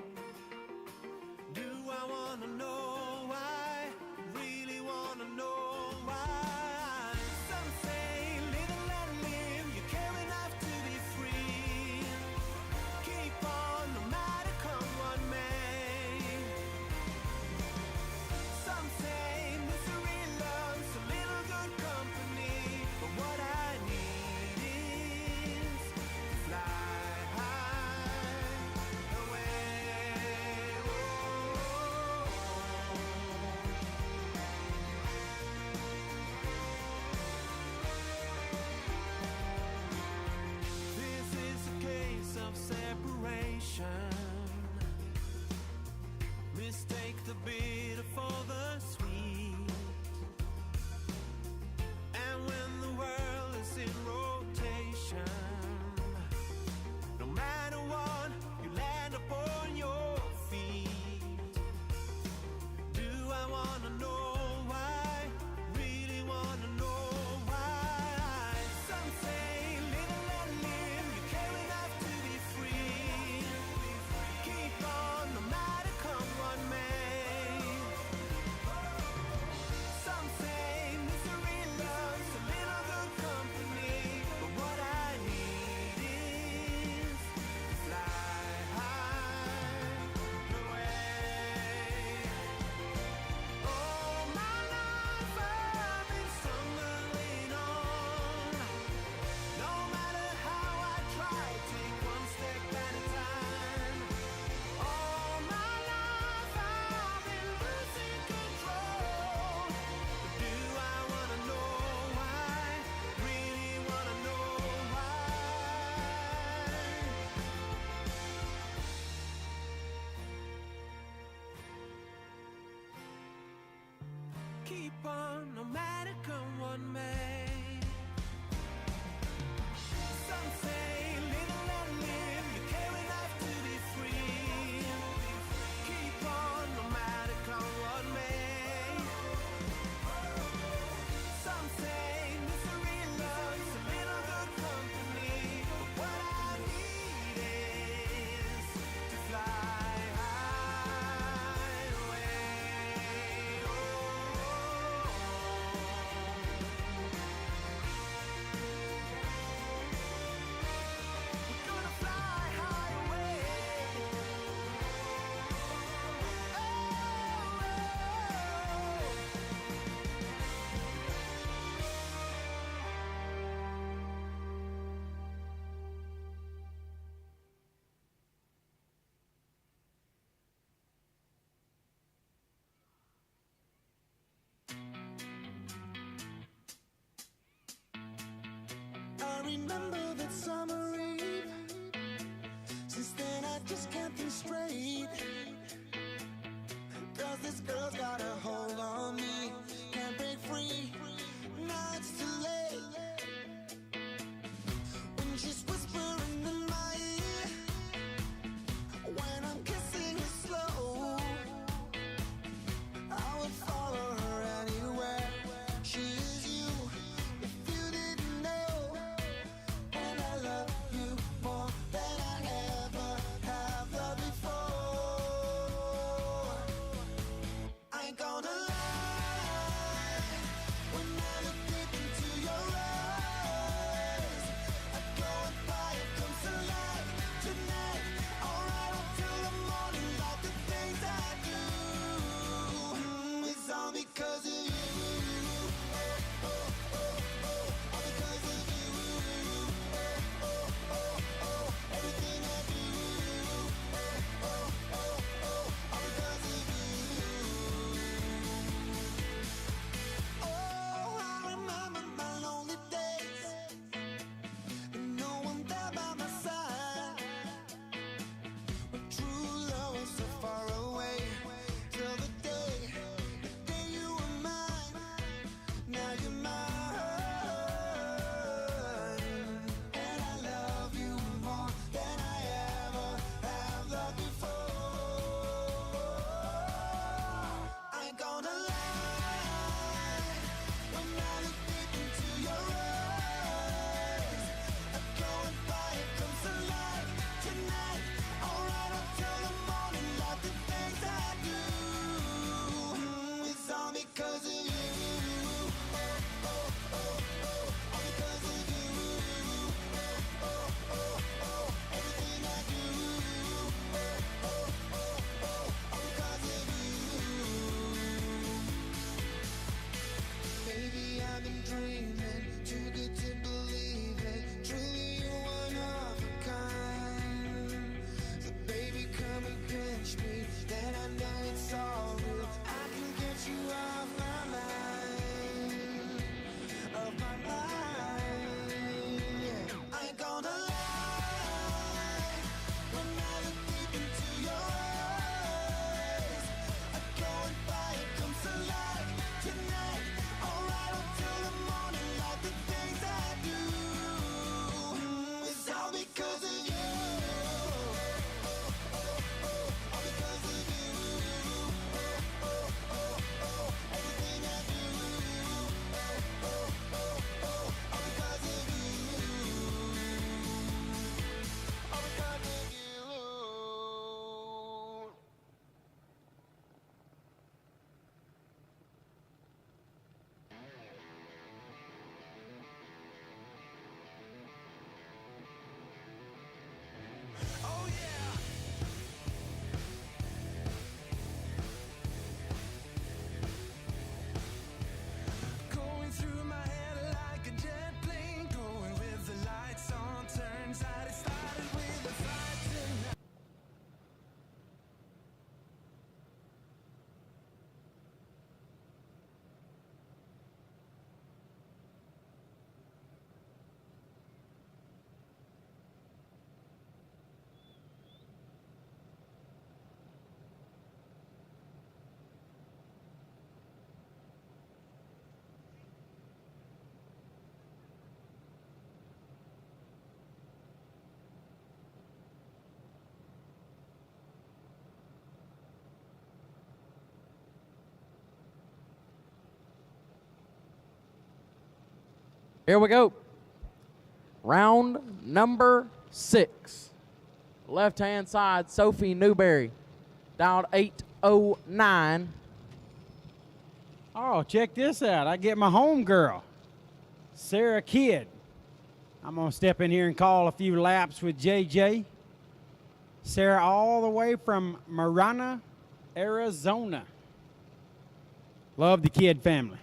Do I wanna know why? Really wanna know why? Some say live and let live. You care enough to be free. Keep on no matter come what may. Some say misery loves a little good remember that summer eve. Since then I just can't think straight. Cause this girl's got a hold on me. Can't break free. Now it's too late. When she's whispering in my ear, when I'm kissing her slow, I would follow her anywhere. She is you, if you didn't know. And I love you more than I ever have loved before. I ain't gonna lie, when I look deep into your eyes, I go and buy it comes to life tonight. Alright until the morning, like the things I do. It's all because of you. All because of you. Everything I do. All because of you. Oh, I remember my lonely days, and no one there by my side. But true love was so far away, till the day you were mine. Now you're mine, and I love you more than I ever have loved before. I ain't gonna lie, when I look deep into your eyes, I go and buy it comes to life tonight. Alright until the morning, like the things I do. It's all because of you. All because of you. Everything I do. All because of you. Baby, I've been dreaming, too good to believe it. Truly, you're one of a kind. So baby, come and pinch me, then I know it's all real. I can get you off my mind, of my mind. Yeah. I ain't gonna lie, when I look deep into your eyes, I go and buy it comes to life tonight. Alright until the morning, like the things I do. It's all because of you. All because of you. Everything I do. All because of you. All because of you. Oh yeah. Going through my head like a jet plane, going with the lights on. Turns out it started with a fight tonight. Here we go. Round number 6. Left-hand side, Sophie Newberry. Dialed 809. Oh, check this out. I get my home girl, Sarah Kidd. I'm going to step in here and call a few laps with JJ. Sarah all the way from Marana, Arizona. Love the Kidd family.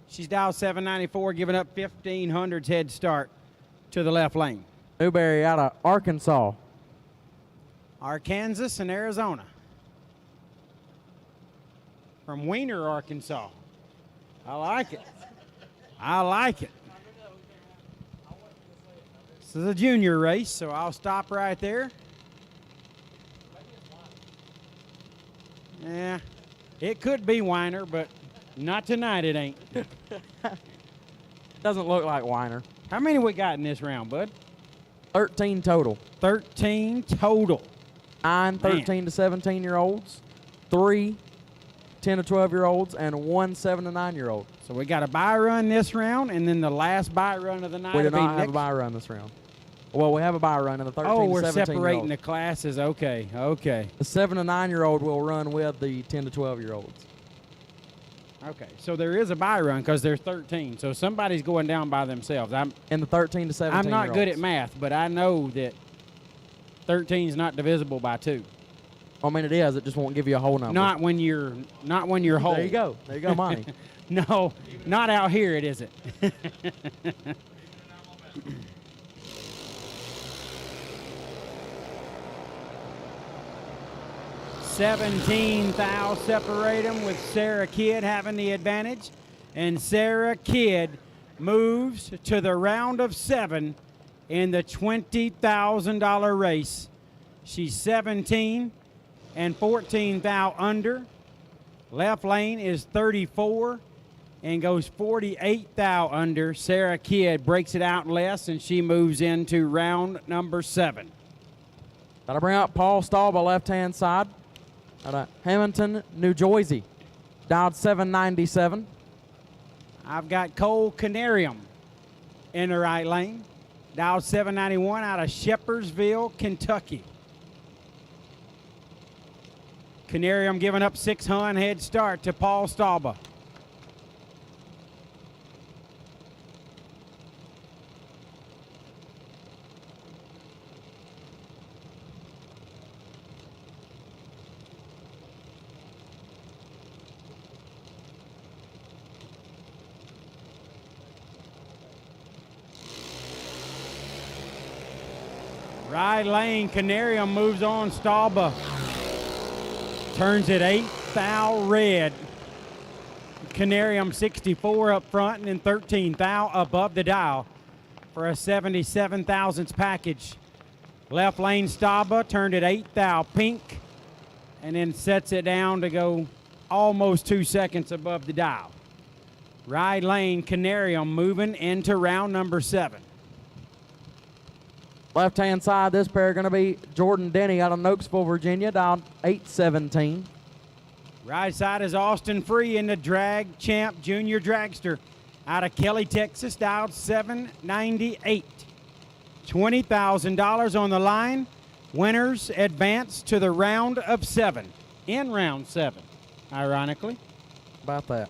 She's dialed 794, giving up 1,500's head start to the left lane. Newberry out of Arkansas. Arkansas and Arizona. From Wiener, Arkansas. I like it. I like it. This is a junior race, so I'll stop right there. Yeah, it could be Weiner, but not tonight it ain't. Doesn't look like Weiner. How many we got in this round, bud? 13 total. 13 total. 9 13 to 17-year-olds, 3 10 to 12-year-olds, and 1 7 to 9-year-old. So we got a bye run this round, and then the last bye run of the night. We do will be not have a next- bye run this round. Well, we have a bye run in the 13 Oh, to we're 17 separating the classes. Okay, okay. The 7 to 9-year-old will run with the 10 to 12-year-olds. Okay, so there is a bye run because there's 13. So somebody's going down by themselves. In the 13 to 17. I'm not good at math, but I know that 13 is not divisible by 2. I mean, it is. It just won't give you a whole number. Not when you're whole. There you go. There you go, Monty. No, not out here. It isn't. 17 thou separate them, with Sarah Kidd having the advantage. And Sarah Kidd moves to the round of 7 in the $20,000 race. She's 17 and 14 thou under. Left lane is 34 and goes 48 thou under. Sarah Kidd breaks it out less, and she moves into round number 7. That'll bring up Paul Stahlba, left-hand side, out of Hamilton, New Jersey. Dialed 797. I've got Cole Canarium in the right lane. Dialed 791 out of Shepherdsville, Kentucky. Canarium giving up 600 head start to Paul Stahlba. Right lane, Canarium moves on Stahlba. Turns it 8 thou red. Canarium 64 up front, and then 13 thou above the dial for a 77 thousandths package. Left lane Stahlba turned it 8 thou pink, and then sets it down to go almost 2 seconds above the dial. Right lane Canarium moving into round number 7. Left-hand side, this pair are going to be Jordan Denny out of Nokesville, Virginia, dialed 817. Right side is Austin Free in the drag champ junior dragster out of Kelly, Texas, dialed 798. $20,000 on the line. Winners advance to the round of 7. In round 7, ironically. About that.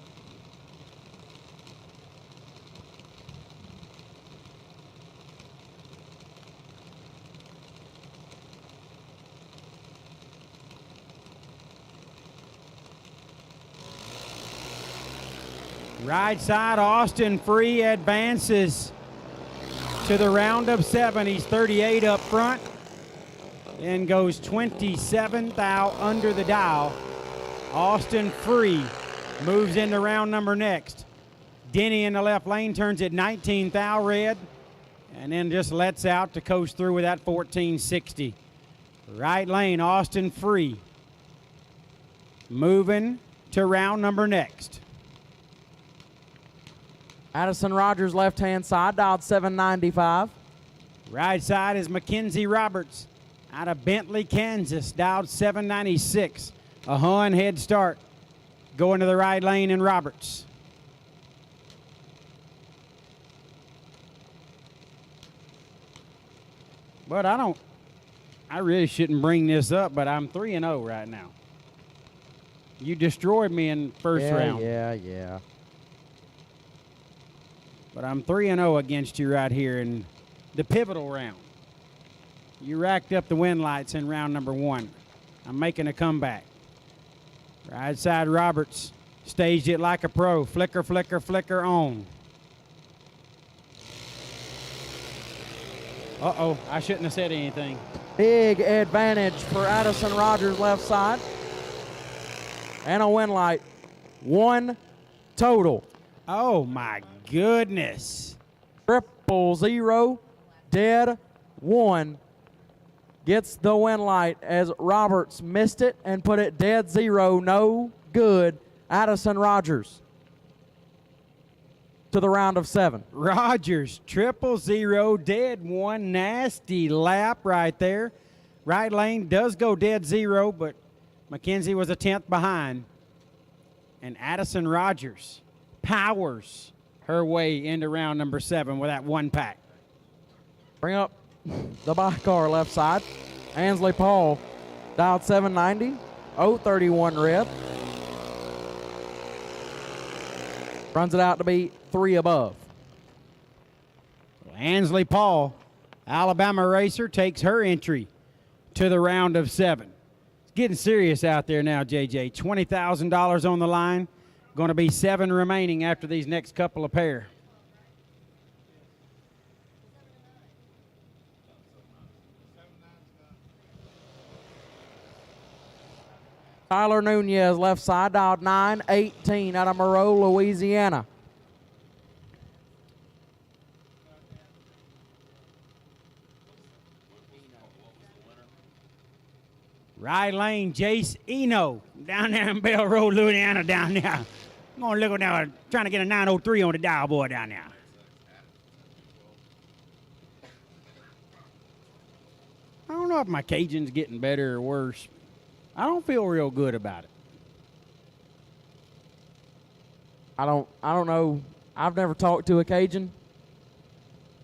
Right side, Austin Free advances to the round of 7. He's 38 up front and goes 27 thou under the dial. Austin Free moves into round number next. Denny in the left lane turns it 19 thou red and then just lets out to coast through with that 1460. Right lane, Austin Free moving to round number next. Addison Rogers, left-hand side, dialed 795. Right side is Mackenzie Roberts out of Bentley, Kansas, dialed 796. A Hun head start going to the right lane in Roberts. But I really shouldn't bring this up, but I'm 3-0 right now. You destroyed me in first round. Yeah. But I'm 3-0 against you right here in the pivotal round. You racked up the win lights in round number 1. I'm making a comeback. Right side Roberts staged it like a pro. Flicker, flicker, flicker on. Uh-oh, I shouldn't have said anything. Big advantage for Addison Rogers, left side. And a win light. 1 total. Oh, my goodness. 000 Dead 1 gets the win light as Roberts missed it and put it dead 0, no good. Addison Rogers to the round of 7. Rogers, 000, dead 1, nasty lap right there. Right lane does go dead 0, but McKenzie was a 10th behind. And Addison Rogers powers her way into round number 7 with that 1 pack. Bring up the bike car left side. Ansley Paul dialed 790, 031 red. Runs it out to be 3 above. Ansley Paul, Alabama racer, takes her entry to the round of 7. It's getting serious out there now, JJ. $20,000 on the line. Going to be 7 remaining after these next couple of pair. Tyler Nunez left side, dialed 918 out of Moreau, Louisiana. Right lane, Jace Eno, down there in Bell Road, Louisiana, down there. I'm going to look now, trying to get a 903 on the dial board down there. I don't know if my Cajun's getting better or worse. I don't feel real good about it. I don't know. I've never talked to a Cajun.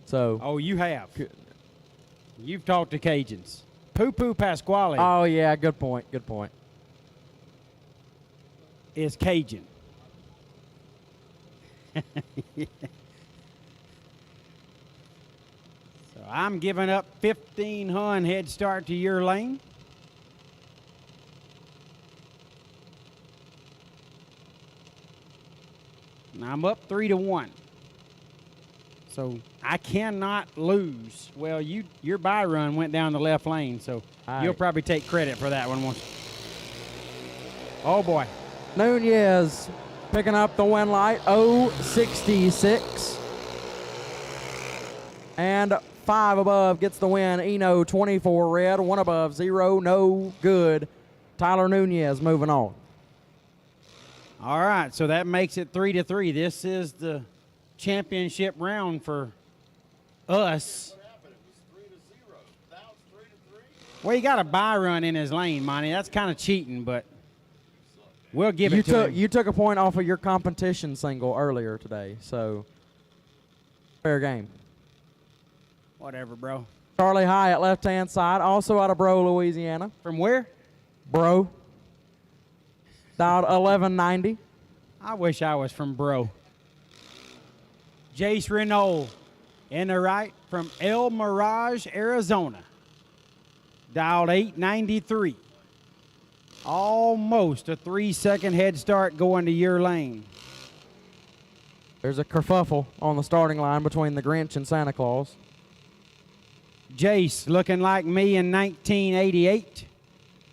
So. Oh, you have. You've talked to Cajuns. Poo-Poo Pasquale. Oh, yeah, good point, good point. Is Cajun. So I'm giving up 1,500 head start to your lane. And I'm up 3-1. So I cannot lose. Well, your buy run went down the left lane, so you'll probably take credit for that one. Oh, boy. Nunez picking up the win light, 066. And 5 above gets the win. Eno, 24 red, 1 above, 0, no good. Tyler Nunez moving on. All right, so that makes it 3-3. This is the championship round for us. Well, he got a buy run in his lane, Monty. That's kind of cheating, but we'll give it to him. You took a point off of your competition single earlier today, so fair game. Whatever, bro. Charlie Hyatt, left-hand side, also out of Bro, Louisiana. From where? Bro. Dialed 1190. I wish I was from Bro. Jace Renault in the right from El Mirage, Arizona. Dialed 893. Almost a 3-second head start going to your lane. There's a kerfuffle on the starting line between the Grinch and Santa Claus. Jace looking like me in 1988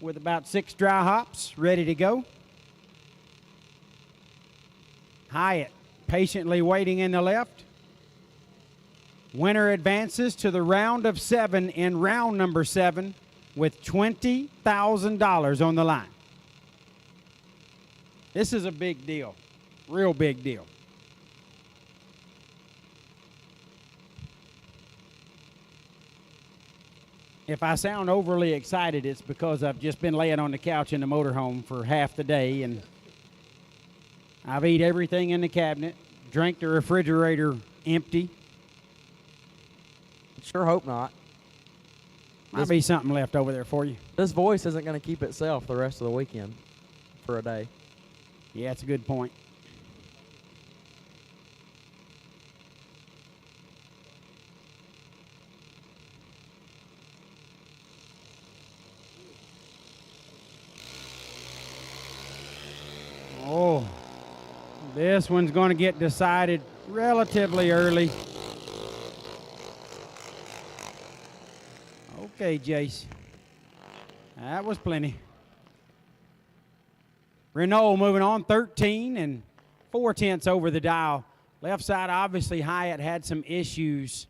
with about 6 dry hops ready to go. Hyatt patiently waiting in the left. Winner advances to the round of 7 in round number 7 with $20,000 on the line. This is a big deal, real big deal. If I sound overly excited, it's because I've just been laying on the couch in the motorhome for half the day, and I've eaten everything in the cabinet, drank the refrigerator empty. Sure hope not. Might be something left over there for you. This voice isn't going to keep itself the rest of the weekend for a day. Yeah, that's a good point. Oh, this one's going to get decided relatively early. Okay, Jace. That was plenty. Renault moving on, 13 and 4/10 over the dial. Left side, obviously, Hyatt had some issues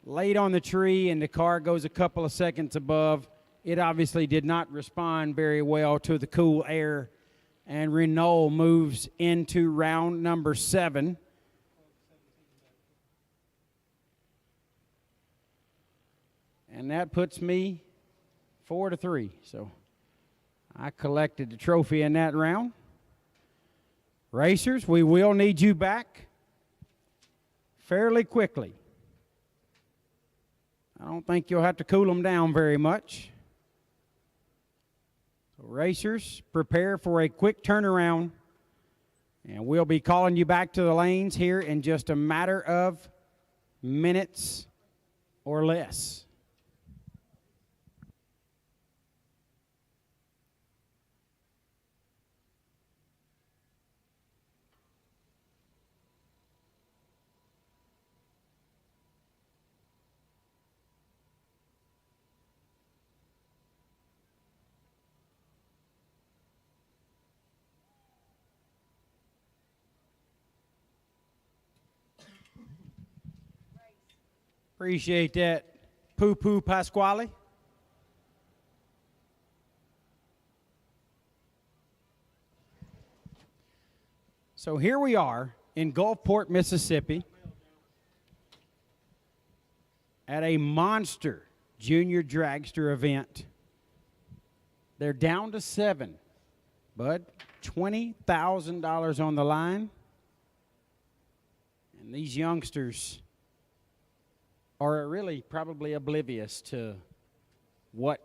laid on the tree and the car goes a couple of seconds above. It obviously did not respond very well to the cool air, and Renault moves into round number 7. And that puts me 4-3. So I collected the trophy in that round. Racers, we will need you back fairly quickly. I don't think you'll have to cool them down very much. So racers, prepare for a quick turnaround, and we'll be calling you back to the lanes here in just a matter of minutes or less. Appreciate that, Poo-Poo Pasquale. So here we are in Gulfport, Mississippi, at a monster junior dragster event. They're down to 7, bud. $20,000 on the line. And these youngsters are really probably oblivious to what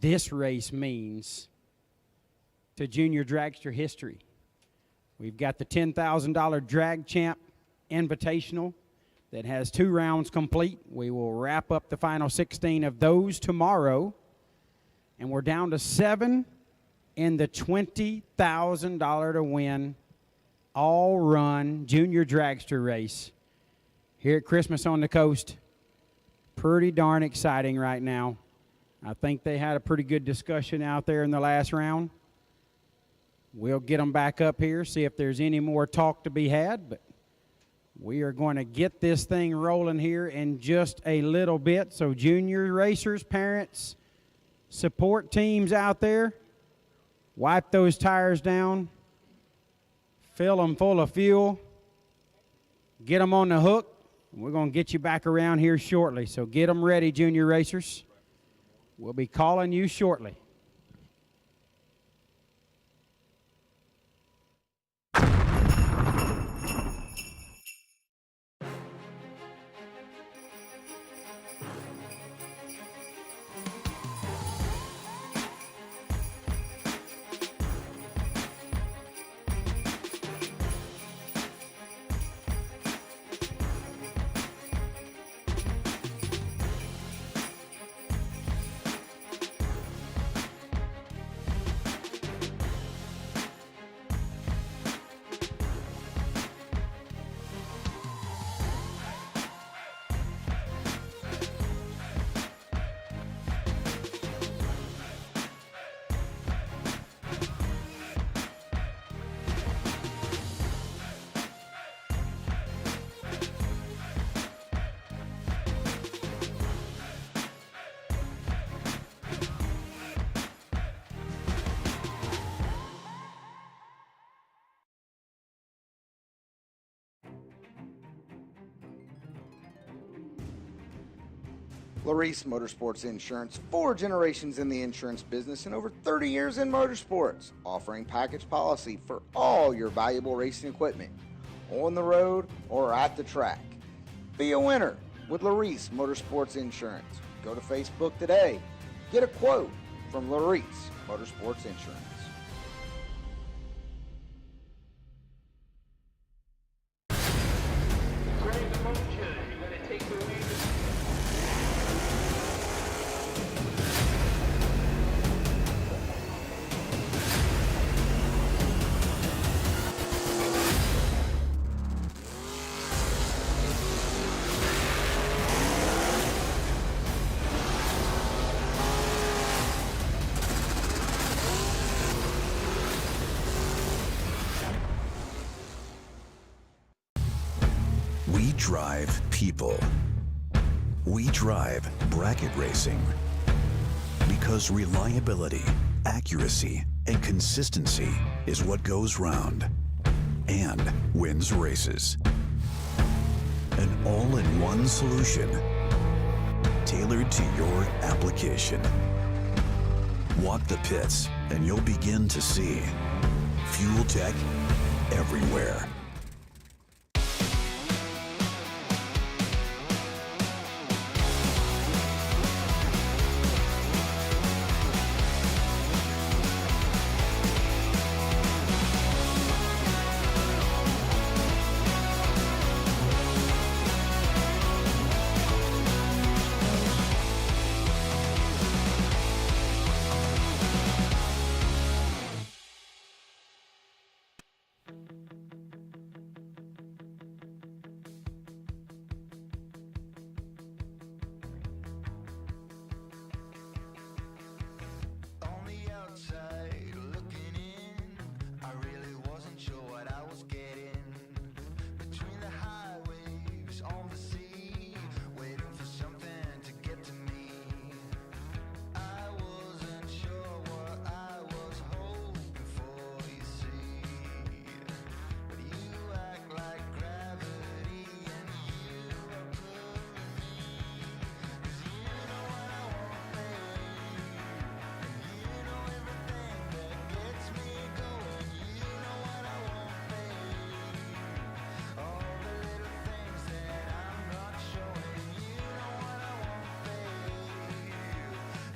this race means to junior dragster history. We've got the $10,000 Drag Champ Invitational that has 2 rounds complete. We will wrap up the final 16 of those tomorrow. And we're down to 7 in the $20,000 to win all-run junior dragster race here at Christmas on the Coast. Pretty darn exciting right now. I think they had a pretty good discussion out there in the last round. We'll get them back up here, see if there's any more talk to be had, but we are going to get this thing rolling here in just a little bit. So junior racers, parents, support teams out there, wipe those tires down, fill them full of fuel, get them on the hook. We're going to get you back around here shortly. So get them ready, junior racers. We'll be calling you shortly. Larice Motorsports Insurance, 4 generations in the insurance business and over 30 years in motorsports, offering package policy for all your valuable racing equipment, on the road or at the track. Be a winner with Larice Motorsports Insurance. Go to Facebook today. Get a quote from Larice Motorsports Insurance. We drive people. We drive bracket racing because reliability, accuracy, and consistency is what goes round and wins races. An all-in-one solution tailored to your application. Walk the pits and you'll begin to see fuel tech everywhere. On the outside, looking in, I really wasn't sure what I was getting. Between the highways, on the sea, waiting for something to get to me. I wasn't sure what I was hoping for, you see. But you act like gravity and you are pulling me. 'Cause you know what I want, babe. You know everything that gets me going. You know what I want, babe. All the little things that I'm not showing. You know what I want, babe.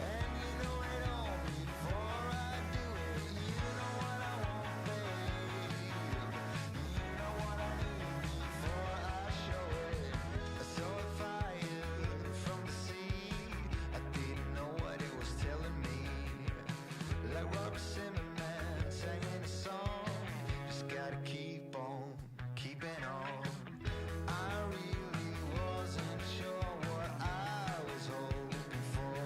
And you know it all before I do it. You know what I want, babe. You know what I need before I show it. I saw a fire from the sea. I didn't know what it was telling me. Like Robert Zimmerman singing a song. Just gotta keep on keeping on. I really wasn't sure what I was hoping for.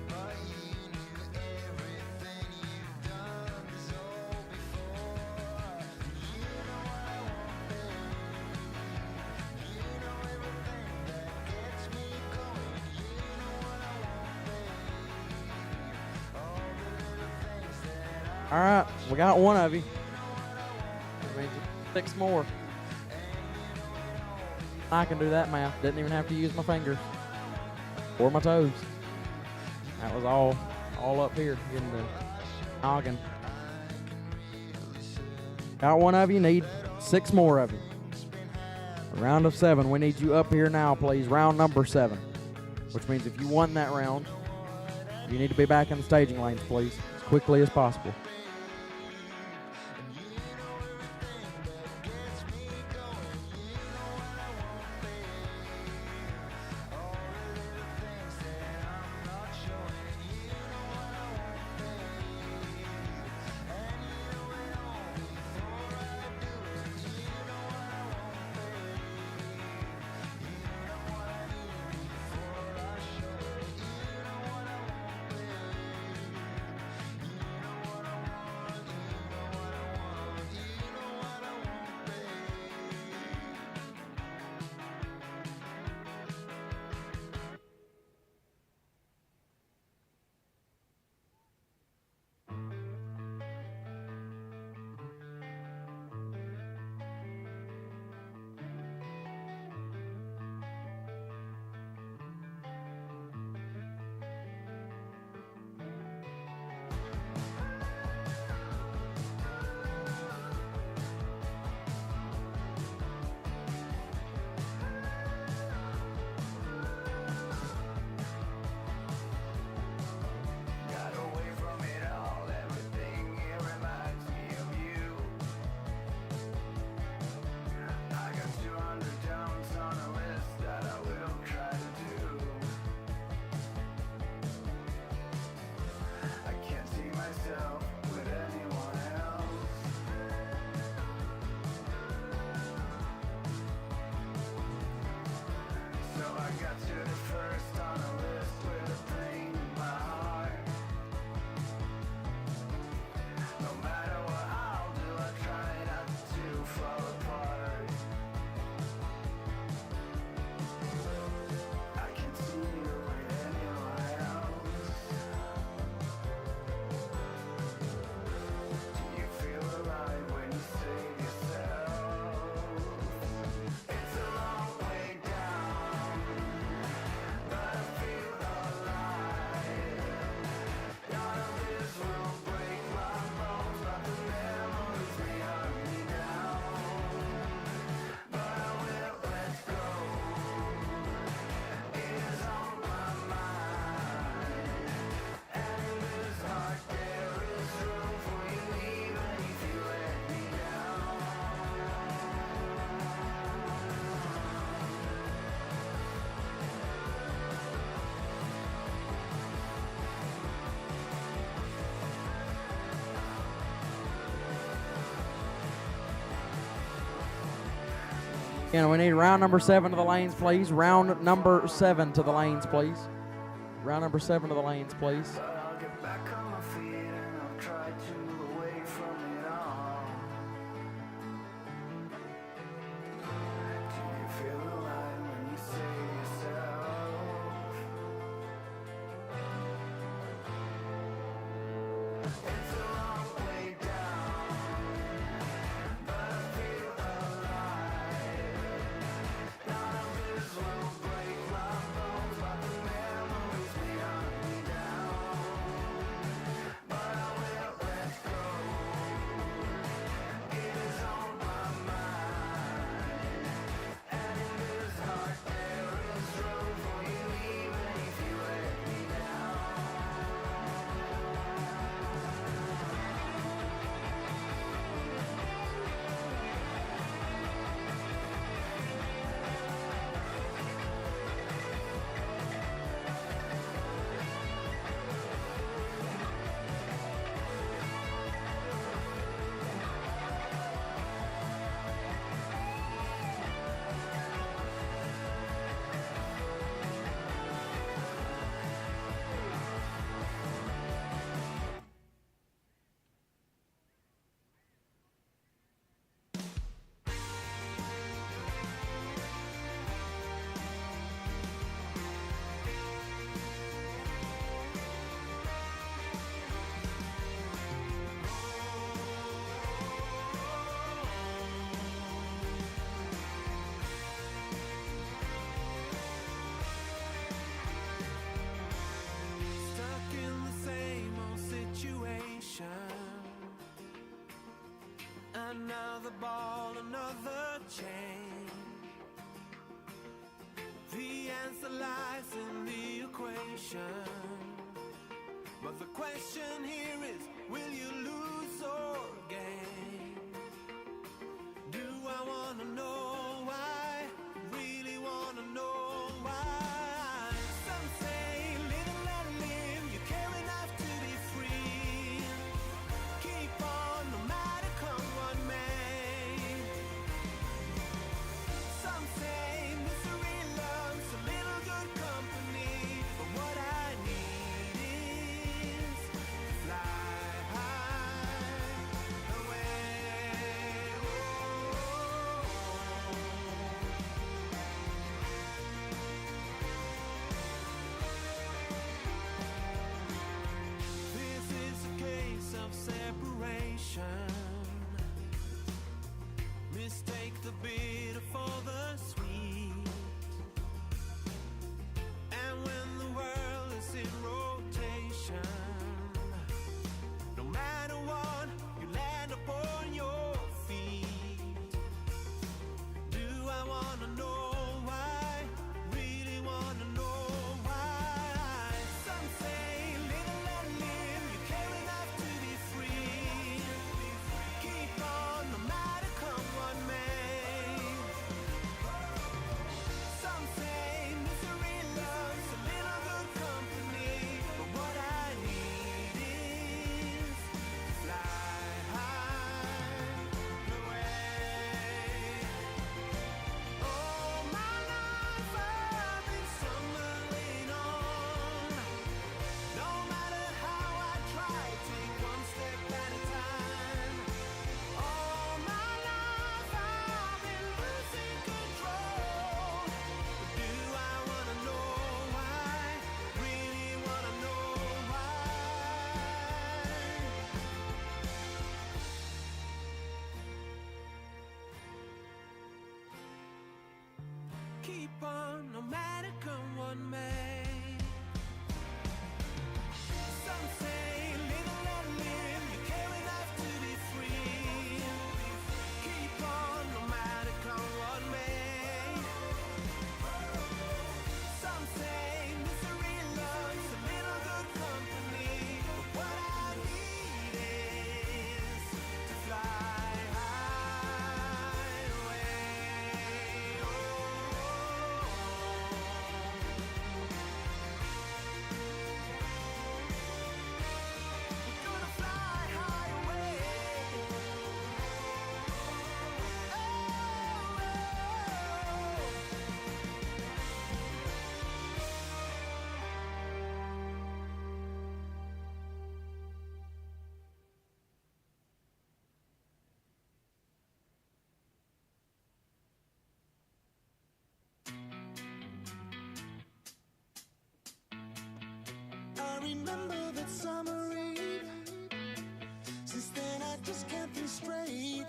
But you knew everything you've done this all before. You know what I want, babe. You know everything that gets me going. You know what I want, babe. All the little things that All right, we got one of you. That means 6 more. I can do that math. Didn't even have to use my fingers or my toes. That was all up here in the noggin. Got one of you. Need 6 more of you. A round of 7. We need you up here now, please. Round number 7. Which means if you won that round, you need to be back in the staging lanes, please, as quickly as possible. And we need round number 7 to the lanes, please. Round number 7 to the lanes, please. Round number 7 to the lanes, please. I'll get back on my feet and I'll try to away from it all. Do you feel alive when you say yourself? It's a long way down, but I feel alive. None of this will break my bones, but the memories behind me down. But I will let go. It is on my mind, and in this heart there is room for you, even if you let me down. Stuck in the same old situation. Another ball, another chain. The answer lies in the equation. But the question here is, will you lose or gain? Do I wanna know why? Really wanna know why? Some say live and let live. You care enough to be free. Keep on no matter come what may. Some say misery loves a little good company. But what I need is to fly high away. This is a case of separation. Mistake the bitter for the sweet. And when the world is in rotation, no matter what, you land upon your feet. Do I wanna know why? Really wanna know why? Some say live and let live. You care enough to be free. Keep on no matter come what may. Some say misery loves a little good company. But what I need is to fly high away. All my life I've been stumbling on. No matter how I try, take one step at a time. All my life I've been losing control. But do I wanna know why? Really wanna know why? Keep on no matter come what may. Some say live and let live. You care enough to be free. Keep on no matter come what may. Some say misery loves a little good company. But what I need is to fly high away. Oh. remember that summer eve. Since then I just can't think straight.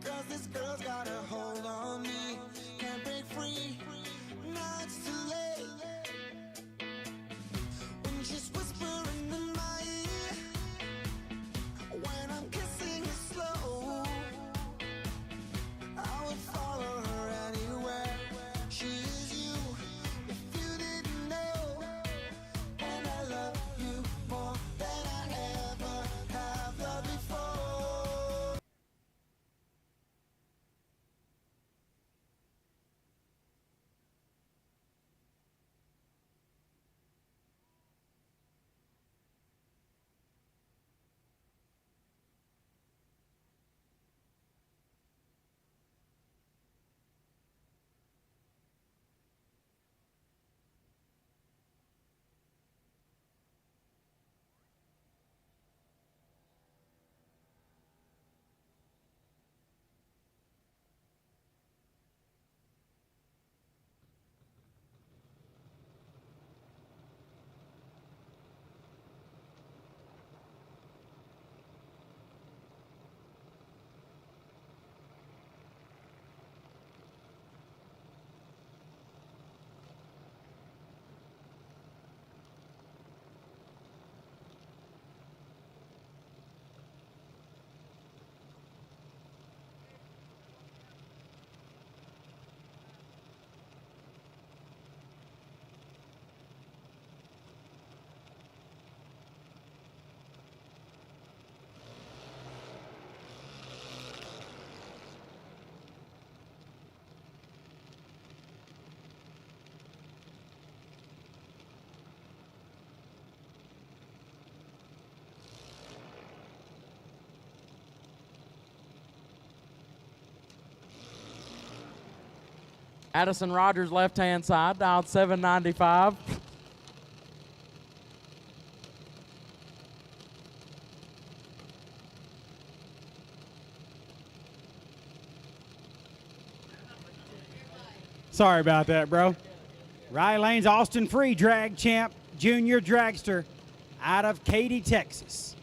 Cause this girl's got a hold on me. Can't break free. Now it's too late. When she's whispering in my ear. When I'm kissing her slow. I would follow her anywhere. She is you. If you didn't know. And I love you more than I ever have loved before. Addison Rogers, left-hand side, dialed 795. Sorry about that, bro. Riley Lane's Austin Free, drag champ, junior dragster out of Katy, Texas.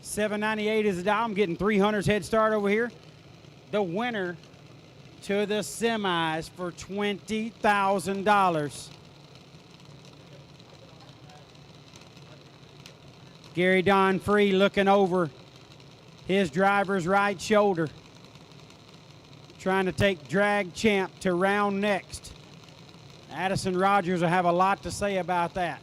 798 is the dial. I'm getting 300's head start over here. The winner to the semis for $20,000. Gary Don Free looking over his driver's right shoulder. Trying to take drag champ to round next. Addison Rogers will have a lot to say about that.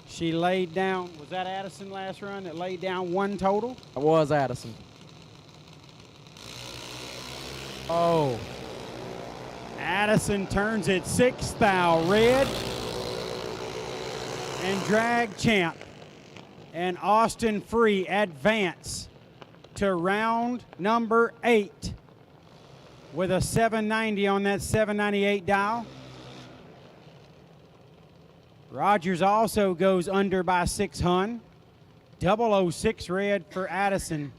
She laid down, was that Addison last run that laid down one total? It was Addison. Oh. Addison turns it 6th thou red. And drag champ and Austin Free advance to round number 8 with a 790 on that 798 dial. Rogers also goes under by 6 hun. 006 red for Addison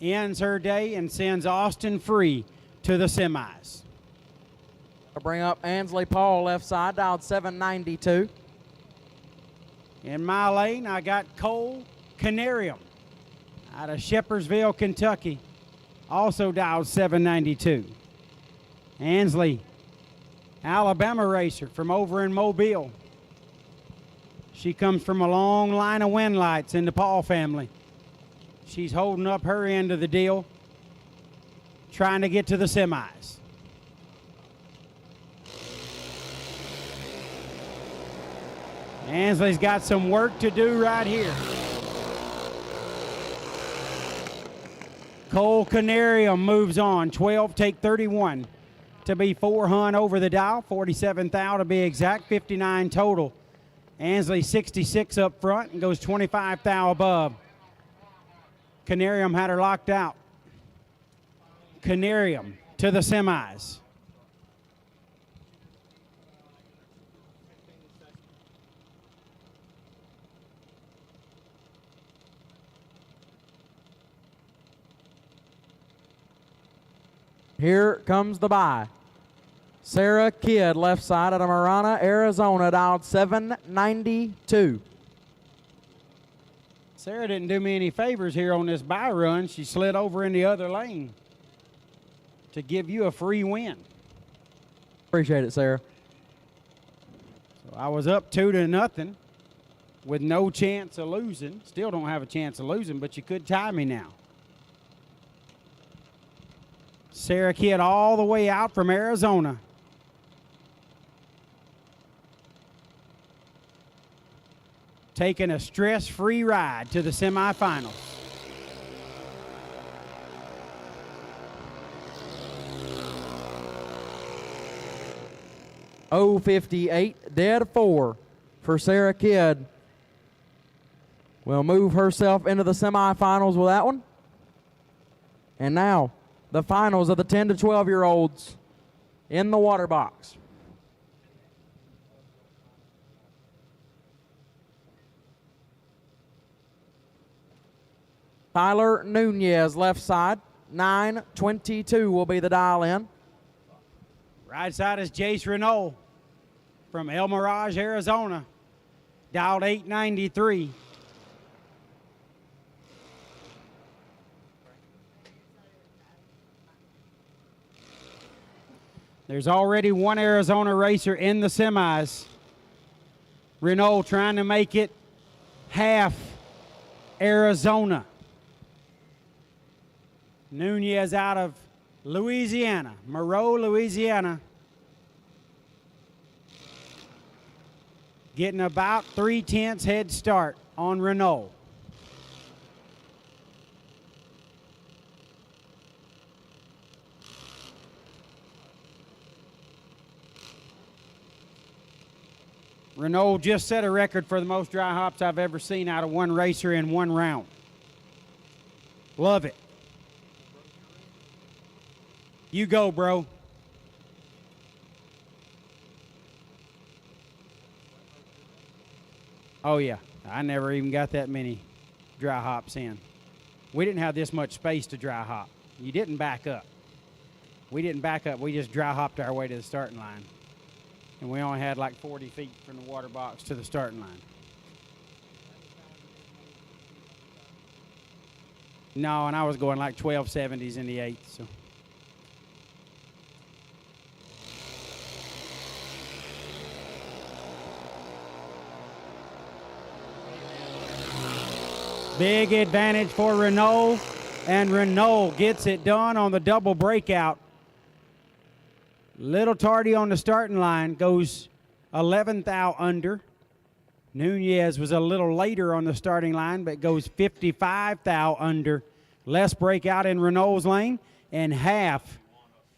ends her day and sends Austin Free to the semis. I'll bring up Ansley Paul, left side, dialed 792. In my lane, I got Cole Canarium out of Shepherdsville, Kentucky, also dialed 792. Ansley, Alabama racer from over in Mobile. She comes from a long line of win lights in the Paul family. She's holding up her end of the deal, trying to get to the semis. Ansley's got some work to do right here. Cole Canarium moves on. 12 take 31 to be 4 hun over the dial. 47 thou to be exact. 59 total. Ansley 66 up front and goes 25 thou above. Canarium had her locked out. Canarium to the semis. Here comes the bye. Sarah Kidd, left side out of Marana, Arizona, dialed 792. Sarah didn't do me any favors here on this bye run. She slid over in the other lane to give you a free win. Appreciate it, Sarah. So I was up 2-0 with no chance of losing. Still don't have a chance of losing, but you could tie me now. Sarah Kidd all the way out from Arizona. Taking a stress-free ride to the semifinals. .058, dead 4 for Sarah Kidd. Will move herself into the semifinals with that one. And now, the finals of the 10 to 12-year-olds in the water box. Tyler Nunez, left side. 922 will be the dial in. Right side is Jace Renault from El Mirage, Arizona. Dialed 893. There's already one Arizona racer in the semis. Renault trying to make it half Arizona. Nunez out of Louisiana, Moreau, Louisiana. Getting about 3/10 head start on Renault. Renault just set a record for the most dry hops I've ever seen out of one racer in one round. Love it. You go, bro. Oh, yeah. I never even got that many dry hops in. We didn't have this much space to dry hop. You didn't back up. We didn't back up. We just dry hopped our way to the starting line. And we only had like 40 feet from the water box to the starting line. No, and I was going like 1270s in the 8th, so. Big advantage for Renault, and Renault gets it done on the double breakout. Little tardy on the starting line, goes 11th thou under. Nunez was a little later on the starting line, but goes 55 thou under. Less breakout in Renault's lane, and half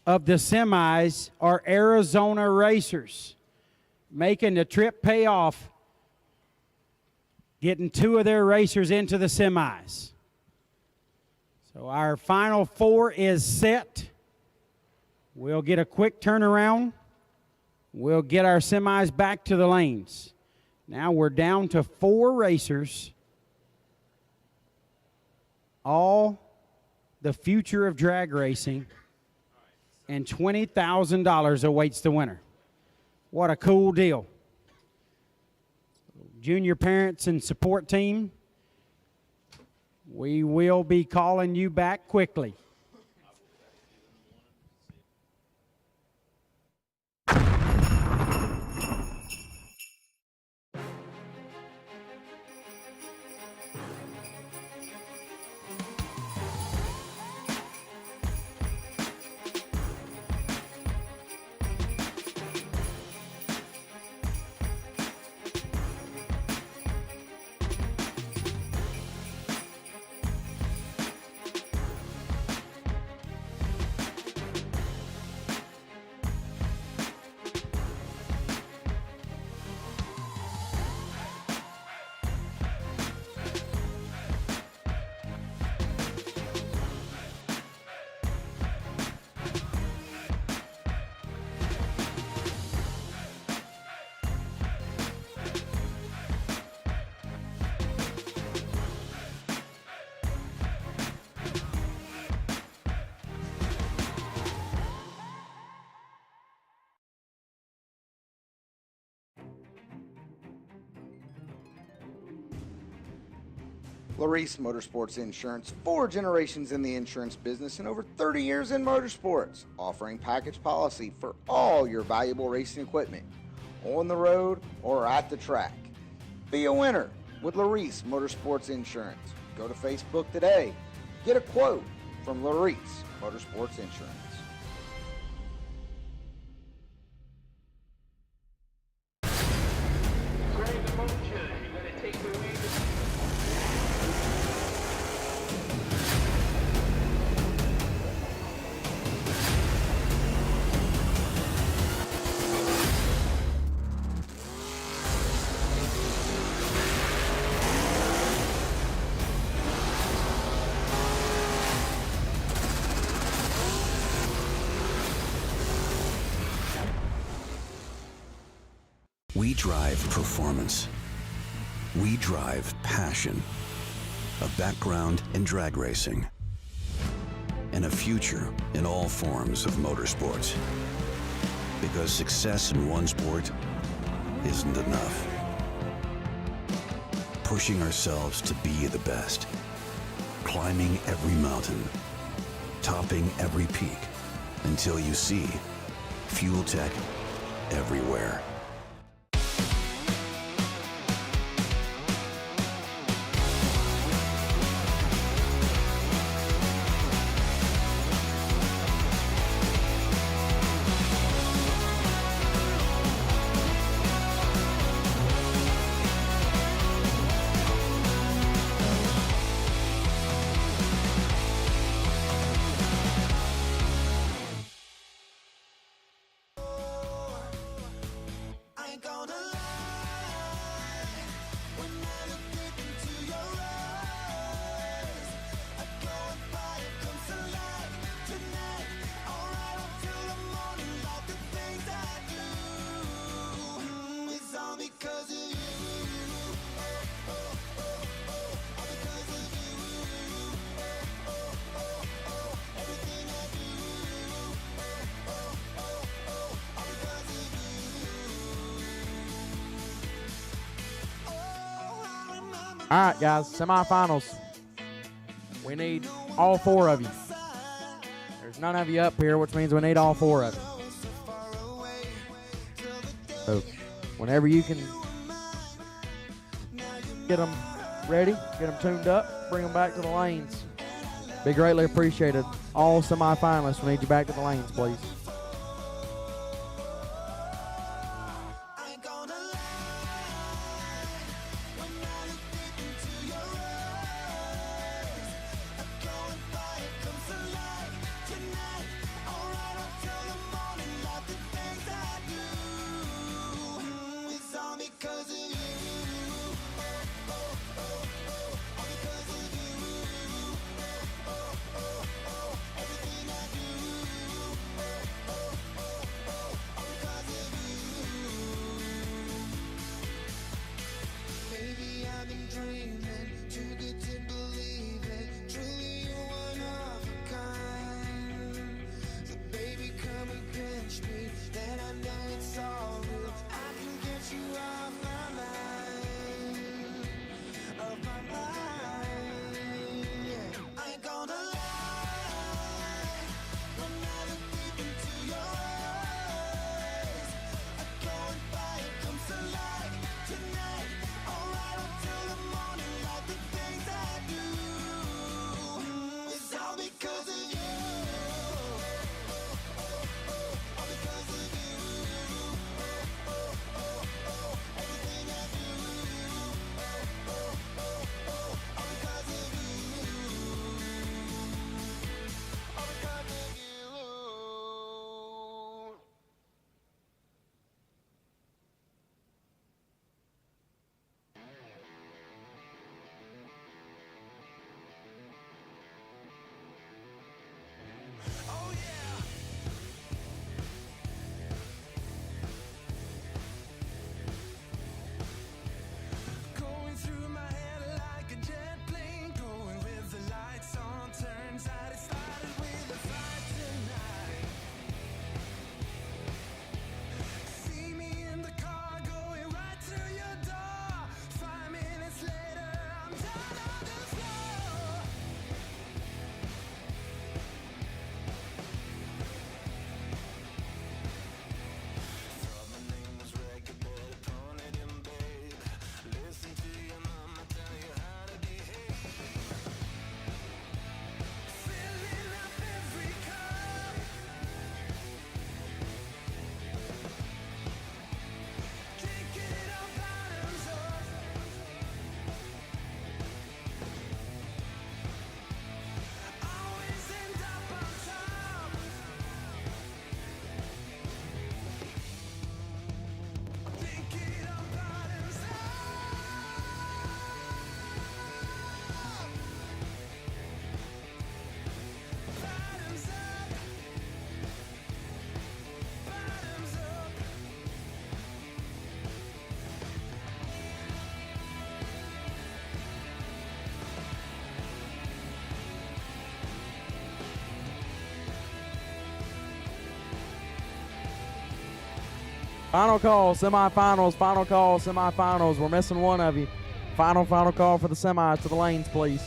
of the semis are Arizona racers, making the trip pay off, getting 2 of their racers into the semis. So our final 4 is set. We'll get a quick turnaround. We'll get our semis back to the lanes. Now we're down to 4 racers. All the future of drag racing, and $20,000 awaits the winner. What a cool deal. Junior parents and support team, we will be calling you back quickly. Larice Motorsports Insurance, 4 generations in the insurance business and over 30 years in motorsports, offering package policy for all your valuable racing equipment, on the road or at the track. Be a winner with Larice Motorsports Insurance. Go to Facebook today. Get a quote from Larice Motorsports Insurance. We drive performance. We drive passion, a background in drag racing, and a future in all forms of motorsports. Because success in one sport isn't enough. Pushing ourselves to be the best, climbing every mountain, topping every peak, until you see Fuel Tech everywhere. All right, guys, semifinals. We need all 4 of you. There's none of you up here, which means we need all 4 of you. So, whenever you can get them ready, get them tuned up, bring them back to the lanes. Be greatly appreciated. All semifinalists, we need you back to the lanes, please. Final call, semifinals, final call, semifinals. We're missing one of you. Final call for the semis to the lanes, please.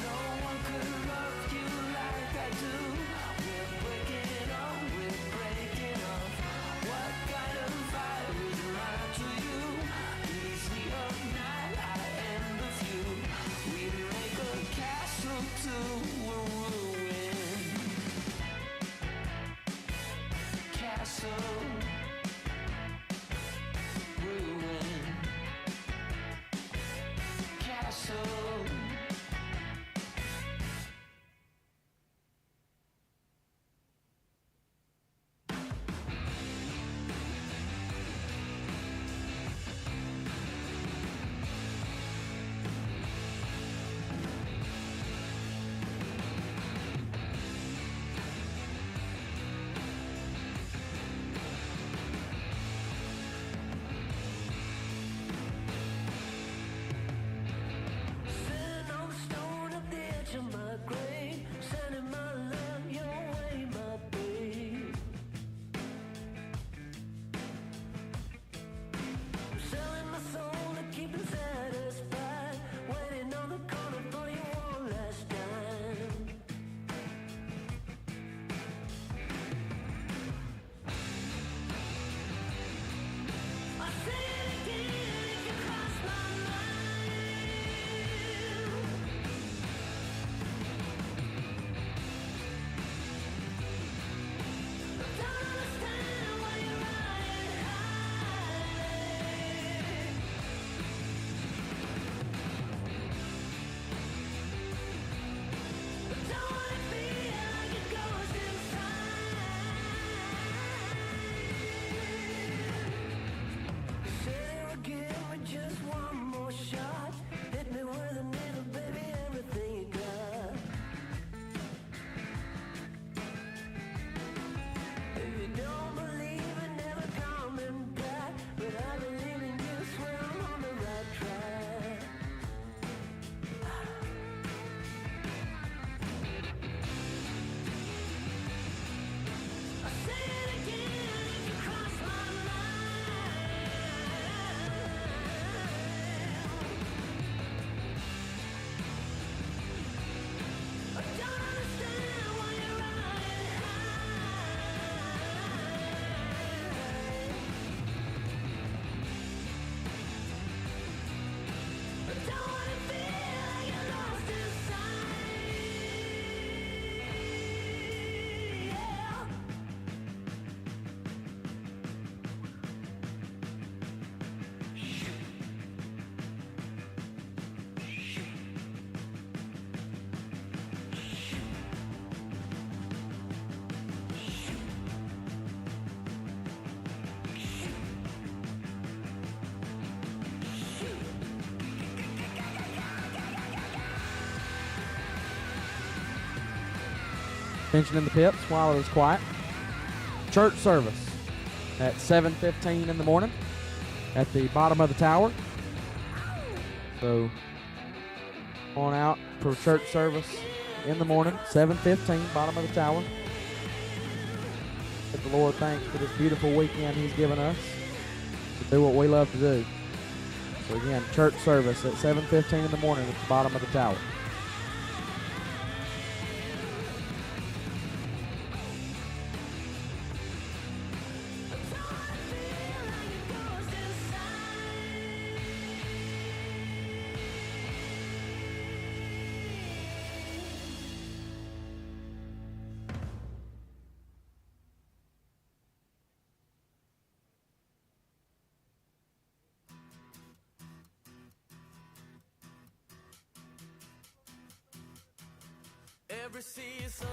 No one could Attention in the pits while it is quiet. Church service at 7:15 in the morning at the bottom of the tower. So on out for church service in the morning, 7:15, bottom of the tower. Give the Lord thanks for this beautiful weekend He's given us to do what we love to do. So again, church service at 7:15 in the morning at the bottom of the tower. Every season